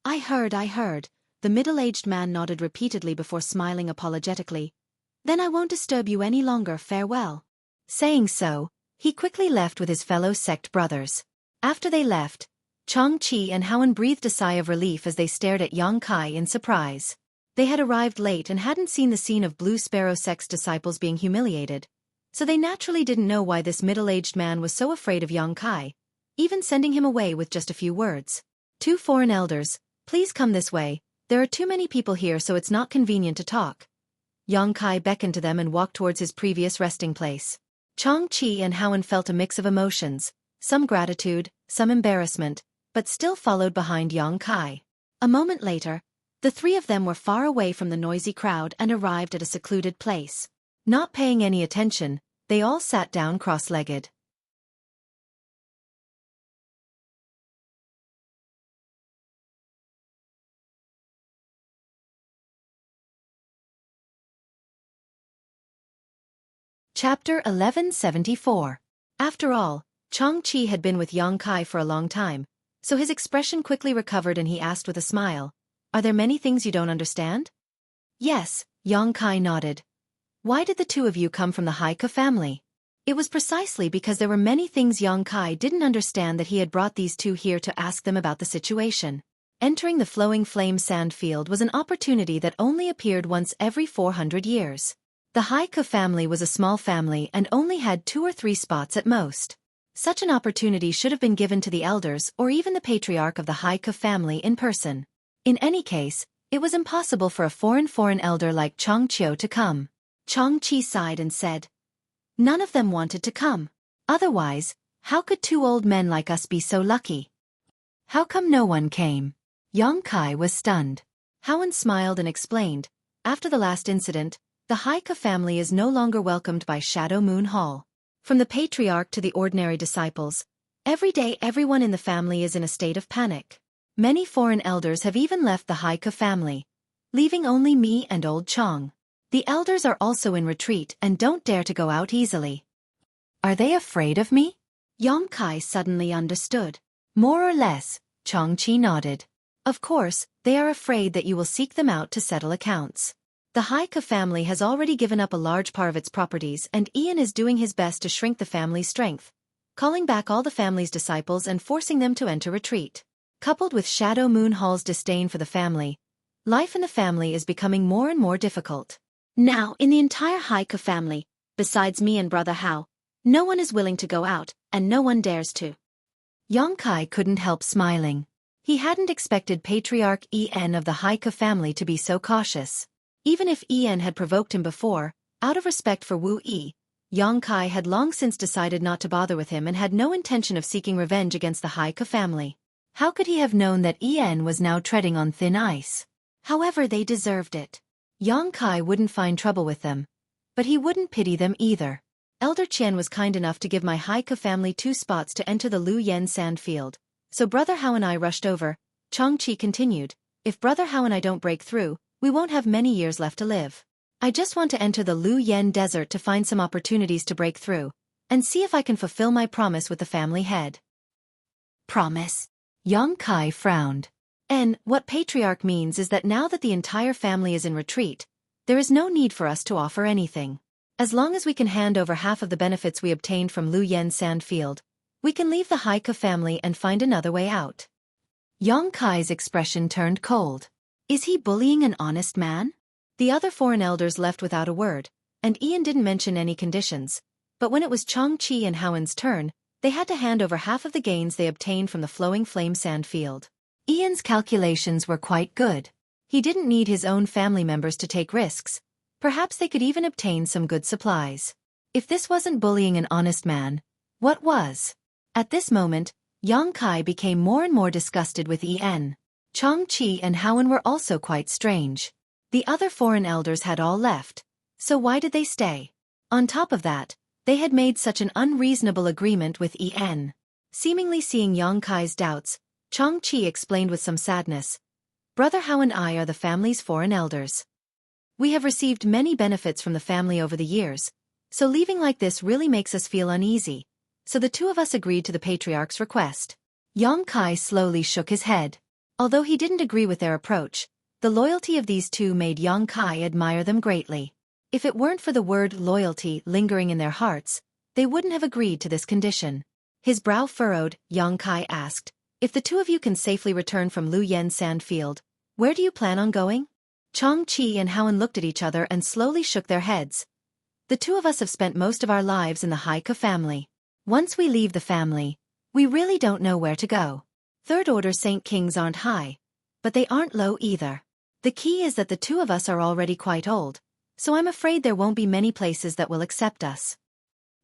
I heard. The middle-aged man nodded repeatedly before smiling apologetically. Then I won't disturb you any longer, farewell. Saying so, he quickly left with his fellow sect brothers. After they left, Changqi and Hao En breathed a sigh of relief as they stared at Yang Kai in surprise. They had arrived late and hadn't seen the scene of Blue Sparrow sect's disciples being humiliated, so they naturally didn't know why this middle-aged man was so afraid of Yang Kai, even sending him away with just a few words. Two foreign elders, please come this way, there are too many people here so it's not convenient to talk. Yang Kai beckoned to them and walked towards his previous resting place. Changqi and Hao En felt a mix of emotions, some gratitude, some embarrassment, but still followed behind Yang Kai. A moment later, the three of them were far away from the noisy crowd and arrived at a secluded place. Not paying any attention, they all sat down cross-legged. Chapter 1174. After all, Changqi had been with Yang Kai for a long time, so his expression quickly recovered and he asked with a smile, Are there many things you don't understand? Yes, Yang Kai nodded. Why did the two of you come from the Haika family? It was precisely because there were many things Yang Kai didn't understand that he had brought these two here to ask them about the situation. Entering the flowing flame sand field was an opportunity that only appeared once every 400 years. The Haika family was a small family and only had 2 or 3 spots at most. Such an opportunity should have been given to the elders or even the patriarch of the Haika family in person. In any case, it was impossible for a foreign elder like Chong Chio to come. Chong Chi sighed and said, "None of them wanted to come. Otherwise, how could 2 old men like us be so lucky?" "How come no one came?" Yang Kai was stunned. Howen smiled and explained, "After the last incident, the Haika family is no longer welcomed by Shadow Moon Hall. From the patriarch to the ordinary disciples, every day everyone in the family is in a state of panic. Many foreign elders have even left the Haika family, leaving only me and old Chong. The elders are also in retreat and don't dare to go out easily." "Are they afraid of me?" Yang Kai suddenly understood. "More or less," Chong Chi nodded. "Of course, they are afraid that you will seek them out to settle accounts. The Haika family has already given up a large part of its properties and Ian is doing his best to shrink the family's strength, calling back all the family's disciples and forcing them to enter retreat. Coupled with Shadow Moon Hall's disdain for the family, life in the family is becoming more and more difficult. Now, in the entire Haika family, besides me and Brother Hao, no one is willing to go out, and no one dares to." Yang Kai couldn't help smiling. He hadn't expected Patriarch En of the Haika family to be so cautious. Even if En had provoked him before, out of respect for Wu Yi, Yang Kai had long since decided not to bother with him and had no intention of seeking revenge against the Haika family. How could he have known that En was now treading on thin ice? However, they deserved it. Yang Kai wouldn't find trouble with them, but he wouldn't pity them either. Elder Qian was kind enough to give my Haika family 2 spots to enter the Lu Yen sand field, so Brother Hao and I rushed over. Chong Chi continued, "If Brother Hao and I don't break through, we won't have many years left to live. I just want to enter the Lu Yen desert to find some opportunities to break through, and see if I can fulfill my promise with the family head." "Promise?" Yang Kai frowned. What patriarch means is that now that the entire family is in retreat, there is no need for us to offer anything. As long as we can hand over half of the benefits we obtained from Lu Yen sand field, we can leave the Haika family and find another way out." Yang Kai's expression turned cold. Is he bullying an honest man? The other foreign elders left without a word, and Ian didn't mention any conditions, but when it was Chong Chi and Howen's turn, they had to hand over half of the gains they obtained from the flowing flame sand field. Ian's calculations were quite good. He didn't need his own family members to take risks. Perhaps they could even obtain some good supplies. If this wasn't bullying an honest man, what was? At this moment, Yang Kai became more and more disgusted with En. Chong Chi and Howen were also quite strange. The other foreign elders had all left, so why did they stay? On top of that, they had made such an unreasonable agreement with En. Seemingly seeing Yang Kai's doubts, Chong Chi explained with some sadness, "Brother Hao and I are the family's foreign elders. We have received many benefits from the family over the years, so leaving like this really makes us feel uneasy, so the 2 of us agreed to the patriarch's request." Yang Kai slowly shook his head. Although he didn't agree with their approach, the loyalty of these 2 made Yang Kai admire them greatly. If it weren't for the word loyalty lingering in their hearts, they wouldn't have agreed to this condition. His brow furrowed, Yang Kai asked, "If the 2 of you can safely return from Lu Yen sand field, where do you plan on going?" Chong Chi and Howen looked at each other and slowly shook their heads. "The 2 of us have spent most of our lives in the Haika family. Once we leave the family, we really don't know where to go. Third-order Saint Kings aren't high, but they aren't low either. The key is that the 2 of us are already quite old, so I'm afraid there won't be many places that will accept us."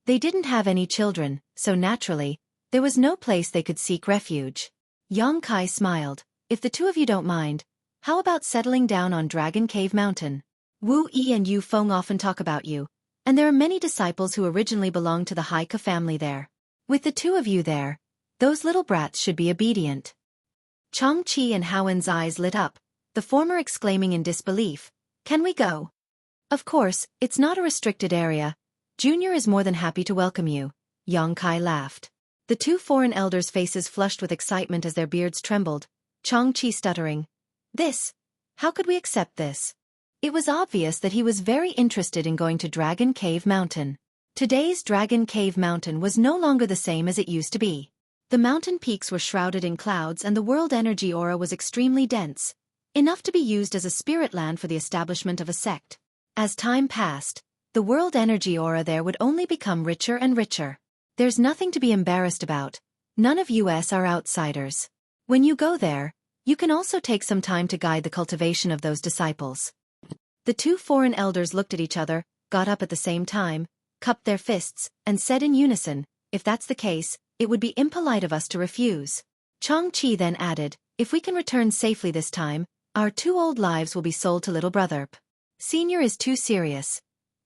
They didn't have any children, so naturally, there was no place they could seek refuge. Yang Kai smiled, "If the 2 of you don't mind, how about settling down on Dragon Cave Mountain? Wu Yi and Yu Feng often talk about you, and there are many disciples who originally belonged to the Haika family there. With the 2 of you there, those little brats should be obedient." Chong Chi and Howen's eyes lit up, the former exclaiming in disbelief, "Can we go?" "Of course, it's not a restricted area. Junior is more than happy to welcome you," Yang Kai laughed. The 2 foreign elders' faces flushed with excitement as their beards trembled, Chong Chi stuttering, "This? How could we accept this?" It was obvious that he was very interested in going to Dragon Cave Mountain. Today's Dragon Cave Mountain was no longer the same as it used to be. The mountain peaks were shrouded in clouds and the world energy aura was extremely dense, enough to be used as a spirit land for the establishment of a sect. As time passed, the world energy aura there would only become richer and richer. There's nothing to be embarrassed about. None of us are outsiders. When you go there, you can also take some time to guide the cultivation of those disciples. The two foreign elders looked at each other, got up at the same time, cupped their fists, and said in unison, "If that's the case, it would be impolite of us to refuse." Xueqi then added, "If we can return safely this time, our 2 old lives will be sold to little brother. Senior is too serious.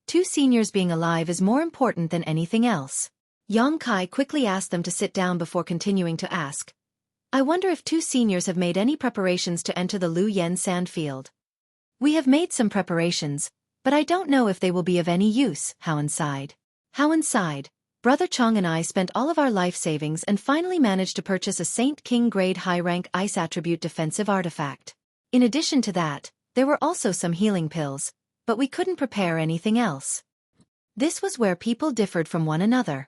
2 seniors being alive is more important than anything else." Xueqi quickly asked them to sit down before continuing to ask, "I wonder if 2 seniors have made any preparations to enter the Lu Yen sandfield." "We have made some preparations, but I don't know if they will be of any use," Howen sighed. Howen sighed. "Brother Chong and I spent all of our life savings and finally managed to purchase a Saint King grade high-rank ice attribute defensive artifact. In addition to that, there were also some healing pills, but we couldn't prepare anything else." This was where people differed from one another.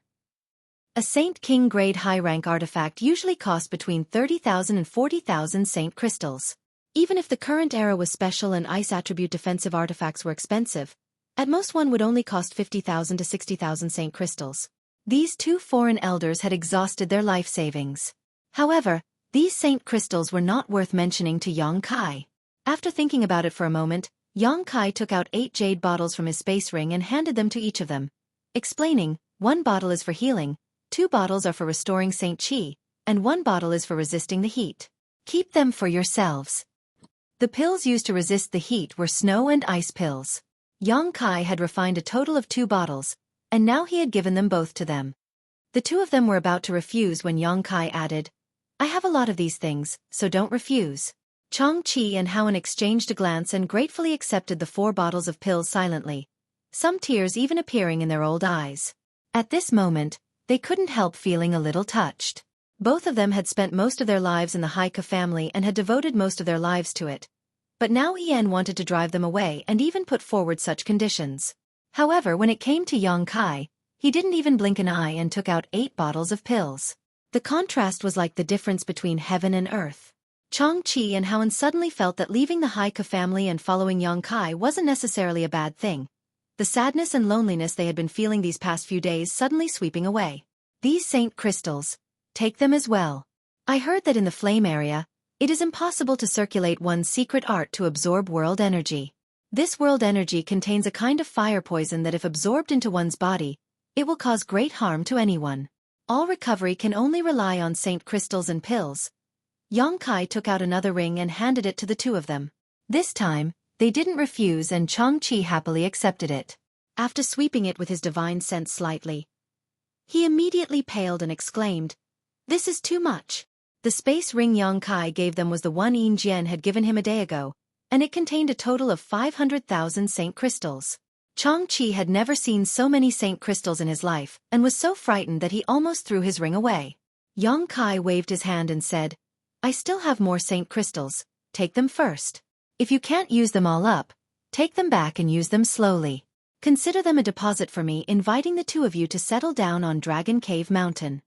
A Saint King grade high-rank artifact usually cost between 30,000 and 40,000 Saint crystals. Even if the current era was special and ice attribute defensive artifacts were expensive, at most one would only cost 50,000 to 60,000 Saint crystals. These 2 foreign elders had exhausted their life savings. However, these Saint crystals were not worth mentioning to Xueqi. After thinking about it for a moment, Xueqi took out 8 jade bottles from his space ring and handed them to each of them, explaining, "1 bottle is for healing, 2 bottles are for restoring Saint Qi, and 1 bottle is for resisting the heat. Keep them for yourselves." The pills used to resist the heat were snow and ice pills. Xueqi had refined a total of 2 bottles, and now he had given them both to them. The 2 of them were about to refuse when Xueqi added, "I have a lot of these things, so don't refuse." Xueqi and Howen exchanged a glance and gratefully accepted the 4 bottles of pills silently, some tears even appearing in their old eyes. At this moment, they couldn't help feeling a little touched. Both of them had spent most of their lives in the Haika family and had devoted most of their lives to it. But now Ian wanted to drive them away and even put forward such conditions. However, when it came to Xueqi, he didn't even blink an eye and took out 8 bottles of pills. The contrast was like the difference between heaven and earth. Xueqi and Howen suddenly felt that leaving the Haika family and following Xueqi wasn't necessarily a bad thing. The sadness and loneliness they had been feeling these past few days suddenly sweeping away. "These Saint crystals. Take them as well. I heard that in the flame area, it is impossible to circulate one's secret art to absorb world energy. This world energy contains a kind of fire poison that if absorbed into one's body, it will cause great harm to anyone. All recovery can only rely on Saint crystals and pills." Xueqi took out another ring and handed it to the 2 of them. This time, they didn't refuse and Xueqi happily accepted it. After sweeping it with his divine sense slightly, he immediately paled and exclaimed, "This is too much." The space ring Xueqi gave them was the one Yin Jian had given him a day ago, and it contained a total of 500,000 Saint crystals. Xueqi had never seen so many Saint crystals in his life, and was so frightened that he almost threw his ring away. Xueqi waved his hand and said, "I still have more Saint crystals, take them first. If you can't use them all up, take them back and use them slowly. Consider them a deposit for me, inviting the 2 of you to settle down on Dragon Cave Mountain."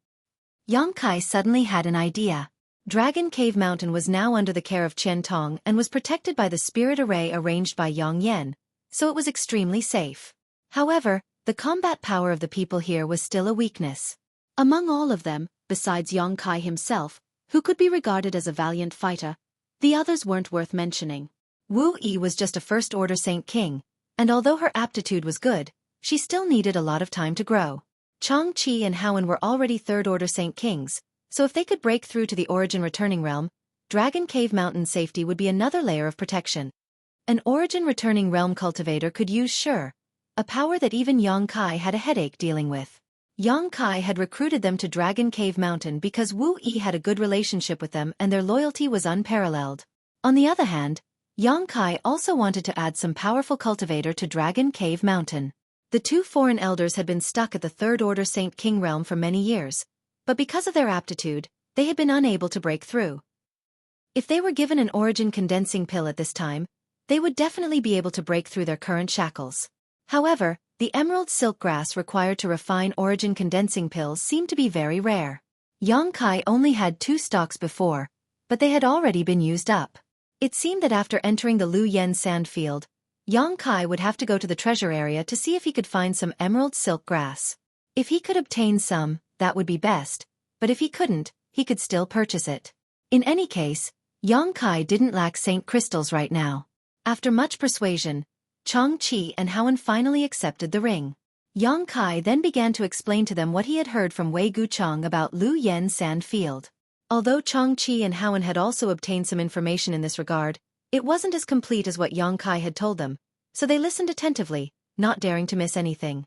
Xueqi suddenly had an idea. Dragon Cave Mountain was now under the care of Qian Tong and was protected by the spirit array arranged by Yang Yen, so it was extremely safe. However, the combat power of the people here was still a weakness. Among all of them, besides Xueqi himself, who could be regarded as a valiant fighter, the others weren't worth mentioning. Wu Yi was just a first-order Saint King, and although her aptitude was good, she still needed a lot of time to grow. Xueqi and Howen were already third-order Saint Kings, so if they could break through to the Origin Returning Realm, Dragon Cave Mountain safety would be another layer of protection. An Origin Returning Realm cultivator could use Sure, a power that even Xueqi had a headache dealing with. Xueqi had recruited them to Dragon Cave Mountain because Wu Yi had a good relationship with them and their loyalty was unparalleled. On the other hand, Xueqi also wanted to add some powerful cultivator to Dragon Cave Mountain. The 2 foreign elders had been stuck at the third-order Saint King realm for many years, but because of their aptitude, they had been unable to break through. If they were given an origin condensing pill at this time, they would definitely be able to break through their current shackles. However, the emerald silk grass required to refine origin condensing pills seemed to be very rare. Yongkai only had 2 stocks before, but they had already been used up. It seemed that after entering the Lu Yen sand field, Yongkai would have to go to the treasure area to see if he could find some emerald silk grass. If he could obtain some, that would be best, but if he couldn't, he could still purchase it. In any case, Yongkai didn't lack saint crystals right now. After much persuasion, Changqi and Haowen finally accepted the ring. Yongkai then began to explain to them what he had heard from Wei Gucheng about Lu Yen sand field. Although Changqi and Haowen had also obtained some information in this regard, it wasn't as complete as what Yongkai had told them, so they listened attentively, not daring to miss anything.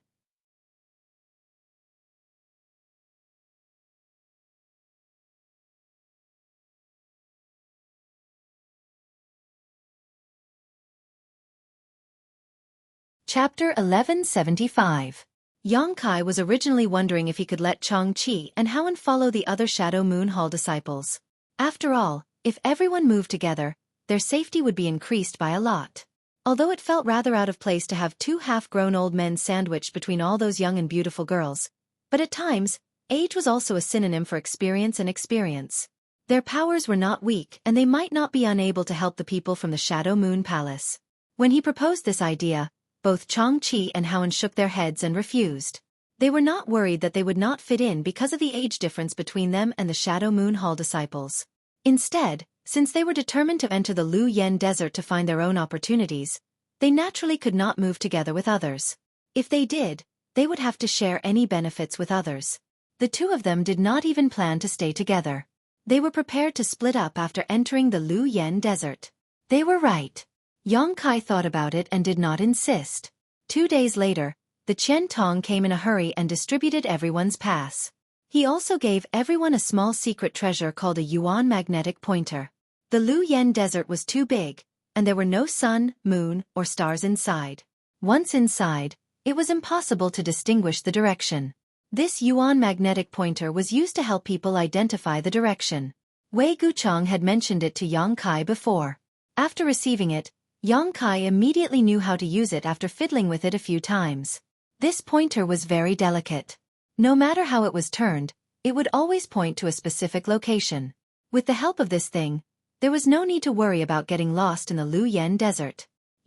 Chapter 1175. Yongkai was originally wondering if he could let Changqi and Haowen follow the other Shadow Moon Hall disciples. After all, if everyone moved together, their safety would be increased by a lot. Although it felt rather out of place to have 2 half-grown old men sandwiched between all those young and beautiful girls, but at times, age was also a synonym for experience and experience. Their powers were not weak and they might not be unable to help the people from the Shadow Moon Palace. When he proposed this idea, both Changqi and Haowen shook their heads and refused. They were not worried that they would not fit in because of the age difference between them and the Shadow Moon Hall disciples. Instead, since they were determined to enter the Lu Yen desert to find their own opportunities, they naturally could not move together with others. If they did, they would have to share any benefits with others. The 2 of them did not even plan to stay together. They were prepared to split up after entering the Lu Yen desert. They were right. Yongkai thought about it and did not insist. 2 days later, the Qian Tong came in a hurry and distributed everyone's pass. He also gave everyone a small secret treasure called a Yuan magnetic pointer. The Lu Yen desert was too big, and there were no sun, moon, or stars inside. Once inside, it was impossible to distinguish the direction. This Yuan magnetic pointer was used to help people identify the direction. Wei Gucheng had mentioned it to Yongkai before. After receiving it, Yongkai immediately knew how to use it after fiddling with it a few times. This pointer was very delicate. No matter how it was turned, it would always point to a specific location. With the help of this thing, there was no need to worry about getting lost in the Lu Yen desert.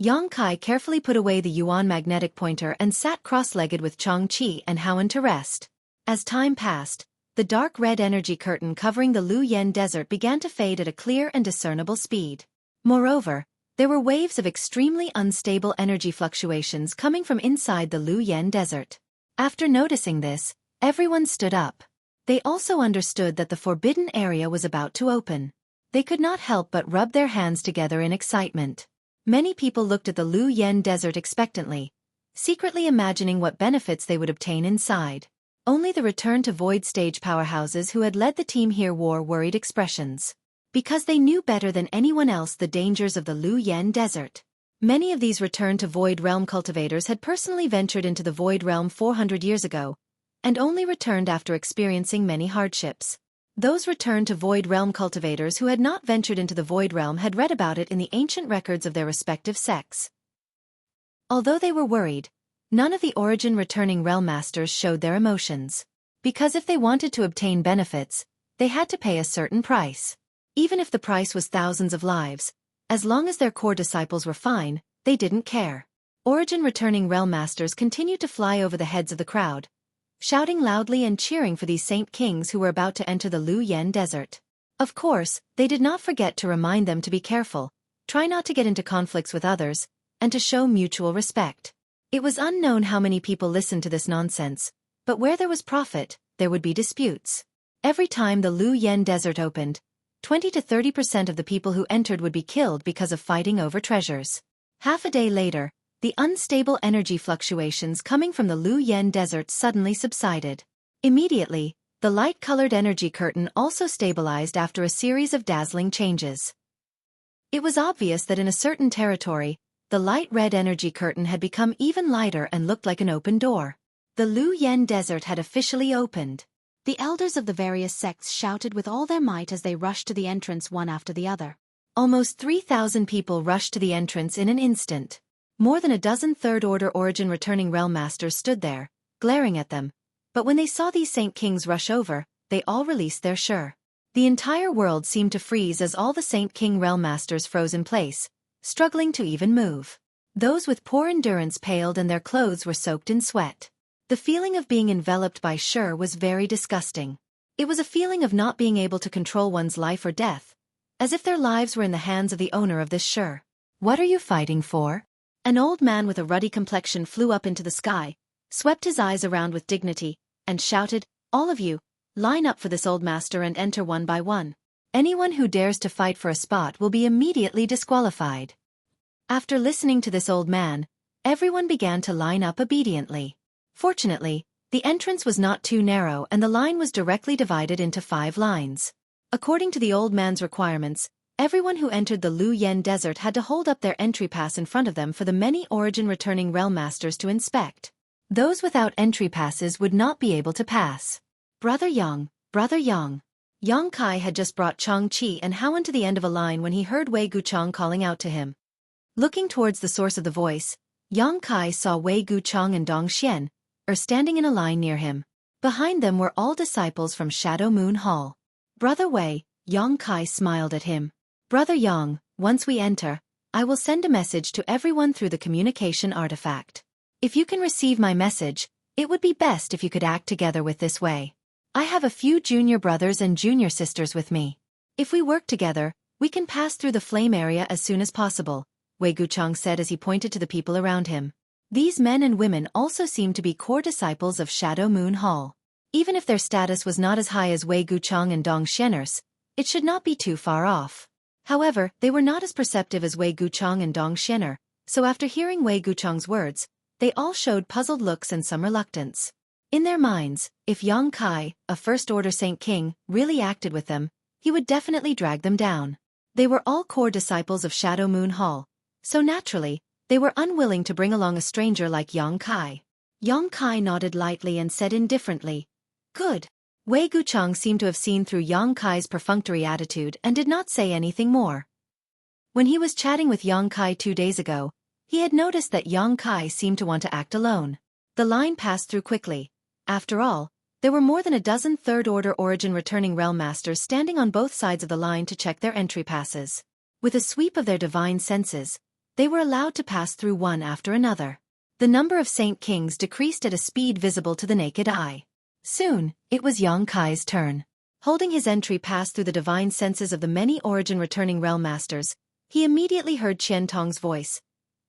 Yongkai carefully put away the Yuan magnetic pointer and sat cross-legged with Changqi and Haowen to rest. As time passed, the dark red energy curtain covering the Lu Yen desert began to fade at a clear and discernible speed. Moreover, there were waves of extremely unstable energy fluctuations coming from inside the Lu Yen desert. After noticing this, everyone stood up. They also understood that the forbidden area was about to open. They could not help but rub their hands together in excitement. Many people looked at the Lu Yen desert expectantly, secretly imagining what benefits they would obtain inside. Only the return to void stage powerhouses who had led the team here wore worried expressions. Because they knew better than anyone else the dangers of the Lu Yen desert. Many of these return to Void Realm cultivators had personally ventured into the Void Realm 400 years ago, and only returned after experiencing many hardships. Those returned to Void Realm cultivators who had not ventured into the Void Realm had read about it in the ancient records of their respective sects. Although they were worried, none of the origin returning realm masters showed their emotions. Because if they wanted to obtain benefits, they had to pay a certain price. Even if the price was thousands of lives, as long as their core disciples were fine, they didn't care. Origin returning realm masters continued to fly over the heads of the crowd, shouting loudly and cheering for these saint kings who were about to enter the Lu Yen desert. Of course, they did not forget to remind them to be careful, try not to get into conflicts with others, and to show mutual respect. It was unknown how many people listened to this nonsense, but where there was profit, there would be disputes. Every time the Lu Yen desert opened, 20 to 30% of the people who entered would be killed because of fighting over treasures. Half a day later, the unstable energy fluctuations coming from the Lu Yen desert suddenly subsided. Immediately, the light-colored energy curtain also stabilized after a series of dazzling changes. It was obvious that in a certain territory, the light red energy curtain had become even lighter and looked like an open door. The Lu Yen desert had officially opened. The elders of the various sects shouted with all their might as they rushed to the entrance one after the other. Almost 3,000 people rushed to the entrance in an instant. More than a dozen Third-Order Origin returning realm masters stood there, glaring at them. But when they saw these Saint Kings rush over, they all released their Sure. The entire world seemed to freeze as all the Saint King realm masters froze in place, struggling to even move. Those with poor endurance paled and their clothes were soaked in sweat. The feeling of being enveloped by Sure was very disgusting. It was a feeling of not being able to control one's life or death, as if their lives were in the hands of the owner of this Sure. What are you fighting for? An old man with a ruddy complexion flew up into the sky, swept his eyes around with dignity, and shouted, "All of you, line up for this old master and enter one by one. Anyone who dares to fight for a spot will be immediately disqualified." After listening to this old man, everyone began to line up obediently. Fortunately, the entrance was not too narrow and the line was directly divided into 5 lines. According to the old man's requirements, everyone who entered the Lu Yen Desert had to hold up their entry pass in front of them for the many Origin returning realm masters to inspect. Those without entry passes would not be able to pass. Brother Yang, Brother Yang. Yang Kai had just brought Chang Qi and Howen to the end of a line when he heard Wei Guchang calling out to him. Looking towards the source of the voice, Yang Kai saw Wei Guchang and Dong Xian, standing in a line near him. Behind them were all disciples from Shadow Moon Hall. "Brother Wei," Yang Kai smiled at him. "Brother Yang, once we enter, I will send a message to everyone through the communication artifact. If you can receive my message, it would be best if you could act together with this Wei. I have a few junior brothers and junior sisters with me. If we work together, we can pass through the flame area as soon as possible," Wei Guchang said as he pointed to the people around him. These men and women also seemed to be core disciples of Shadow Moon Hall. Even if their status was not as high as Wei Guchang and Dong Xianers, it should not be too far off. However, they were not as perceptive as Wei Guchang and Dong Xianer, so after hearing Wei Guchang's words, they all showed puzzled looks and some reluctance. In their minds, if Yang Kai, a First-Order Saint King, really acted with them, he would definitely drag them down. They were all core disciples of Shadow Moon Hall, so naturally, they were unwilling to bring along a stranger like Yang Kai. Yang Kai nodded lightly and said indifferently, "Good." Wei Guchang seemed to have seen through Yang Kai's perfunctory attitude and did not say anything more. When he was chatting with Yang Kai 2 days ago, he had noticed that Yang Kai seemed to want to act alone. The line passed through quickly. After all, there were more than a dozen Third-Order Origin returning realm masters standing on both sides of the line to check their entry passes. With a sweep of their divine senses, they were allowed to pass through one after another. The number of Saint Kings decreased at a speed visible to the naked eye. Soon, it was Yang Kai's turn. Holding his entry pass through the divine senses of the many Origin returning realm masters, he immediately heard Qian Tong's voice.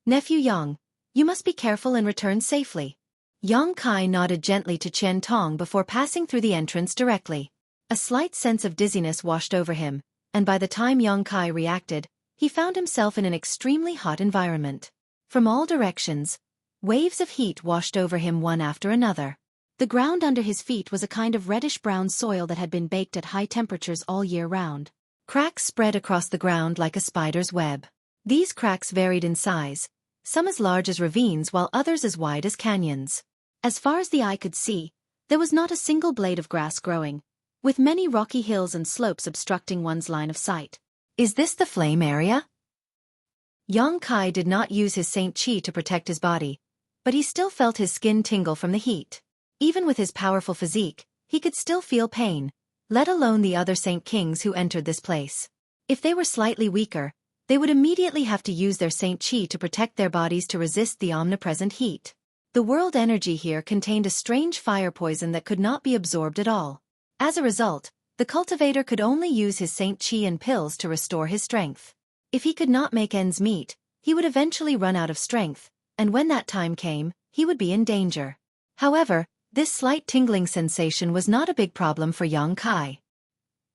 "Nephew Yang, you must be careful and return safely." Yang Kai nodded gently to Qian Tong before passing through the entrance directly. A slight sense of dizziness washed over him, and by the time Yang Kai reacted, he found himself in an extremely hot environment. From all directions, waves of heat washed over him one after another. The ground under his feet was a kind of reddish-brown soil that had been baked at high temperatures all year round. Cracks spread across the ground like a spider's web. These cracks varied in size, some as large as ravines while others as wide as canyons. As far as the eye could see, there was not a single blade of grass growing, with many rocky hills and slopes obstructing one's line of sight. "Is this the flame area?" Yang Kai did not use his Saint Qi to protect his body, but he still felt his skin tingle from the heat. Even with his powerful physique, he could still feel pain, let alone the other Saint Kings who entered this place. If they were slightly weaker, they would immediately have to use their Saint Qi to protect their bodies to resist the omnipresent heat. The world energy here contained a strange fire poison that could not be absorbed at all. As a result, the cultivator could only use his Saint Qi and pills to restore his strength. If he could not make ends meet, he would eventually run out of strength, and when that time came, he would be in danger. However, this slight tingling sensation was not a big problem for Yang Kai.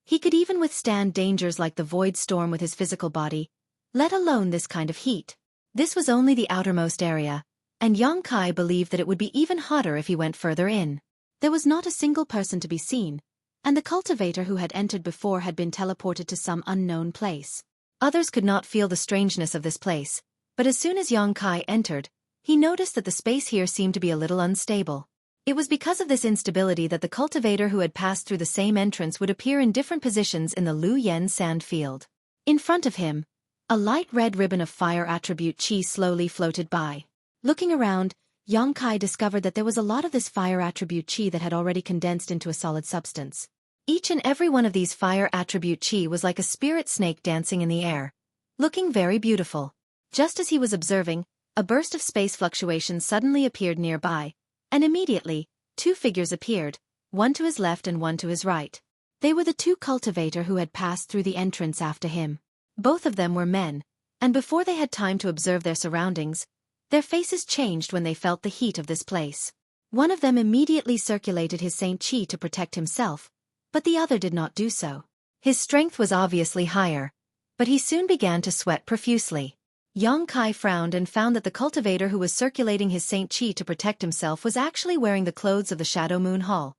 He could even withstand dangers like the void storm with his physical body, let alone this kind of heat. This was only the outermost area, and Yang Kai believed that it would be even hotter if he went further in. There was not a single person to be seen, and the cultivator who had entered before had been teleported to some unknown place. Others could not feel the strangeness of this place, but as soon as Yang Kai entered, he noticed that the space here seemed to be a little unstable. It was because of this instability that the cultivator who had passed through the same entrance would appear in different positions in the Lu Yen sand field. In front of him, a light red ribbon of fire attribute qi slowly floated by. Looking around, Yang Kai discovered that there was a lot of this fire attribute qi that had already condensed into a solid substance. Each and every one of these fire attribute qi was like a spirit snake dancing in the air, looking very beautiful. Just as he was observing, a burst of space fluctuations suddenly appeared nearby, and immediately, two figures appeared, one to his left and one to his right. They were the two cultivator who had passed through the entrance after him. Both of them were men, and before they had time to observe their surroundings, their faces changed when they felt the heat of this place. One of them immediately circulated his Saint Qi to protect himself, but the other did not do so. His strength was obviously higher, but he soon began to sweat profusely. Yang Kai frowned and found that the cultivator who was circulating his Saint Qi to protect himself was actually wearing the clothes of the Shadow Moon Hall.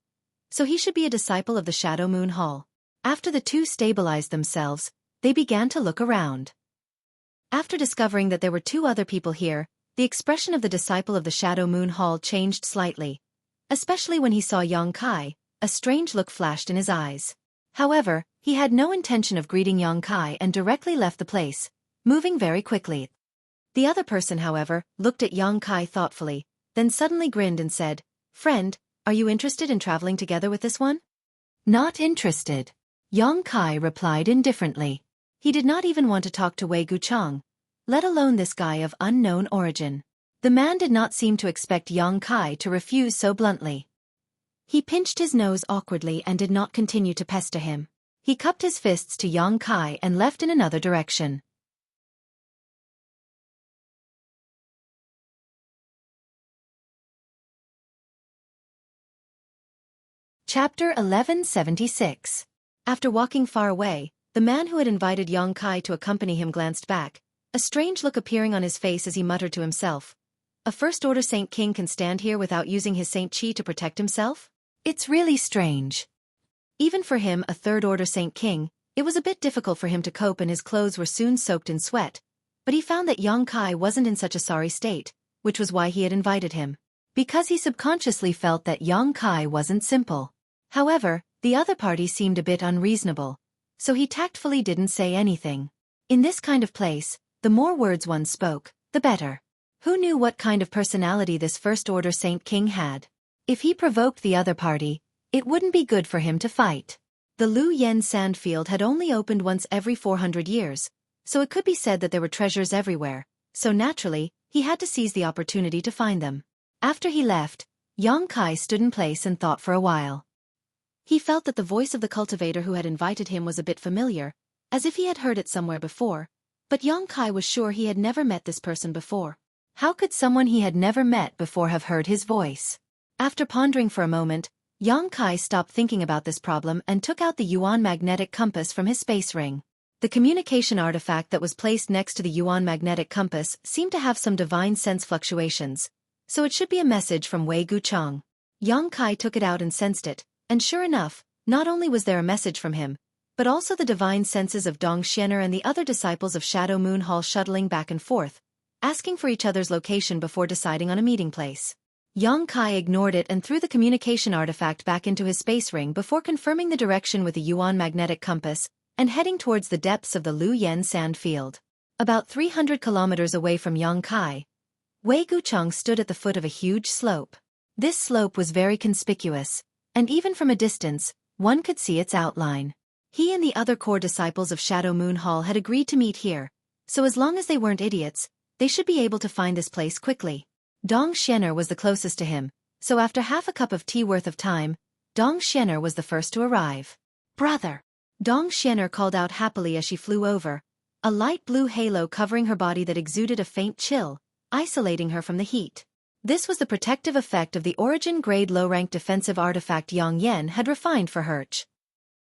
So he should be a disciple of the Shadow Moon Hall. After the two stabilized themselves, they began to look around. After discovering that there were two other people here, the expression of the disciple of the Shadow Moon Hall changed slightly. Especially when he saw Yang Kai, a strange look flashed in his eyes. However, he had no intention of greeting Yang Kai and directly left the place, moving very quickly. The other person, however, looked at Yang Kai thoughtfully, then suddenly grinned and said, "Friend, are you interested in traveling together with this one?" "Not interested," Yang Kai replied indifferently. He did not even want to talk to Wei Guchang, let alone this guy of unknown origin. The man did not seem to expect Yang Kai to refuse so bluntly. He pinched his nose awkwardly and did not continue to pester him. He cupped his fists to Yang Kai and left in another direction. Chapter 1176. After walking far away, the man who had invited Yang Kai to accompany him glanced back, a strange look appearing on his face as he muttered to himself. A first-order Saint King can stand here without using his Saint Qi to protect himself? It's really strange. Even for him, a third-order Saint King, it was a bit difficult for him to cope and his clothes were soon soaked in sweat, but he found that Yang Kai wasn't in such a sorry state, which was why he had invited him. Because he subconsciously felt that Yang Kai wasn't simple. However, the other party seemed a bit unreasonable, so he tactfully didn't say anything. In this kind of place, the more words one spoke, the better. Who knew what kind of personality this first-order Saint King had? If he provoked the other party, it wouldn't be good for him to fight. The Lu Yen sandfield had only opened once every 400 years, so it could be said that there were treasures everywhere, so naturally, he had to seize the opportunity to find them. After he left, Yang Kai stood in place and thought for a while. He felt that the voice of the cultivator who had invited him was a bit familiar, as if he had heard it somewhere before, but Yang Kai was sure he had never met this person before. How could someone he had never met before have heard his voice? After pondering for a moment, Yang Kai stopped thinking about this problem and took out the Yuan magnetic compass from his space ring. The communication artifact that was placed next to the Yuan magnetic compass seemed to have some divine sense fluctuations, so it should be a message from Wei Guchang. Yang Kai took it out and sensed it. And sure enough, not only was there a message from him, but also the divine senses of Dong Xianer and the other disciples of Shadow Moon Hall shuttling back and forth, asking for each other's location before deciding on a meeting place. Yang Kai ignored it and threw the communication artifact back into his space ring before confirming the direction with the Yuan magnetic compass and heading towards the depths of the Lu Yen sand field. About 300 kilometers away from Yang Kai, Wei Guchang stood at the foot of a huge slope. This slope was very conspicuous, and even from a distance, one could see its outline. He and the other core disciples of Shadow Moon Hall had agreed to meet here, so as long as they weren't idiots, they should be able to find this place quickly. Dong Xianer was the closest to him, so after half a cup of tea worth of time, Dong Xianer was the first to arrive. "Brother!" Dong Xianer called out happily as she flew over, a light blue halo covering her body that exuded a faint chill, isolating her from the heat. This was the protective effect of the origin-grade low-rank defensive artifact Yang Yen had refined for Herch.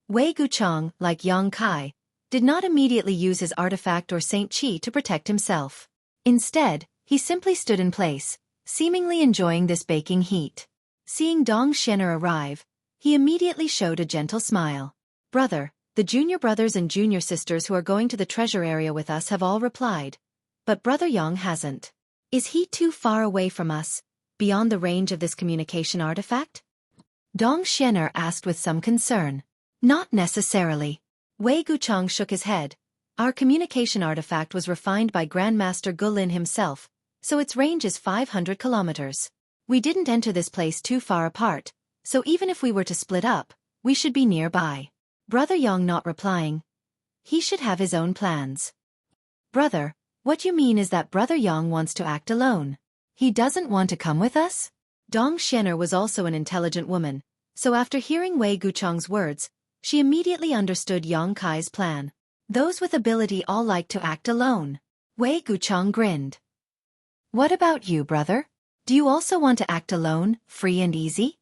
Wei Guchang, like Yang Kai, did not immediately use his artifact or Saint Qi to protect himself. Instead, he simply stood in place, seemingly enjoying this baking heat. Seeing Dong Xianer arrive, he immediately showed a gentle smile. "Brother, the junior brothers and junior sisters who are going to the treasure area with us have all replied, but Brother Yang hasn't. Is he too far away from us, beyond the range of this communication artifact?" Dong Xianer asked with some concern. "Not necessarily." Wei Guchang shook his head. Our communication artifact was refined by Grandmaster Gulin himself, so its range is 500 kilometers. We didn't enter this place too far apart, so even if we were to split up, we should be nearby. Brother Yang not replying. He should have his own plans. Brother, what you mean is that Brother Yang wants to act alone. He doesn't want to come with us? Dong Xianer was also an intelligent woman, so after hearing Wei Guchang's words, she immediately understood Yang Kai's plan. Those with ability all like to act alone. Wei Guchang grinned. What about you, brother? Do you also want to act alone, free and easy?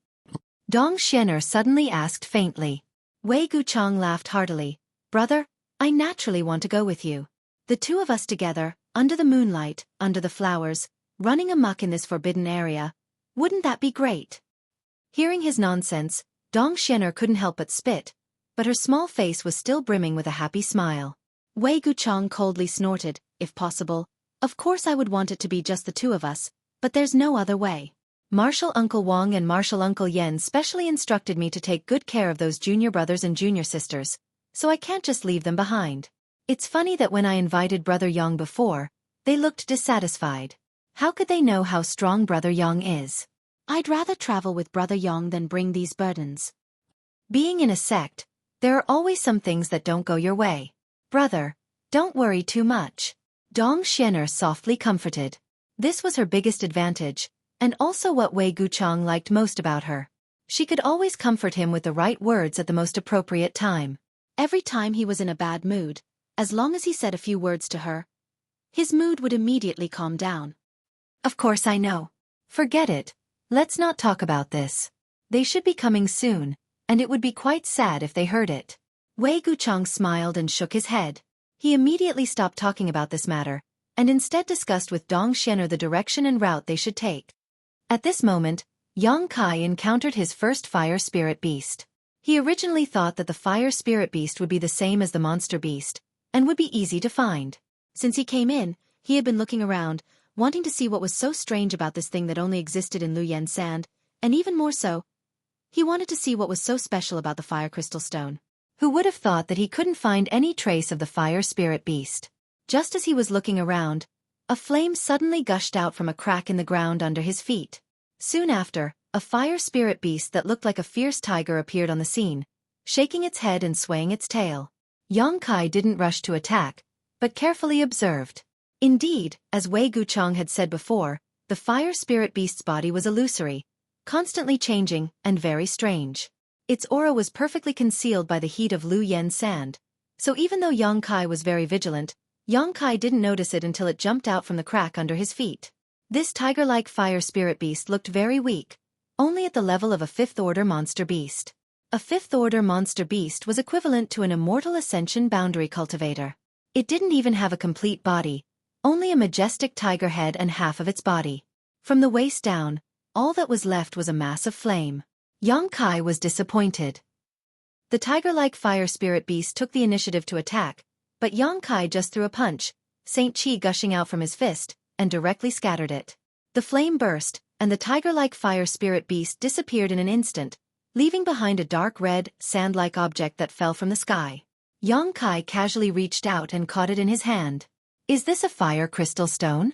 Dong Xianer suddenly asked faintly. Wei Guchang laughed heartily. Brother, I naturally want to go with you. The two of us together, under the moonlight, under the flowers, running amok in this forbidden area. Wouldn't that be great? Hearing his nonsense, Dong Xianer couldn't help but spit, but her small face was still brimming with a happy smile. Wei Guchang coldly snorted, if possible. Of course I would want it to be just the two of us, but there's no other way. Martial Uncle Wang and Martial Uncle Yen specially instructed me to take good care of those junior brothers and junior sisters, so I can't just leave them behind. It's funny that when I invited Brother Yang before, they looked dissatisfied. How could they know how strong Brother Yang is? I'd rather travel with Brother Yang than bring these burdens. Being in a sect, there are always some things that don't go your way. Brother, don't worry too much. Dong Xianer softly comforted. This was her biggest advantage, and also what Wei Guchang liked most about her. She could always comfort him with the right words at the most appropriate time. Every time he was in a bad mood, as long as he said a few words to her, his mood would immediately calm down. Of course I know. Forget it. Let's not talk about this. They should be coming soon, and it would be quite sad if they heard it. Wei Guchang smiled and shook his head. He immediately stopped talking about this matter, and instead discussed with Dong Xianer the direction and route they should take. At this moment, Yang Kai encountered his first fire spirit beast. He originally thought that the fire spirit beast would be the same as the monster beast, and would be easy to find. Since he came in, he had been looking around, wanting to see what was so strange about this thing that only existed in Luyan Sand, and even more so, he wanted to see what was so special about the fire crystal stone. Who would have thought that he couldn't find any trace of the fire spirit beast? Just as he was looking around, a flame suddenly gushed out from a crack in the ground under his feet. Soon after, a fire spirit beast that looked like a fierce tiger appeared on the scene, shaking its head and swaying its tail. Yang Kai didn't rush to attack, but carefully observed. Indeed, as Wei Guchang had said before, the fire spirit beast's body was illusory, constantly changing, and very strange. Its aura was perfectly concealed by the heat of Luyan Sand, so even though Yang Kai was very vigilant, Yang Kai didn't notice it until it jumped out from the crack under his feet. This tiger-like fire spirit beast looked very weak, only at the level of a fifth-order monster beast. A fifth-order monster beast was equivalent to an immortal ascension boundary cultivator. It didn't even have a complete body, only a majestic tiger head and half of its body. From the waist down, all that was left was a mass of flame. Yang Kai was disappointed. The tiger-like fire spirit beast took the initiative to attack, but Yang Kai just threw a punch, Saint Qi gushing out from his fist, and directly scattered it. The flame burst, and the tiger-like fire spirit beast disappeared in an instant, leaving behind a dark red, sand-like object that fell from the sky. Yang Kai casually reached out and caught it in his hand. Is this a fire crystal stone?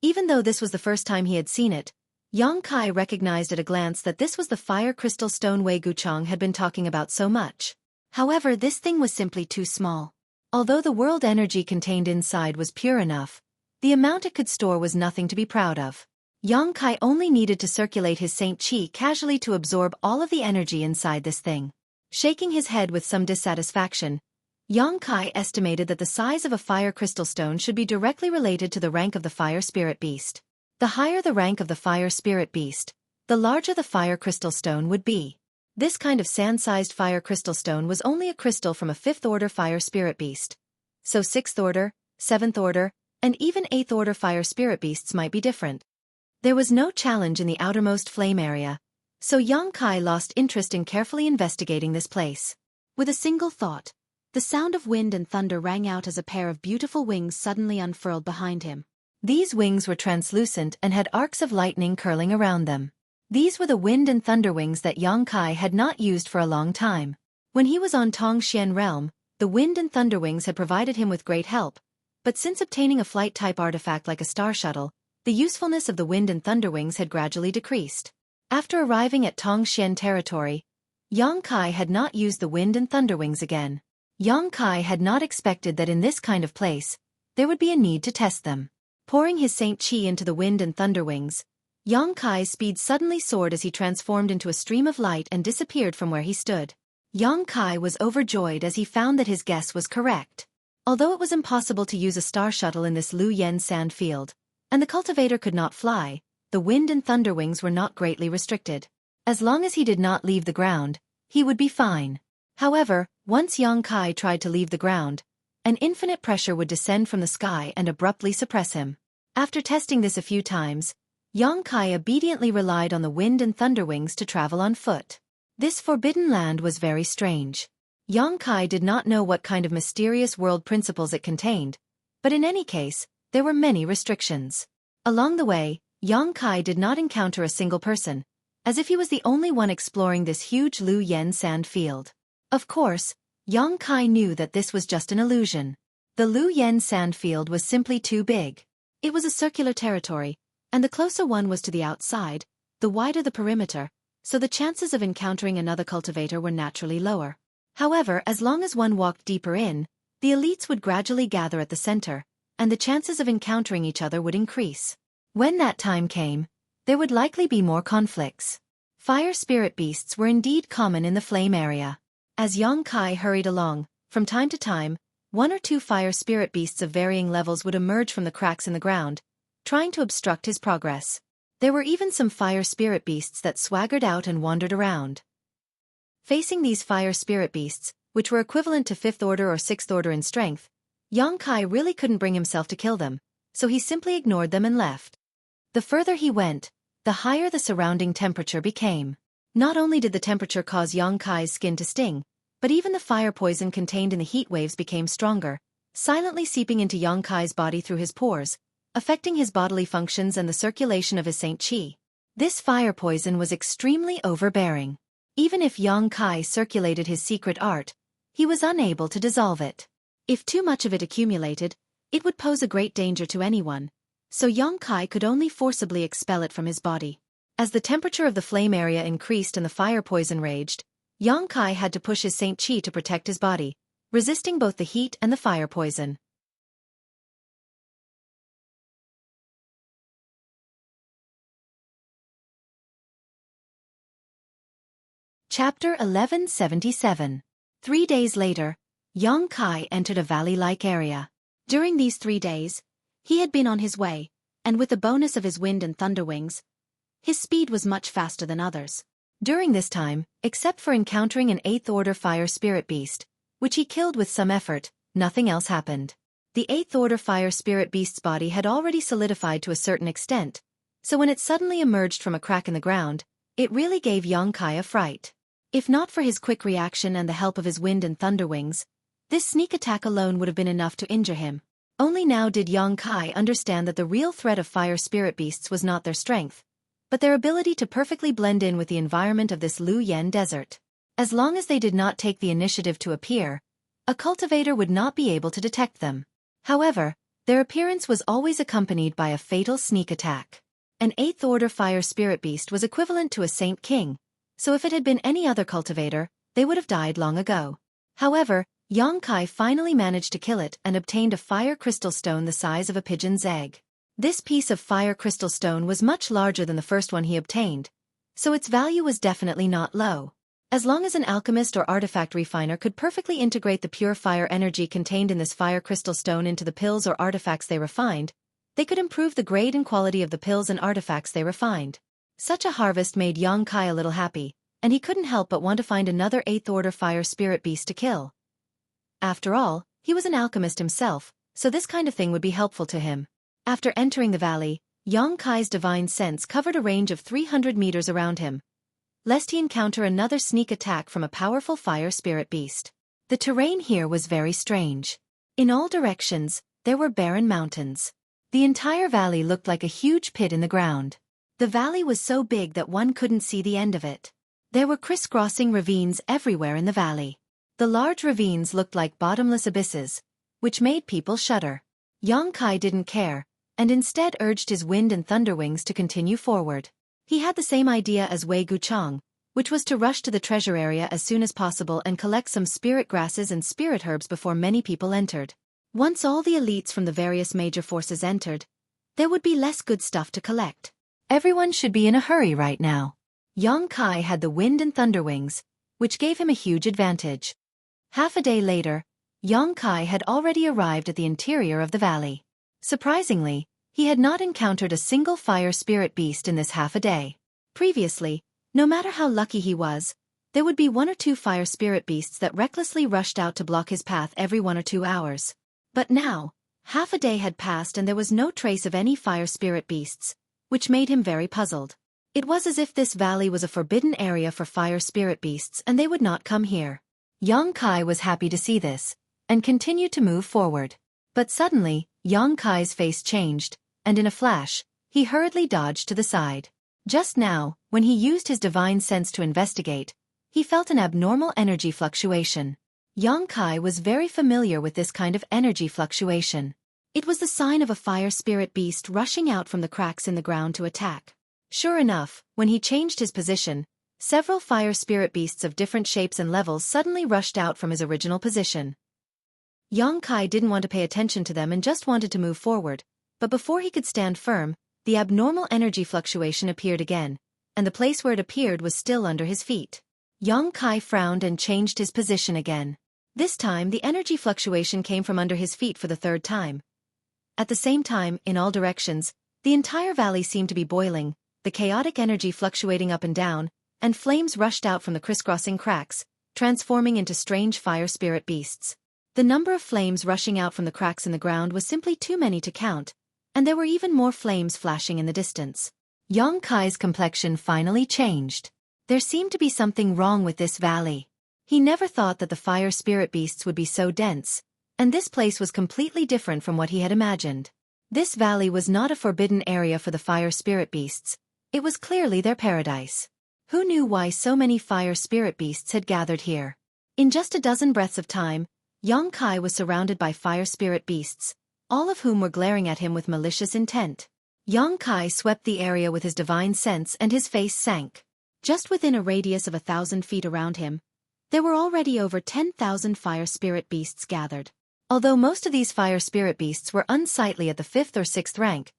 Even though this was the first time he had seen it, Yang Kai recognized at a glance that this was the fire crystal stone Wei Guchang had been talking about so much. However, this thing was simply too small. Although the world energy contained inside was pure enough, the amount it could store was nothing to be proud of. Yang Kai only needed to circulate his Saint Qi casually to absorb all of the energy inside this thing. Shaking his head with some dissatisfaction, Yang Kai estimated that the size of a fire crystal stone should be directly related to the rank of the fire spirit beast. The higher the rank of the fire spirit beast, the larger the fire crystal stone would be. This kind of sand-sized fire crystal stone was only a crystal from a 5th-order fire spirit beast. So 6th-order, 7th-order, and even 8th-order fire spirit beasts might be different. There was no challenge in the outermost flame area, so Yang Kai lost interest in carefully investigating this place. With a single thought, the sound of wind and thunder rang out as a pair of beautiful wings suddenly unfurled behind him. These wings were translucent and had arcs of lightning curling around them. These were the wind and thunder wings that Yang Kai had not used for a long time. When he was on Tongxian realm, the The wind and thunder wings had provided him with great help, but since obtaining a flight-type artifact like a star shuttle, the usefulness of the wind and thunder wings had gradually decreased. After arriving at Tongxian territory, Yang Kai had not used the wind and thunder wings again. Yang Kai had not expected that in this kind of place, there would be a need to test them. Pouring his Saint Qi into the wind and thunder wings, Yang Kai's speed suddenly soared as he transformed into a stream of light and disappeared from where he stood. Yang Kai was overjoyed as he found that his guess was correct. Although it was impossible to use a star shuttle in this Lu Yen sand field, and the cultivator could not fly, the wind and thunder wings were not greatly restricted. As long as he did not leave the ground, he would be fine. However, once Yang Kai tried to leave the ground, an infinite pressure would descend from the sky and abruptly suppress him. After testing this a few times, Yang Kai obediently relied on the wind and thunder wings to travel on foot. This forbidden land was very strange. Yang Kai did not know what kind of mysterious world principles it contained, but in any case, there were many restrictions. Along the way, Yang Kai did not encounter a single person, as if he was the only one exploring this huge Lu Yen sand field. Of course, Yang Kai knew that this was just an illusion. The Lu Yen sand field was simply too big. It was a circular territory, and the closer one was to the outside, the wider the perimeter, so the chances of encountering another cultivator were naturally lower. However, as long as one walked deeper in, the elites would gradually gather at the center, and the chances of encountering each other would increase. When that time came, there would likely be more conflicts. Fire spirit beasts were indeed common in the flame area. As Yang Kai hurried along, from time to time, one or two fire spirit beasts of varying levels would emerge from the cracks in the ground, trying to obstruct his progress. There were even some fire spirit beasts that swaggered out and wandered around. Facing these fire spirit beasts, which were equivalent to 5th order or 6th order in strength, Yang Kai really couldn't bring himself to kill them, so he simply ignored them and left. The further he went, the higher the surrounding temperature became. Not only did the temperature cause Yang Kai's skin to sting, but even the fire poison contained in the heat waves became stronger, silently seeping into Yang Kai's body through his pores, affecting his bodily functions and the circulation of his Saint Qi. This fire poison was extremely overbearing. Even if Yang Kai circulated his secret art, he was unable to dissolve it. If too much of it accumulated, it would pose a great danger to anyone, so Yang Kai could only forcibly expel it from his body. As the temperature of the flame area increased and the fire poison raged, Yang Kai had to push his Saint Qi to protect his body, resisting both the heat and the fire poison. Chapter 1177. 3 days later, Yang Kai entered a valley-like area. During these 3 days, he had been on his way, and with the bonus of his wind and thunder wings, his speed was much faster than others. During this time, except for encountering an 8th order fire spirit beast, which he killed with some effort, nothing else happened. The 8th order fire spirit beast's body had already solidified to a certain extent, so when it suddenly emerged from a crack in the ground, it really gave Yang Kai a fright. If not for his quick reaction and the help of his wind and thunder wings, this sneak attack alone would have been enough to injure him. Only now did Yang Kai understand that the real threat of fire spirit beasts was not their strength, but their ability to perfectly blend in with the environment of this Lu Yen desert. As long as they did not take the initiative to appear, a cultivator would not be able to detect them. However, their appearance was always accompanied by a fatal sneak attack. An 8th order fire spirit beast was equivalent to a Saint King, so if it had been any other cultivator, they would have died long ago. However, Yang Kai finally managed to kill it and obtained a fire crystal stone the size of a pigeon's egg. This piece of fire crystal stone was much larger than the first one he obtained, so its value was definitely not low. As long as an alchemist or artifact refiner could perfectly integrate the pure fire energy contained in this fire crystal stone into the pills or artifacts they refined, they could improve the grade and quality of the pills and artifacts they refined. Such a harvest made Yang Kai a little happy, and he couldn't help but want to find another 8th order fire spirit beast to kill. After all, he was an alchemist himself, so this kind of thing would be helpful to him. After entering the valley, Yang Kai's divine sense covered a range of 300 meters around him, lest he encounter another sneak attack from a powerful fire spirit beast. The terrain here was very strange. In all directions, there were barren mountains. The entire valley looked like a huge pit in the ground. The valley was so big that one couldn't see the end of it. There were crisscrossing ravines everywhere in the valley. The large ravines looked like bottomless abysses, which made people shudder. Yang Kai didn't care, and instead urged his wind and thunder wings to continue forward. He had the same idea as Wei Guchang, which was to rush to the treasure area as soon as possible and collect some spirit grasses and spirit herbs before many people entered. Once all the elites from the various major forces entered, there would be less good stuff to collect. Everyone should be in a hurry right now. Yang Kai had the wind and thunder wings, which gave him a huge advantage. Half a day later, Yang Kai had already arrived at the interior of the valley. Surprisingly, he had not encountered a single fire spirit beast in this half a day. Previously, no matter how lucky he was, there would be 1 or 2 fire spirit beasts that recklessly rushed out to block his path every 1 or 2 hours. But now, half a day had passed and there was no trace of any fire spirit beasts, which made him very puzzled. It was as if this valley was a forbidden area for fire spirit beasts and they would not come here. Yang Kai was happy to see this, and continued to move forward. But suddenly, Yang Kai's face changed, and in a flash, he hurriedly dodged to the side. Just now, when he used his divine sense to investigate, he felt an abnormal energy fluctuation. Yang Kai was very familiar with this kind of energy fluctuation. It was the sign of a fire spirit beast rushing out from the cracks in the ground to attack. Sure enough, when he changed his position, several fire spirit beasts of different shapes and levels suddenly rushed out from his original position. Yang Kai didn't want to pay attention to them and just wanted to move forward, but before he could stand firm, the abnormal energy fluctuation appeared again, and the place where it appeared was still under his feet. Yang Kai frowned and changed his position again. This time the energy fluctuation came from under his feet for the 3rd time. At the same time, in all directions, the entire valley seemed to be boiling, the chaotic energy fluctuating up and down, and flames rushed out from the crisscrossing cracks, transforming into strange fire spirit beasts. The number of flames rushing out from the cracks in the ground was simply too many to count, and there were even more flames flashing in the distance. Yang Kai's complexion finally changed. There seemed to be something wrong with this valley. He never thought that the fire spirit beasts would be so dense, and this place was completely different from what he had imagined. This valley was not a forbidden area for the fire spirit beasts, it was clearly their paradise. Who knew why so many fire spirit beasts had gathered here? In just a dozen breaths of time, Yang Kai was surrounded by fire spirit beasts, all of whom were glaring at him with malicious intent. Yang Kai swept the area with his divine sense and his face sank. Just within a radius of 1,000 feet around him, there were already over 10,000 fire spirit beasts gathered. Although most of these fire spirit beasts were unsightly at the 5th or 6th rank,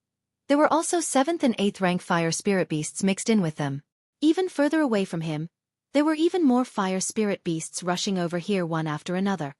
there were also 7th and 8th rank fire spirit beasts mixed in with them. Even further away from him, there were even more fire spirit beasts rushing over here one after another.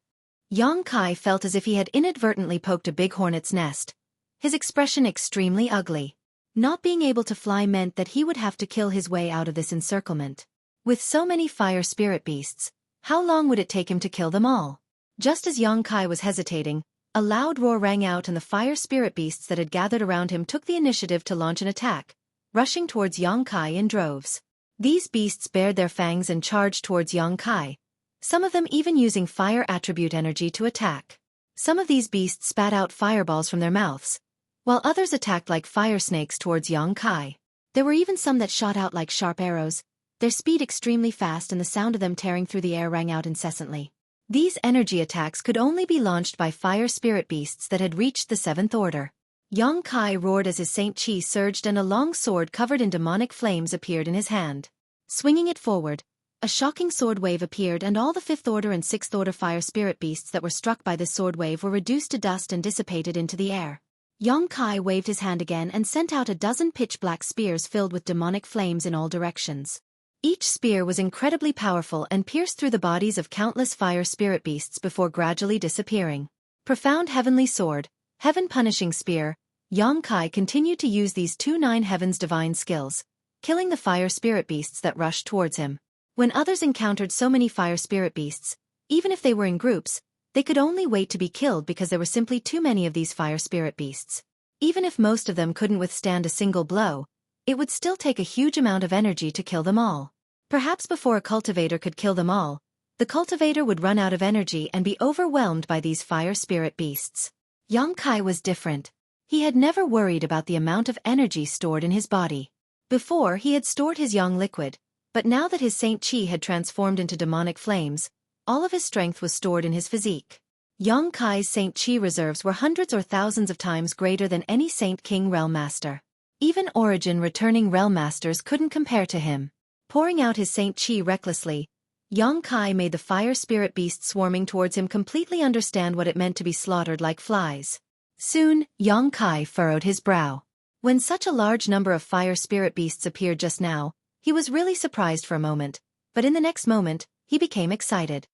Yang Kai felt as if he had inadvertently poked a big hornet's nest, his expression extremely ugly. Not being able to fly meant that he would have to kill his way out of this encirclement. With so many fire spirit beasts, how long would it take him to kill them all? Just as Yang Kai was hesitating, a loud roar rang out and the fire spirit beasts that had gathered around him took the initiative to launch an attack, rushing towards Yang Kai in droves. These beasts bared their fangs and charged towards Yang Kai, some of them even using fire attribute energy to attack. Some of these beasts spat out fireballs from their mouths, while others attacked like fire snakes towards Yang Kai. There were even some that shot out like sharp arrows, their speed extremely fast and the sound of them tearing through the air rang out incessantly. These energy attacks could only be launched by fire spirit beasts that had reached the 7th order. Yang Kai roared as his Saint Chi surged and a long sword covered in demonic flames appeared in his hand. Swinging it forward, a shocking sword wave appeared and all the 5th order and 6th order fire spirit beasts that were struck by this sword wave were reduced to dust and dissipated into the air. Yang Kai waved his hand again and sent out a dozen pitch-black spears filled with demonic flames in all directions. Each spear was incredibly powerful and pierced through the bodies of countless fire spirit beasts before gradually disappearing. Profound Heavenly Sword, Heaven Punishing Spear, Yang Kai continued to use these 2 heavens divine skills, killing the fire spirit beasts that rushed towards him. When others encountered so many fire spirit beasts, even if they were in groups, they could only wait to be killed because there were simply too many of these fire spirit beasts. Even if most of them couldn't withstand a single blow, it would still take a huge amount of energy to kill them all. Perhaps before a cultivator could kill them all, the cultivator would run out of energy and be overwhelmed by these fire spirit beasts. Yang Kai was different. He had never worried about the amount of energy stored in his body. Before he had stored his yang liquid, but now that his Saint Chi had transformed into demonic flames, all of his strength was stored in his physique. Yang Kai's Saint Qi reserves were hundreds or thousands of times greater than any Saint King Realm Master. Even Origin returning Realm Masters couldn't compare to him. Pouring out his Saint Qi recklessly, Yang Kai made the fire spirit beasts swarming towards him completely understand what it meant to be slaughtered like flies. Soon, Yang Kai furrowed his brow. When such a large number of fire spirit beasts appeared just now, he was really surprised for a moment, but in the next moment, he became excited.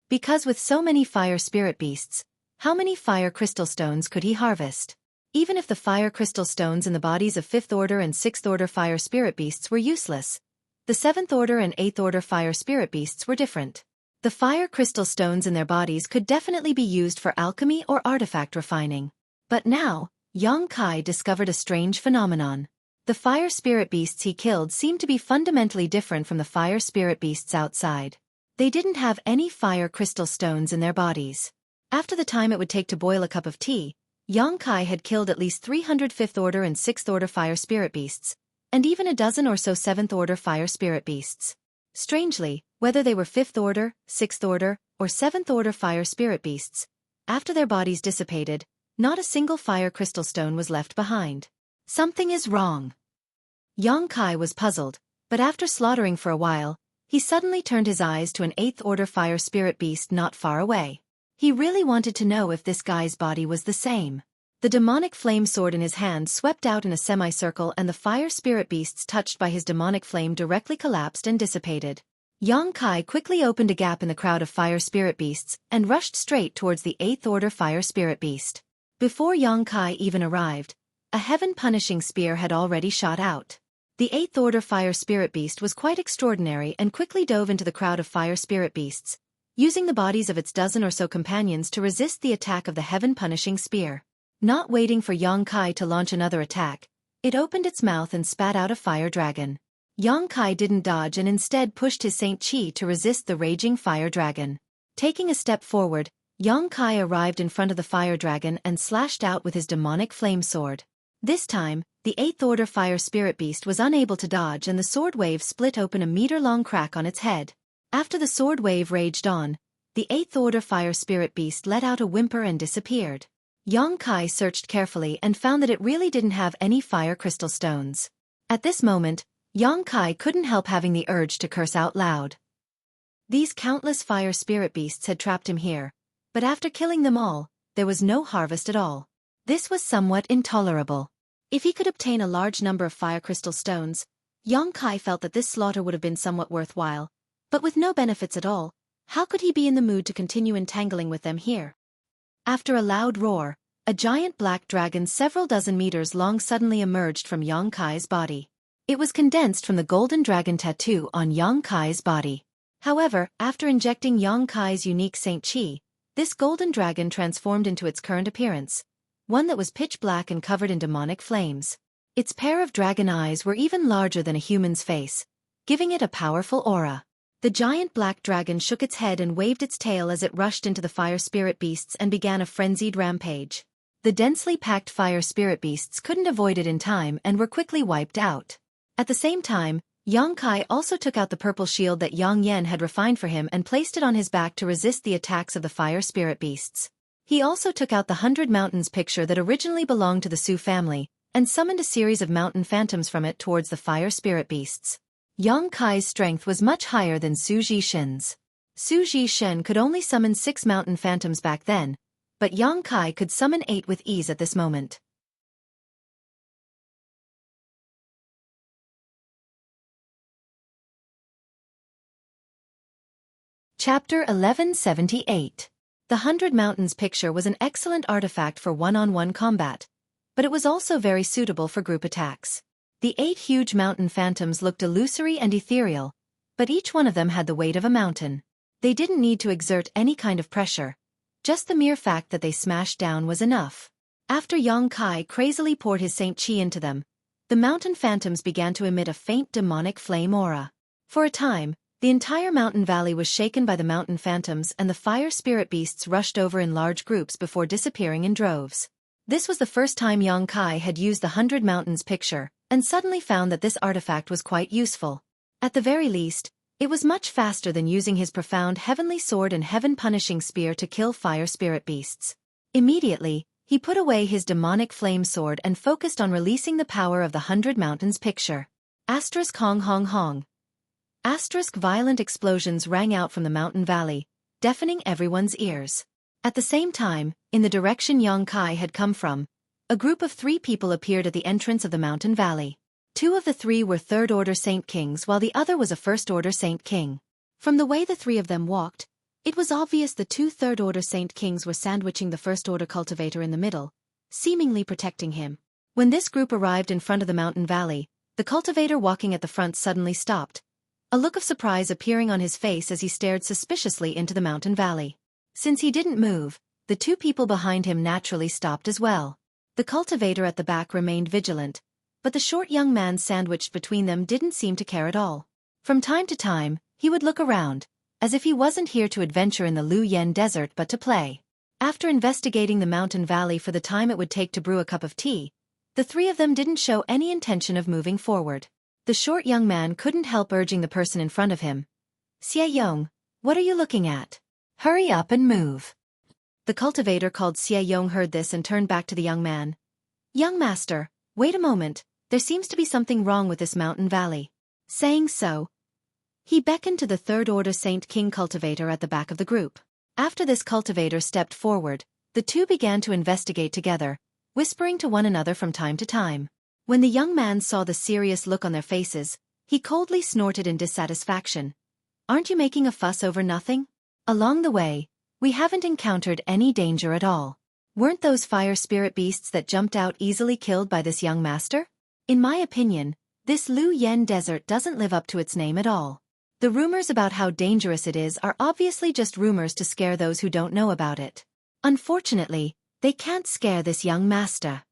Because with so many fire spirit beasts, how many fire crystal stones could he harvest? Even if the fire crystal stones in the bodies of 5th order and 6th order fire spirit beasts were useless, the 7th order and 8th order fire spirit beasts were different. The fire crystal stones in their bodies could definitely be used for alchemy or artifact refining. But now, Yang Kai discovered a strange phenomenon. The fire spirit beasts he killed seemed to be fundamentally different from the fire spirit beasts outside. They didn't have any fire crystal stones in their bodies. After the time it would take to boil a cup of tea, Yang Kai had killed at least 300 5th order and 6th order fire spirit beasts, and even a dozen or so 7th order fire spirit beasts. Strangely, whether they were 5th order, 6th order, or 7th order fire spirit beasts, after their bodies dissipated, not a single fire crystal stone was left behind. Something is wrong. Yang Kai was puzzled, but after slaughtering for a while, he suddenly turned his eyes to an 8th order fire spirit beast not far away. He really wanted to know if this guy's body was the same. The demonic flame sword in his hand swept out in a semicircle and the fire spirit beasts touched by his demonic flame directly collapsed and dissipated. Yang Kai quickly opened a gap in the crowd of fire spirit beasts and rushed straight towards the 8th order fire spirit beast. Before Yang Kai even arrived, a heaven-punishing spear had already shot out. The 8th order fire spirit beast was quite extraordinary and quickly dove into the crowd of fire spirit beasts, using the bodies of its dozen or so companions to resist the attack of the heaven-punishing spear. Not waiting for Yang Kai to launch another attack, it opened its mouth and spat out a fire dragon. Yang Kai didn't dodge and instead pushed his Saint Qi to resist the raging fire dragon. Taking a step forward, Yang Kai arrived in front of the fire dragon and slashed out with his demonic flame sword. This time, the 8th order fire spirit beast was unable to dodge and the sword wave split open a meter-long crack on its head. After the sword wave raged on, the 8th order fire spirit beast let out a whimper and disappeared. Yang Kai searched carefully and found that it really didn't have any fire crystal stones. At this moment, Yang Kai couldn't help having the urge to curse out loud. These countless fire spirit beasts had trapped him here, but after killing them all, there was no harvest at all. This was somewhat intolerable. If he could obtain a large number of fire crystal stones, Yang Kai felt that this slaughter would have been somewhat worthwhile, but with no benefits at all, how could he be in the mood to continue entangling with them here? After a loud roar, a giant black dragon several dozen meters long suddenly emerged from Yang Kai's body. It was condensed from the golden dragon tattoo on Yang Kai's body. However, after injecting Yang Kai's unique Saint Qi, this golden dragon transformed into its current appearance, one that was pitch black and covered in demonic flames. Its pair of dragon eyes were even larger than a human's face, giving it a powerful aura. The giant black dragon shook its head and waved its tail as it rushed into the fire spirit beasts and began a frenzied rampage. The densely packed fire spirit beasts couldn't avoid it in time and were quickly wiped out. At the same time, Yang Kai also took out the purple shield that Yang Yan had refined for him and placed it on his back to resist the attacks of the fire spirit beasts. He also took out the 100 Mountains picture that originally belonged to the Su family, and summoned a series of mountain phantoms from it towards the fire spirit beasts. Yang Kai's strength was much higher than Su Zhishen's. Su Zhishen could only summon 6 mountain phantoms back then, but Yang Kai could summon 8 with ease at this moment. Chapter 1178. The 100 Mountains picture was an excellent artifact for one-on-one combat, but it was also very suitable for group attacks. The 8 huge mountain phantoms looked illusory and ethereal, but each one of them had the weight of a mountain. They didn't need to exert any kind of pressure. Just the mere fact that they smashed down was enough. After Yang Kai crazily poured his Saint Qi into them, the mountain phantoms began to emit a faint demonic flame aura. For a time, the entire mountain valley was shaken by the mountain phantoms and the fire spirit beasts rushed over in large groups before disappearing in droves. This was the first time Yang Kai had used the 100 Mountains picture, and suddenly found that this artifact was quite useful. At the very least, It was much faster than using his profound heavenly sword and heaven-punishing spear to kill fire spirit beasts. Immediately, he put away his demonic flame sword and focused on releasing the power of the 100 Mountains picture. Asterisk hong hong hong. Asterisk violent explosions rang out from the mountain valley, deafening everyone's ears. At the same time, in the direction Xueqi had come from, a group of 3 people appeared at the entrance of the mountain valley. 2 of the 3 were third-order Saint Kings while the other was a first-order Saint King. From the way the 3 of them walked, it was obvious the 2 third-order Saint Kings were sandwiching the first-order cultivator in the middle, seemingly protecting him. When this group arrived in front of the mountain valley, the cultivator walking at the front suddenly stopped, a look of surprise appearing on his face as he stared suspiciously into the mountain valley. Since he didn't move, the 2 people behind him naturally stopped as well. The cultivator at the back remained vigilant, but the short young man sandwiched between them didn't seem to care at all. From time to time, he would look around, as if he wasn't here to adventure in the Luoyang desert but to play. After investigating the mountain valley for the time it would take to brew a cup of tea, the 3 of them didn't show any intention of moving forward. The short young man couldn't help urging the person in front of him. Xueqi, what are you looking at? Hurry up and move. The cultivator called Xueqi heard this and turned back to the young man. Young master, wait a moment, there seems to be something wrong with this mountain valley. Saying so, he beckoned to the third-order Saint King cultivator at the back of the group. After this cultivator stepped forward, the 2 began to investigate together, whispering to one another from time to time. When the young man saw the serious look on their faces, he coldly snorted in dissatisfaction. Aren't you making a fuss over nothing? Along the way, we haven't encountered any danger at all. Weren't those fire spirit beasts that jumped out easily killed by this young master? In my opinion, this Luoyang desert doesn't live up to its name at all. The rumors about how dangerous it is are obviously just rumors to scare those who don't know about it. Unfortunately, they can't scare this young master.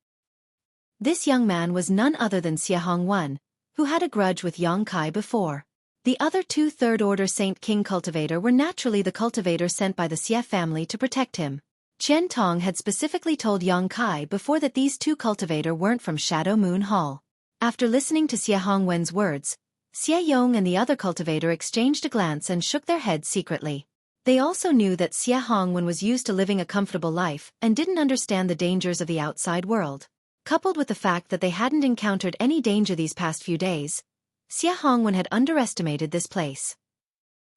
This young man was none other than Xueqi, who had a grudge with Xueqi before. The other 2 third-order Saint King cultivator were naturally the cultivator sent by the Xie family to protect him. Qian Tong had specifically told Xueqi before that these 2 cultivator weren't from Shadow Moon Hall. After listening to Xueqi's words, Xueqi and the other cultivator exchanged a glance and shook their heads secretly. They also knew that Xueqi was used to living a comfortable life and didn't understand the dangers of the outside world. Coupled with the fact that they hadn't encountered any danger these past few days, Xueqi had underestimated this place.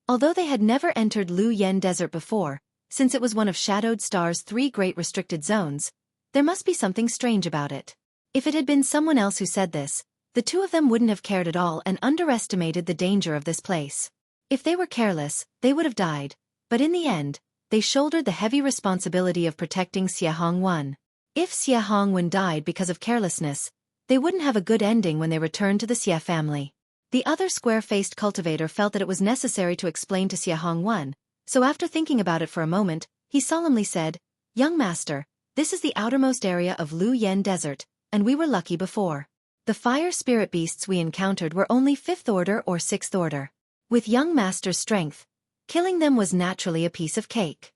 Although they had never entered Luoyang Desert before, since it was one of Shadowed Star's 3 great restricted zones, there must be something strange about it. If it had been someone else who said this, the 2 of them wouldn't have cared at all and underestimated the danger of this place. If they were careless, they would have died, but in the end, they shouldered the heavy responsibility of protecting Xueqi. If Xueqi died because of carelessness, they wouldn't have a good ending when they returned to the Xie family. The other square-faced cultivator felt that it was necessary to explain to Xueqi, so after thinking about it for a moment, he solemnly said, Young master, this is the outermost area of Luoyang Desert, and we were lucky before. The fire spirit beasts we encountered were only 5th order or 6th order. With young master's strength, killing them was naturally a piece of cake.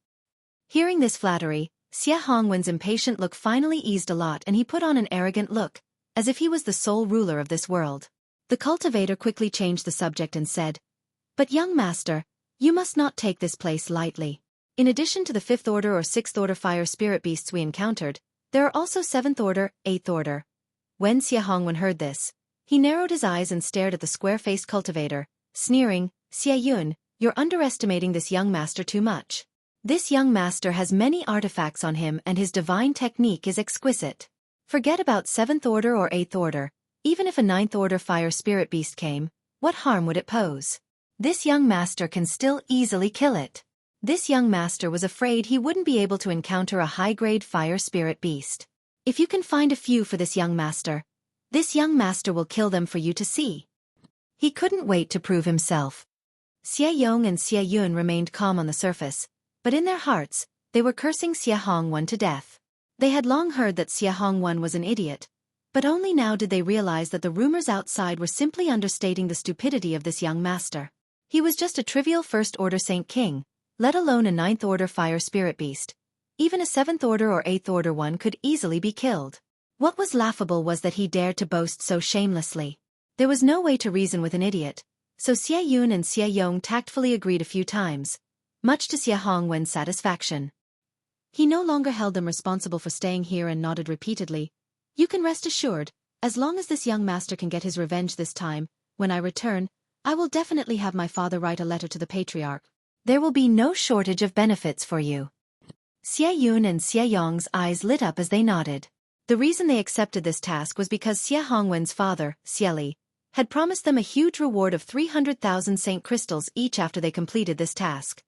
Hearing this flattery, Xueqi's impatient look finally eased a lot and he put on an arrogant look, as if he was the sole ruler of this world. The cultivator quickly changed the subject and said, But young master, you must not take this place lightly. In addition to the 5th order or 6th order fire spirit beasts we encountered, there are also 7th order, 8th order. When Xueqi heard this, he narrowed his eyes and stared at the square-faced cultivator, sneering, Xueqi, you're underestimating this young master too much. This young master has many artifacts on him and his divine technique is exquisite. Forget about 7th order or 8th order, even if a 9th order fire spirit beast came, what harm would it pose? This young master can still easily kill it. This young master was afraid he wouldn't be able to encounter a high-grade fire spirit beast. If you can find a few for this young master will kill them for you to see. He couldn't wait to prove himself. Xueqi and Xueqi remained calm on the surface, but in their hearts, they were cursing Xueqi to death. They had long heard that Xueqi was an idiot, but only now did they realize that the rumors outside were simply understating the stupidity of this young master. He was just a trivial 1st order Saint King, let alone a 9th order fire spirit beast. Even a 7th order or 8th order one could easily be killed. What was laughable was that he dared to boast so shamelessly. There was no way to reason with an idiot, So Xie Yun and Xie Yong tactfully agreed a few times, much to Xie Hongwen's satisfaction. He no longer held them responsible for staying here and nodded repeatedly. You can rest assured, as long as this young master can get his revenge this time, when I return, I will definitely have my father write a letter to the patriarch. There will be no shortage of benefits for you. Xie Yun and Xie Yong's eyes lit up as they nodded. The reason they accepted this task was because Xie Hongwen's father, Xueqi, had promised them a huge reward of 300,000 Saint crystals each after they completed this task.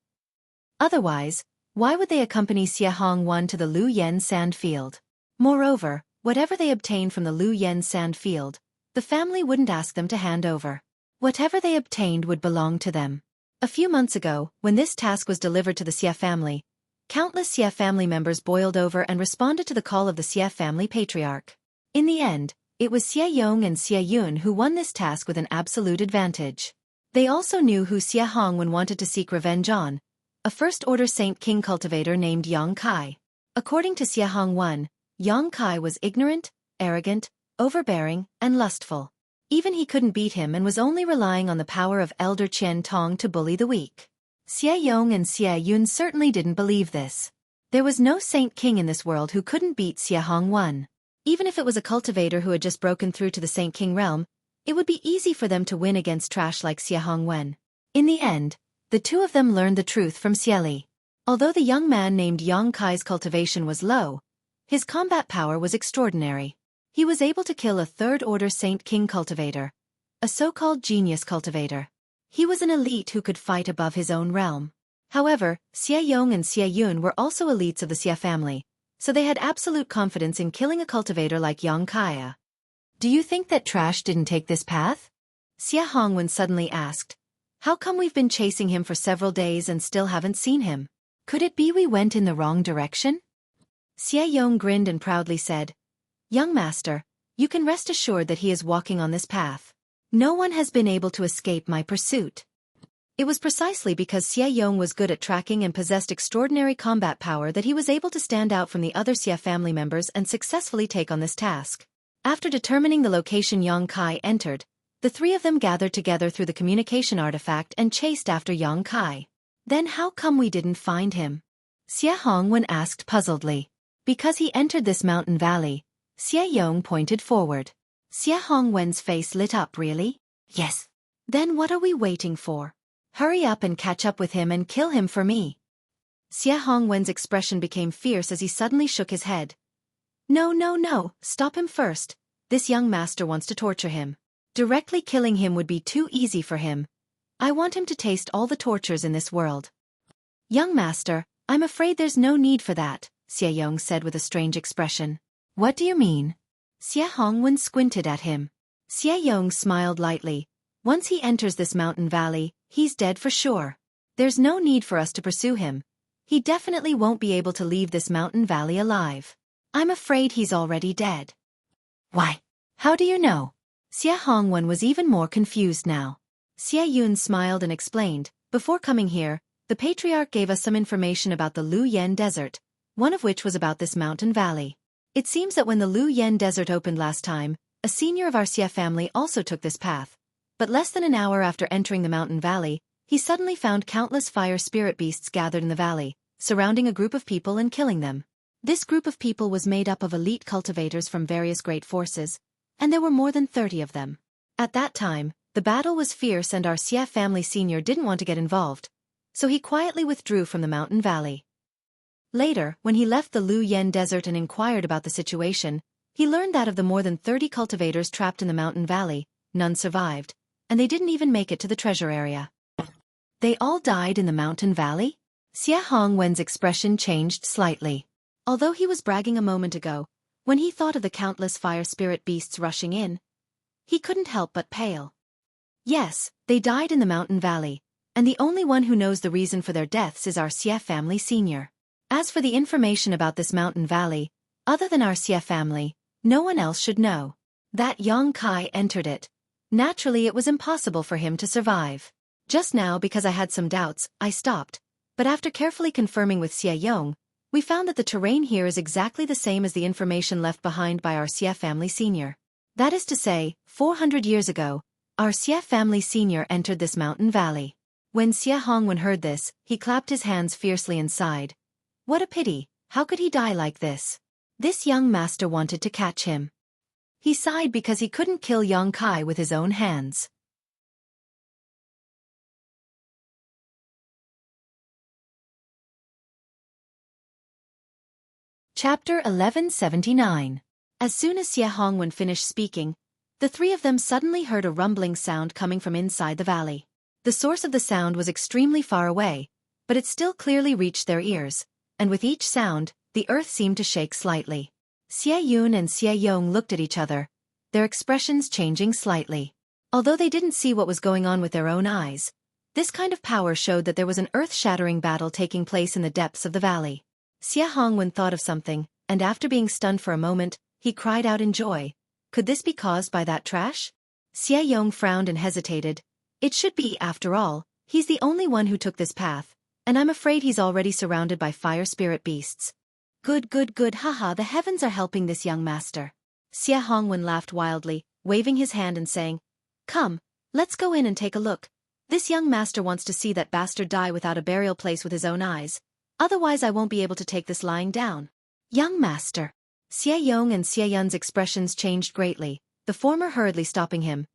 Otherwise, why would they accompany Xie Hongwen to the Lu Yen sand field? Moreover, whatever they obtained from the Lu Yen sand field, the family wouldn't ask them to hand over. Whatever they obtained would belong to them. A few months ago, when this task was delivered to the Xie family, countless Xie family members boiled over and responded to the call of the Xie family patriarch. In the end, it was Xie Yong and Xie Yun who won this task with an absolute advantage. They also knew who Xie Hongwen wanted to seek revenge on, a first-order Saint King cultivator named Yang Kai. According to Xie Hongwen, Yang Kai was ignorant, arrogant, overbearing, and lustful. Even he couldn't beat him and was only relying on the power of Elder Qian Tong to bully the weak. Xie Yong and Xie Yun certainly didn't believe this. There was no Saint King in this world who couldn't beat Xie Hongwen. Even if it was a cultivator who had just broken through to the Saint King realm, it would be easy for them to win against trash like Xie Hongwen. In the end, the two of them learned the truth from Xueqi. Although the young man named Yang Kai's cultivation was low, his combat power was extraordinary. He was able to kill a third-order Saint King cultivator, a so-called genius cultivator. He was an elite who could fight above his own realm. However, Xie Yong and Xie Yun were also elites of the Xie family, so they had absolute confidence in killing a cultivator like Yang Kai. Do you think that trash didn't take this path? Xie Hongwen suddenly asked. How come we've been chasing him for several days and still haven't seen him? Could it be we went in the wrong direction? Xie Yong grinned and proudly said, Young master, you can rest assured that he is walking on this path. No one has been able to escape my pursuit. It was precisely because Xie Yong was good at tracking and possessed extraordinary combat power that he was able to stand out from the other Xie family members and successfully take on this task. After determining the location Yang Kai entered, the three of them gathered together through the communication artifact and chased after Yang Kai. Then how come we didn't find him? Xie Hongwen asked puzzledly. Because he entered this mountain valley. Xie Yong pointed forward. Xie Hongwen's face lit up. Really? Yes. Then what are we waiting for? Hurry up and catch up with him and kill him for me. Xie Hongwen's expression became fierce as he suddenly shook his head. No, stop him first. This young master wants to torture him. Directly killing him would be too easy for him. I want him to taste all the tortures in this world. Young master, I'm afraid there's no need for that, Xie Yong said with a strange expression. What do you mean? Xie Hongwen squinted at him. Xie Yong smiled lightly. Once he enters this mountain valley, he's dead for sure. There's no need for us to pursue him. He definitely won't be able to leave this mountain valley alive. I'm afraid he's already dead. Why? How do you know? Xie Hongwen was even more confused now. Xie Yun smiled and explained, before coming here, the patriarch gave us some information about the Lu Yen desert, one of which was about this mountain valley. It seems that when the Lu Yen desert opened last time, a senior of our Xie family also took this path. But less than an hour after entering the mountain valley, he suddenly found countless fire spirit beasts gathered in the valley, surrounding a group of people and killing them. This group of people was made up of elite cultivators from various great forces, and there were more than 30 of them. At that time, the battle was fierce and our Xie family senior didn't want to get involved, so he quietly withdrew from the mountain valley. Later, when he left the Lu Yen desert and inquired about the situation, he learned that of the more than 30 cultivators trapped in the mountain valley, none survived, and they didn't even make it to the treasure area. They all died in the mountain valley? Xie Hongwen's expression changed slightly. Although he was bragging a moment ago, when he thought of the countless fire spirit beasts rushing in, he couldn't help but pale. Yes, they died in the mountain valley, and the only one who knows the reason for their deaths is our Xie family senior. As for the information about this mountain valley, other than our Xie family, no one else should know. That Yang Kai entered it. Naturally it was impossible for him to survive. Just now because I had some doubts, I stopped, but after carefully confirming with Xie Yong, we found that the terrain here is exactly the same as the information left behind by our Xie family senior. That is to say, 400 years ago, Our Xie family senior entered this mountain valley. When Xie Hongwen heard this, he clapped his hands fiercely and sighed. What a pity, how could he die like this? This young master wanted to catch him. He sighed because he couldn't kill Yang Kai with his own hands. Chapter 1179. As soon as Xie Hongwen finished speaking, the three of them suddenly heard a rumbling sound coming from inside the valley. The source of the sound was extremely far away, but it still clearly reached their ears, and with each sound, the earth seemed to shake slightly. Xie Yun and Xie Yong looked at each other, their expressions changing slightly. Although they didn't see what was going on with their own eyes, this kind of power showed that there was an earth-shattering battle taking place in the depths of the valley. Xie Hongwen thought of something, and after being stunned for a moment, he cried out in joy. Could this be caused by that trash? Xie Yong frowned and hesitated. It should be, after all, he's the only one who took this path, and I'm afraid he's already surrounded by fire spirit beasts. Good, haha, the heavens are helping this young master. Xie Hongwen laughed wildly, waving his hand and saying, Come, let's go in and take a look. This young master wants to see that bastard die without a burial place with his own eyes. Otherwise I won't be able to take this lying down. Young master. Xie Yong and Xie Yun's expressions changed greatly, the former hurriedly stopping him.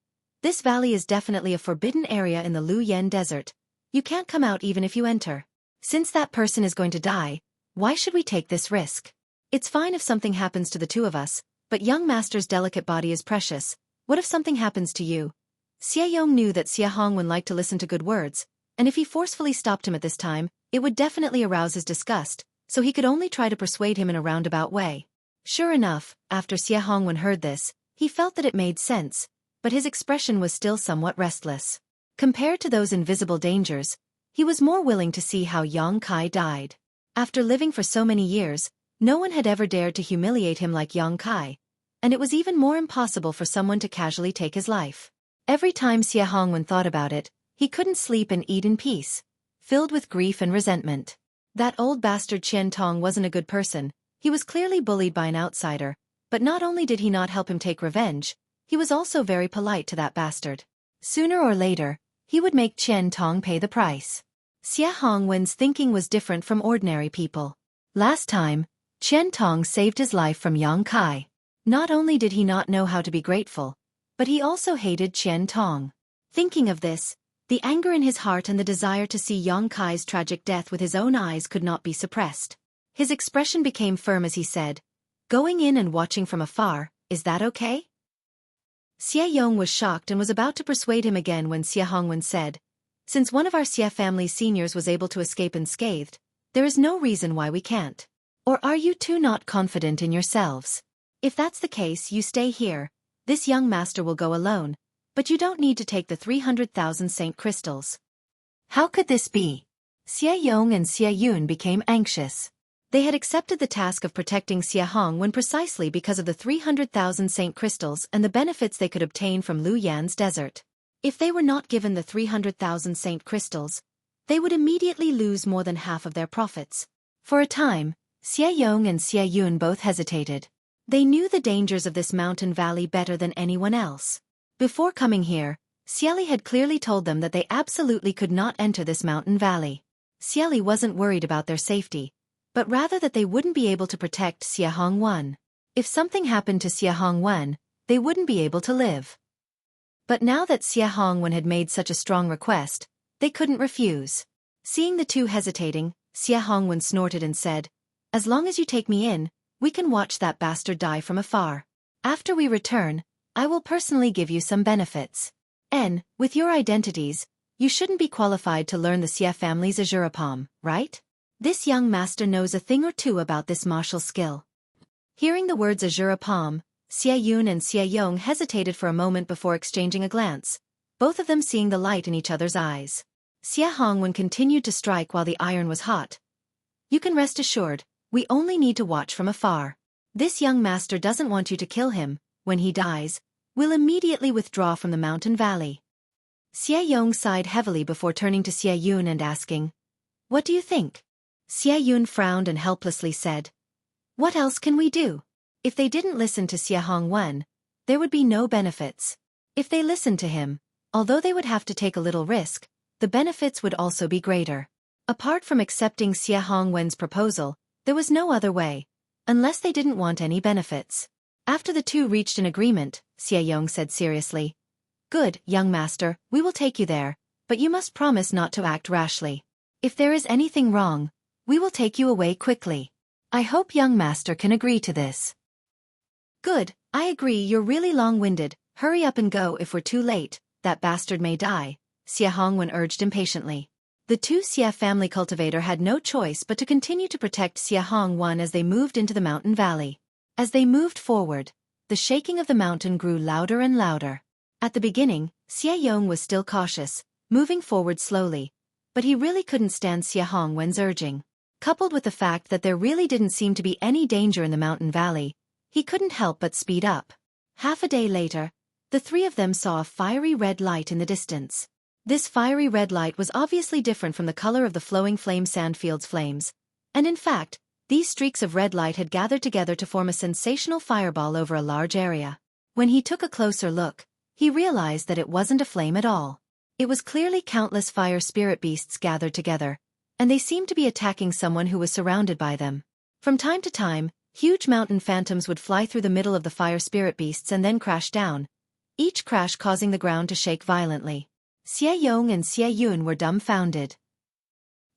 This valley is definitely a forbidden area in the Lu Yen desert. You can't come out even if you enter. Since that person is going to die, why should we take this risk? It's fine if something happens to the two of us, but young master's delicate body is precious. What if something happens to you? Xie Yong knew that Xie Hongwen liked to listen to good words, and if he forcefully stopped him at this time, it would definitely arouse his disgust, so he could only try to persuade him in a roundabout way. Sure enough, after Xie Hongwen heard this, he felt that it made sense, but his expression was still somewhat restless. Compared to those invisible dangers, he was more willing to see how Yang Kai died. After living for so many years, no one had ever dared to humiliate him like Yang Kai, and it was even more impossible for someone to casually take his life. Every time Xie Hongwen thought about it, he couldn't sleep and eat in peace, filled with grief and resentment. That old bastard Qian Tong wasn't a good person. He was clearly bullied by an outsider, but not only did he not help him take revenge, he was also very polite to that bastard. Sooner or later, he would make Qian Tong pay the price. Xie Hongwen's thinking was different from ordinary people. Last time, Qian Tong saved his life from Yang Kai. Not only did he not know how to be grateful, but he also hated Qian Tong. Thinking of this, the anger in his heart and the desire to see Yang Kai's tragic death with his own eyes could not be suppressed. His expression became firm as he said, Going in and watching from afar, is that okay? Xie Yong was shocked and was about to persuade him again when Xie Hongwen said, Since one of our Xie family seniors was able to escape unscathed, there is no reason why we can't. Or are you two not confident in yourselves? If that's the case, you stay here. This young master will go alone, but you don't need to take the 300,000 saint crystals. How could this be? Xie Yong and Xie Yun became anxious. They had accepted the task of protecting Xie Hongwen precisely because of the 300,000 saint crystals and the benefits they could obtain from Lu Yan's desert. If they were not given the 300,000 saint crystals, they would immediately lose more than half of their profits. For a time, Xie Yong and Xie Yun both hesitated. They knew the dangers of this mountain valley better than anyone else. Before coming here, Xueqi had clearly told them that they absolutely could not enter this mountain valley. Xueqi wasn't worried about their safety, but rather that they wouldn't be able to protect Xie Hongwen. If something happened to Xie Hongwen, they wouldn't be able to live. But now that Xie Hongwen had made such a strong request, they couldn't refuse. Seeing the two hesitating, Xie Hongwen snorted and said, As long as you take me in, we can watch that bastard die from afar. After we return, I will personally give you some benefits. With your identities, you shouldn't be qualified to learn the Xie family's azure palm, right? This young master knows a thing or two about this martial skill. Hearing the words azure palm, Xie Yun and Xie Yong hesitated for a moment before exchanging a glance, both of them seeing the light in each other's eyes. Xie Hongwen continued to strike while the iron was hot. You can rest assured, we only need to watch from afar. This young master doesn't want you to kill him. When he dies, we'll immediately withdraw from the mountain valley. Xie Yong sighed heavily before turning to Xie Yun and asking, What do you think? Xie Yun frowned and helplessly said, What else can we do? If they didn't listen to Xie Hongwen, there would be no benefits. If they listened to him, Although they would have to take a little risk, the benefits would also be greater. Apart from accepting Xie Hongwen's proposal, there was no other way, unless they didn't want any benefits. After the two reached an agreement, Xie Yong said seriously, "Good, young master, we will take you there, but you must promise not to act rashly. If there is anything wrong, we will take you away quickly. I hope young master can agree to this." "Good, I agree. You're really long-winded. Hurry up and go. If we're too late, that bastard may die," Xie Hongwen urged impatiently. The two Xie family cultivator had no choice but to continue to protect Xie Hongwen as they moved into the mountain valley. As they moved forward, the shaking of the mountain grew louder and louder. At the beginning, Xie Yong was still cautious, moving forward slowly, but he really couldn't stand Xie Hongwen's urging. Coupled with the fact that there really didn't seem to be any danger in the mountain valley, he couldn't help but speed up. Half a day later, the three of them saw a fiery red light in the distance. This fiery red light was obviously different from the color of the flowing flame sandfield's flames, and in fact, these streaks of red light had gathered together to form a sensational fireball over a large area. When he took a closer look, he realized that it wasn't a flame at all. It was clearly countless fire spirit beasts gathered together, and they seemed to be attacking someone who was surrounded by them. From time to time, huge mountain phantoms would fly through the middle of the fire spirit beasts and then crash down, each crash causing the ground to shake violently. Xie Yong and Xie Yun were dumbfounded.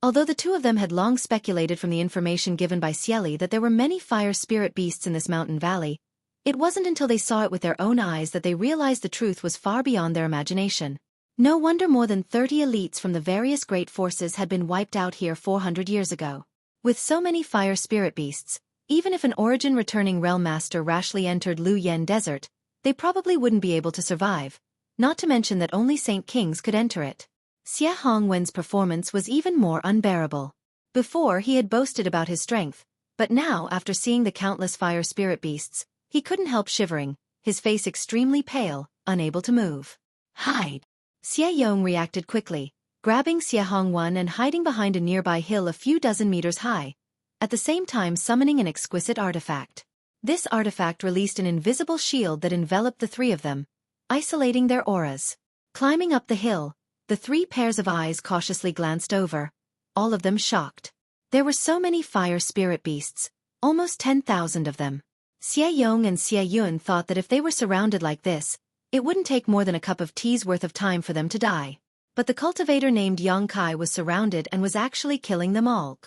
Although the two of them had long speculated from the information given by Xueqi that there were many fire spirit beasts in this mountain valley, it wasn't until they saw it with their own eyes that they realized the truth was far beyond their imagination. No wonder more than 30 elites from the various great forces had been wiped out here 400 years ago. With so many fire spirit beasts, even if an origin-returning realm master rashly entered Lu Yen Desert, they probably wouldn't be able to survive, not to mention that only Saint Kings could enter it. Xie Hongwen's performance was even more unbearable. Before he had boasted about his strength, but now after seeing the countless fire spirit beasts, he couldn't help shivering, his face extremely pale, unable to move. "Hide!" Xie Yong reacted quickly, grabbing Xie Hongwen and hiding behind a nearby hill a few dozen meters high, at the same time summoning an exquisite artifact. This artifact released an invisible shield that enveloped the three of them, isolating their auras. Climbing up the hill, the three pairs of eyes cautiously glanced over, all of them shocked. There were so many fire spirit beasts, almost 10,000 of them. Xie Yong and Xie Yun thought that if they were surrounded like this, it wouldn't take more than a cup of tea's worth of time for them to die. But the cultivator named Yang Kai was surrounded and was actually killing them all.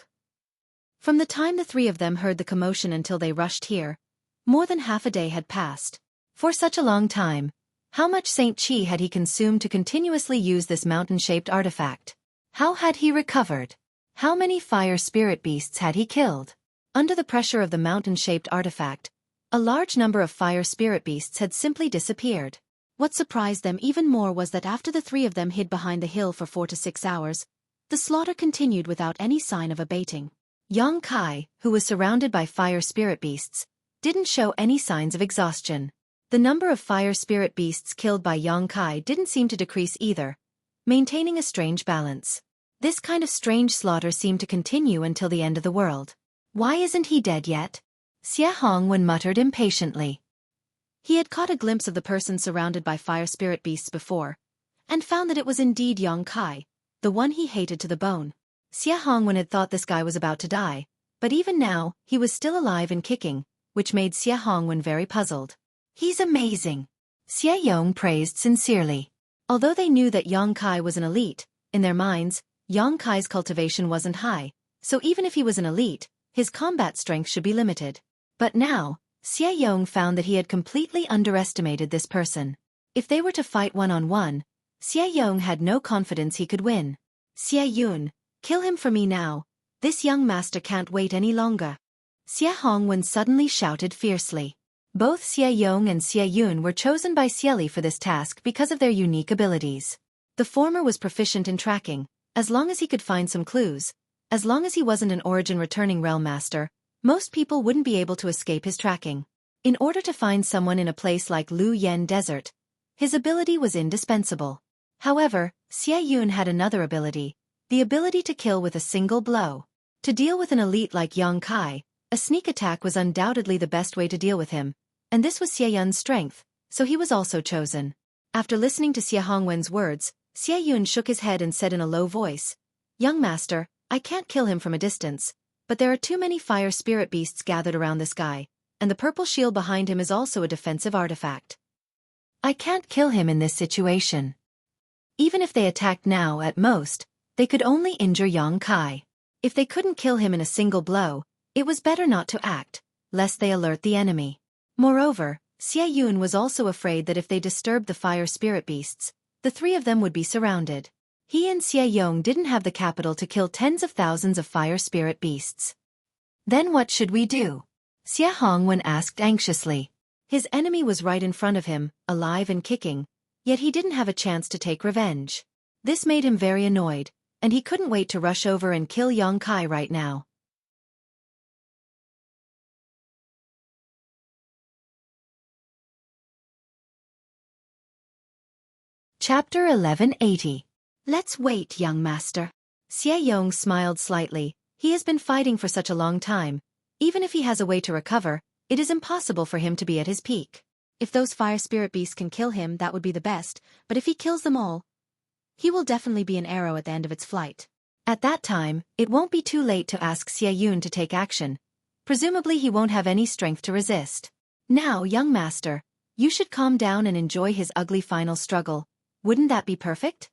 From the time the three of them heard the commotion until they rushed here, more than half a day had passed. For such a long time, how much Saint Qi had he consumed to continuously use this mountain-shaped artifact? How had he recovered? How many fire spirit beasts had he killed? Under the pressure of the mountain-shaped artifact, a large number of fire spirit beasts had simply disappeared. What surprised them even more was that after the three of them hid behind the hill for 4 to 6 hours, the slaughter continued without any sign of abating. Yang Kai, who was surrounded by fire spirit beasts, didn't show any signs of exhaustion. The number of fire spirit beasts killed by Yang Kai didn't seem to decrease either, maintaining a strange balance. This kind of strange slaughter seemed to continue until the end of the world. "Why isn't he dead yet?" Xie Hongwen muttered impatiently. He had caught a glimpse of the person surrounded by fire spirit beasts before, and found that it was indeed Yang Kai, the one he hated to the bone. Xie Hongwen had thought this guy was about to die, but even now, he was still alive and kicking, which made Xie Hongwen very puzzled. "He's amazing," Xie Yong praised sincerely. Although they knew that Yang Kai was an elite, in their minds, Yang Kai's cultivation wasn't high, so even if he was an elite, his combat strength should be limited. But now, Xie Yong found that he had completely underestimated this person. If they were to fight one-on-one, Xie Yong had no confidence he could win. "Xie Yun, kill him for me now. This young master can't wait any longer," Xie Hongwen suddenly shouted fiercely. Both Xie Yong and Xie Yun were chosen by Xueqi for this task because of their unique abilities. The former was proficient in tracking, as long as he could find some clues. As long as he wasn't an origin-returning realm master, most people wouldn't be able to escape his tracking. In order to find someone in a place like Lu Yen Desert, his ability was indispensable. However, Xie Yun had another ability, the ability to kill with a single blow. To deal with an elite like Yang Kai, a sneak attack was undoubtedly the best way to deal with him, and this was Xie Yun's strength, so he was also chosen. After listening to Xie Hongwen's words, Xie Yun shook his head and said in a low voice, "Young master, I can't kill him from a distance, but there are too many fire spirit beasts gathered around this guy, and the purple shield behind him is also a defensive artifact. I can't kill him in this situation. Even if they attacked now at most, they could only injure Yang Kai. If they couldn't kill him in a single blow, it was better not to act, lest they alert the enemy." Moreover, Xie Yun was also afraid that if they disturbed the fire spirit beasts, the three of them would be surrounded. He and Xie Yong didn't have the capital to kill tens of thousands of fire spirit beasts. "Then what should we do?" Xie Hongwen asked anxiously. His enemy was right in front of him, alive and kicking, yet he didn't have a chance to take revenge. This made him very annoyed, and he couldn't wait to rush over and kill Yang Kai right now. Chapter 1180. Let's wait, young master. Xie Yong smiled slightly. He has been fighting for such a long time. Even if he has a way to recover, it is impossible for him to be at his peak. If those fire spirit beasts can kill him, that would be the best, but if he kills them all, he will definitely be an arrow at the end of its flight. At that time, it won't be too late to ask Xie Yun to take action. Presumably he won't have any strength to resist. Now, young master, you should calm down and enjoy his ugly final struggle. Wouldn't that be perfect?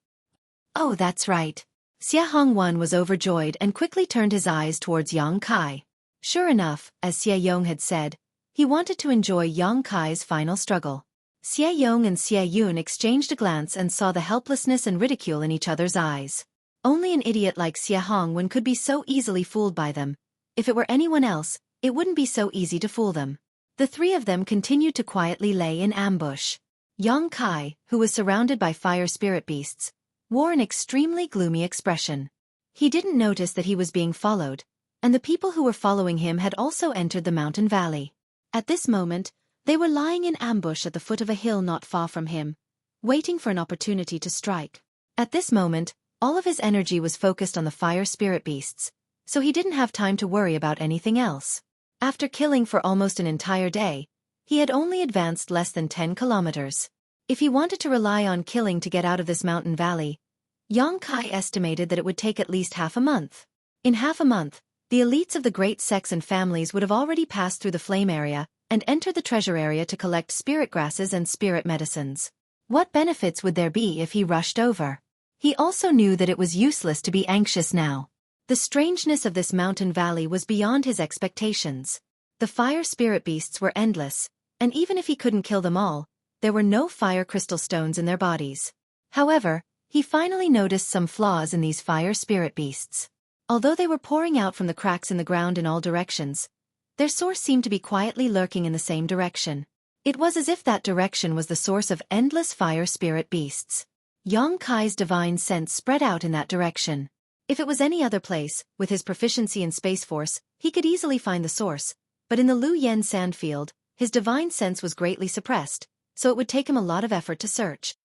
Oh, that's right. Xie Hongwen was overjoyed and quickly turned his eyes towards Yang Kai. Sure enough, as Xie Yong had said, he wanted to enjoy Yang Kai's final struggle. Xie Yong and Xie Yun exchanged a glance and saw the helplessness and ridicule in each other's eyes. Only an idiot like Xie Hongwen could be so easily fooled by them. If it were anyone else, it wouldn't be so easy to fool them. The three of them continued to quietly lay in ambush. Yang Kai, who was surrounded by fire spirit beasts, wore an extremely gloomy expression. He didn't notice that he was being followed, and the people who were following him had also entered the mountain valley. At this moment, they were lying in ambush at the foot of a hill not far from him, waiting for an opportunity to strike. At this moment, all of his energy was focused on the fire spirit beasts, so he didn't have time to worry about anything else. After killing for almost an entire day, he had only advanced less than 10 kilometers. If he wanted to rely on killing to get out of this mountain valley, Yang Kai estimated that it would take at least half a month. In half a month, the elites of the great sects and families would have already passed through the flame area and entered the treasure area to collect spirit grasses and spirit medicines. What benefits would there be if he rushed over? He also knew that it was useless to be anxious now. The strangeness of this mountain valley was beyond his expectations. The fire spirit beasts were endless, and even if he couldn't kill them all, there were no fire crystal stones in their bodies. However, he finally noticed some flaws in these fire spirit beasts. Although they were pouring out from the cracks in the ground in all directions, their source seemed to be quietly lurking in the same direction. It was as if that direction was the source of endless fire spirit beasts. Yang Kai's divine sense spread out in that direction. If it was any other place, with his proficiency in Space Force, he could easily find the source, but in the Lu Yen sandfield, his divine sense was greatly suppressed, so it would take him a lot of effort to search.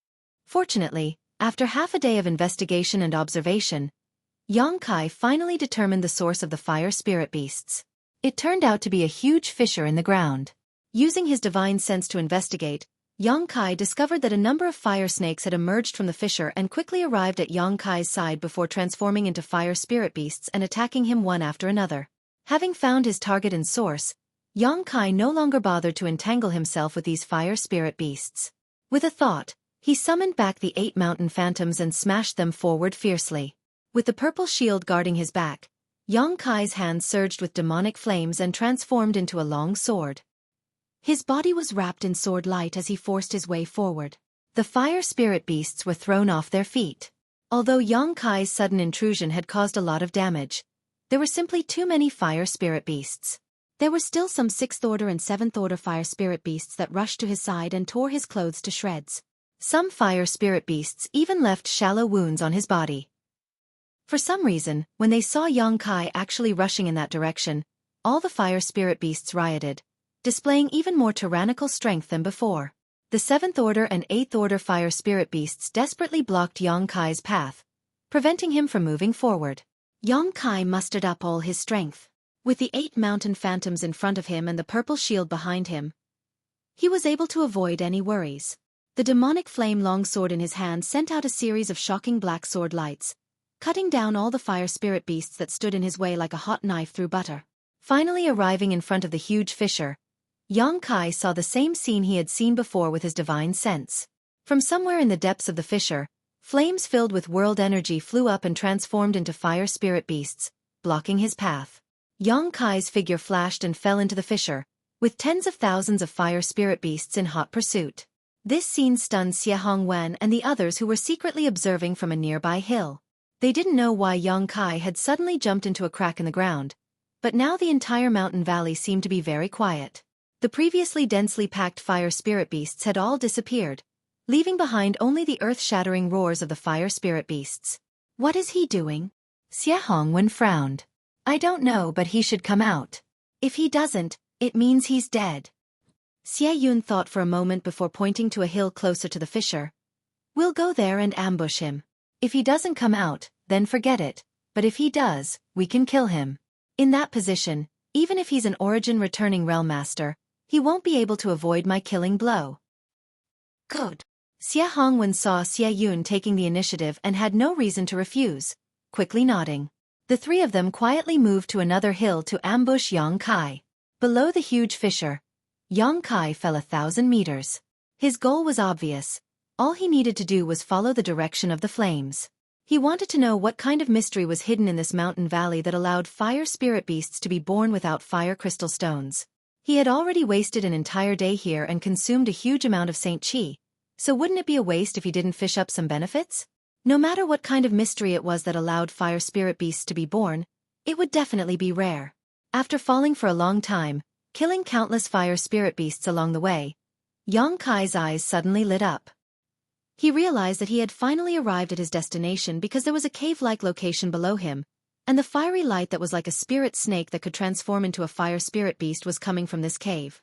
Fortunately, after half a day of investigation and observation, Yang Kai finally determined the source of the fire spirit beasts. It turned out to be a huge fissure in the ground. Using his divine sense to investigate, Yang Kai discovered that a number of fire snakes had emerged from the fissure and quickly arrived at Yang Kai's side before transforming into fire spirit beasts and attacking him one after another. Having found his target and source, Yang Kai no longer bothered to entangle himself with these fire spirit beasts. With a thought, he summoned back the 8 mountain phantoms and smashed them forward fiercely. With the purple shield guarding his back, Yang Kai's hand surged with demonic flames and transformed into a long sword. His body was wrapped in sword light as he forced his way forward. The fire spirit beasts were thrown off their feet. Although Yang Kai's sudden intrusion had caused a lot of damage, there were simply too many fire spirit beasts. There were still some 6th order and 7th order fire spirit beasts that rushed to his side and tore his clothes to shreds. Some fire spirit beasts even left shallow wounds on his body. For some reason, when they saw Yang Kai actually rushing in that direction, all the fire spirit beasts rioted, displaying even more tyrannical strength than before. The 7th order and 8th order fire spirit beasts desperately blocked Yang Kai's path, preventing him from moving forward. Yang Kai mustered up all his strength. With the 8 mountain phantoms in front of him and the purple shield behind him, he was able to avoid any worries. The demonic flame longsword in his hand sent out a series of shocking black sword lights, cutting down all the fire spirit beasts that stood in his way like a hot knife through butter. Finally arriving in front of the huge fissure, Yang Kai saw the same scene he had seen before with his divine sense. From somewhere in the depths of the fissure, flames filled with world energy flew up and transformed into fire spirit beasts, blocking his path. Yang Kai's figure flashed and fell into the fissure, with tens of thousands of fire spirit beasts in hot pursuit. This scene stunned Xie Hongwen and the others who were secretly observing from a nearby hill. They didn't know why Yang Kai had suddenly jumped into a crack in the ground, but now the entire mountain valley seemed to be very quiet. The previously densely packed fire spirit beasts had all disappeared, leaving behind only the earth-shattering roars of the fire spirit beasts. What is he doing? Xie Hongwen frowned. I don't know, but he should come out. If he doesn't, it means he's dead. Xie Yun thought for a moment before pointing to a hill closer to the fissure. We'll go there and ambush him. If he doesn't come out, then forget it, but if he does, we can kill him. In that position, even if he's an origin-returning realm master, he won't be able to avoid my killing blow. Good. Xie Hongwen saw Xie Yun taking the initiative and had no reason to refuse, quickly nodding. The three of them quietly moved to another hill to ambush Yang Kai. Below the huge fissure, Yang Kai fell 1,000 meters. His goal was obvious. All he needed to do was follow the direction of the flames. He wanted to know what kind of mystery was hidden in this mountain valley that allowed fire spirit beasts to be born without fire crystal stones. He had already wasted an entire day here and consumed a huge amount of Saint Qi, so wouldn't it be a waste if he didn't fish up some benefits? No matter what kind of mystery it was that allowed fire spirit beasts to be born, it would definitely be rare. After falling for a long time, killing countless fire spirit beasts along the way, Yang Kai's eyes suddenly lit up. He realized that he had finally arrived at his destination because there was a cave-like location below him, and the fiery light that was like a spirit snake that could transform into a fire spirit beast was coming from this cave.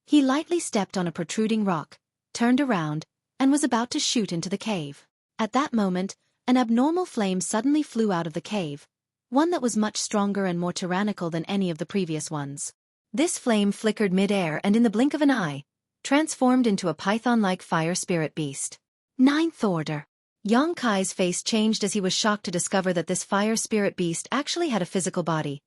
He lightly stepped on a protruding rock, turned around, and was about to shoot into the cave. At that moment, an abnormal flame suddenly flew out of the cave, one that was much stronger and more tyrannical than any of the previous ones. This flame flickered mid-air and in the blink of an eye, transformed into a python-like fire spirit beast. Ninth Order. Yang Kai's face changed as he was shocked to discover that this fire spirit beast actually had a physical body,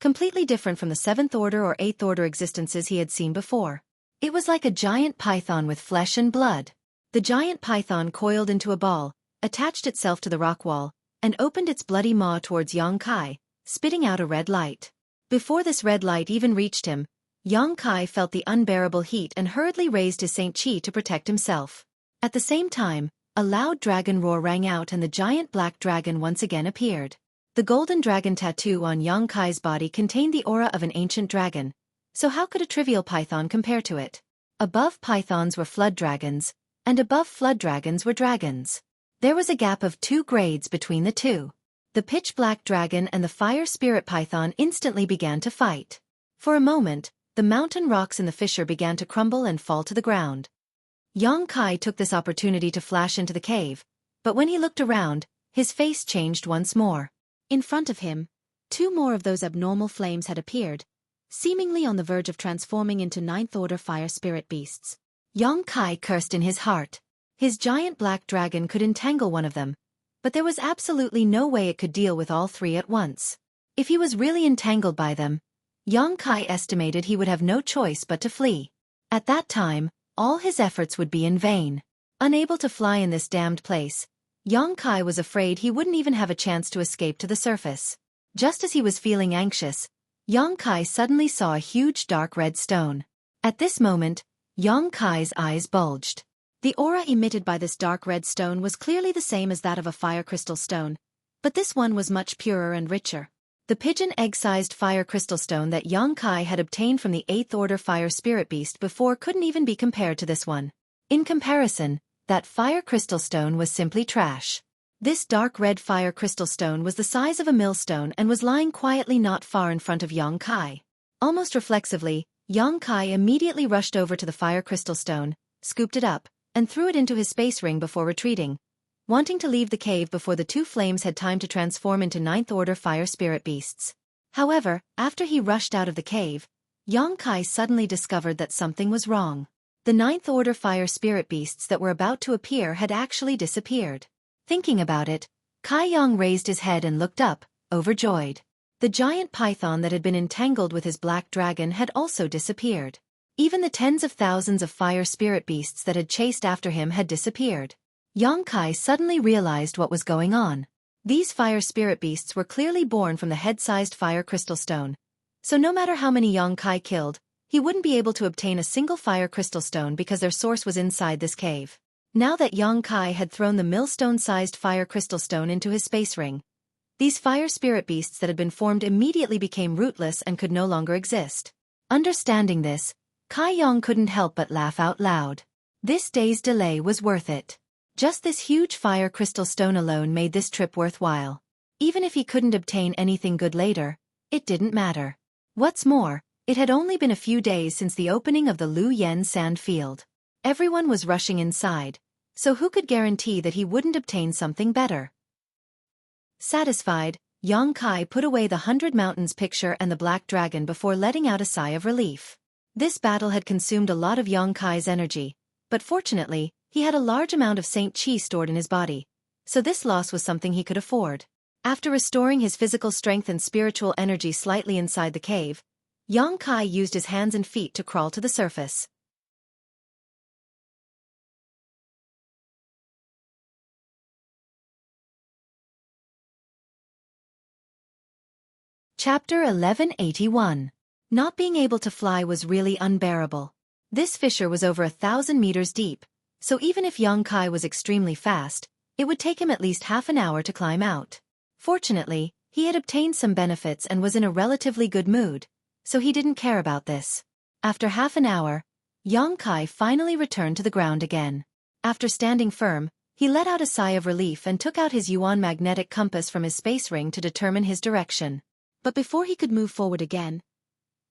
completely different from the 7th Order or 8th Order existences he had seen before. It was like a giant python with flesh and blood. The giant python coiled into a ball, attached itself to the rock wall, and opened its bloody maw towards Yang Kai, spitting out a red light. Before this red light even reached him, Yang Kai felt the unbearable heat and hurriedly raised his Saint Qi to protect himself. At the same time, a loud dragon roar rang out and the giant black dragon once again appeared. The golden dragon tattoo on Yang Kai's body contained the aura of an ancient dragon, so how could a trivial python compare to it? Above pythons were flood dragons, and above flood dragons were dragons. There was a gap of 2 grades between the two. The pitch-black dragon and the fire spirit python instantly began to fight. For a moment, the mountain rocks in the fissure began to crumble and fall to the ground. Yang Kai took this opportunity to flash into the cave, but when he looked around, his face changed once more. In front of him, 2 more of those abnormal flames had appeared, seemingly on the verge of transforming into 9th Order fire spirit beasts. Yang Kai cursed in his heart. His giant black dragon could entangle one of them, but there was absolutely no way it could deal with all 3 at once. If he was really entangled by them, Yang Kai estimated he would have no choice but to flee. At that time, all his efforts would be in vain. Unable to fly in this damned place, Yang Kai was afraid he wouldn't even have a chance to escape to the surface. Just as he was feeling anxious, Yang Kai suddenly saw a huge dark red stone. At this moment, Yang Kai's eyes bulged. The aura emitted by this dark red stone was clearly the same as that of a fire crystal stone, but this one was much purer and richer. The pigeon egg-sized fire crystal stone that Yang Kai had obtained from the 8th Order fire spirit beast before couldn't even be compared to this one. In comparison, that fire crystal stone was simply trash. This dark red fire crystal stone was the size of a millstone and was lying quietly not far in front of Yang Kai. Almost reflexively, Yang Kai immediately rushed over to the fire crystal stone, scooped it up, and threw it into his space ring before retreating, wanting to leave the cave before the 2 flames had time to transform into 9th Order fire spirit beasts. However, after he rushed out of the cave, Yang Kai suddenly discovered that something was wrong. The ninth-order fire spirit beasts that were about to appear had actually disappeared. Thinking about it, Kai Yang raised his head and looked up, overjoyed. The giant python that had been entangled with his black dragon had also disappeared. Even the tens of thousands of fire spirit beasts that had chased after him had disappeared. Yang Kai suddenly realized what was going on. These fire spirit beasts were clearly born from the head-sized fire crystal stone. So no matter how many Yang Kai killed, he wouldn't be able to obtain a single fire crystal stone because their source was inside this cave. Now that Yang Kai had thrown the millstone-sized fire crystal stone into his space ring, these fire spirit beasts that had been formed immediately became rootless and could no longer exist. Understanding this, Kai Yang couldn't help but laugh out loud. This day's delay was worth it. Just this huge fire crystal stone alone made this trip worthwhile. Even if he couldn't obtain anything good later, it didn't matter. What's more, it had only been a few days since the opening of the Lu Yen sand field. Everyone was rushing inside, so who could guarantee that he wouldn't obtain something better? Satisfied, Yang Kai put away the 100 Mountains picture and the black dragon before letting out a sigh of relief. This battle had consumed a lot of Yang Kai's energy, but fortunately, he had a large amount of Saint Qi stored in his body, so this loss was something he could afford. After restoring his physical strength and spiritual energy slightly inside the cave, Yang Kai used his hands and feet to crawl to the surface. Chapter 1181. Not being able to fly was really unbearable. This fissure was over 1,000 meters deep, so even if Yang Kai was extremely fast, it would take him at least half an hour to climb out. Fortunately, he had obtained some benefits and was in a relatively good mood, so he didn't care about this. After half an hour, Yang Kai finally returned to the ground again. After standing firm, he let out a sigh of relief and took out his Yuan magnetic compass from his space ring to determine his direction. But before he could move forward again,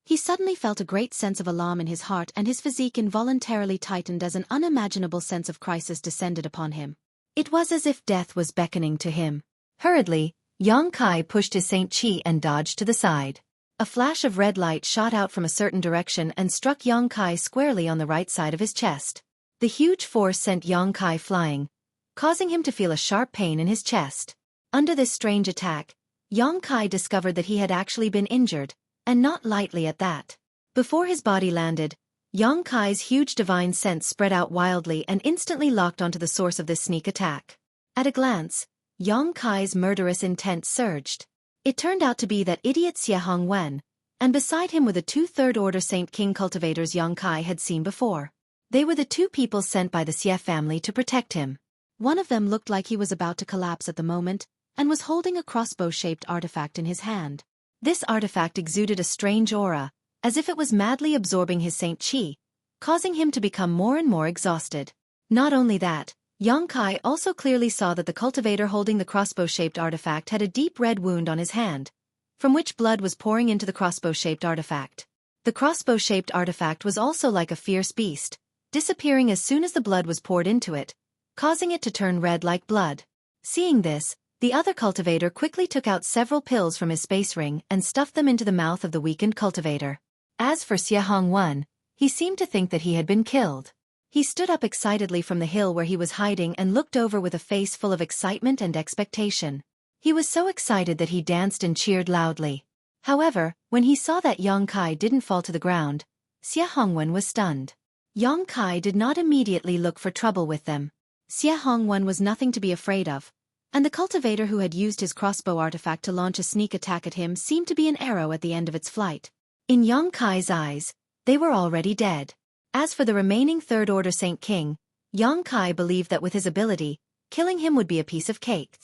he suddenly felt a great sense of alarm in his heart and his physique involuntarily tightened as an unimaginable sense of crisis descended upon him. It was as if death was beckoning to him. Hurriedly, Yang Kai pushed his Saint Qi and dodged to the side. A flash of red light shot out from a certain direction and struck Yang Kai squarely on the right side of his chest. The huge force sent Yang Kai flying, causing him to feel a sharp pain in his chest. Under this strange attack, Yang Kai discovered that he had actually been injured, and not lightly at that. Before his body landed, Yang Kai's huge divine sense spread out wildly and instantly locked onto the source of this sneak attack. At a glance, Yang Kai's murderous intent surged. It turned out to be that idiot Xie Wen, and beside him were the 2/3 order Saint King cultivators Yang Kai had seen before. They were the two people sent by the Xie family to protect him. One of them looked like he was about to collapse at the moment, and was holding a crossbow-shaped artifact in his hand. This artifact exuded a strange aura, as if it was madly absorbing his Saint Qi, causing him to become more and more exhausted. Not only that, Yang Kai also clearly saw that the cultivator holding the crossbow-shaped artifact had a deep red wound on his hand, from which blood was pouring into the crossbow-shaped artifact. The crossbow-shaped artifact was also like a fierce beast, disappearing as soon as the blood was poured into it, causing it to turn red like blood. Seeing this, the other cultivator quickly took out several pills from his space ring and stuffed them into the mouth of the weakened cultivator. As for Xie Wen, he seemed to think that he had been killed. He stood up excitedly from the hill where he was hiding and looked over with a face full of excitement and expectation. He was so excited that he danced and cheered loudly. However, when he saw that Yang Kai didn't fall to the ground, Xie Wen was stunned. Yang Kai did not immediately look for trouble with them. Xie Wen was nothing to be afraid of, and the cultivator who had used his crossbow artifact to launch a sneak attack at him seemed to be an arrow at the end of its flight. In Yang Kai's eyes, they were already dead. As for the remaining third-order Saint King, Yang Kai believed that with his ability, killing him would be a piece of cake.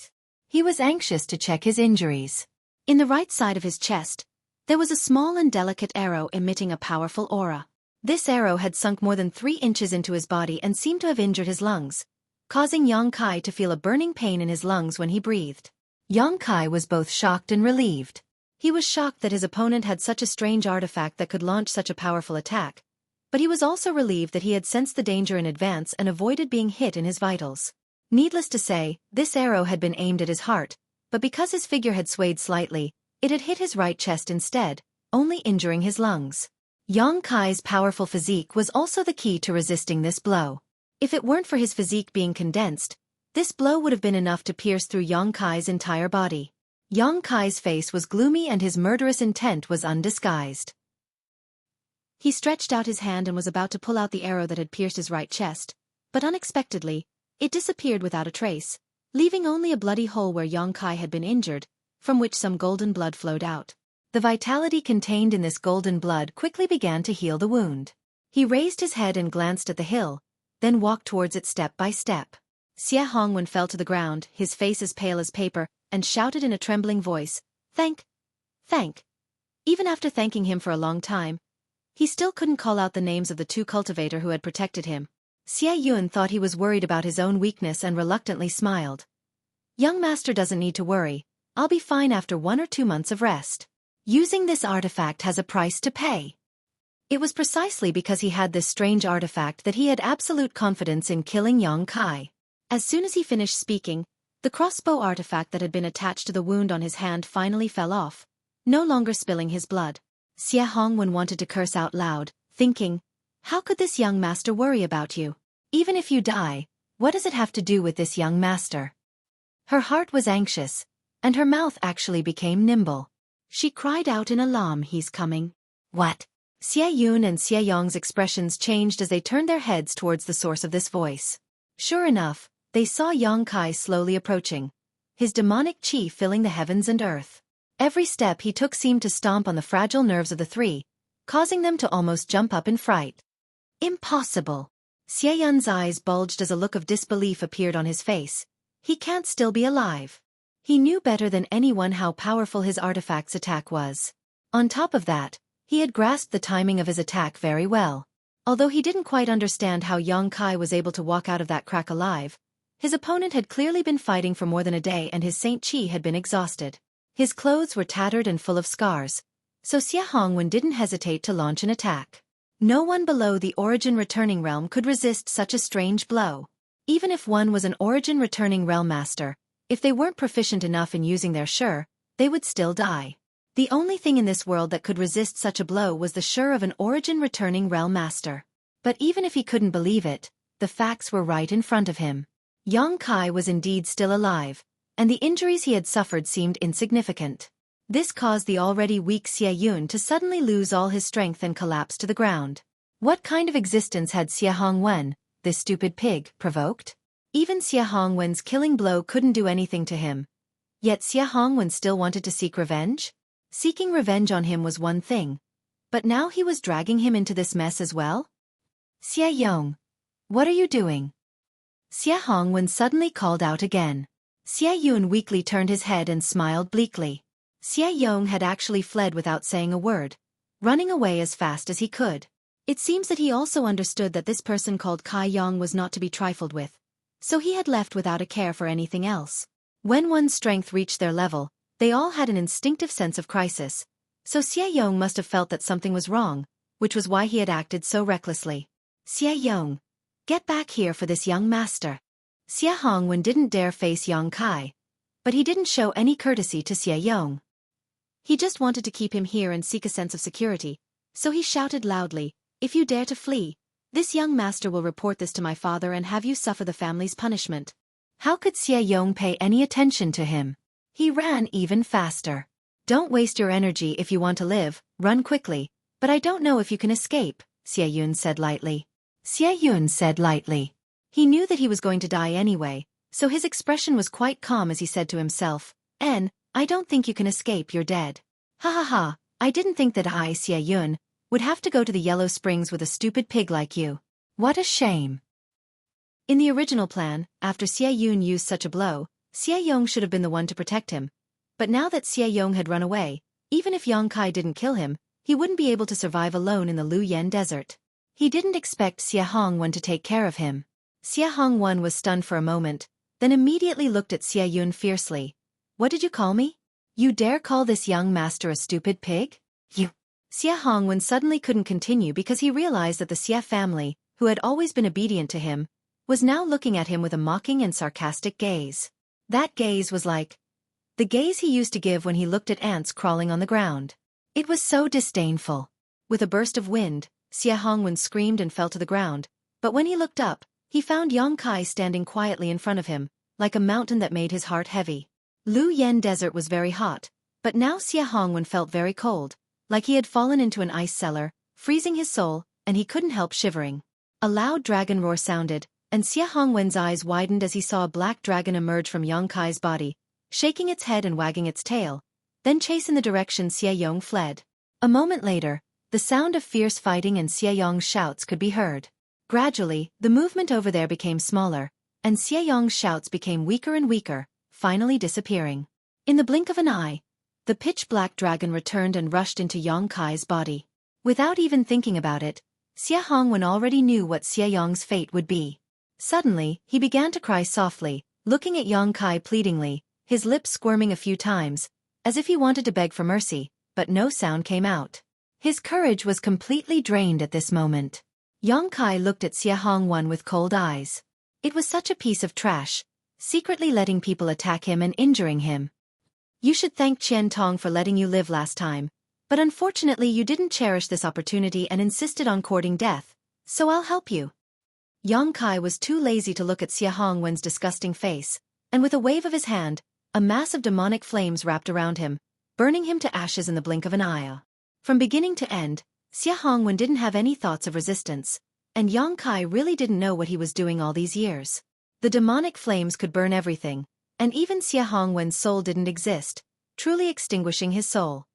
He was anxious to check his injuries. In the right side of his chest, there was a small and delicate arrow emitting a powerful aura. This arrow had sunk more than 3 inches into his body and seemed to have injured his lungs, causing Yang Kai to feel a burning pain in his lungs when he breathed. Yang Kai was both shocked and relieved. He was shocked that his opponent had such a strange artifact that could launch such a powerful attack, but he was also relieved that he had sensed the danger in advance and avoided being hit in his vitals. Needless to say, this arrow had been aimed at his heart, but because his figure had swayed slightly, it had hit his right chest instead, only injuring his lungs. Yang Kai's powerful physique was also the key to resisting this blow. If it weren't for his physique being condensed, this blow would have been enough to pierce through Yang Kai's entire body. Yang Kai's face was gloomy and his murderous intent was undisguised. He stretched out his hand and was about to pull out the arrow that had pierced his right chest, but unexpectedly, it disappeared without a trace, leaving only a bloody hole where Yang Kai had been injured, from which some golden blood flowed out. The vitality contained in this golden blood quickly began to heal the wound. He raised his head and glanced at the hill, then walked towards it step by step. Xie Hongwen fell to the ground, his face as pale as paper, and shouted in a trembling voice, Thank. Even after thanking him for a long time, he still couldn't call out the names of the two cultivators who had protected him. Xie Yun thought he was worried about his own weakness and reluctantly smiled. Young master doesn't need to worry, I'll be fine after 1 or 2 months of rest. Using this artifact has a price to pay. It was precisely because he had this strange artifact that he had absolute confidence in killing Yang Kai. As soon as he finished speaking, the crossbow artifact that had been attached to the wound on his hand finally fell off, no longer spilling his blood. Xie Hongwen wanted to curse out loud, thinking, how could this young master worry about you? Even if you die, what does it have to do with this young master? Her heart was anxious, and her mouth actually became nimble. She cried out in alarm, he's coming. What? Xie Yun and Xie Yong's expressions changed as they turned their heads towards the source of this voice. Sure enough, they saw Yang Kai slowly approaching, his demonic qi filling the heavens and earth. Every step he took seemed to stomp on the fragile nerves of the three, causing them to almost jump up in fright. Impossible! Xie Yun's eyes bulged as a look of disbelief appeared on his face. He can't still be alive. He knew better than anyone how powerful his artifact's attack was. On top of that, he had grasped the timing of his attack very well. Although he didn't quite understand how Yang Kai was able to walk out of that crack alive, his opponent had clearly been fighting for more than a day and his Saint Qi had been exhausted. His clothes were tattered and full of scars, so Xie Hongwen didn't hesitate to launch an attack. No one below the Origin Returning Realm could resist such a strange blow. Even if one was an Origin Returning Realm master, if they weren't proficient enough in using their Shi, they would still die. The only thing in this world that could resist such a blow was the Shi of an Origin Returning Realm master. But even if he couldn't believe it, the facts were right in front of him. Yang Kai was indeed still alive, and the injuries he had suffered seemed insignificant. This caused the already weak Xie Yun to suddenly lose all his strength and collapse to the ground. What kind of existence had Xie Hongwen, this stupid pig, provoked? Even Xie Hongwen's killing blow couldn't do anything to him. Yet Xie Hongwen still wanted to seek revenge? Seeking revenge on him was one thing, but now he was dragging him into this mess as well? Xie Yong, what are you doing? Xie Hongwen suddenly called out again. Xie Yun weakly turned his head and smiled bleakly. Xie Yong had actually fled without saying a word, running away as fast as he could. It seems that he also understood that this person called Kai Yang was not to be trifled with, so he had left without a care for anything else. When one's strength reached their level, they all had an instinctive sense of crisis, so Xie Yong must have felt that something was wrong, which was why he had acted so recklessly. Xie Yong, get back here for this young master. Xie Hongwen didn't dare face Yang Kai, but he didn't show any courtesy to Xie Yong. He just wanted to keep him here and seek a sense of security, so he shouted loudly, if you dare to flee, this young master will report this to my father and have you suffer the family's punishment. How could Xie Yong pay any attention to him? He ran even faster. Don't waste your energy if you want to live, run quickly, but I don't know if you can escape, Xie Yun said lightly. Xie Yun said lightly. He knew that he was going to die anyway, so his expression was quite calm as he said to himself, I don't think you can escape, you're dead. Ha ha ha, I didn't think that I, Xie Yun, would have to go to the Yellow Springs with a stupid pig like you. What a shame. In the original plan, after Xie Yun used such a blow, Xie Yong should have been the one to protect him. But now that Xie Yong had run away, even if Yang Kai didn't kill him, he wouldn't be able to survive alone in the Lu Yen desert. He didn't expect Xie Hongwen to take care of him. Xie Hongwen was stunned for a moment, then immediately looked at Xie Yun fiercely. What did you call me? You dare call this young master a stupid pig? You. Xie Hongwen suddenly couldn't continue because he realized that the Xie family, who had always been obedient to him, was now looking at him with a mocking and sarcastic gaze. That gaze was like the gaze he used to give when he looked at ants crawling on the ground. It was so disdainful. With a burst of wind, Xie Hongwen screamed and fell to the ground, but when he looked up, he found Yang Kai standing quietly in front of him, like a mountain that made his heart heavy. Lu Yen Desert was very hot, but now Xie Hongwen felt very cold, like he had fallen into an ice cellar, freezing his soul, and he couldn't help shivering. A loud dragon roar sounded, and Xie Hongwen's eyes widened as he saw a black dragon emerge from Yang Kai's body, shaking its head and wagging its tail, then chase in the direction Xie Yong fled. A moment later, the sound of fierce fighting and Xie Yong's shouts could be heard. Gradually, the movement over there became smaller, and Xie Yong's shouts became weaker and weaker, finally disappearing. In the blink of an eye, the pitch-black dragon returned and rushed into Yang Kai's body. Without even thinking about it, Xie Hongwen already knew what Xie Yong's fate would be. Suddenly, he began to cry softly, looking at Yang Kai pleadingly, his lips squirming a few times, as if he wanted to beg for mercy, but no sound came out. His courage was completely drained at this moment. Yang Kai looked at Xie Hongwen with cold eyes. It was such a piece of trash, secretly letting people attack him and injuring him. You should thank Qian Tong for letting you live last time, but unfortunately you didn't cherish this opportunity and insisted on courting death, so I'll help you. Yang Kai was too lazy to look at Xie Hongwen's disgusting face, and with a wave of his hand, a mass of demonic flames wrapped around him, burning him to ashes in the blink of an eye. From beginning to end, Xie Hongwen didn't have any thoughts of resistance, and Yang Kai really didn't know what he was doing all these years. The demonic flames could burn everything, and even Xie Hongwen's soul didn't exist, truly extinguishing his soul.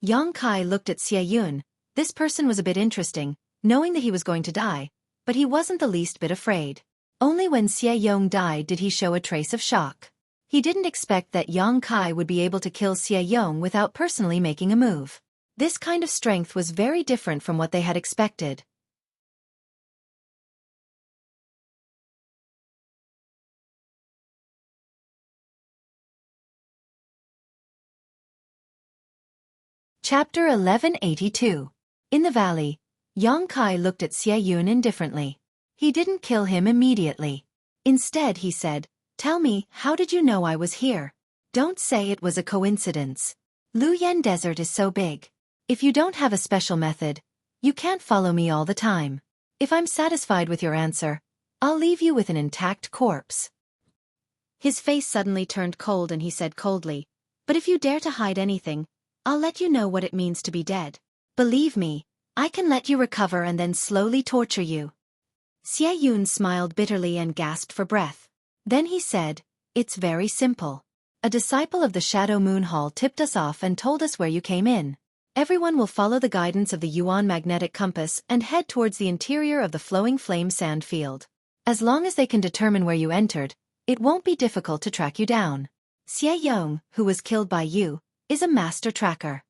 Yang Kai looked at Xie Yun. This person was a bit interesting, knowing that he was going to die, but he wasn't the least bit afraid. Only when Xie Yong died did he show a trace of shock. He didn't expect that Yang Kai would be able to kill Xie Yong without personally making a move. This kind of strength was very different from what they had expected. Chapter 1182. In the valley, Yang Kai looked at Xie Yun indifferently. He didn't kill him immediately. Instead he said, "Tell me, how did you know I was here? Don't say it was a coincidence. Lu Yen Desert is so big. If you don't have a special method, you can't follow me all the time. If I'm satisfied with your answer, I'll leave you with an intact corpse." His face suddenly turned cold and he said coldly, "But if you dare to hide anything, I'll let you know what it means to be dead. Believe me, I can let you recover and then slowly torture you." Xie Yun smiled bitterly and gasped for breath. Then he said, "It's very simple. A disciple of the Shadow Moon Hall tipped us off and told us where you came in. Everyone will follow the guidance of the Yuan magnetic compass and head towards the interior of the flowing flame sand field. As long as they can determine where you entered, it won't be difficult to track you down. Xie Yong, who was killed by you, is a master tracker."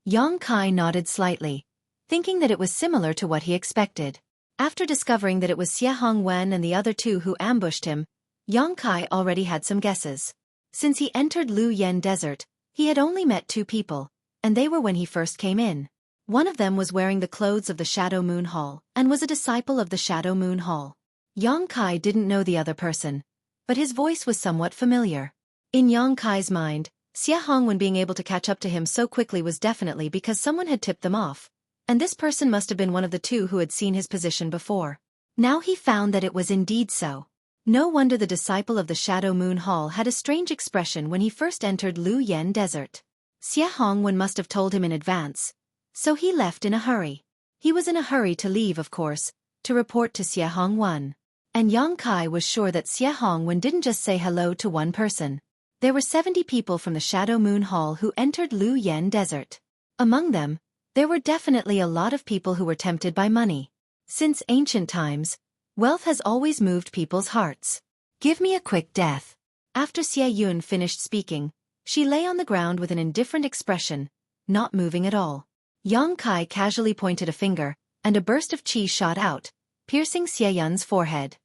Yang Kai nodded slightly, thinking that it was similar to what he expected. After discovering that it was Xie Hongwen and the other two who ambushed him, Yang Kai already had some guesses. Since he entered Lu Yen Desert, he had only met two people, and they were when he first came in. One of them was wearing the clothes of the Shadow Moon Hall and was a disciple of the Shadow Moon Hall. Yang Kai didn't know the other person, but his voice was somewhat familiar. In Yang Kai's mind, Xie Hongwen being able to catch up to him so quickly was definitely because someone had tipped them off, and this person must have been one of the two who had seen his position before. Now he found that it was indeed so. No wonder the disciple of the Shadow Moon Hall had a strange expression when he first entered Lu Yen Desert. Xie Hongwen must have told him in advance, so he left in a hurry. He was in a hurry to leave, of course, to report to Xie Hongwen. And Yang Kai was sure that Xie Hongwen didn't just say hello to one person. There were 70 people from the Shadow Moon Hall who entered Lu Yen Desert. Among them, there were definitely a lot of people who were tempted by money. Since ancient times, wealth has always moved people's hearts. "Give me a quick death." After Xie Yun finished speaking, she lay on the ground with an indifferent expression, not moving at all. Yang Kai casually pointed a finger, and a burst of qi shot out, piercing Xie Yun's forehead.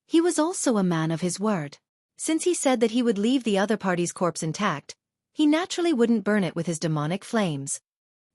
He was also a man of his word. Since he said that he would leave the other party's corpse intact, he naturally wouldn't burn it with his demonic flames.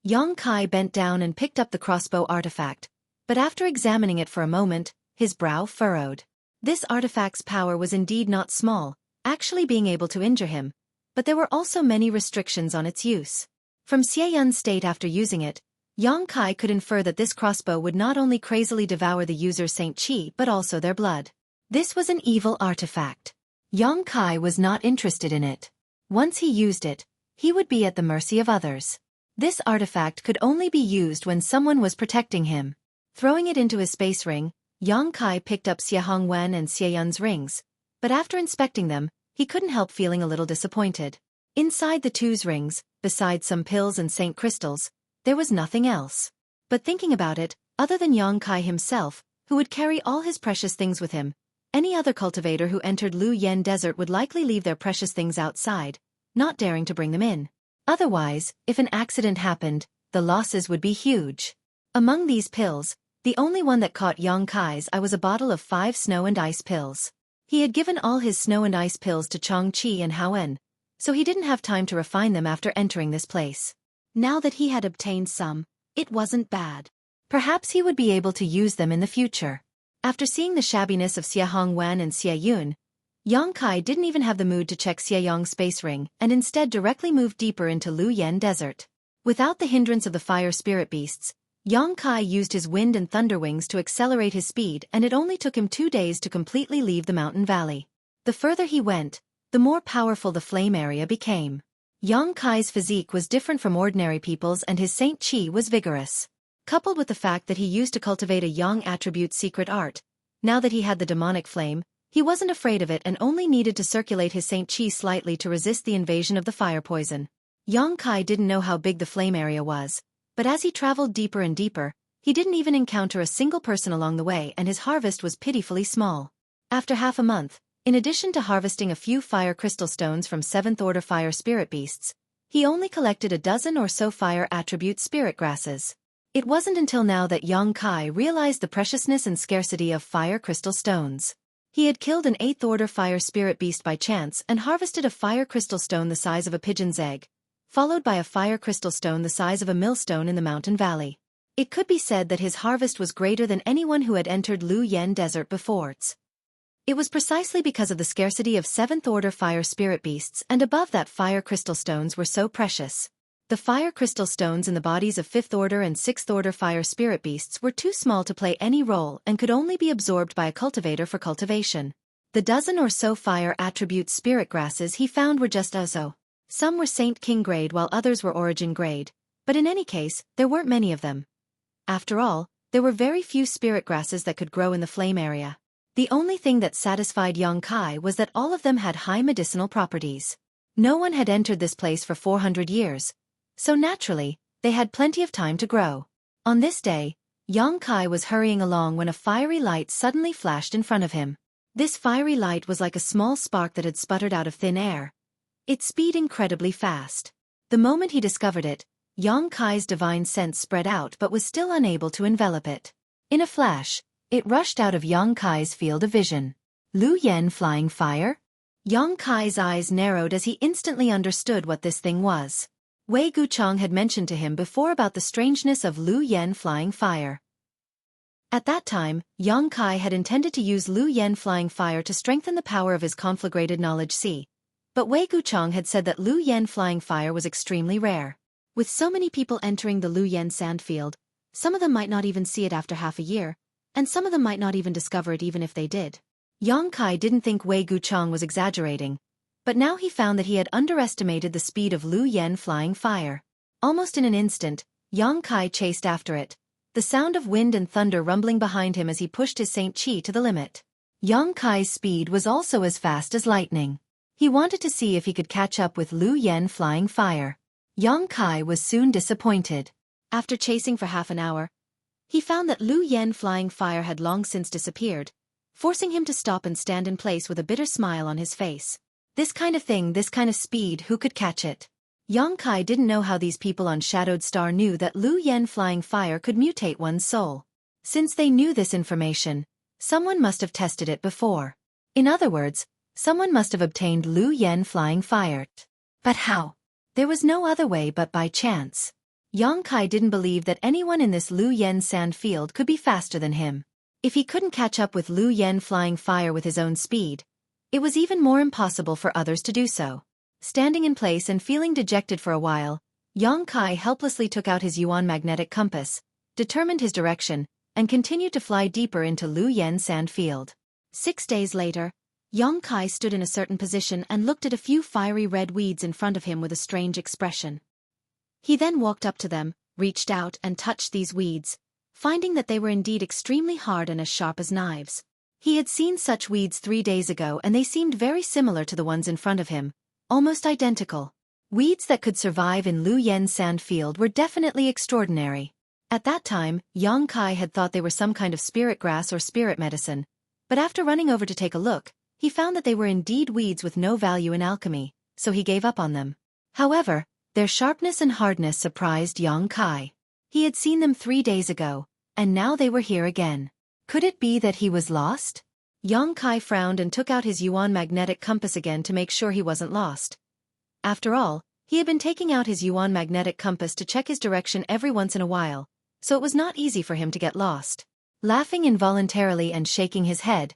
Yang Kai bent down and picked up the crossbow artifact, but after examining it for a moment, his brow furrowed. This artifact's power was indeed not small, actually being able to injure him, but there were also many restrictions on its use. From Xie Yun's state after using it, Yang Kai could infer that this crossbow would not only crazily devour the user's Saint Qi but also their blood. This was an evil artifact. Yang Kai was not interested in it. Once he used it, he would be at the mercy of others. This artifact could only be used when someone was protecting him. Throwing it into his space ring, Yang Kai picked up Xie Hongwen and Xie Yun's rings, but after inspecting them, he couldn't help feeling a little disappointed. Inside the two's rings, besides some pills and saint crystals, there was nothing else. But thinking about it, other than Yang Kai himself, who would carry all his precious things with him, any other cultivator who entered Lu Yen Desert would likely leave their precious things outside, not daring to bring them in. Otherwise, if an accident happened, the losses would be huge. Among these pills, the only one that caught Yang Kai's eye was a bottle of 5 snow and ice pills. He had given all his snow and ice pills to Chang Qi and Haoen, so he didn't have time to refine them after entering this place. Now that he had obtained some, it wasn't bad. Perhaps he would be able to use them in the future. After seeing the shabbiness of Xie Hongwen and Xie Yun, Yang Kai didn't even have the mood to check Xie Yong's space ring and instead directly moved deeper into Lu Yen Desert. Without the hindrance of the fire spirit beasts, Yang Kai used his wind and thunder wings to accelerate his speed, and it only took him 2 days to completely leave the mountain valley. The further he went, the more powerful the flame area became. Yang Kai's physique was different from ordinary people's and his Saint Qi was vigorous. Coupled with the fact that he used to cultivate a Yang attribute secret art, now that he had the demonic flame, he wasn't afraid of it and only needed to circulate his Saint Qi slightly to resist the invasion of the fire poison. Yang Kai didn't know how big the flame area was, but as he traveled deeper and deeper, he didn't even encounter a single person along the way and his harvest was pitifully small. After half a month, in addition to harvesting a few fire crystal stones from 7th order fire spirit beasts, he only collected a dozen or so fire attribute spirit grasses. It wasn't until now that Yang Kai realized the preciousness and scarcity of fire crystal stones. He had killed an 8th order fire spirit beast by chance and harvested a fire crystal stone the size of a pigeon's egg, followed by a fire crystal stone the size of a millstone in the mountain valley. It could be said that his harvest was greater than anyone who had entered Lu Yen Desert before. It was precisely because of the scarcity of 7th order fire spirit beasts and above that fire crystal stones were so precious. The fire crystal stones in the bodies of 5th order and 6th order fire spirit beasts were too small to play any role and could only be absorbed by a cultivator for cultivation. The dozen or so fire attribute spirit grasses he found were just so. Some were Saint King grade while others were Origin grade, but in any case, there weren't many of them. After all, there were very few spirit grasses that could grow in the flame area. The only thing that satisfied Yang Kai was that all of them had high medicinal properties. No one had entered this place for 400 years, so naturally, they had plenty of time to grow. On this day, Yang Kai was hurrying along when a fiery light suddenly flashed in front of him. This fiery light was like a small spark that had sputtered out of thin air. Its speed incredibly fast. The moment he discovered it, Yang Kai's divine sense spread out but was still unable to envelop it. In a flash, it rushed out of Yang Kai's field of vision. Lu Yen flying fire? Yang Kai's eyes narrowed as he instantly understood what this thing was. Wei Guchang had mentioned to him before about the strangeness of Lu Yen flying fire. At that time, Yang Kai had intended to use Lu Yen flying fire to strengthen the power of his conflagrated knowledge C. But Wei Guchang had said that Lu Yen flying fire was extremely rare. With so many people entering the Lu Yen sandfield, some of them might not even see it after half a year, and some of them might not even discover it even if they did. Yang Kai didn't think Wei Guchang was exaggerating, but now he found that he had underestimated the speed of Lu Yen flying fire. Almost in an instant, Yang Kai chased after it, the sound of wind and thunder rumbling behind him as he pushed his Saint Qi to the limit. Yang Kai's speed was also as fast as lightning. He wanted to see if he could catch up with Lu Yen flying fire. Yang Kai was soon disappointed. After chasing for half an hour, he found that Lu Yen flying fire had long since disappeared, forcing him to stop and stand in place with a bitter smile on his face. This kind of thing, this kind of speed, who could catch it? Yang Kai didn't know how these people on Shadowed Star knew that Lu Yen flying fire could mutate one's soul. Since they knew this information, someone must have tested it before. In other words, someone must have obtained Lu Yen flying fire. But how? There was no other way but by chance. Yang Kai didn't believe that anyone in this Lu Yen sand field could be faster than him. If he couldn't catch up with Lu Yen flying fire with his own speed, it was even more impossible for others to do so. Standing in place and feeling dejected for a while, Yang Kai helplessly took out his Yuan magnetic compass, determined his direction, and continued to fly deeper into Lu Yen sand field. 6 days later, Yang Kai stood in a certain position and looked at a few fiery red weeds in front of him with a strange expression. He then walked up to them, reached out and touched these weeds, finding that they were indeed extremely hard and as sharp as knives. He had seen such weeds 3 days ago and they seemed very similar to the ones in front of him, almost identical. Weeds that could survive in Lu Yen's sand field were definitely extraordinary. At that time, Yang Kai had thought they were some kind of spirit grass or spirit medicine, but after running over to take a look, he found that they were indeed weeds with no value in alchemy, so he gave up on them. However, their sharpness and hardness surprised Yang Kai. He had seen them 3 days ago, and now they were here again. Could it be that he was lost? Yang Kai frowned and took out his Yuan magnetic compass again to make sure he wasn't lost. After all, he had been taking out his Yuan magnetic compass to check his direction every once in a while, so it was not easy for him to get lost. Laughing involuntarily and shaking his head,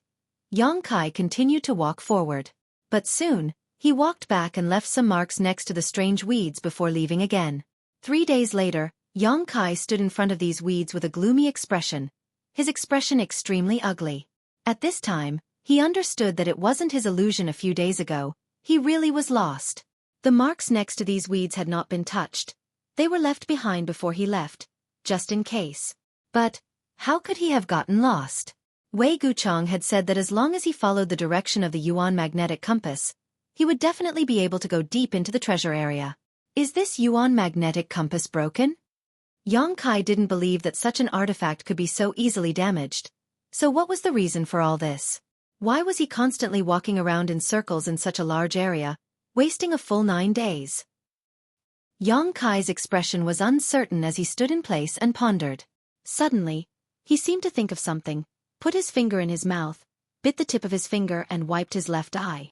Yang Kai continued to walk forward. But soon, he walked back and left some marks next to the strange weeds before leaving again. 3 days later, Yang Kai stood in front of these weeds with a gloomy expression, his expression extremely ugly. At this time, he understood that it wasn't his illusion a few days ago, he really was lost. The marks next to these weeds had not been touched. They were left behind before he left, just in case. But how could he have gotten lost? Wei Guchang had said that as long as he followed the direction of the Yuan magnetic compass, he would definitely be able to go deep into the treasure area. Is this Yuan magnetic compass broken? Yang Kai didn't believe that such an artifact could be so easily damaged. So what was the reason for all this? Why was he constantly walking around in circles in such a large area, wasting a full 9 days? Yang Kai's expression was uncertain as he stood in place and pondered. Suddenly, he seemed to think of something, put his finger in his mouth, bit the tip of his finger and wiped his left eye.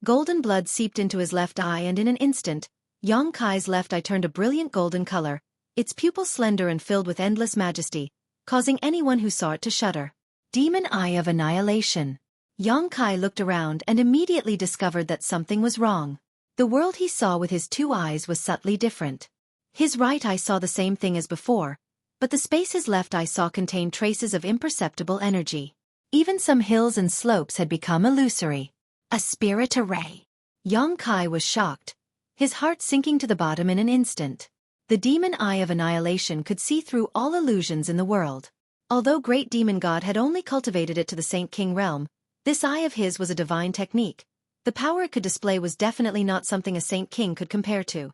Golden blood seeped into his left eye and in an instant, Yang Kai's left eye turned a brilliant golden color, its pupils slender and filled with endless majesty, causing anyone who saw it to shudder. Demon Eye of Annihilation. Yang Kai looked around and immediately discovered that something was wrong. The world he saw with his 2 eyes was subtly different. His right eye saw the same thing as before, but the space his left eye saw contained traces of imperceptible energy. Even some hills and slopes had become illusory. A spirit array. Yang Kai was shocked, his heart sinking to the bottom in an instant. The Demon Eye of Annihilation could see through all illusions in the world. Although Great Demon God had only cultivated it to the Saint King realm, this eye of his was a divine technique. The power it could display was definitely not something a Saint King could compare to.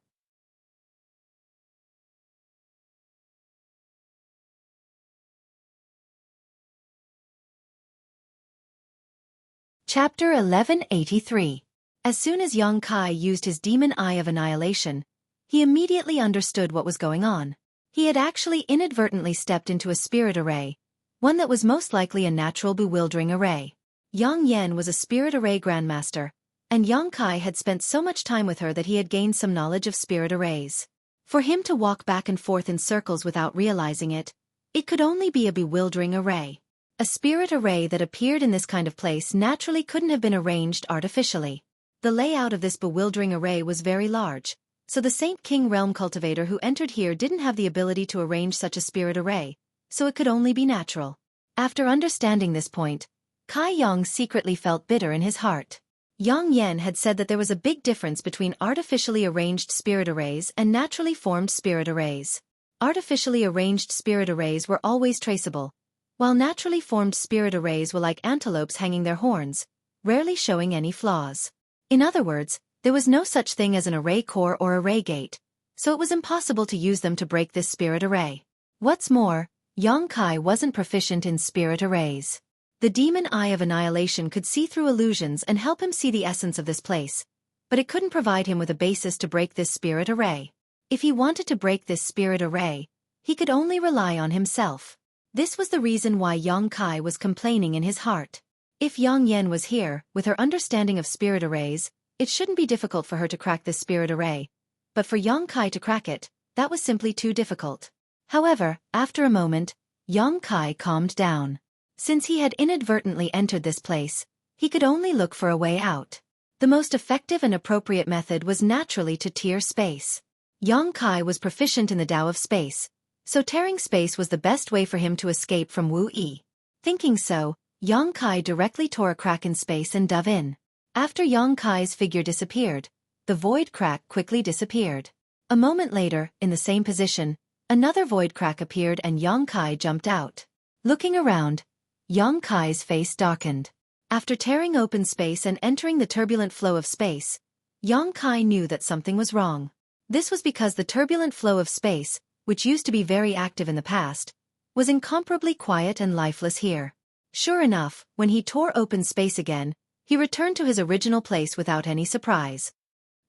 Chapter 1183. As soon as Yang Kai used his Demon Eye of Annihilation, he immediately understood what was going on. He had actually inadvertently stepped into a spirit array, one that was most likely a natural bewildering array. Yang Yen was a spirit array grandmaster, and Yang Kai had spent so much time with her that he had gained some knowledge of spirit arrays. For him to walk back and forth in circles without realizing it, it could only be a bewildering array. A spirit array that appeared in this kind of place naturally couldn't have been arranged artificially. The layout of this bewildering array was very large, so the Saint King Realm cultivator who entered here didn't have the ability to arrange such a spirit array, so it could only be natural. After understanding this point, Kai Yang secretly felt bitter in his heart. Yang Yen had said that there was a big difference between artificially arranged spirit arrays and naturally formed spirit arrays. Artificially arranged spirit arrays were always traceable, while naturally formed spirit arrays were like antelopes hanging their horns, rarely showing any flaws. In other words, there was no such thing as an array core or array gate, so it was impossible to use them to break this spirit array. What's more, Yang Kai wasn't proficient in spirit arrays. The Demon Eye of Annihilation could see through illusions and help him see the essence of this place, but it couldn't provide him with a basis to break this spirit array. If he wanted to break this spirit array, he could only rely on himself. This was the reason why Yang Kai was complaining in his heart. If Yang Yen was here, with her understanding of spirit arrays, it shouldn't be difficult for her to crack this spirit array. But for Yang Kai to crack it, that was simply too difficult. However, after a moment, Yang Kai calmed down. Since he had inadvertently entered this place, he could only look for a way out. The most effective and appropriate method was naturally to tear space. Yang Kai was proficient in the Tao of space, so tearing space was the best way for him to escape from Wu Yi. Thinking so, Yang Kai directly tore a crack in space and dove in. After Yang Kai's figure disappeared, the void crack quickly disappeared. A moment later, in the same position, another void crack appeared and Yang Kai jumped out. Looking around, Yang Kai's face darkened. After tearing open space and entering the turbulent flow of space, Yang Kai knew that something was wrong. This was because the turbulent flow of space, which used to be very active in the past, was incomparably quiet and lifeless here. Sure enough, when he tore open space again, he returned to his original place without any surprise.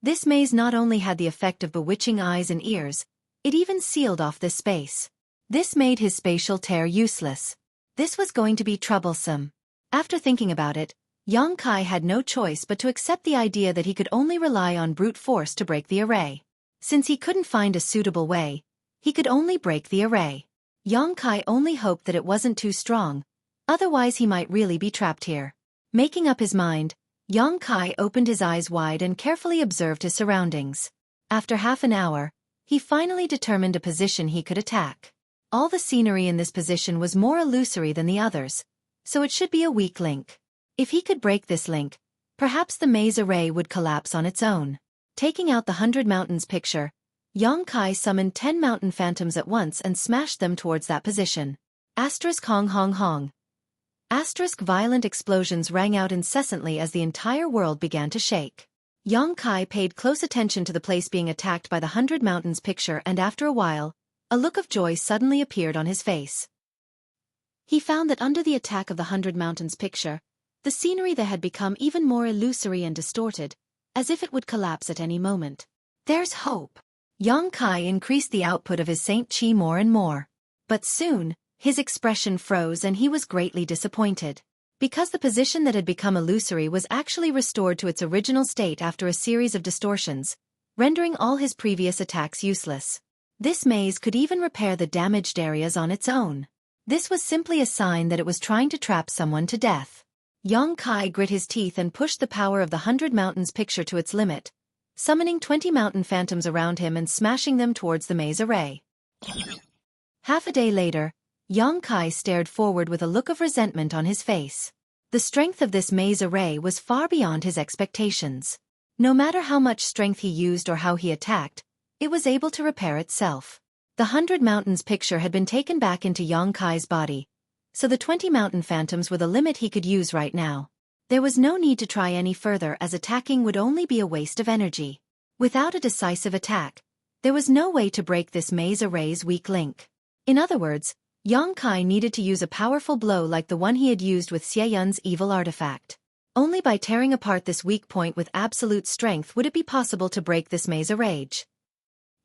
This maze not only had the effect of bewitching eyes and ears, it even sealed off this space. This made his spatial tear useless. This was going to be troublesome. After thinking about it, Yang Kai had no choice but to accept the idea that he could only rely on brute force to break the array. Since he couldn't find a suitable way, he could only break the array. Yang Kai only hoped that it wasn't too strong, otherwise he might really be trapped here. Making up his mind, Yang Kai opened his eyes wide and carefully observed his surroundings. After half an hour, he finally determined a position he could attack. All the scenery in this position was more illusory than the others, so it should be a weak link. If he could break this link, perhaps the maze array would collapse on its own. Taking out the 100 Mountains picture, Yang Kai summoned 10 mountain phantoms at once and smashed them towards that position. Asterisk hong hong hong. Asterisk violent explosions rang out incessantly as the entire world began to shake. Yang Kai paid close attention to the place being attacked by the 100 Mountains picture and after a while, a look of joy suddenly appeared on his face. He found that under the attack of the 100 Mountains picture, the scenery there had become even more illusory and distorted, as if it would collapse at any moment. There's hope. Yang Kai increased the output of his Saint Chi more and more. But soon, his expression froze and he was greatly disappointed. Because the position that had become illusory was actually restored to its original state after a series of distortions, rendering all his previous attacks useless. This maze could even repair the damaged areas on its own. This was simply a sign that it was trying to trap someone to death. Yang Kai grit his teeth and pushed the power of the 100 Mountains picture to its limit, summoning 20 mountain phantoms around him and smashing them towards the maze array. Half a day later, Yang Kai stared forward with a look of resentment on his face. The strength of this maze array was far beyond his expectations. No matter how much strength he used or how he attacked, it was able to repair itself. The 100 Mountains picture had been taken back into Yang Kai's body, so the 20 mountain phantoms were the limit he could use right now. There was no need to try any further as attacking would only be a waste of energy. Without a decisive attack, there was no way to break this maze array's weak link. In other words, Yang Kai needed to use a powerful blow like the one he had used with Xie Yun's evil artifact. Only by tearing apart this weak point with absolute strength would it be possible to break this maze array.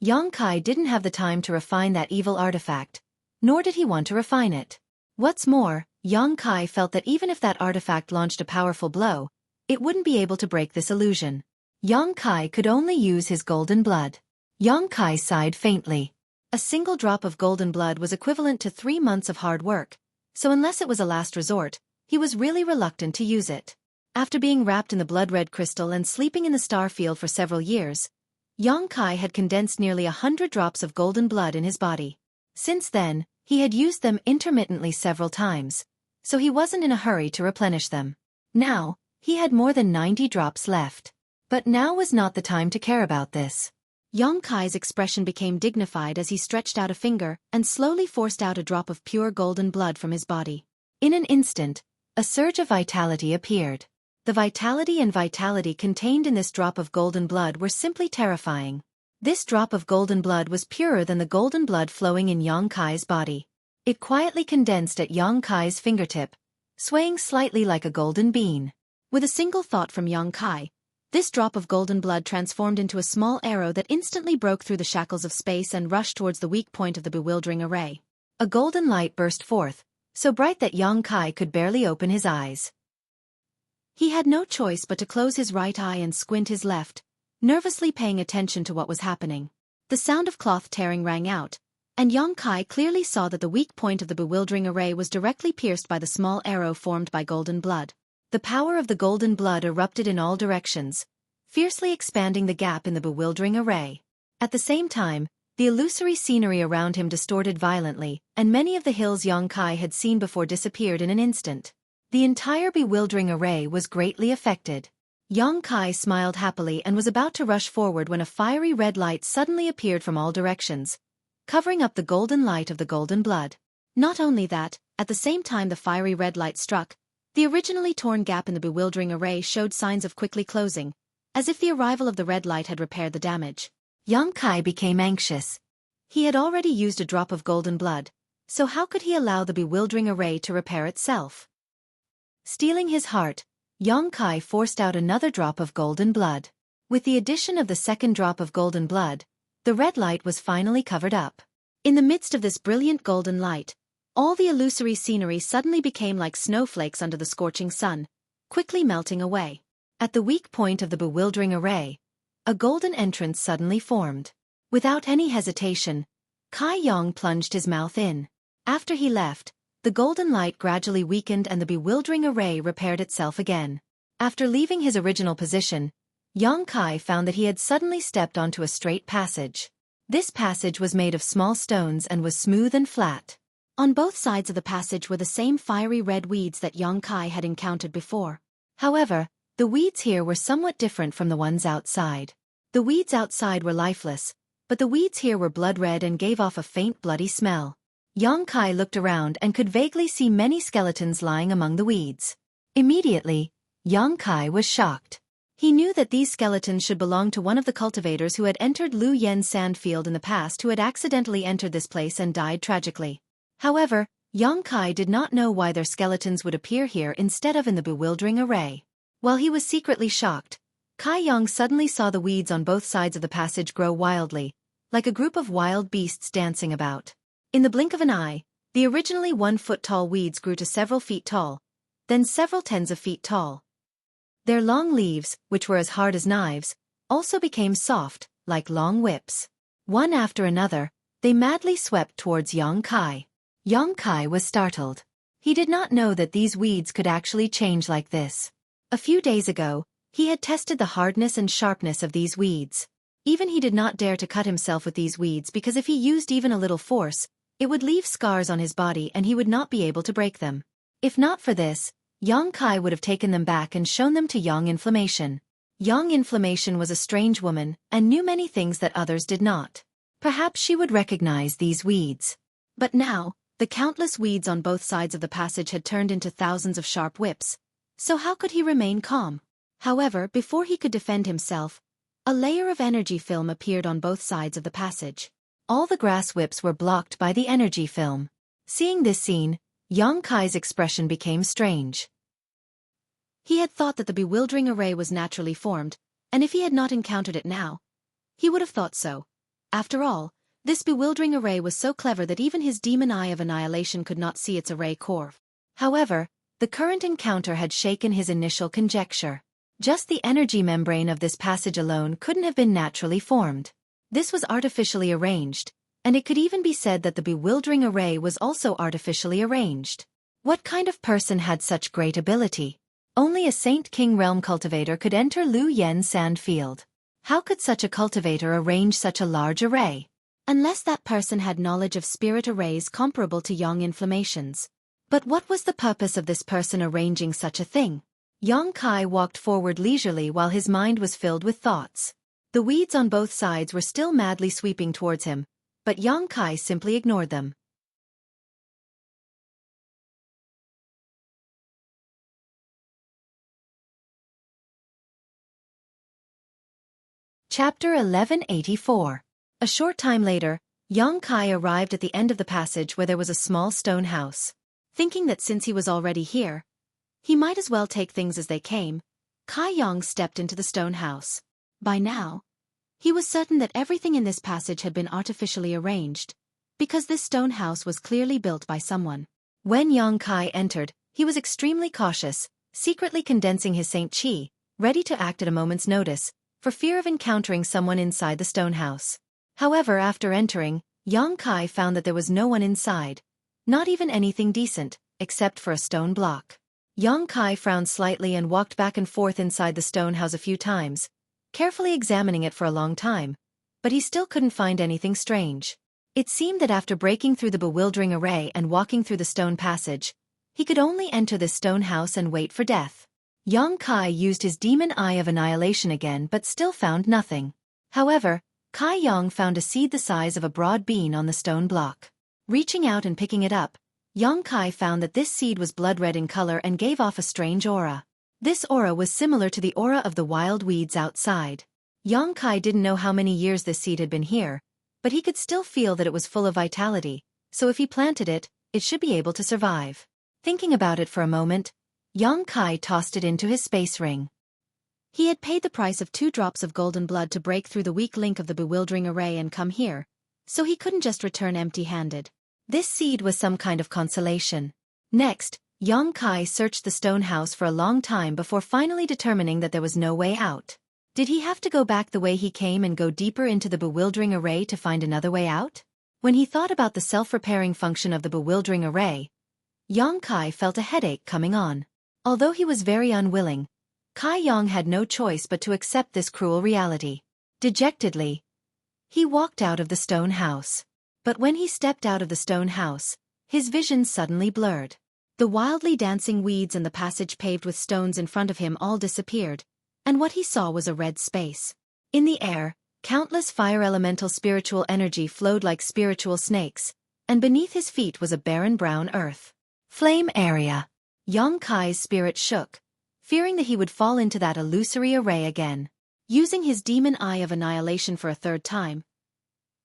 Yang Kai didn't have the time to refine that evil artifact, nor did he want to refine it. What's more, Yang Kai felt that even if that artifact launched a powerful blow, it wouldn't be able to break this illusion. Yang Kai could only use his golden blood. Yang Kai sighed faintly. A single drop of golden blood was equivalent to 3 months of hard work, so unless it was a last resort, he was really reluctant to use it. After being wrapped in the blood-red crystal and sleeping in the star field for several years, Yang Kai had condensed nearly 100 drops of golden blood in his body. Since then, he had used them intermittently several times, so he wasn't in a hurry to replenish them. Now, he had more than 90 drops left. But now was not the time to care about this. Yang Kai's expression became dignified as he stretched out a finger and slowly forced out a drop of pure golden blood from his body. In an instant, a surge of vitality appeared. The vitality contained in this drop of golden blood were simply terrifying. This drop of golden blood was purer than the golden blood flowing in Yang Kai's body. It quietly condensed at Yang Kai's fingertip, swaying slightly like a golden bean. With a single thought from Yang Kai, this drop of golden blood transformed into a small arrow that instantly broke through the shackles of space and rushed towards the weak point of the bewildering array. A golden light burst forth, so bright that Yang Kai could barely open his eyes. He had no choice but to close his right eye and squint his left, nervously paying attention to what was happening. The sound of cloth tearing rang out, and Yang Kai clearly saw that the weak point of the bewildering array was directly pierced by the small arrow formed by golden blood. The power of the golden blood erupted in all directions, fiercely expanding the gap in the bewildering array. At the same time, the illusory scenery around him distorted violently, and many of the hills Yang Kai had seen before disappeared in an instant. The entire bewildering array was greatly affected. Yang Kai smiled happily and was about to rush forward when a fiery red light suddenly appeared from all directions, covering up the golden light of the golden blood. Not only that, at the same time the fiery red light struck, the originally torn gap in the bewildering array showed signs of quickly closing, as if the arrival of the red light had repaired the damage. Yang Kai became anxious. He had already used a drop of golden blood, so how could he allow the bewildering array to repair itself? Steeling his heart, Yang Kai forced out another drop of golden blood. With the addition of the second drop of golden blood, the red light was finally covered up. In the midst of this brilliant golden light, all the illusory scenery suddenly became like snowflakes under the scorching sun, quickly melting away. At the weak point of the bewildering array, a golden entrance suddenly formed. Without any hesitation, Kai Yang plunged his mouth in. After he left, the golden light gradually weakened and the bewildering array repaired itself again. After leaving his original position, Yang Kai found that he had suddenly stepped onto a straight passage. This passage was made of small stones and was smooth and flat. On both sides of the passage were the same fiery red weeds that Yang Kai had encountered before. However, the weeds here were somewhat different from the ones outside. The weeds outside were lifeless, but the weeds here were blood red and gave off a faint bloody smell. Yang Kai looked around and could vaguely see many skeletons lying among the weeds. Immediately, Yang Kai was shocked. He knew that these skeletons should belong to one of the cultivators who had entered Lu Yen's sandfield in the past, who had accidentally entered this place and died tragically. However, Yang Kai did not know why their skeletons would appear here instead of in the bewildering array. While he was secretly shocked, Kai Yang suddenly saw the weeds on both sides of the passage grow wildly, like a group of wild beasts dancing about. In the blink of an eye, the originally 1-foot-tall weeds grew to several feet tall, then several tens of feet tall. Their long leaves, which were as hard as knives, also became soft, like long whips. One after another, they madly swept towards Yang Kai. Yang Kai was startled. He did not know that these weeds could actually change like this. A few days ago, he had tested the hardness and sharpness of these weeds. Even he did not dare to cut himself with these weeds because if he used even a little force, it would leave scars on his body and he would not be able to break them. If not for this, Yang Kai would have taken them back and shown them to Yang Inflammation. Yang Inflammation was a strange woman and knew many things that others did not. Perhaps she would recognize these weeds. But now, the countless weeds on both sides of the passage had turned into thousands of sharp whips. So how could he remain calm? However, before he could defend himself, a layer of energy film appeared on both sides of the passage. All the grass whips were blocked by the energy film. Seeing this scene, Yang Kai's expression became strange. He had thought that the bewildering array was naturally formed, and if he had not encountered it now, he would have thought so. After all, this bewildering array was so clever that even his demon eye of annihilation could not see its array core. However, the current encounter had shaken his initial conjecture. Just the energy membrane of this passage alone couldn't have been naturally formed. This was artificially arranged, and it could even be said that the bewildering array was also artificially arranged. What kind of person had such great ability? Only a Saint King Realm cultivator could enter Lu Yen's sandfield. How could such a cultivator arrange such a large array? Unless that person had knowledge of spirit arrays comparable to Yang Inflammation's. But what was the purpose of this person arranging such a thing? Yang Kai walked forward leisurely while his mind was filled with thoughts. The weeds on both sides were still madly sweeping towards him, but Yang Kai simply ignored them. Chapter 1184. A short time later, Yang Kai arrived at the end of the passage where there was a small stone house. Thinking that since he was already here, he might as well take things as they came, Kai Yang stepped into the stone house. By now, he was certain that everything in this passage had been artificially arranged, because this stone house was clearly built by someone. When Yang Kai entered, he was extremely cautious, secretly condensing his Saint Qi, ready to act at a moment's notice, for fear of encountering someone inside the stone house. However, after entering, Yang Kai found that there was no one inside, not even anything decent, except for a stone block. Yang Kai frowned slightly and walked back and forth inside the stone house a few times, carefully examining it for a long time, but he still couldn't find anything strange. It seemed that after breaking through the bewildering array and walking through the stone passage, he could only enter this stone house and wait for death. Yang Kai used his demon eye of annihilation again but still found nothing. However, Kai Yang found a seed the size of a broad bean on the stone block. Reaching out and picking it up, Yang Kai found that this seed was blood red in color and gave off a strange aura. This aura was similar to the aura of the wild weeds outside. Yang Kai didn't know how many years this seed had been here, but he could still feel that it was full of vitality, so if he planted it, it should be able to survive. Thinking about it for a moment, Yang Kai tossed it into his space ring. He had paid the price of 2 drops of golden blood to break through the weak link of the bewildering array and come here, so he couldn't just return empty-handed. This seed was some kind of consolation. Next, Yang Kai searched the stone house for a long time before finally determining that there was no way out. Did he have to go back the way he came and go deeper into the bewildering array to find another way out? When he thought about the self-repairing function of the bewildering array, Yang Kai felt a headache coming on. Although he was very unwilling, Kai Yang had no choice but to accept this cruel reality. Dejectedly, he walked out of the stone house. But when he stepped out of the stone house, his vision suddenly blurred. The wildly dancing weeds and the passage paved with stones in front of him all disappeared, and what he saw was a red space. In the air, countless fire elemental spiritual energy flowed like spiritual snakes, and beneath his feet was a barren brown earth. Flame area. Yang Kai's spirit shook, fearing that he would fall into that illusory array again. Using his demon eye of annihilation for a third time,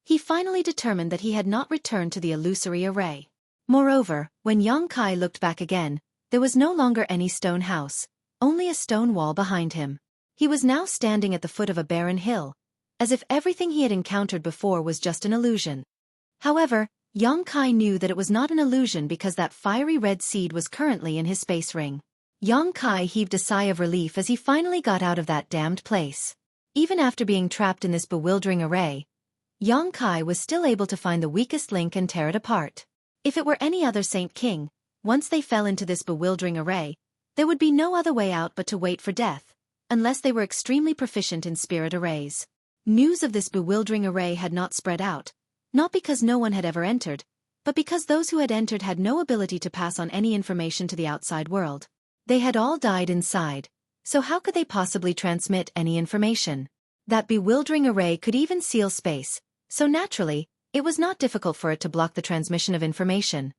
he finally determined that he had not returned to the illusory array. Moreover, when Yang Kai looked back again, there was no longer any stone house, only a stone wall behind him. He was now standing at the foot of a barren hill, as if everything he had encountered before was just an illusion. However, Yang Kai knew that it was not an illusion because that fiery red seed was currently in his space ring. Yang Kai heaved a sigh of relief as he finally got out of that damned place. Even after being trapped in this bewildering array, Yang Kai was still able to find the weakest link and tear it apart. If it were any other Saint King, once they fell into this bewildering array, there would be no other way out but to wait for death, unless they were extremely proficient in spirit arrays. News of this bewildering array had not spread out, not because no one had ever entered, but because those who had entered had no ability to pass on any information to the outside world. They had all died inside, so how could they possibly transmit any information? That bewildering array could even seal space, so naturally, it was not difficult for it to block the transmission of information.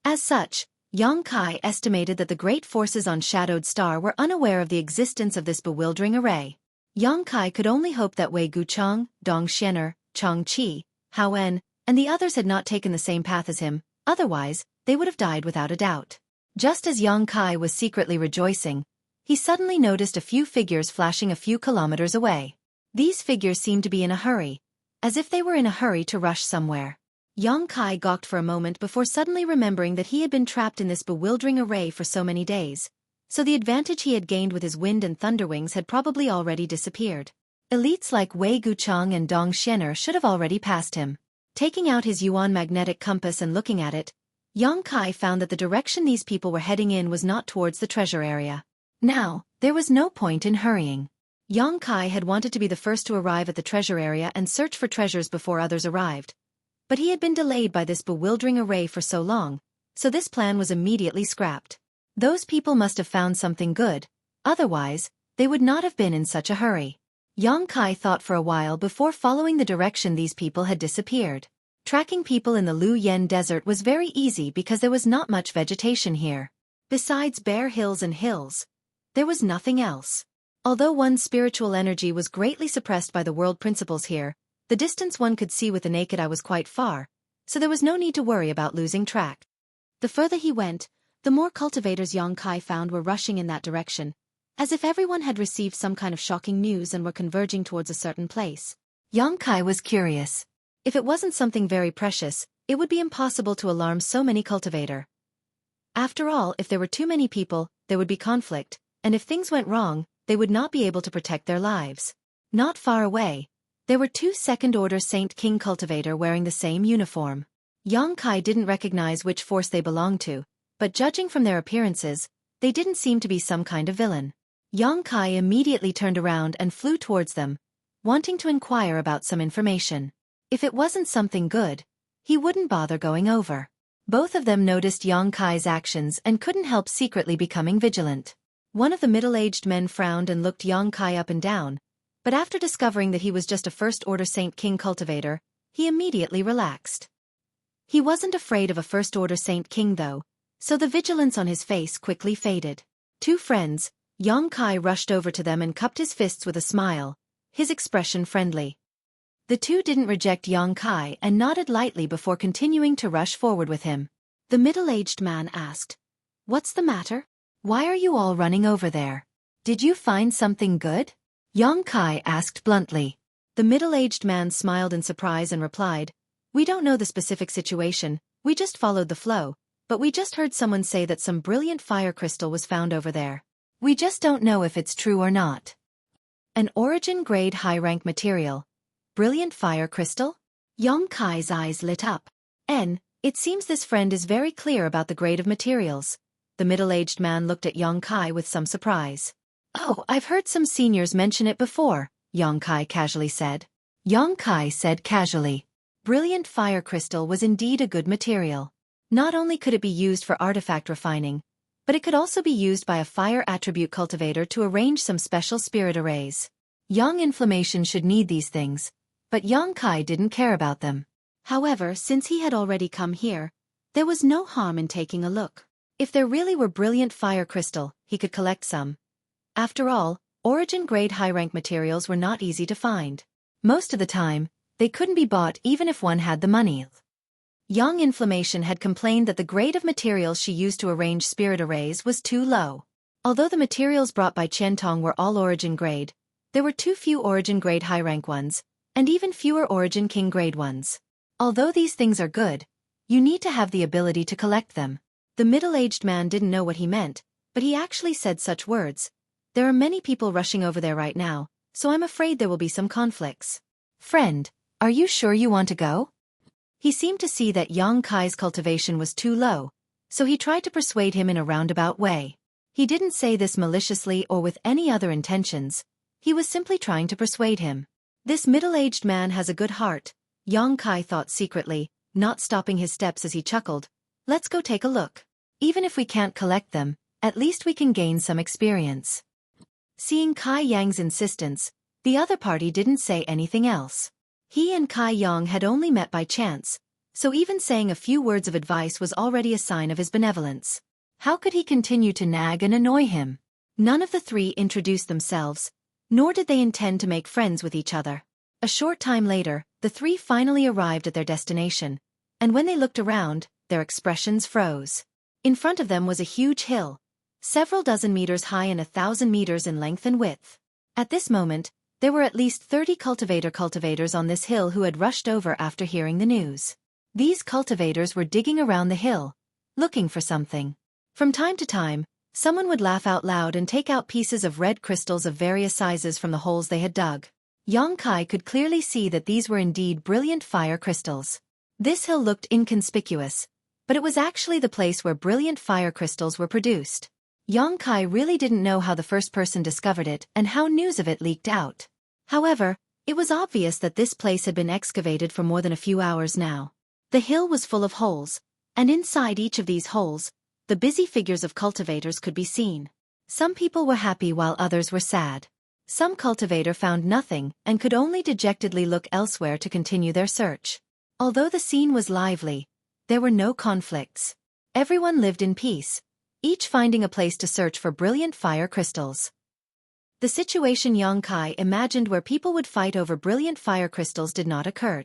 As such, Yang Kai estimated that the great forces on Shadowed Star were unaware of the existence of this bewildering array. Yang Kai could only hope that Wei Guchang, Dong Xianer, Chang Qi, Hao En, and the others had not taken the same path as him, otherwise, they would have died without a doubt. Just as Yang Kai was secretly rejoicing, he suddenly noticed a few figures flashing a few kilometers away. These figures seemed to be in a hurry, as if they were in a hurry to rush somewhere. Yang Kai gawked for a moment before suddenly remembering that he had been trapped in this bewildering array for so many days, so the advantage he had gained with his wind and thunder wings had probably already disappeared. Elites like Wei Guchang and Dong Xianer should have already passed him. Taking out his Yuan magnetic compass and looking at it, Yang Kai found that the direction these people were heading in was not towards the treasure area. Now, there was no point in hurrying. Yang Kai had wanted to be the first to arrive at the treasure area and search for treasures before others arrived. But he had been delayed by this bewildering array for so long, so this plan was immediately scrapped. Those people must have found something good, otherwise, they would not have been in such a hurry. Yang Kai thought for a while before following the direction these people had disappeared. Tracking people in the Lu Yen Desert was very easy because there was not much vegetation here. Besides bare hills and hills, there was nothing else. Although one's spiritual energy was greatly suppressed by the world principles here, the distance one could see with the naked eye was quite far, so there was no need to worry about losing track. The further he went, the more cultivators Yang Kai found were rushing in that direction, as if everyone had received some kind of shocking news and were converging towards a certain place. Yang Kai was curious. If it wasn't something very precious, it would be impossible to alarm so many cultivators. After all, if there were too many people, there would be conflict, and if things went wrong, they would not be able to protect their lives. Not far away, there were 2 second-order Saint King cultivators wearing the same uniform. Yang Kai didn't recognize which force they belonged to, but judging from their appearances, they didn't seem to be some kind of villain. Yang Kai immediately turned around and flew towards them, wanting to inquire about some information. If it wasn't something good, he wouldn't bother going over. Both of them noticed Yang Kai's actions and couldn't help secretly becoming vigilant. One of the middle-aged men frowned and looked Yang Kai up and down, but after discovering that he was just a first-order Saint King cultivator, he immediately relaxed. He wasn't afraid of a first-order Saint King though, so the vigilance on his face quickly faded. Two friends, Yang Kai rushed over to them and cupped his fists with a smile, his expression friendly. The two didn't reject Yang Kai and nodded lightly before continuing to rush forward with him. The middle-aged man asked, "What's the matter? Why are you all running over there? Did you find something good?" Yang Kai asked bluntly. The middle-aged man smiled in surprise and replied, "We don't know the specific situation, we just followed the flow, but we just heard someone say that some brilliant fire crystal was found over there. We just don't know if it's true or not." An origin-grade high-rank material. Brilliant fire crystal? Yang Kai's eyes lit up. It seems this friend is very clear about the grade of materials. The middle-aged man looked at Yang Kai with some surprise. "Oh, I've heard some seniors mention it before," Yang Kai casually said. Yang Kai said casually. Brilliant fire crystal was indeed a good material. Not only could it be used for artifact refining, but it could also be used by a fire attribute cultivator to arrange some special spirit arrays. Young inflammation should need these things, but Yang Kai didn't care about them. However, since he had already come here, there was no harm in taking a look. If there really were brilliant fire crystal, he could collect some. After all, origin-grade high-rank materials were not easy to find. Most of the time, they couldn't be bought even if one had the money. Young Inflammation had complained that the grade of materials she used to arrange spirit arrays was too low. Although the materials brought by Qian Tong were all origin grade, there were too few origin grade high-rank ones, and even fewer origin king grade ones. Although these things are good, you need to have the ability to collect them. The middle-aged man didn't know what he meant, but he actually said such words. "There are many people rushing over there right now, so I'm afraid there will be some conflicts." "Friend, are you sure you want to go?" He seemed to see that Yang Kai's cultivation was too low, so he tried to persuade him in a roundabout way. He didn't say this maliciously or with any other intentions. He was simply trying to persuade him. This middle-aged man has a good heart, Yang Kai thought secretly, not stopping his steps as he chuckled. "Let's go take a look. Even if we can't collect them, at least we can gain some experience." Seeing Kai Yang's insistence, the other party didn't say anything else. He and Kai Yang had only met by chance, so even saying a few words of advice was already a sign of his benevolence. How could he continue to nag and annoy him? None of the three introduced themselves, nor did they intend to make friends with each other. A short time later, the three finally arrived at their destination, and when they looked around, their expressions froze. In front of them was a huge hill, several dozen meters high and 1,000 meters in length and width. At this moment, there were at least 30 cultivators on this hill who had rushed over after hearing the news. These cultivators were digging around the hill, looking for something. From time to time, someone would laugh out loud and take out pieces of red crystals of various sizes from the holes they had dug. Yang Kai could clearly see that these were indeed brilliant fire crystals. This hill looked inconspicuous, but it was actually the place where brilliant fire crystals were produced. Yang Kai really didn't know how the first person discovered it and how news of it leaked out. However, it was obvious that this place had been excavated for more than a few hours now. The hill was full of holes, and inside each of these holes, the busy figures of cultivators could be seen. Some people were happy while others were sad. Some cultivator found nothing and could only dejectedly look elsewhere to continue their search. Although the scene was lively, there were no conflicts. Everyone lived in peace, each finding a place to search for brilliant fire crystals. The situation Yang Kai imagined where people would fight over brilliant fire crystals did not occur.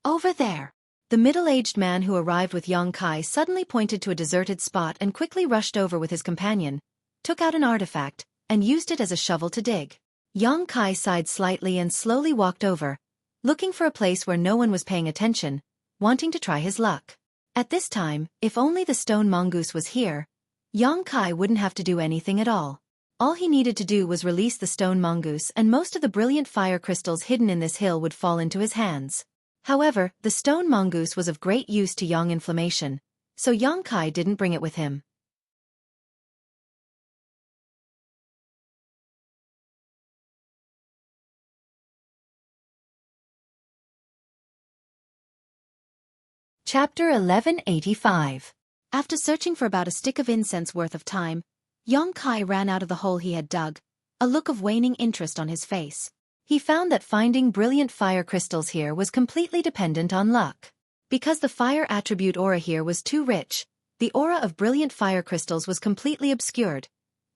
"Over there." The middle-aged man who arrived with Yang Kai suddenly pointed to a deserted spot and quickly rushed over with his companion, took out an artifact, and used it as a shovel to dig. Yang Kai sighed slightly and slowly walked over, looking for a place where no one was paying attention, wanting to try his luck. At this time, if only the stone mongoose was here, Yang Kai wouldn't have to do anything at all. All he needed to do was release the stone mongoose and most of the brilliant fire crystals hidden in this hill would fall into his hands. However, the stone mongoose was of great use to Yang Inflammation, so Yang Kai didn't bring it with him. Chapter 1185. After searching for about a stick of incense worth of time, Xueqi ran out of the hole he had dug, a look of waning interest on his face. He found that finding brilliant fire crystals here was completely dependent on luck. Because the fire attribute aura here was too rich, the aura of brilliant fire crystals was completely obscured,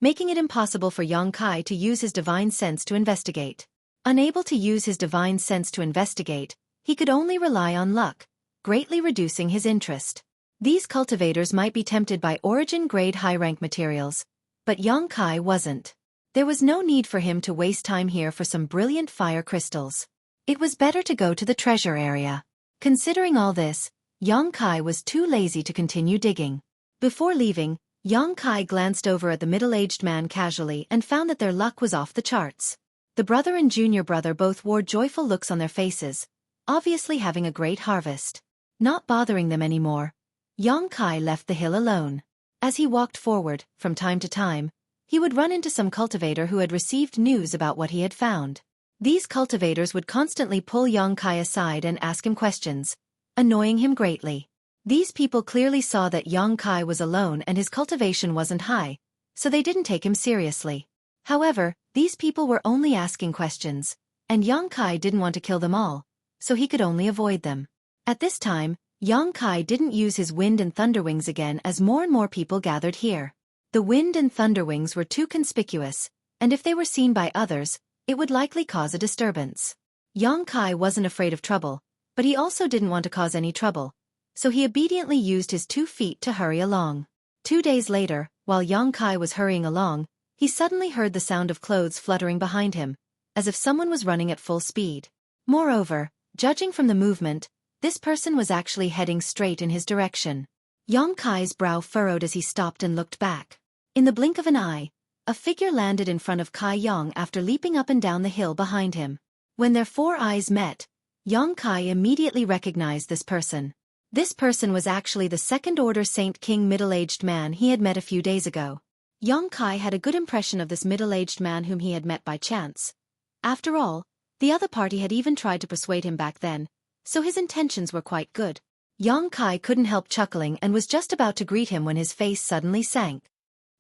making it impossible for Xueqi to use his divine sense to investigate. Unable to use his divine sense to investigate, he could only rely on luck, greatly reducing his interest. These cultivators might be tempted by origin-grade high-rank materials, but Xueqi wasn't. There was no need for him to waste time here for some brilliant fire crystals. It was better to go to the treasure area. Considering all this, Xueqi was too lazy to continue digging. Before leaving, Xueqi glanced over at the middle-aged man casually and found that their luck was off the charts. The brother and junior brother both wore joyful looks on their faces, obviously having a great harvest. Not bothering them anymore, Xueqi left the hill alone. As he walked forward, from time to time, he would run into some cultivator who had received news about what he had found. These cultivators would constantly pull Xueqi aside and ask him questions, annoying him greatly. These people clearly saw that Xueqi was alone and his cultivation wasn't high, so they didn't take him seriously. However, these people were only asking questions, and Xueqi didn't want to kill them all, so he could only avoid them. At this time, Xueqi didn't use his wind and thunder wings again as more and more people gathered here. The wind and thunder wings were too conspicuous, and if they were seen by others, it would likely cause a disturbance. Xueqi wasn't afraid of trouble, but he also didn't want to cause any trouble, so he obediently used his 2 feet to hurry along. 2 days later, while Xueqi was hurrying along, he suddenly heard the sound of clothes fluttering behind him, as if someone was running at full speed. Moreover, judging from the movement, this person was actually heading straight in his direction. Xueqi's brow furrowed as he stopped and looked back. In the blink of an eye, a figure landed in front of Kai Yong after leaping up and down the hill behind him. When their 4 eyes met, Xueqi immediately recognized this person. This person was actually the second-order Saint King middle-aged man he had met a few days ago. Xueqi had a good impression of this middle-aged man whom he had met by chance. After all, the other party had even tried to persuade him back then, so his intentions were quite good. Xueqi couldn't help chuckling and was just about to greet him when his face suddenly sank.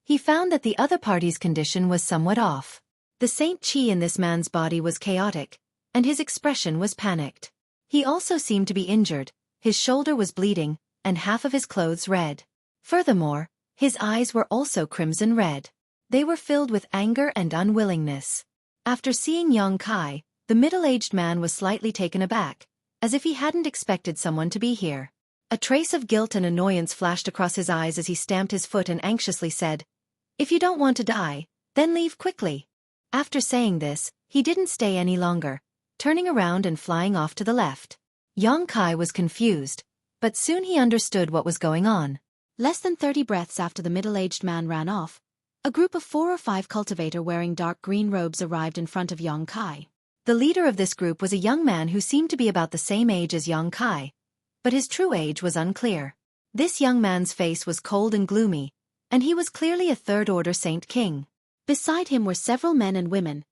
He found that the other party's condition was somewhat off. The Saint Qi in this man's body was chaotic, and his expression was panicked. He also seemed to be injured, his shoulder was bleeding, and half of his clothes red. Furthermore, his eyes were also crimson red. They were filled with anger and unwillingness. After seeing Xueqi, the middle-aged man was slightly taken aback, as if he hadn't expected someone to be here. A trace of guilt and annoyance flashed across his eyes as he stamped his foot and anxiously said, "If you don't want to die, then leave quickly." After saying this, he didn't stay any longer, turning around and flying off to the left. Xueqi was confused, but soon he understood what was going on. Less than 30 breaths after the middle-aged man ran off, a group of 4 or 5 cultivators wearing dark green robes arrived in front of Xueqi. The leader of this group was a young man who seemed to be about the same age as Xueqi, but his true age was unclear. This young man's face was cold and gloomy, and he was clearly a third-order Saint King. Beside him were several men and women,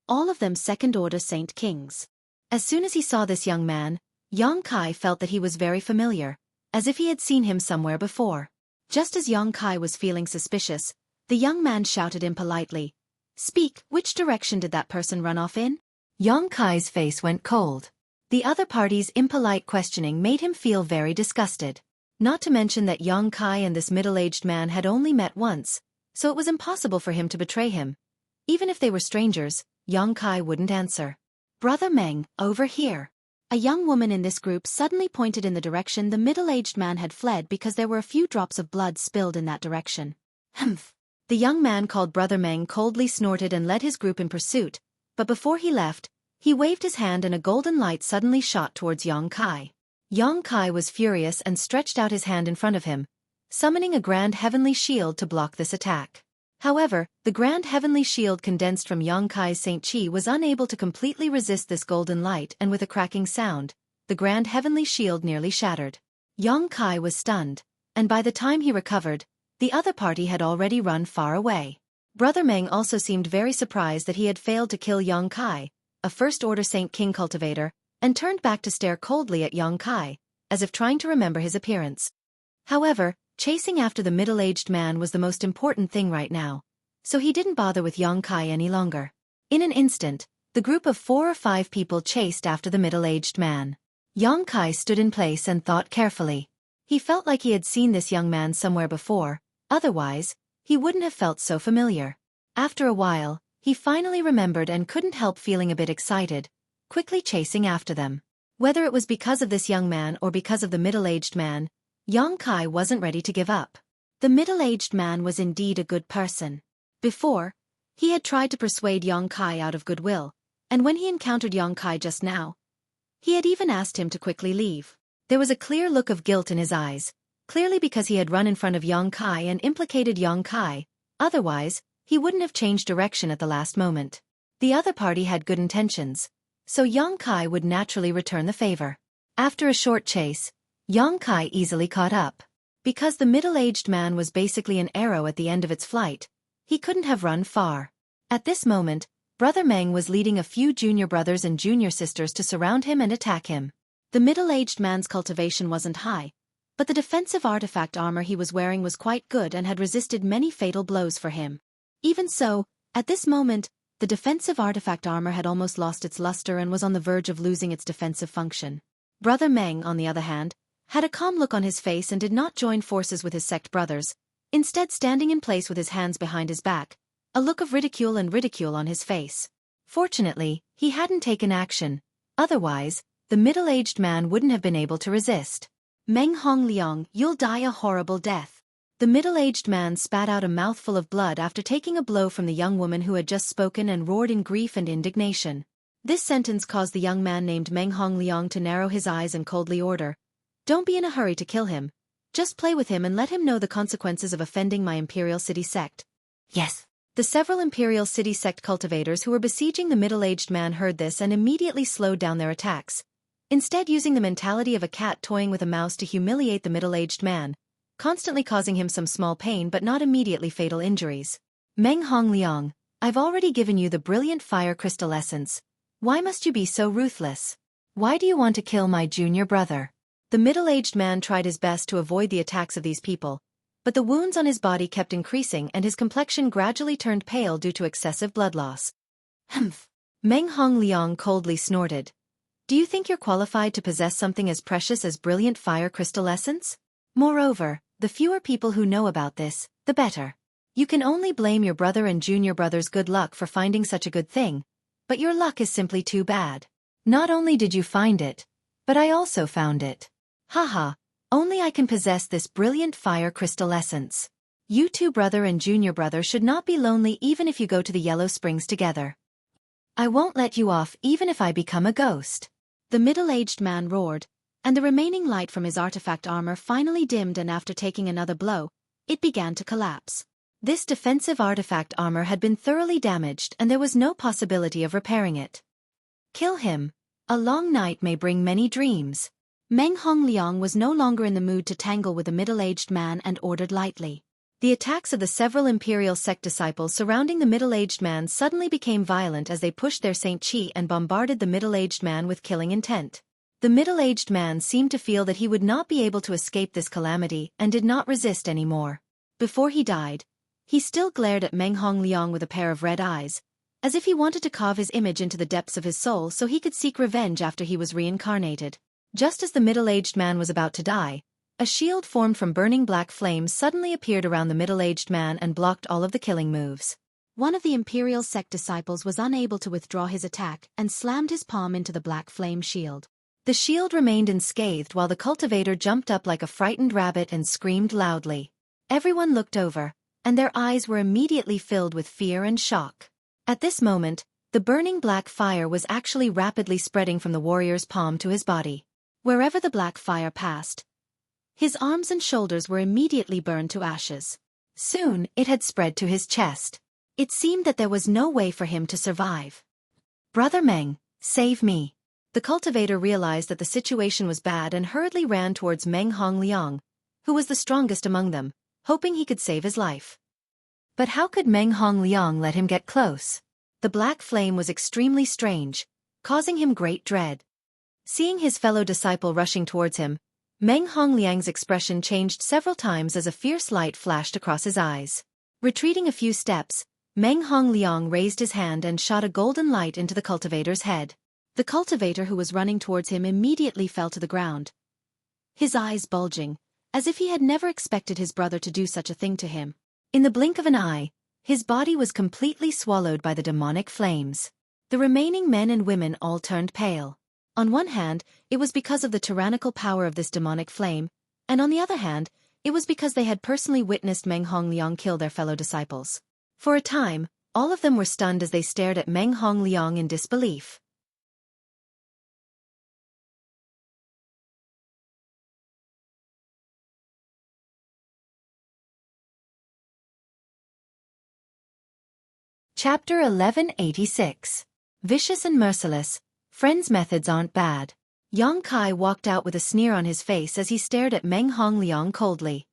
all of them second-order Saint Kings. As soon as he saw this young man, Xueqi felt that he was very familiar, as if he had seen him somewhere before. Just as Xueqi was feeling suspicious, the young man shouted impolitely, "Speak, which direction did that person run off in?" Xueqi's face went cold. The other party's impolite questioning made him feel very disgusted. Not to mention that Xueqi and this middle-aged man had only met once, so it was impossible for him to betray him. Even if they were strangers, Xueqi wouldn't answer. "Brother Meng, over here." A young woman in this group suddenly pointed in the direction the middle-aged man had fled because there were a few drops of blood spilled in that direction. "Humph." The young man called Brother Meng coldly snorted and led his group in pursuit, but before he left, he waved his hand and a golden light suddenly shot towards Xueqi. Xueqi was furious and stretched out his hand in front of him, summoning a grand heavenly shield to block this attack. However, the grand heavenly shield condensed from Xueqi's Saint Qi was unable to completely resist this golden light, and with a cracking sound, the grand heavenly shield nearly shattered. Xueqi was stunned, and by the time he recovered, the other party had already run far away. Brother Meng also seemed very surprised that he had failed to kill Xueqi, a first-order Saint King cultivator, and turned back to stare coldly at Xueqi, as if trying to remember his appearance. However, chasing after the middle-aged man was the most important thing right now, so he didn't bother with Xueqi any longer. In an instant, the group of 4 or 5 people chased after the middle-aged man. Xueqi stood in place and thought carefully. He felt like he had seen this young man somewhere before, otherwise, he wouldn't have felt so familiar. After a while, he finally remembered and couldn't help feeling a bit excited, quickly chasing after them. Whether it was because of this young man or because of the middle-aged man, Xueqi wasn't ready to give up. The middle-aged man was indeed a good person. Before, he had tried to persuade Xueqi out of goodwill, and when he encountered Xueqi just now, he had even asked him to quickly leave. There was a clear look of guilt in his eyes, clearly because he had run in front of Xueqi and implicated Xueqi, otherwise, he wouldn't have changed direction at the last moment. The other party had good intentions, so Xueqi would naturally return the favor. After a short chase, Xueqi easily caught up. Because the middle-aged man was basically an arrow at the end of its flight, he couldn't have run far. At this moment, Brother Meng was leading a few junior brothers and junior sisters to surround him and attack him. The middle-aged man's cultivation wasn't high, but the defensive artifact armor he was wearing was quite good and had resisted many fatal blows for him. Even so, at this moment, the defensive artifact armor had almost lost its luster and was on the verge of losing its defensive function. Brother Meng, on the other hand, had a calm look on his face and did not join forces with his sect brothers, instead standing in place with his hands behind his back, a look of ridicule on his face. Fortunately, he hadn't taken action, otherwise, the middle-aged man wouldn't have been able to resist. Meng Hongliang, you'll die a horrible death. The middle-aged man spat out a mouthful of blood after taking a blow from the young woman who had just spoken and roared in grief and indignation. This sentence caused the young man named Meng Hongliang to narrow his eyes and coldly order, "Don't be in a hurry to kill him. Just play with him and let him know the consequences of offending my Imperial City sect." Yes. The several Imperial City sect cultivators who were besieging the middle-aged man heard this and immediately slowed down their attacks, instead using the mentality of a cat toying with a mouse to humiliate the middle-aged man, constantly causing him some small pain but not immediately fatal injuries. Meng Hongliang, I've already given you the brilliant fire crystal essence. Why must you be so ruthless? Why do you want to kill my junior brother? The middle-aged man tried his best to avoid the attacks of these people, but the wounds on his body kept increasing and his complexion gradually turned pale due to excessive blood loss. Humph. Meng Hongliang coldly snorted. Do you think you're qualified to possess something as precious as brilliant fire crystal essence? Moreover, the fewer people who know about this, the better. You can only blame your brother and junior brother's good luck for finding such a good thing, but your luck is simply too bad. Not only did you find it, but I also found it. Haha, only I can possess this brilliant fire crystal essence. You two brother and junior brother should not be lonely even if you go to the Yellow Springs together. I won't let you off even if I become a ghost. The middle-aged man roared, and the remaining light from his artifact armor finally dimmed, and after taking another blow, it began to collapse. This defensive artifact armor had been thoroughly damaged and there was no possibility of repairing it. Kill him. A long night may bring many dreams. Meng Hongliang was no longer in the mood to tangle with the middle-aged man and ordered lightly. The attacks of the several Imperial sect disciples surrounding the middle-aged man suddenly became violent as they pushed their Saint Qi and bombarded the middle-aged man with killing intent. The middle-aged man seemed to feel that he would not be able to escape this calamity and did not resist anymore. Before he died, he still glared at Meng Hongliang with a pair of red eyes, as if he wanted to carve his image into the depths of his soul so he could seek revenge after he was reincarnated. Just as the middle-aged man was about to die, a shield formed from burning black flames suddenly appeared around the middle-aged man and blocked all of the killing moves. One of the Imperial sect disciples was unable to withdraw his attack and slammed his palm into the black flame shield. The shield remained unscathed while the cultivator jumped up like a frightened rabbit and screamed loudly. Everyone looked over, and their eyes were immediately filled with fear and shock. At this moment, the burning black fire was actually rapidly spreading from the warrior's palm to his body. Wherever the black fire passed, his arms and shoulders were immediately burned to ashes. Soon, it had spread to his chest. It seemed that there was no way for him to survive. Brother Meng, save me. The cultivator realized that the situation was bad and hurriedly ran towards Meng Hongliang, who was the strongest among them, hoping he could save his life. But how could Meng Hongliang let him get close? The black flame was extremely strange, causing him great dread. Seeing his fellow disciple rushing towards him, Meng Hongliang's expression changed several times as a fierce light flashed across his eyes. Retreating a few steps, Meng Hongliang raised his hand and shot a golden light into the cultivator's head. The cultivator who was running towards him immediately fell to the ground, his eyes bulging, as if he had never expected his brother to do such a thing to him. In the blink of an eye, his body was completely swallowed by the demonic flames. The remaining men and women all turned pale. On one hand, it was because of the tyrannical power of this demonic flame, and on the other hand, it was because they had personally witnessed Meng Hongliang kill their fellow disciples. For a time, all of them were stunned as they stared at Meng Hongliang in disbelief. Chapter 1186. Vicious and Merciless. Friends' methods aren't bad. Yang Kai walked out with a sneer on his face as he stared at Meng Hongliang coldly.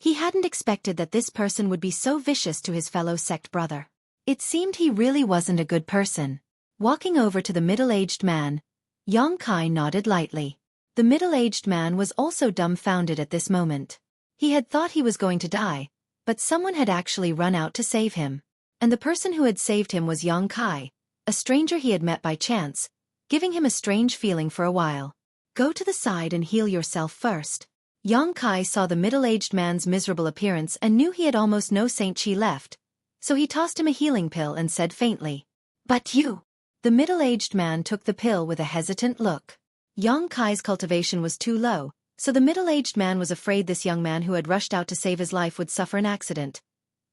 He hadn't expected that this person would be so vicious to his fellow sect brother. It seemed he really wasn't a good person. Walking over to the middle-aged man, Yang Kai nodded lightly. The middle-aged man was also dumbfounded at this moment. He had thought he was going to die, but someone had actually run out to save him. And the person who had saved him was Yang Kai, a stranger he had met by chance, giving him a strange feeling for a while. Go to the side and heal yourself first. Yang Kai saw the middle-aged man's miserable appearance and knew he had almost no Saint Chi left, so he tossed him a healing pill and said faintly, "But you." The middle-aged man took the pill with a hesitant look. Yang Kai's cultivation was too low, so the middle-aged man was afraid this young man who had rushed out to save his life would suffer an accident.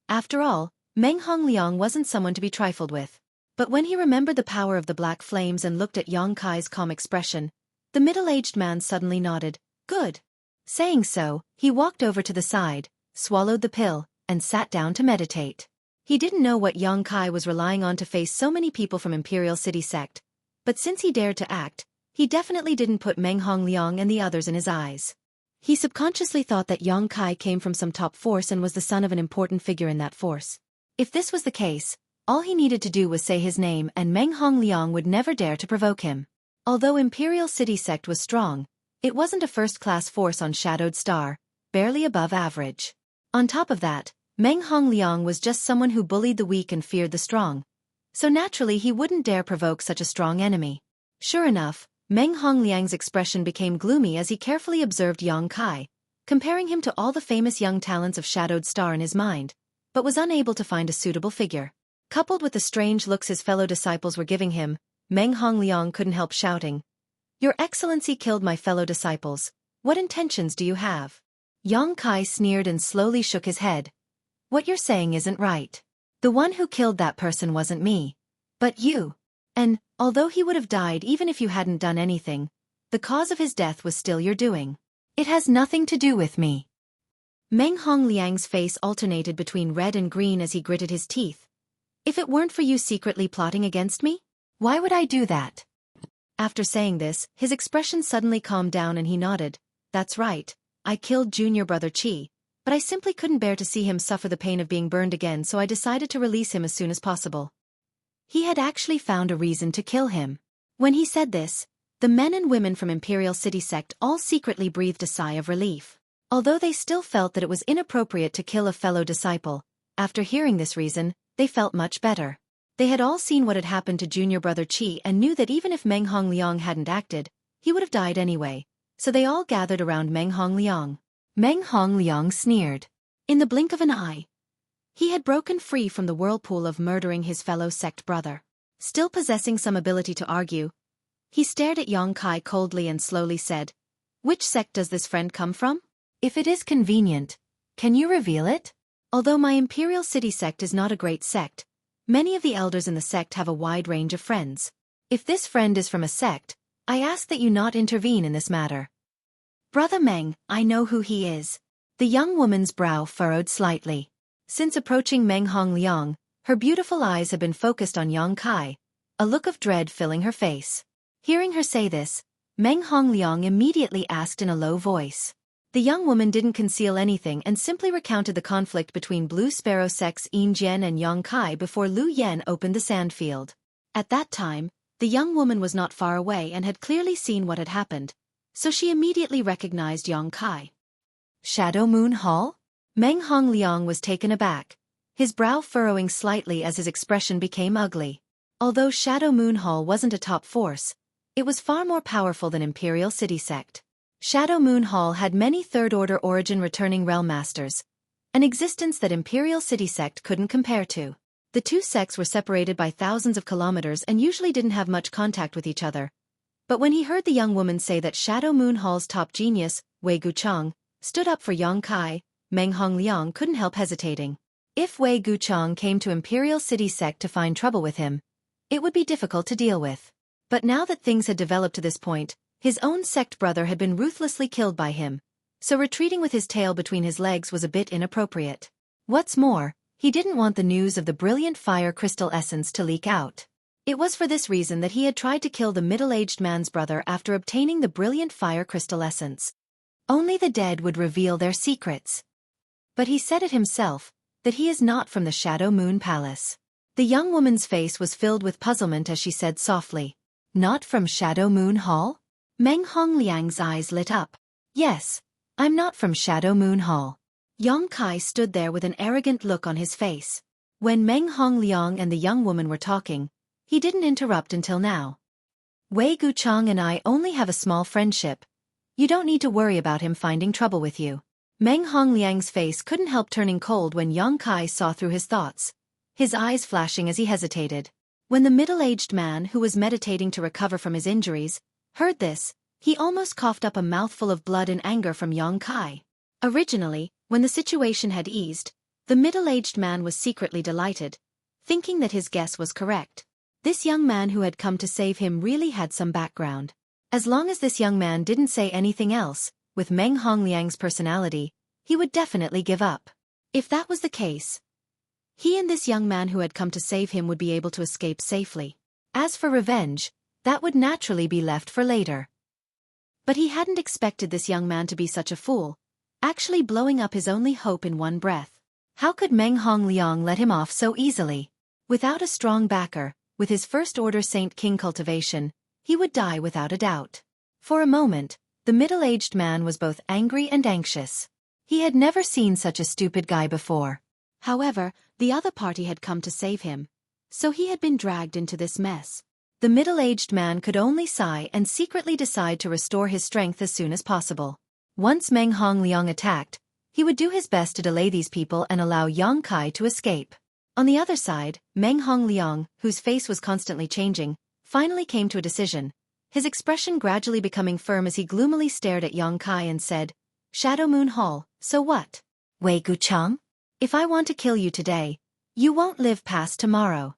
After all, Meng Hongliang wasn't someone to be trifled with. But when he remembered the power of the black flames and looked at Yang Kai's calm expression, the middle-aged man suddenly nodded. Good. Saying so, he walked over to the side, swallowed the pill, and sat down to meditate. He didn't know what Yang Kai was relying on to face so many people from Imperial City Sect, but since he dared to act, he definitely didn't put Meng Hongliang and the others in his eyes. He subconsciously thought that Yang Kai came from some top force and was the son of an important figure in that force. If this was the case, all he needed to do was say his name and Meng Hongliang would never dare to provoke him. Although Imperial City Sect was strong, it wasn't a first-class force on Shadowed Star, barely above average. On top of that, Meng Hongliang was just someone who bullied the weak and feared the strong. So naturally he wouldn't dare provoke such a strong enemy. Sure enough, Meng Hongliang's expression became gloomy as he carefully observed Yang Kai, comparing him to all the famous young talents of Shadowed Star in his mind, but was unable to find a suitable figure. Coupled with the strange looks his fellow disciples were giving him, Meng Hongliang couldn't help shouting, "Your Excellency killed my fellow disciples. What intentions do you have?" Yang Kai sneered and slowly shook his head. "What you're saying isn't right. The one who killed that person wasn't me, but you. And, although he would have died even if you hadn't done anything, the cause of his death was still your doing. It has nothing to do with me." Meng Hongliang's face alternated between red and green as he gritted his teeth. "If it weren't for you secretly plotting against me, why would I do that?" After saying this, his expression suddenly calmed down and he nodded. "That's right, I killed junior brother Qi, but I simply couldn't bear to see him suffer the pain of being burned again, so I decided to release him as soon as possible." He had actually found a reason to kill him. When he said this, the men and women from Imperial City Sect all secretly breathed a sigh of relief. Although they still felt that it was inappropriate to kill a fellow disciple, after hearing this reason, they felt much better. They had all seen what had happened to junior brother Qi and knew that even if Meng Hongliang hadn't acted, he would have died anyway, so they all gathered around Meng Hongliang. Meng Hongliang sneered. In the blink of an eye, he had broken free from the whirlpool of murdering his fellow sect brother. Still possessing some ability to argue, he stared at Yang Kai coldly and slowly said, "Which sect does this friend come from? If it is convenient, can you reveal it? Although my Imperial City Sect is not a great sect, many of the elders in the sect have a wide range of friends. If this friend is from a sect, I ask that you not intervene in this matter." "Brother Meng, I know who he is." The young woman's brow furrowed slightly. Since approaching Meng Hongliang, her beautiful eyes had been focused on Yang Kai, a look of dread filling her face. Hearing her say this, Meng Hongliang immediately asked in a low voice. The young woman didn't conceal anything and simply recounted the conflict between Blue Sparrow sects Yin Jian and Yang Kai before Lu Yan opened the sandfield. At that time, the young woman was not far away and had clearly seen what had happened, so she immediately recognized Yang Kai. Shadow Moon Hall? Meng Hongliang was taken aback, his brow furrowing slightly as his expression became ugly. Although Shadow Moon Hall wasn't a top force, it was far more powerful than Imperial City Sect. Shadow Moon Hall had many third-order origin returning realm masters, an existence that Imperial City Sect couldn't compare to. The two sects were separated by thousands of kilometers and usually didn't have much contact with each other. But when he heard the young woman say that Shadow Moon Hall's top genius, Wei Guchang, stood up for Yang Kai, Meng Hongliang couldn't help hesitating. If Wei Guchang came to Imperial City Sect to find trouble with him, it would be difficult to deal with. But now that things had developed to this point, his own sect brother had been ruthlessly killed by him, so retreating with his tail between his legs was a bit inappropriate. What's more, he didn't want the news of the brilliant fire crystal essence to leak out. It was for this reason that he had tried to kill the middle-aged man's brother after obtaining the brilliant fire crystal essence. Only the dead would reveal their secrets. But he said it himself, that he is not from the Shadow Moon Palace. The young woman's face was filled with puzzlement as she said softly, "Not from Shadow Moon Hall?" Meng Hongliang's eyes lit up. "Yes, I'm not from Shadow Moon Hall." Yang Kai stood there with an arrogant look on his face. When Meng Hongliang and the young woman were talking, he didn't interrupt until now. "Wei Guchang and I only have a small friendship. You don't need to worry about him finding trouble with you." Meng Hongliang's face couldn't help turning cold when Yang Kai saw through his thoughts, his eyes flashing as he hesitated. When the middle-aged man who was meditating to recover from his injuries heard this, he almost coughed up a mouthful of blood in anger from Yang Kai. Originally, when the situation had eased, the middle-aged man was secretly delighted, thinking that his guess was correct. This young man who had come to save him really had some background. As long as this young man didn't say anything else, with Meng Hongliang's personality, he would definitely give up. If that was the case, he and this young man who had come to save him would be able to escape safely. As for revenge, that would naturally be left for later. But he hadn't expected this young man to be such a fool, actually blowing up his only hope in one breath. How could Meng Hongliang let him off so easily? Without a strong backer, with his first-order Saint King cultivation, he would die without a doubt. For a moment, the middle-aged man was both angry and anxious. He had never seen such a stupid guy before. However, the other party had come to save him, so he had been dragged into this mess. The middle-aged man could only sigh and secretly decide to restore his strength as soon as possible. Once Meng Hongliang attacked, he would do his best to delay these people and allow Yang Kai to escape. On the other side, Meng Hongliang, whose face was constantly changing, finally came to a decision, his expression gradually becoming firm as he gloomily stared at Yang Kai and said, "Shadow Moon Hall, so what? Wei Guchang? If I want to kill you today, you won't live past tomorrow."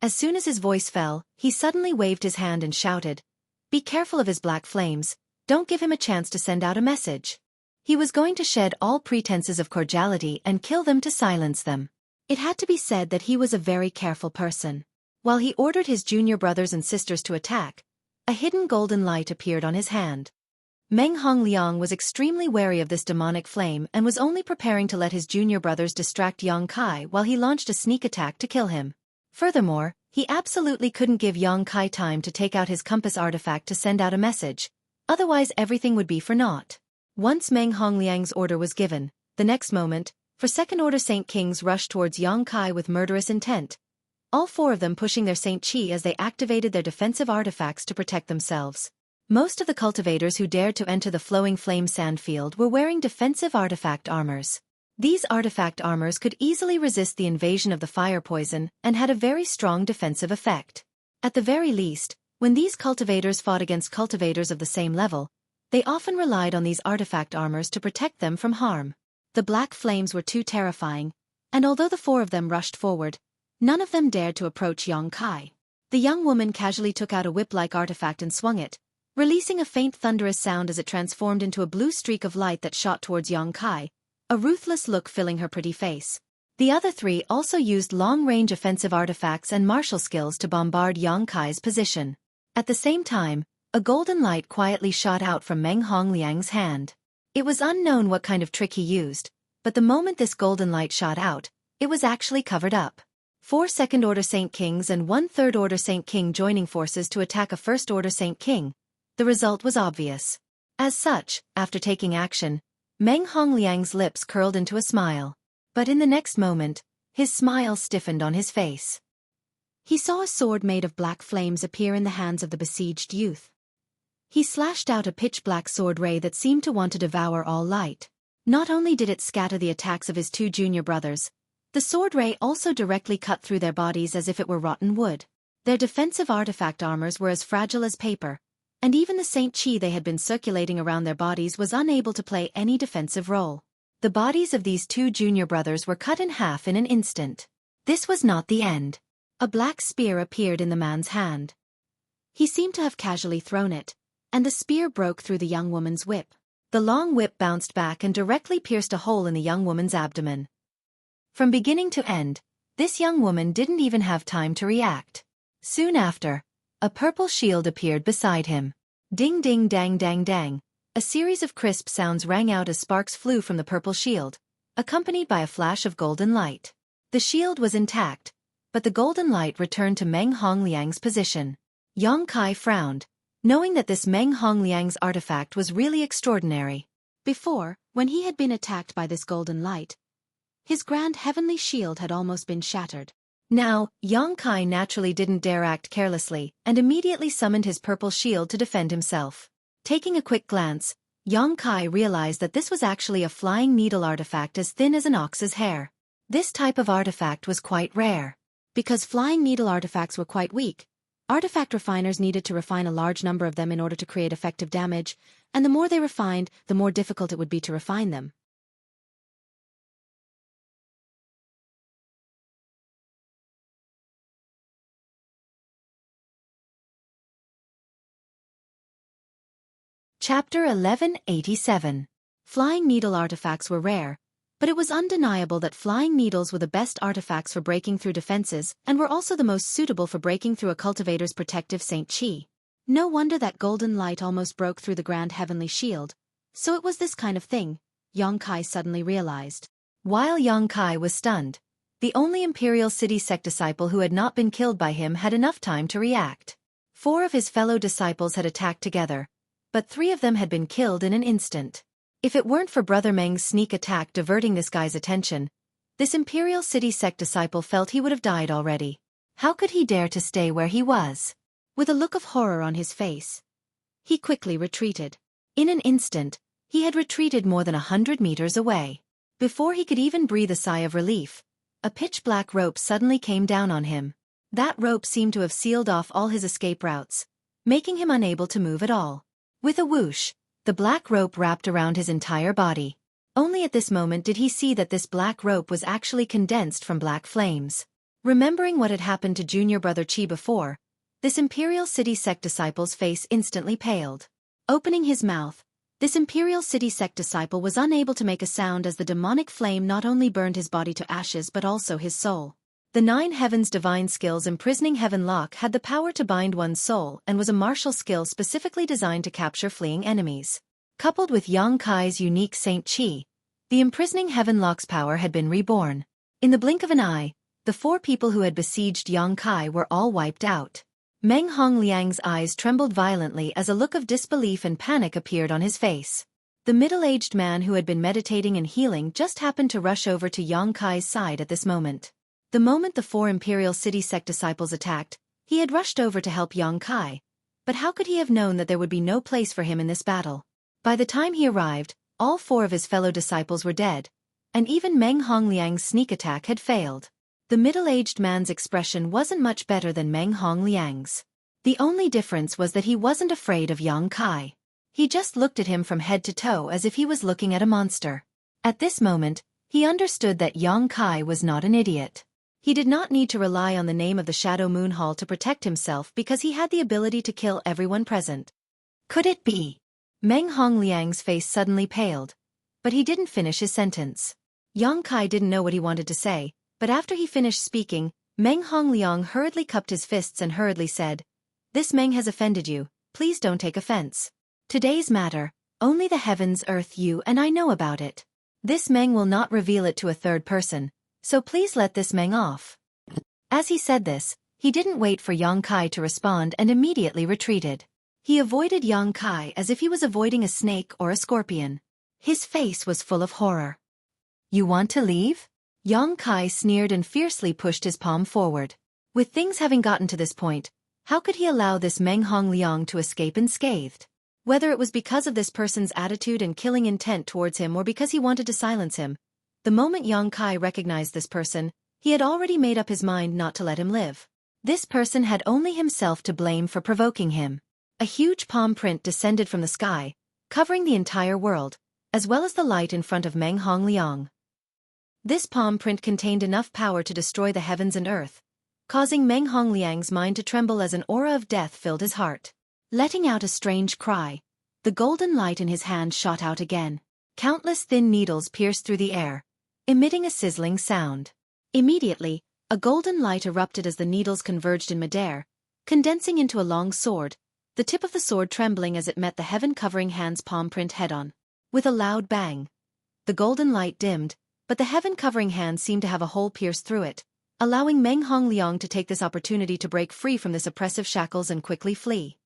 As soon as his voice fell, he suddenly waved his hand and shouted, "Be careful of his black flames, don't give him a chance to send out a message." He was going to shed all pretenses of cordiality and kill them to silence them. It had to be said that he was a very careful person. While he ordered his junior brothers and sisters to attack, a hidden golden light appeared on his hand. Meng Hongliang was extremely wary of this demonic flame and was only preparing to let his junior brothers distract Yang Kai while he launched a sneak attack to kill him. Furthermore, he absolutely couldn't give Yang Kai time to take out his compass artifact to send out a message, otherwise everything would be for naught. Once Meng Hongliang's order was given, the next moment, second-order Saint Kings rushed towards Yang Kai with murderous intent, all four of them pushing their Saint Qi as they activated their defensive artifacts to protect themselves. Most of the cultivators who dared to enter the flowing flame sand field were wearing defensive artifact armors. These artifact armors could easily resist the invasion of the fire poison and had a very strong defensive effect. At the very least, when these cultivators fought against cultivators of the same level, they often relied on these artifact armors to protect them from harm. The black flames were too terrifying, and although the four of them rushed forward, none of them dared to approach Yang Kai. The young woman casually took out a whip-like artifact and swung it, releasing a faint thunderous sound as it transformed into a blue streak of light that shot towards Yang Kai, a ruthless look filling her pretty face. The other three also used long-range offensive artifacts and martial skills to bombard Yang Kai's position. At the same time, a golden light quietly shot out from Meng Hongliang's hand. It was unknown what kind of trick he used, but the moment this golden light shot out, it was actually covered up. 4 second-order Saint Kings and 1 third-order Saint King joining forces to attack a first-order Saint King. The result was obvious. As such, after taking action, Meng Hongliang's lips curled into a smile. But in the next moment, his smile stiffened on his face. He saw a sword made of black flames appear in the hands of the besieged youth. He slashed out a pitch-black sword ray that seemed to want to devour all light. Not only did it scatter the attacks of his two junior brothers, the sword ray also directly cut through their bodies as if it were rotten wood. Their defensive artifact armors were as fragile as paper, and even the Saint Qi they had been circulating around their bodies was unable to play any defensive role. The bodies of these two junior brothers were cut in half in an instant. This was not the end. A black spear appeared in the man's hand. He seemed to have casually thrown it, and the spear broke through the young woman's whip. The long whip bounced back and directly pierced a hole in the young woman's abdomen. From beginning to end, this young woman didn't even have time to react. Soon after, a purple shield appeared beside him. Ding ding dang dang dang. A series of crisp sounds rang out as sparks flew from the purple shield, accompanied by a flash of golden light. The shield was intact, but the golden light returned to Meng Hongliang's position. Yang Kai frowned, knowing that this Meng Hongliang's artifact was really extraordinary. Before, when he had been attacked by this golden light, his grand heavenly shield had almost been shattered. Now, Yang Kai naturally didn't dare act carelessly and immediately summoned his purple shield to defend himself. Taking a quick glance, Yang Kai realized that this was actually a flying needle artifact as thin as an ox's hair. This type of artifact was quite rare. Because flying needle artifacts were quite weak, artifact refiners needed to refine a large number of them in order to create effective damage, and the more they refined, the more difficult it would be to refine them. Chapter 1187. Flying needle artifacts were rare, but it was undeniable that flying needles were the best artifacts for breaking through defenses and were also the most suitable for breaking through a cultivator's protective Saint Qi. No wonder that golden light almost broke through the grand heavenly shield. So it was this kind of thing, Yang Kai suddenly realized. While Yang Kai was stunned, the only Imperial City sect disciple who had not been killed by him had enough time to react. 4 of his fellow disciples had attacked together, but 3 of them had been killed in an instant. If it weren't for Brother Meng's sneak attack diverting this guy's attention, this Imperial City sect disciple felt he would have died already. How could he dare to stay where he was? With a look of horror on his face, he quickly retreated. In an instant, he had retreated more than 100 meters away. Before he could even breathe a sigh of relief, a pitch-black rope suddenly came down on him. That rope seemed to have sealed off all his escape routes, making him unable to move at all. With a whoosh, the black rope wrapped around his entire body. Only at this moment did he see that this black rope was actually condensed from black flames. Remembering what had happened to junior brother Qi before, this Imperial City sect disciple's face instantly paled. Opening his mouth, this Imperial City sect disciple was unable to make a sound as the demonic flame not only burned his body to ashes but also his soul. The 9 Heavens Divine Skills imprisoning Heaven Lock had the power to bind one's soul and was a martial skill specifically designed to capture fleeing enemies. Coupled with Yang Kai's unique Saint Qi, the imprisoning Heaven Lock's power had been reborn. In the blink of an eye, the 4 people who had besieged Yang Kai were all wiped out. Meng Hongliang's eyes trembled violently as a look of disbelief and panic appeared on his face. The middle-aged man who had been meditating and healing just happened to rush over to Yang Kai's side at this moment. The moment the 4 Imperial City sect disciples attacked, he had rushed over to help Yang Kai, but how could he have known that there would be no place for him in this battle? By the time he arrived, all 4 of his fellow disciples were dead, and even Meng Hongliang's sneak attack had failed. The middle-aged man's expression wasn't much better than Meng Hongliang's. The only difference was that he wasn't afraid of Yang Kai. He just looked at him from head to toe as if he was looking at a monster. At this moment, he understood that Yang Kai was not an idiot. He did not need to rely on the name of the Shadow Moon Hall to protect himself because he had the ability to kill everyone present. Could it be? Meng Hongliang's face suddenly paled, but he didn't finish his sentence. Yang Kai didn't know what he wanted to say, but after he finished speaking, Meng Hongliang hurriedly cupped his fists and hurriedly said, "This Meng has offended you, please don't take offense. Today's matter, only the heavens, earth, you and I know about it. This Meng will not reveal it to a third person, so please let this Meng off." As he said this, he didn't wait for Yang Kai to respond and immediately retreated. He avoided Yang Kai as if he was avoiding a snake or a scorpion. His face was full of horror. "You want to leave?" Yang Kai sneered and fiercely pushed his palm forward. With things having gotten to this point, how could he allow this Meng Hongliang to escape unscathed? Whether it was because of this person's attitude and killing intent towards him or because he wanted to silence him, the moment Yang Kai recognized this person, he had already made up his mind not to let him live. This person had only himself to blame for provoking him. A huge palm print descended from the sky, covering the entire world, as well as the light in front of Meng Hongliang. This palm print contained enough power to destroy the heavens and earth, causing Meng Hongliang's mind to tremble as an aura of death filled his heart. Letting out a strange cry, the golden light in his hand shot out again. Countless thin needles pierced through the air, emitting a sizzling sound. Immediately, a golden light erupted as the needles converged in midair, condensing into a long sword, the tip of the sword trembling as it met the heaven-covering hand's palm print head-on. With a loud bang, the golden light dimmed, but the heaven-covering hand seemed to have a hole pierced through it, allowing Meng Hongliang to take this opportunity to break free from this oppressive shackles and quickly flee.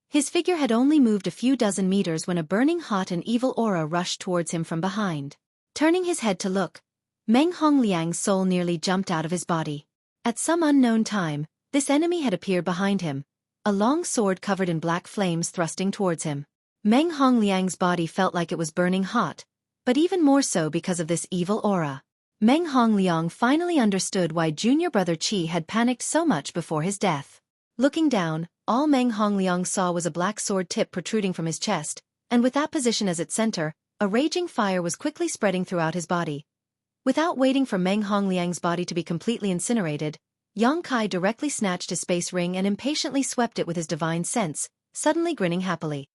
His figure had only moved a few dozen meters when a burning hot and evil aura rushed towards him from behind. Turning his head to look, Meng Hongliang's soul nearly jumped out of his body. At some unknown time, this enemy had appeared behind him, a long sword covered in black flames thrusting towards him. Meng Hongliang's body felt like it was burning hot, but even more so because of this evil aura. Meng Hongliang finally understood why junior brother Qi had panicked so much before his death. Looking down, all Meng Hongliang saw was a black sword tip protruding from his chest, and with that position as its center, a raging fire was quickly spreading throughout his body. Without waiting for Meng Hongliang's body to be completely incinerated, Yang Kai directly snatched his space ring and impatiently swept it with his divine sense, suddenly grinning happily.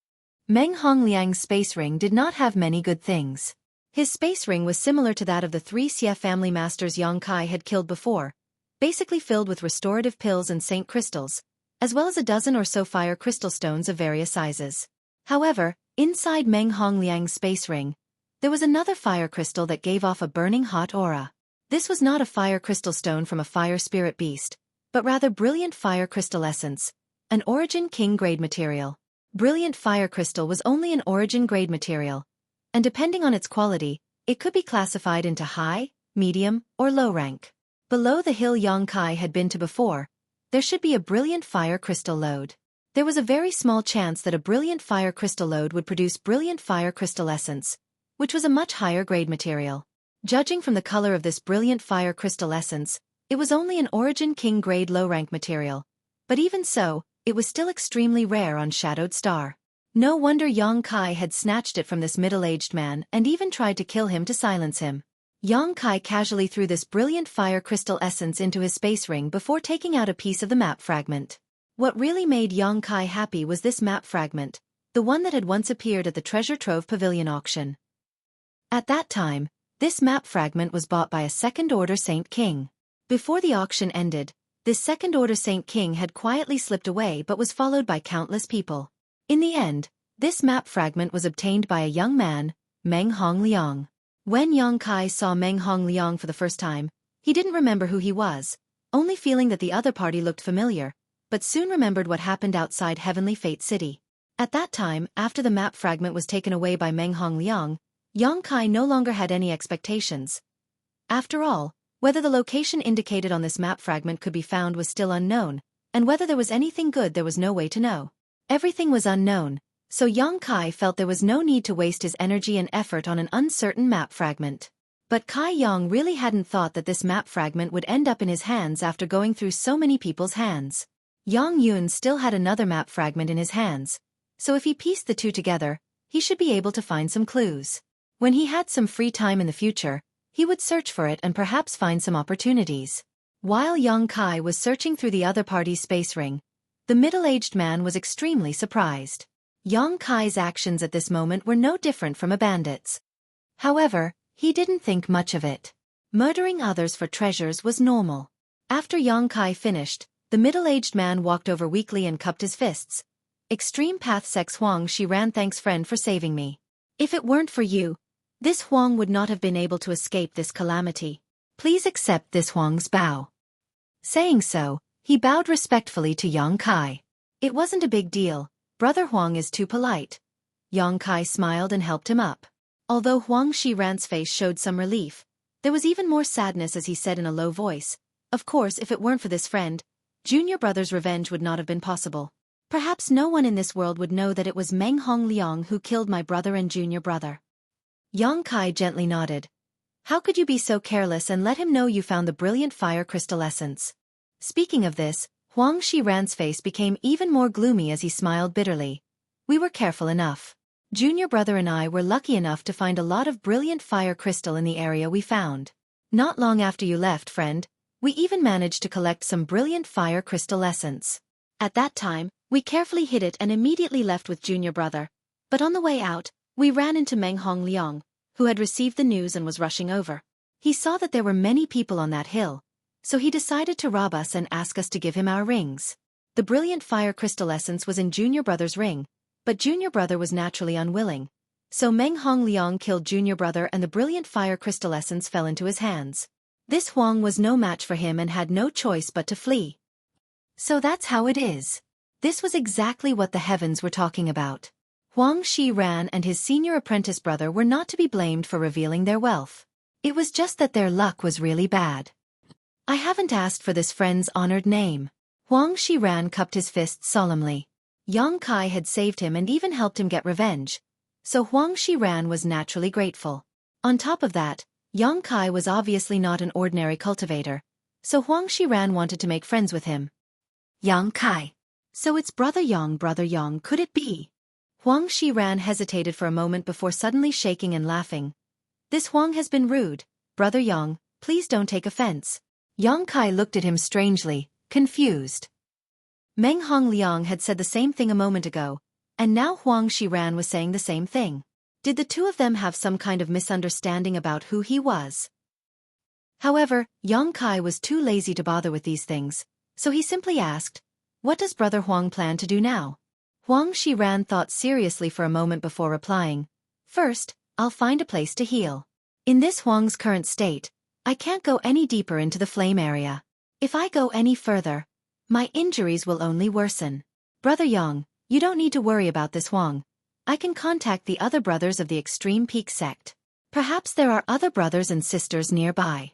Meng Hongliang's space ring did not have many good things. His space ring was similar to that of the 3 Xie family masters Yang Kai had killed before, basically filled with restorative pills and saint crystals, as well as a dozen or so fire crystal stones of various sizes. However, inside Meng Hongliang's space ring, there was another fire crystal that gave off a burning hot aura. This was not a fire crystal stone from a fire spirit beast, but rather brilliant fire crystal essence, an origin king grade material. Brilliant fire crystal was only an origin grade material, and depending on its quality, it could be classified into high, medium, or low rank. Below the hill Yang Kai had been to before, there should be a brilliant fire crystal lode. There was a very small chance that a brilliant fire crystal lode would produce brilliant fire crystal essence, which was a much higher grade material. Judging from the color of this brilliant fire crystal essence, it was only an origin king grade low rank material, but even so, it was still extremely rare on Shadowed Star. No wonder Yang Kai had snatched it from this middle-aged man and even tried to kill him to silence him. Yang Kai casually threw this brilliant fire crystal essence into his space ring before taking out a piece of the map fragment. What really made Yang Kai happy was this map fragment, the one that had once appeared at the Treasure Trove Pavilion auction. At that time, this map fragment was bought by a second-order Saint King. Before the auction ended, this second-order Saint King had quietly slipped away but was followed by countless people. In the end, this map fragment was obtained by a young man, Meng Hongliang. When Yang Kai saw Meng Hongliang for the first time, he didn't remember who he was, only feeling that the other party looked familiar, but soon remembered what happened outside Heavenly Fate City. At that time, after the map fragment was taken away by Meng Hongliang, Yang Kai no longer had any expectations. After all, whether the location indicated on this map fragment could be found was still unknown, and whether there was anything good there was no way to know. Everything was unknown, so Yang Kai felt there was no need to waste his energy and effort on an uncertain map fragment. But Kai Yang really hadn't thought that this map fragment would end up in his hands after going through so many people's hands. Yang Yun still had another map fragment in his hands, so if he pieced the two together, he should be able to find some clues. When he had some free time in the future, he would search for it and perhaps find some opportunities. While Yang Kai was searching through the other party's space ring, the middle-aged man was extremely surprised. Yang Kai's actions at this moment were no different from a bandit's. However, he didn't think much of it. Murdering others for treasures was normal. After Yang Kai finished, the middle-aged man walked over weakly and cupped his fists. Extreme Path Sex Huang Shi ran, thanks friend for saving me. If it weren't for you, this Huang would not have been able to escape this calamity. Please accept this Huang's bow. Saying so, he bowed respectfully to Yang Kai. It wasn't a big deal, Brother Huang is too polite. Yang Kai smiled and helped him up. Although Huang Shiran's face showed some relief, there was even more sadness as he said in a low voice, "Of course, if it weren't for this friend, junior brother's revenge would not have been possible. Perhaps no one in this world would know that it was Meng Hongliang who killed my brother and junior brother." Yang Kai gently nodded. "How could you be so careless and let him know you found the brilliant fire crystal essence?" Speaking of this, Huang Shiran's face became even more gloomy as he smiled bitterly. "We were careful enough. Junior brother and I were lucky enough to find a lot of brilliant fire crystal in the area we found. Not long after you left, friend, we even managed to collect some brilliant fire crystal essence. At that time, we carefully hid it and immediately left with junior brother. But on the way out, we ran into Meng Hongliang, who had received the news and was rushing over. He saw that there were many people on that hill, so he decided to rob us and ask us to give him our rings. The brilliant fire crystal essence was in junior brother's ring, but junior brother was naturally unwilling. So Meng Hongliang killed junior brother and the brilliant fire crystal essence fell into his hands. This Huang was no match for him and had no choice but to flee. So that's how it is. This was exactly what the heavens were talking about. Huang Shiran and his senior apprentice brother were not to be blamed for revealing their wealth. It was just that their luck was really bad. I haven't asked for this friend's honored name. Huang Shiran cupped his fists solemnly. Yang Kai had saved him and even helped him get revenge, so Huang Shiran was naturally grateful. On top of that, Yang Kai was obviously not an ordinary cultivator, so Huang Shiran wanted to make friends with him. Yang Kai. So it's Brother Yang, could it be? Huang Shiran hesitated for a moment before suddenly shaking and laughing. This Huang has been rude. Brother Yang, please don't take offense. Yang Kai looked at him strangely, confused. Meng Hongliang had said the same thing a moment ago, and now Huang Shiran was saying the same thing. Did the two of them have some kind of misunderstanding about who he was? However, Yang Kai was too lazy to bother with these things, so he simply asked, "What does Brother Huang plan to do now?" Huang Shiran thought seriously for a moment before replying, "First, I'll find a place to heal. In this Huang's current state, I can't go any deeper into the flame area. If I go any further, my injuries will only worsen. Brother Yang, you don't need to worry about this Huang. I can contact the other brothers of the Extreme Peak sect. Perhaps there are other brothers and sisters nearby."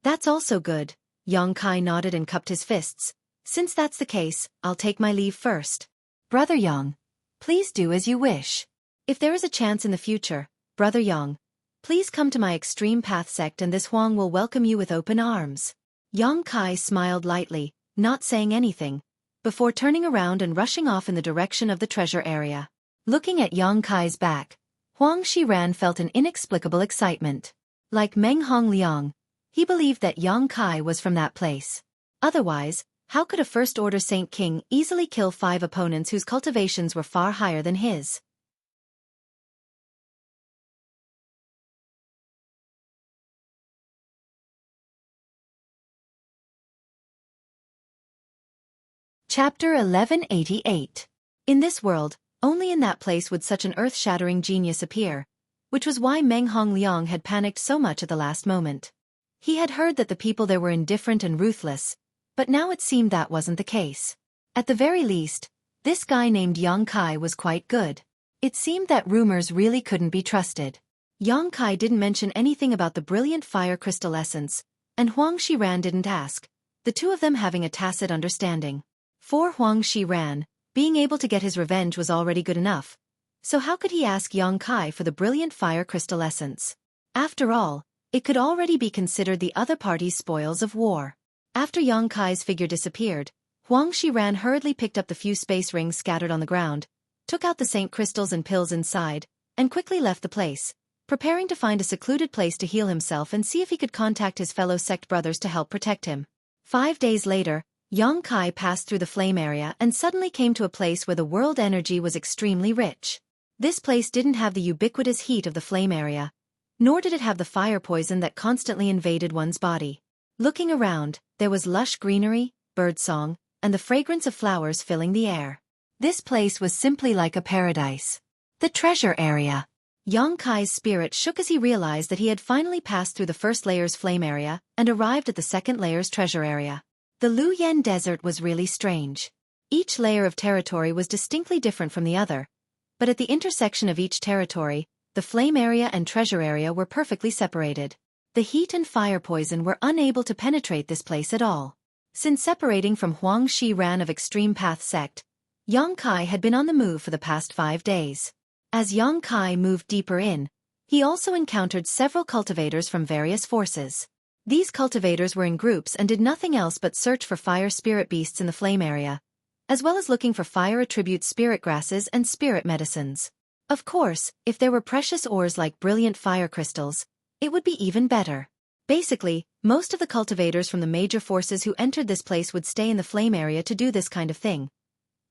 "That's also good." Yang Kai nodded and cupped his fists. "Since that's the case, I'll take my leave first." "Brother Yang, please do as you wish. If there is a chance in the future, Brother Yang, please come to my Extreme Path sect and this Huang will welcome you with open arms." Yang Kai smiled lightly, not saying anything, before turning around and rushing off in the direction of the treasure area. Looking at Yang Kai's back, Huang Shiran felt an inexplicable excitement. Like Meng Hongliang, he believed that Yang Kai was from that place. Otherwise, how could a First-Order Saint King easily kill 5 opponents whose cultivations were far higher than his? Chapter 1188. In this world, only in that place would such an earth-shattering genius appear, which was why Meng Hongliang had panicked so much at the last moment. He had heard that the people there were indifferent and ruthless, but now it seemed that wasn't the case. At the very least, this guy named Yang Kai was quite good. It seemed that rumors really couldn't be trusted. Yang Kai didn't mention anything about the brilliant fire crystal essence, and Huang Shiran didn't ask, the two of them having a tacit understanding. For Huang Shiran, being able to get his revenge was already good enough, so how could he ask Yang Kai for the brilliant fire crystal essence? After all, it could already be considered the other party's spoils of war. After Yang Kai's figure disappeared, Huang Shiran hurriedly picked up the few space rings scattered on the ground, took out the saint crystals and pills inside, and quickly left the place, preparing to find a secluded place to heal himself and see if he could contact his fellow sect brothers to help protect him. 5 days later, Yang Kai passed through the flame area and suddenly came to a place where the world energy was extremely rich. This place didn't have the ubiquitous heat of the flame area, nor did it have the fire poison that constantly invaded one's body. Looking around, there was lush greenery, birdsong, and the fragrance of flowers filling the air. This place was simply like a paradise. The treasure area. Yang Kai's spirit shook as he realized that he had finally passed through the first layer's flame area and arrived at the second layer's treasure area. The Luyan Desert was really strange. Each layer of territory was distinctly different from the other, but at the intersection of each territory, the flame area and treasure area were perfectly separated. The heat and fire poison were unable to penetrate this place at all. Since separating from Huang Shi Ran of Extreme Path sect, Yang Kai had been on the move for the past 5 days. As Yang Kai moved deeper in, he also encountered several cultivators from various forces. These cultivators were in groups and did nothing else but search for fire spirit beasts in the flame area, as well as looking for fire attribute spirit grasses and spirit medicines. Of course, if there were precious ores like brilliant fire crystals, it would be even better. Basically, most of the cultivators from the major forces who entered this place would stay in the flame area to do this kind of thing,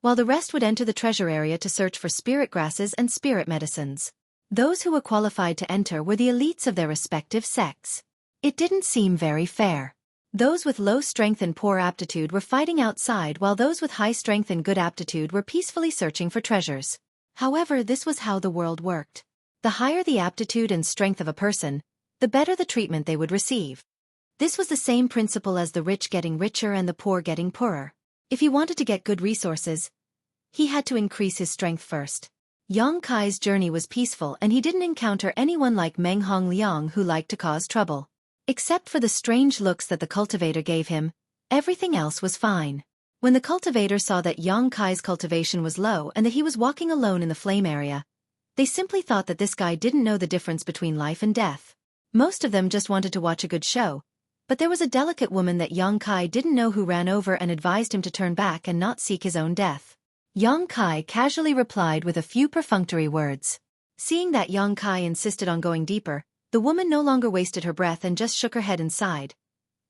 while the rest would enter the treasure area to search for spirit grasses and spirit medicines. Those who were qualified to enter were the elites of their respective sects. It didn't seem very fair. Those with low strength and poor aptitude were fighting outside while those with high strength and good aptitude were peacefully searching for treasures. However, this was how the world worked. The higher the aptitude and strength of a person, the better the treatment they would receive. This was the same principle as the rich getting richer and the poor getting poorer. If he wanted to get good resources, he had to increase his strength first. Yang Kai's journey was peaceful and he didn't encounter anyone like Meng Hongliang who liked to cause trouble. Except for the strange looks that the cultivator gave him, everything else was fine. When the cultivator saw that Yang Kai's cultivation was low and that he was walking alone in the flame area, they simply thought that this guy didn't know the difference between life and death. Most of them just wanted to watch a good show, but there was a delicate woman that Yang Kai didn't know who ran over and advised him to turn back and not seek his own death. Yang Kai casually replied with a few perfunctory words. Seeing that Yang Kai insisted on going deeper, the woman no longer wasted her breath and just shook her head and sighed,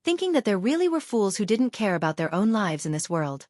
thinking that there really were fools who didn't care about their own lives in this world.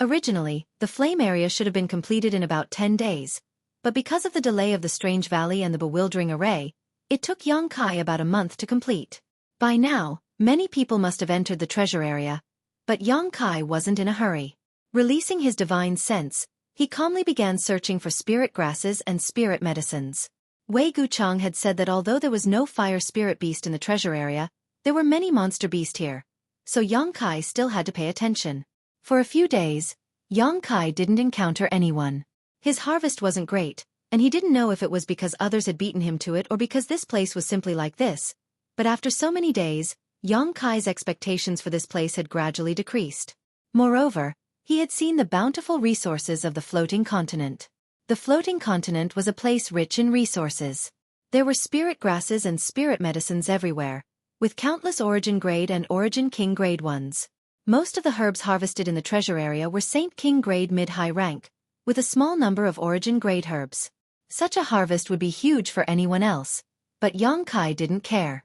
Originally, the flame area should have been completed in about 10 days, but because of the delay of the strange valley and the bewildering array, it took Yang Kai about a month to complete. By now, many people must have entered the treasure area, but Yang Kai wasn't in a hurry. Releasing his divine sense, he calmly began searching for spirit grasses and spirit medicines. Wei Guchang had said that although there was no fire spirit beast in the treasure area, there were many monster beasts here, so Yang Kai still had to pay attention. For a few days, Yang Kai didn't encounter anyone. His harvest wasn't great, and he didn't know if it was because others had beaten him to it or because this place was simply like this, but after so many days, Yang Kai's expectations for this place had gradually decreased. Moreover, he had seen the bountiful resources of the floating continent. The floating continent was a place rich in resources. There were spirit grasses and spirit medicines everywhere, with countless origin grade and origin king grade ones. Most of the herbs harvested in the treasure area were Saint King grade mid-high rank, with a small number of origin grade herbs. Such a harvest would be huge for anyone else, but Yang Kai didn't care.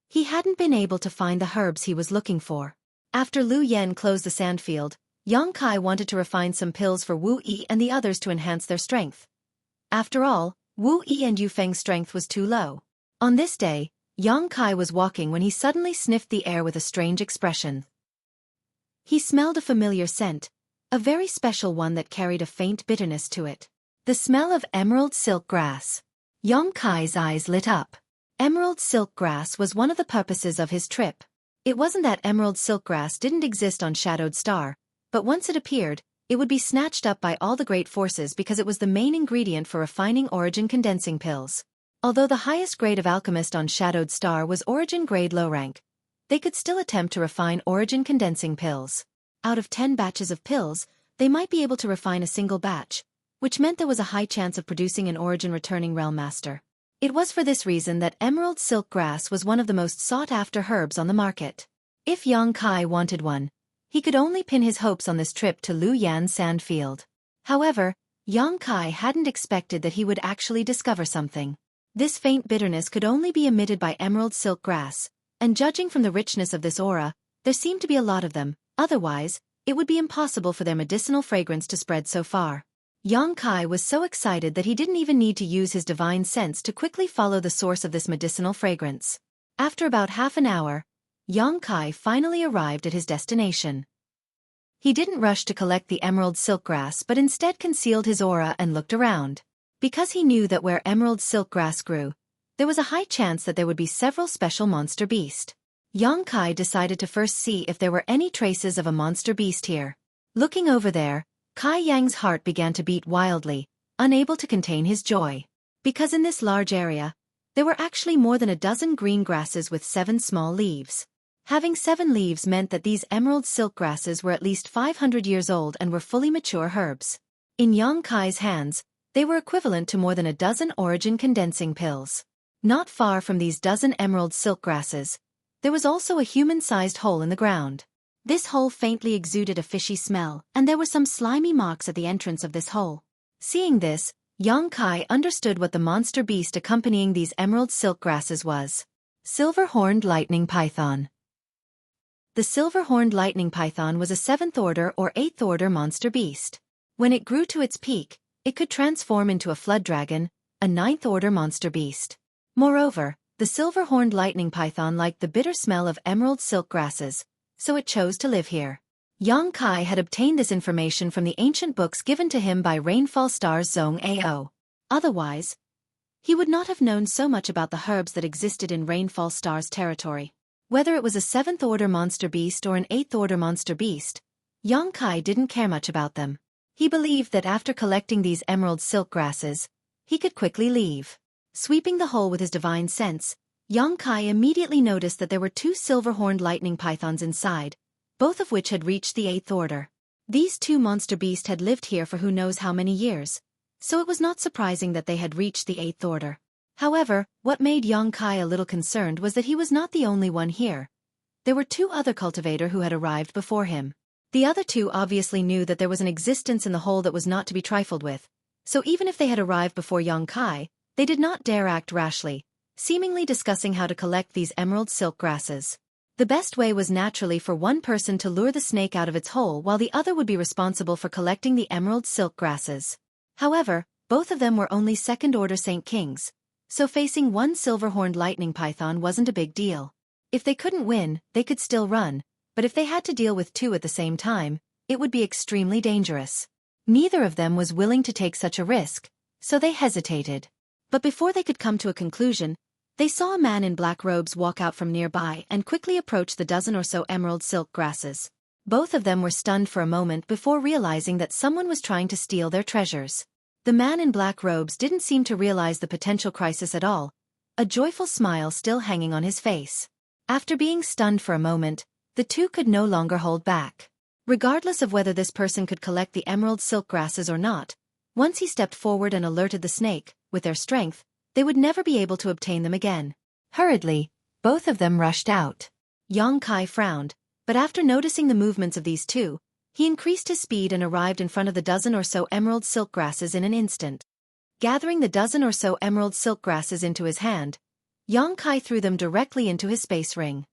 He hadn't been able to find the herbs he was looking for. After Lu Yen closed the sandfield, Yang Kai wanted to refine some pills for Wu Yi and the others to enhance their strength. After all, Wu Yi and Yu Feng's strength was too low. On this day, Yang Kai was walking when he suddenly sniffed the air with a strange expression. He smelled a familiar scent, a very special one that carried a faint bitterness to it. The smell of emerald silk grass. Yang Kai's eyes lit up. Emerald silk grass was one of the purposes of his trip. It wasn't that emerald silk grass didn't exist on Shadowed Star, but once it appeared, it would be snatched up by all the great forces because it was the main ingredient for refining origin condensing pills. Although the highest grade of alchemist on Shadowed Star was origin grade low rank, they could still attempt to refine origin condensing pills. Out of 10 batches of pills, they might be able to refine a single batch, which meant there was a high chance of producing an origin returning realm master. It was for this reason that emerald silk grass was one of the most sought-after herbs on the market. If Yang Kai wanted one, he could only pin his hopes on this trip to Lu Yan Sandfield. However, Yang Kai hadn't expected that he would actually discover something. This faint bitterness could only be emitted by emerald silk grass, and judging from the richness of this aura, there seemed to be a lot of them, otherwise, it would be impossible for their medicinal fragrance to spread so far. Yang Kai was so excited that he didn't even need to use his divine sense to quickly follow the source of this medicinal fragrance. After about half an hour, Yang Kai finally arrived at his destination. He didn't rush to collect the emerald silk grass but instead concealed his aura and looked around. Because he knew that where emerald silk grass grew, there was a high chance that there would be several special monster beasts. Yang Kai decided to first see if there were any traces of a monster beast here. Looking over there, Kai Yang's heart began to beat wildly, unable to contain his joy. Because in this large area, there were actually more than a dozen green grasses with 7 small leaves. Having 7 leaves meant that these emerald silk grasses were at least 500 years old and were fully mature herbs. In Yang Kai's hands, they were equivalent to more than a dozen origin condensing pills. Not far from these dozen emerald silk grasses, there was also a human-sized hole in the ground. This hole faintly exuded a fishy smell, and there were some slimy marks at the entrance of this hole. Seeing this, Yang Kai understood what the monster beast accompanying these emerald silk grasses was. Silver-horned lightning python. The silver-horned lightning python was a 7th order or 8th order monster beast. When it grew to its peak, it could transform into a flood dragon, a 9th order monster beast. Moreover, the silver-horned lightning python liked the bitter smell of emerald silk grasses, so it chose to live here. Yang Kai had obtained this information from the ancient books given to him by Rainfall Star's Zhong Ao. Otherwise, he would not have known so much about the herbs that existed in Rainfall Star's territory. Whether it was a 7th order monster beast or an 8th order monster beast, Yang Kai didn't care much about them. He believed that after collecting these emerald silk grasses, he could quickly leave. Sweeping the hole with his divine sense, Yang Kai immediately noticed that there were 2 silver-horned lightning pythons inside, both of which had reached the 8th order. These 2 monster beasts had lived here for who knows how many years, so it was not surprising that they had reached the 8th order. However, what made Yang Kai a little concerned was that he was not the only one here. There were 2 other cultivators who had arrived before him. The other 2 obviously knew that there was an existence in the hole that was not to be trifled with, so even if they had arrived before Yang Kai, they did not dare act rashly, seemingly discussing how to collect these emerald silk grasses. The best way was naturally for one person to lure the snake out of its hole while the other would be responsible for collecting the emerald silk grasses. However, both of them were only 2nd order Saint Kings, so facing one silver-horned lightning python wasn't a big deal. If they couldn't win, they could still run, but if they had to deal with 2 at the same time, it would be extremely dangerous. Neither of them was willing to take such a risk, so they hesitated. But before they could come to a conclusion, they saw a man in black robes walk out from nearby and quickly approach the dozen or so emerald silk grasses. Both of them were stunned for a moment before realizing that someone was trying to steal their treasures. The man in black robes didn't seem to realize the potential crisis at all, a joyful smile still hanging on his face. After being stunned for a moment, the 2 could no longer hold back. Regardless of whether this person could collect the emerald silk grasses or not, once he stepped forward and alerted the snake, with their strength, they would never be able to obtain them again. Hurriedly, both of them rushed out. Yang Kai frowned, but after noticing the movements of these 2, he increased his speed and arrived in front of the dozen or so emerald silk grasses in an instant. Gathering the dozen or so emerald silk grasses into his hand, Yang Kai threw them directly into his space ring.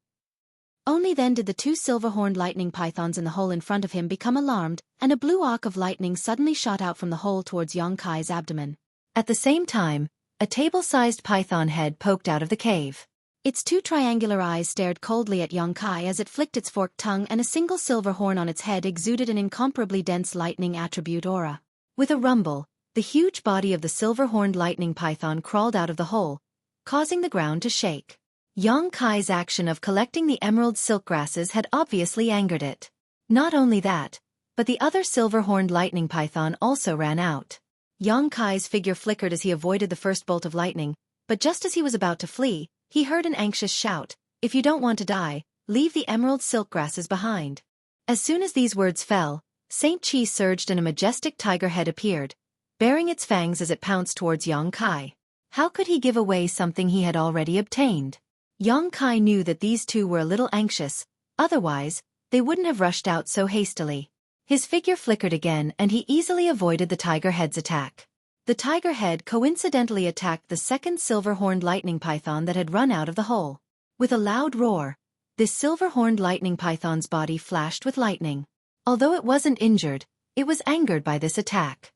Only then did the 2 silver-horned lightning pythons in the hole in front of him become alarmed, and a blue arc of lightning suddenly shot out from the hole towards Yang Kai's abdomen. At the same time, a table-sized python head poked out of the cave. Its 2 triangular eyes stared coldly at Yang Kai as it flicked its forked tongue, and a single silver horn on its head exuded an incomparably dense lightning attribute aura. With a rumble, the huge body of the silver-horned lightning python crawled out of the hole, causing the ground to shake. Yang Kai's action of collecting the emerald silk grasses had obviously angered it. Not only that, but the other silver-horned lightning python also ran out. Yang Kai's figure flickered as he avoided the first bolt of lightning, but just as he was about to flee, he heard an anxious shout, "If you don't want to die, leave the emerald silk grasses behind." As soon as these words fell, Saint Chi surged and a majestic tiger head appeared, baring its fangs as it pounced towards Yang Kai. How could he give away something he had already obtained? Yang Kai knew that these 2 were a little anxious, otherwise, they wouldn't have rushed out so hastily. His figure flickered again and he easily avoided the tiger head's attack. The tiger head coincidentally attacked the 2nd silver-horned lightning python that had run out of the hole. With a loud roar, this silver-horned lightning python's body flashed with lightning. Although it wasn't injured, it was angered by this attack.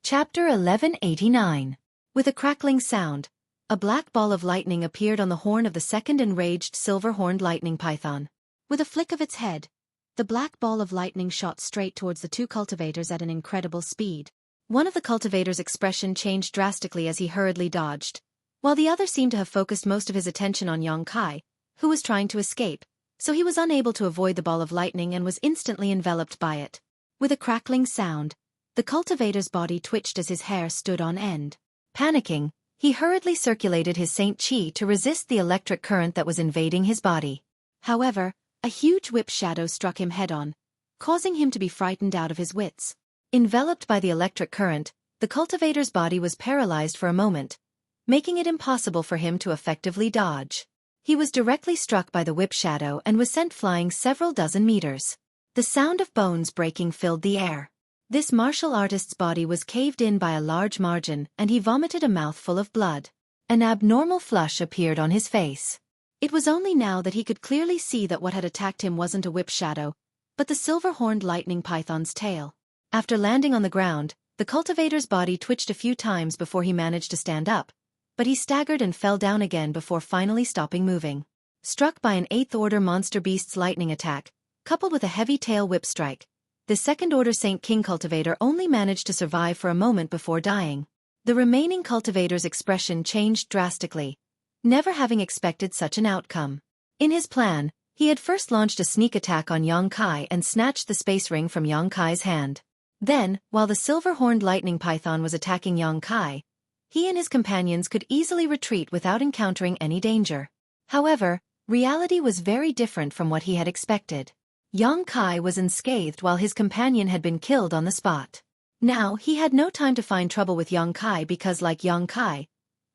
Chapter 1189. With a crackling sound, a black ball of lightning appeared on the horn of the 2nd enraged silver-horned lightning python. With a flick of its head, the black ball of lightning shot straight towards the 2 cultivators at an incredible speed. One of the cultivator's expression changed drastically as he hurriedly dodged, while the other seemed to have focused most of his attention on Yong Kai, who was trying to escape, so he was unable to avoid the ball of lightning and was instantly enveloped by it. With a crackling sound, the cultivator's body twitched as his hair stood on end. Panicking, he hurriedly circulated his Saint Chi to resist the electric current that was invading his body. However, a huge whip shadow struck him head-on, causing him to be frightened out of his wits. Enveloped by the electric current, the cultivator's body was paralyzed for a moment, making it impossible for him to effectively dodge. He was directly struck by the whip shadow and was sent flying several dozen meters. The sound of bones breaking filled the air. This martial artist's body was caved in by a large margin and he vomited a mouthful of blood. An abnormal flush appeared on his face. It was only now that he could clearly see that what had attacked him wasn't a whip shadow, but the silver-horned lightning python's tail. After landing on the ground, the cultivator's body twitched a few times before he managed to stand up, but he staggered and fell down again before finally stopping moving. Struck by an 8th-order monster beast's lightning attack, coupled with a heavy tail whip strike, the 2nd-order Saint King cultivator only managed to survive for a moment before dying. The remaining cultivator's expression changed drastically, never having expected such an outcome. In his plan, he had first launched a sneak attack on Yong Kai and snatched the space ring from Yong Kai's hand. Then, while the silver-horned lightning python was attacking Yong Kai, he and his companions could easily retreat without encountering any danger. However, reality was very different from what he had expected. Yong Kai was unscathed while his companion had been killed on the spot. Now he had no time to find trouble with Yong Kai because, like Yong Kai,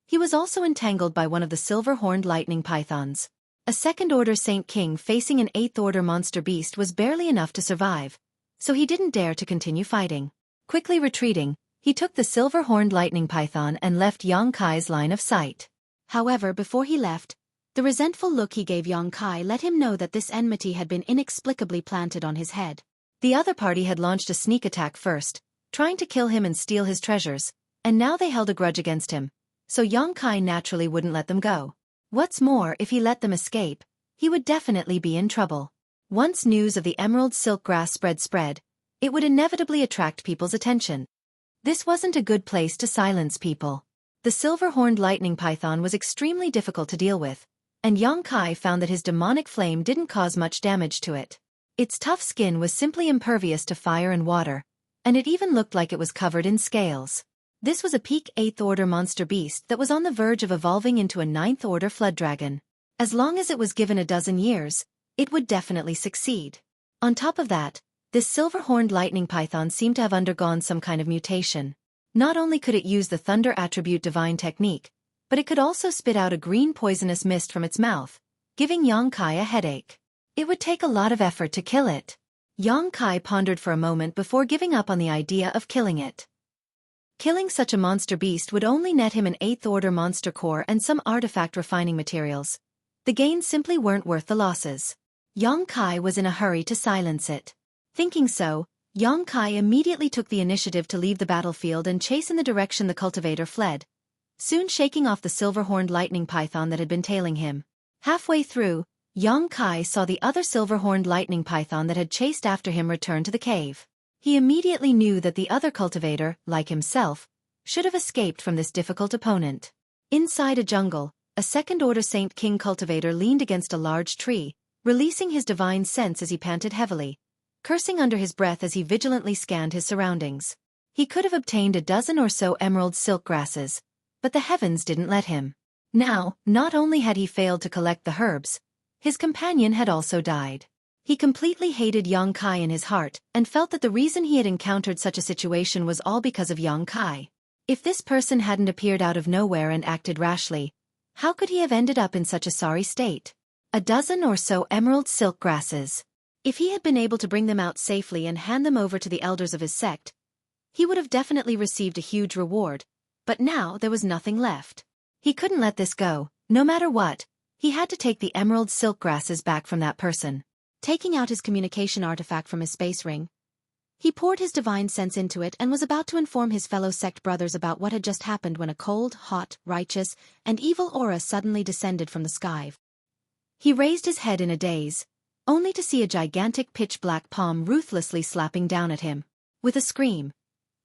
he was also entangled by one of the silver-horned lightning pythons. A 2nd-order Saint King facing an 8th-order monster beast was barely enough to survive, so he didn't dare to continue fighting. Quickly retreating, he took the silver-horned lightning python and left Yong Kai's line of sight. However, before he left, the resentful look he gave Yong Kai let him know that this enmity had been inexplicably planted on his head. The other party had launched a sneak attack first, trying to kill him and steal his treasures, and now they held a grudge against him, so Yong Kai naturally wouldn't let them go. What's more, if he let them escape, he would definitely be in trouble. Once news of the emerald silk grass spread, it would inevitably attract people's attention. This wasn't a good place to silence people. The silver-horned lightning python was extremely difficult to deal with, and Yong Kai found that his demonic flame didn't cause much damage to it. Its tough skin was simply impervious to fire and water, and it even looked like it was covered in scales. This was a peak 8th-order monster beast that was on the verge of evolving into a 9th-order flood dragon. As long as it was given a dozen years, it would definitely succeed. On top of that, this silver-horned lightning python seemed to have undergone some kind of mutation. Not only could it use the thunder attribute divine technique, but it could also spit out a green poisonous mist from its mouth, giving Yong Kai a headache. It would take a lot of effort to kill it. Yong Kai pondered for a moment before giving up on the idea of killing it. Killing such a monster beast would only net him an 8th-order monster core and some artifact refining materials. The gains simply weren't worth the losses. Yong Kai was in a hurry to silence it. Thinking so, Yong Kai immediately took the initiative to leave the battlefield and chase in the direction the cultivator fled, soon shaking off the silver-horned lightning python that had been tailing him. Halfway through, Yong Kai saw the other silver-horned lightning python that had chased after him return to the cave. He immediately knew that the other cultivator, like himself, should have escaped from this difficult opponent. Inside a jungle, a 2nd-order Saint King cultivator leaned against a large tree, releasing his divine sense as he panted heavily, cursing under his breath as he vigilantly scanned his surroundings. He could have obtained a dozen or so emerald silk grasses, but the heavens didn't let him. Now, not only had he failed to collect the herbs, his companion had also died. He completely hated Yong Kai in his heart and felt that the reason he had encountered such a situation was all because of Yong Kai. If this person hadn't appeared out of nowhere and acted rashly, how could he have ended up in such a sorry state? A dozen or so emerald silk grasses. If he had been able to bring them out safely and hand them over to the elders of his sect, he would have definitely received a huge reward, but now there was nothing left. He couldn't let this go. No matter what, he had to take the emerald silk grasses back from that person. Taking out his communication artifact from his space ring, he poured his divine sense into it and was about to inform his fellow sect brothers about what had just happened when a cold, hot, righteous, and evil aura suddenly descended from the sky. He raised his head in a daze, only to see a gigantic pitch-black palm ruthlessly slapping down at him. With a scream,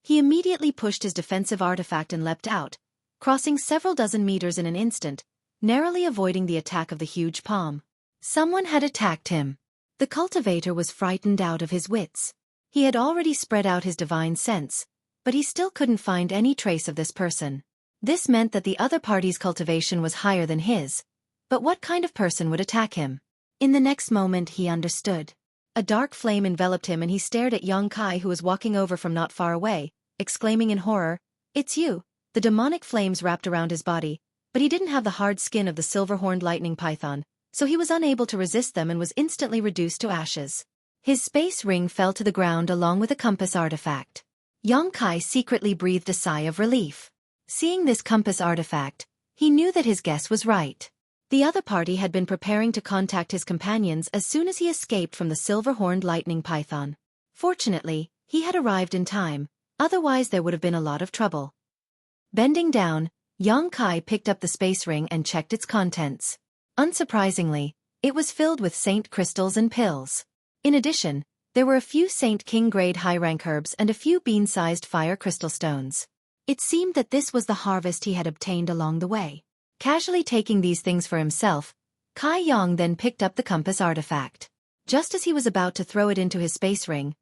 He immediately pushed his defensive artifact and leapt out, crossing several dozen meters in an instant, narrowly avoiding the attack of the huge palm. Someone had attacked him. The cultivator was frightened out of his wits. He had already spread out his divine sense, but he still couldn't find any trace of this person. This meant that the other party's cultivation was higher than his. But what kind of person would attack him? In the next moment he understood. A dark flame enveloped him and he stared at Xueqi, who was walking over from not far away, exclaiming in horror, "It's you!" The demonic flames wrapped around his body, but he didn't have the hard skin of the silver-horned lightning python, so he was unable to resist them and was instantly reduced to ashes. His space ring fell to the ground along with a compass artifact. Xueqi secretly breathed a sigh of relief. Seeing this compass artifact, he knew that his guess was right. The other party had been preparing to contact his companions as soon as he escaped from the silver-horned lightning python. Fortunately, he had arrived in time, otherwise there would have been a lot of trouble. Bending down, Xueqi picked up the space ring and checked its contents. Unsurprisingly, it was filled with saint crystals and pills. In addition, there were a few Saint King grade high-rank herbs and a few bean-sized fire crystal stones. It seemed that this was the harvest he had obtained along the way. Casually taking these things for himself, Kai Yang then picked up the compass artifact. Just as he was about to throw it into his space ring,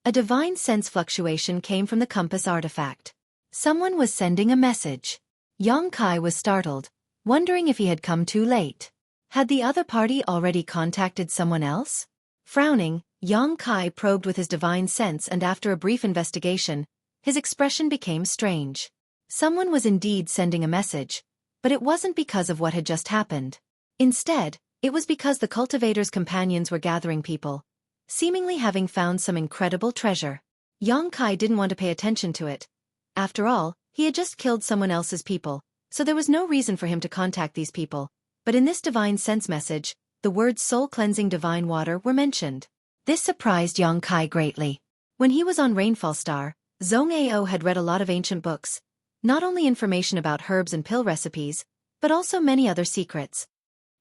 a divine sense fluctuation came from the compass artifact. Someone was sending a message. Xueqi was startled, wondering if he had come too late. Had the other party already contacted someone else? Frowning, Xueqi probed with his divine sense, and after a brief investigation, his expression became strange. Someone was indeed sending a message, but it wasn't because of what had just happened. Instead, it was because the cultivator's companions were gathering people, seemingly having found some incredible treasure. Xueqi didn't want to pay attention to it. After all, he had just killed someone else's people, so there was no reason for him to contact these people. But in this divine sense message, the words soul-cleansing divine water were mentioned. This surprised Xueqi greatly. When he was on Rainfall Star, Xueqi had read a lot of ancient books, not only information about herbs and pill recipes, but also many other secrets.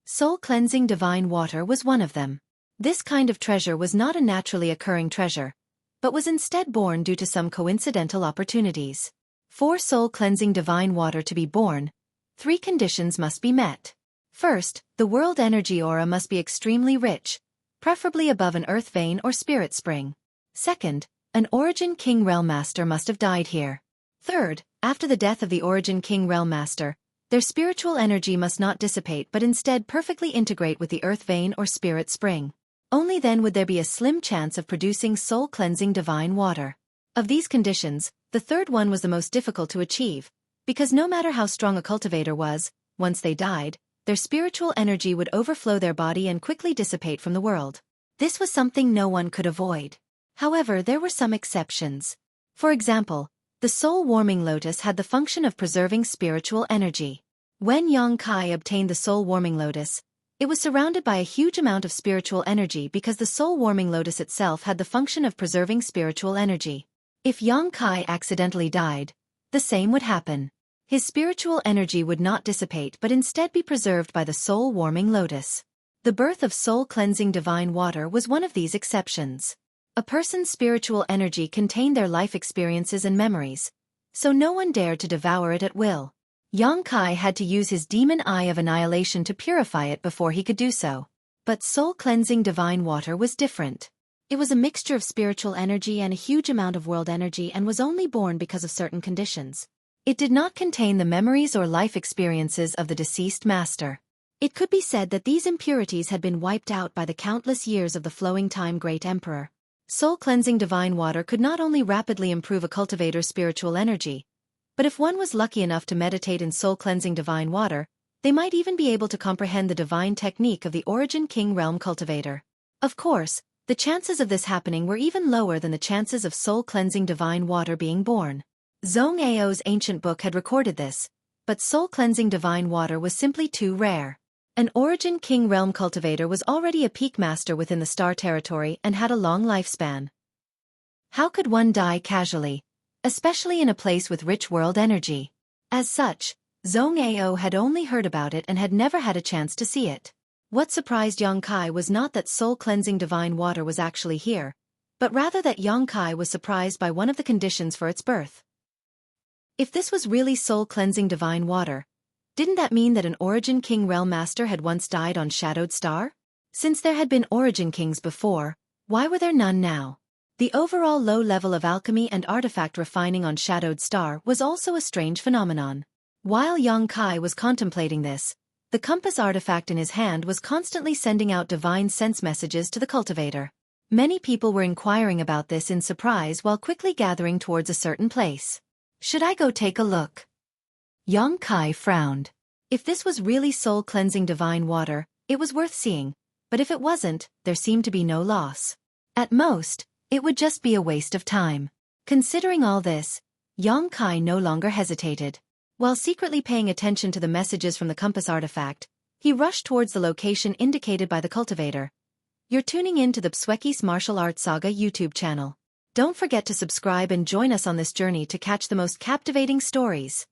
Soul-cleansing divine water was one of them. This kind of treasure was not a naturally occurring treasure, but was instead born due to some coincidental opportunities. For soul-cleansing divine water to be born, 3 conditions must be met. First, the world energy aura must be extremely rich, preferably above an earth vein or spirit spring. Second, an Origin King Realm Master must have died here. Third, after the death of the Origin King Realm Master, their spiritual energy must not dissipate but instead perfectly integrate with the earth vein or spirit spring. Only then would there be a slim chance of producing soul-cleansing divine water. Of these conditions, the third one was the most difficult to achieve, because no matter how strong a cultivator was, once they died, their spiritual energy would overflow their body and quickly dissipate from the world. This was something no one could avoid. However, there were some exceptions. For example, the soul-warming lotus had the function of preserving spiritual energy. When Xueqi obtained the soul-warming lotus, it was surrounded by a huge amount of spiritual energy because the soul-warming lotus itself had the function of preserving spiritual energy. If Xueqi accidentally died, the same would happen. His spiritual energy would not dissipate but instead be preserved by the soul-warming lotus. The birth of soul-cleansing divine water was one of these exceptions. A person's spiritual energy contained their life experiences and memories, so no one dared to devour it at will. Xueqi had to use his demon eye of annihilation to purify it before he could do so. But soul-cleansing divine water was different. It was a mixture of spiritual energy and a huge amount of world energy and was only born because of certain conditions. It did not contain the memories or life experiences of the deceased master. It could be said that these impurities had been wiped out by the countless years of the flowing time great emperor. Soul-cleansing divine water could not only rapidly improve a cultivator's spiritual energy, but if one was lucky enough to meditate in soul-cleansing divine water, they might even be able to comprehend the divine technique of the Origin King Realm cultivator. Of course, the chances of this happening were even lower than the chances of soul-cleansing divine water being born. Xueqi's ancient book had recorded this, but soul-cleansing divine water was simply too rare. An Origin King Realm cultivator was already a peak master within the star territory and had a long lifespan. How could one die casually, especially in a place with rich world energy? As such, Xueqi had only heard about it and had never had a chance to see it. What surprised Xueqi was not that soul-cleansing divine water was actually here, but rather that Yang Kai was surprised by one of the conditions for its birth. If this was really soul-cleansing divine water, didn't that mean that an Origin King Realm Master had once died on Shadowed Star? Since there had been Origin Kings before, why were there none now? The overall low level of alchemy and artifact refining on Shadowed Star was also a strange phenomenon. While Yang Kai was contemplating this, the compass artifact in his hand was constantly sending out divine sense messages to the cultivator. Many people were inquiring about this in surprise while quickly gathering towards a certain place. Should I go take a look? Yang Kai frowned. If this was really soul-cleansing divine water, it was worth seeing, but if it wasn't, there seemed to be no loss. At most, it would just be a waste of time. Considering all this, Yang Kai no longer hesitated. While secretly paying attention to the messages from the compass artifact, he rushed towards the location indicated by the cultivator. You're tuning in to the Xueqi's Martial Arts Saga YouTube channel. Don't forget to subscribe and join us on this journey to catch the most captivating stories.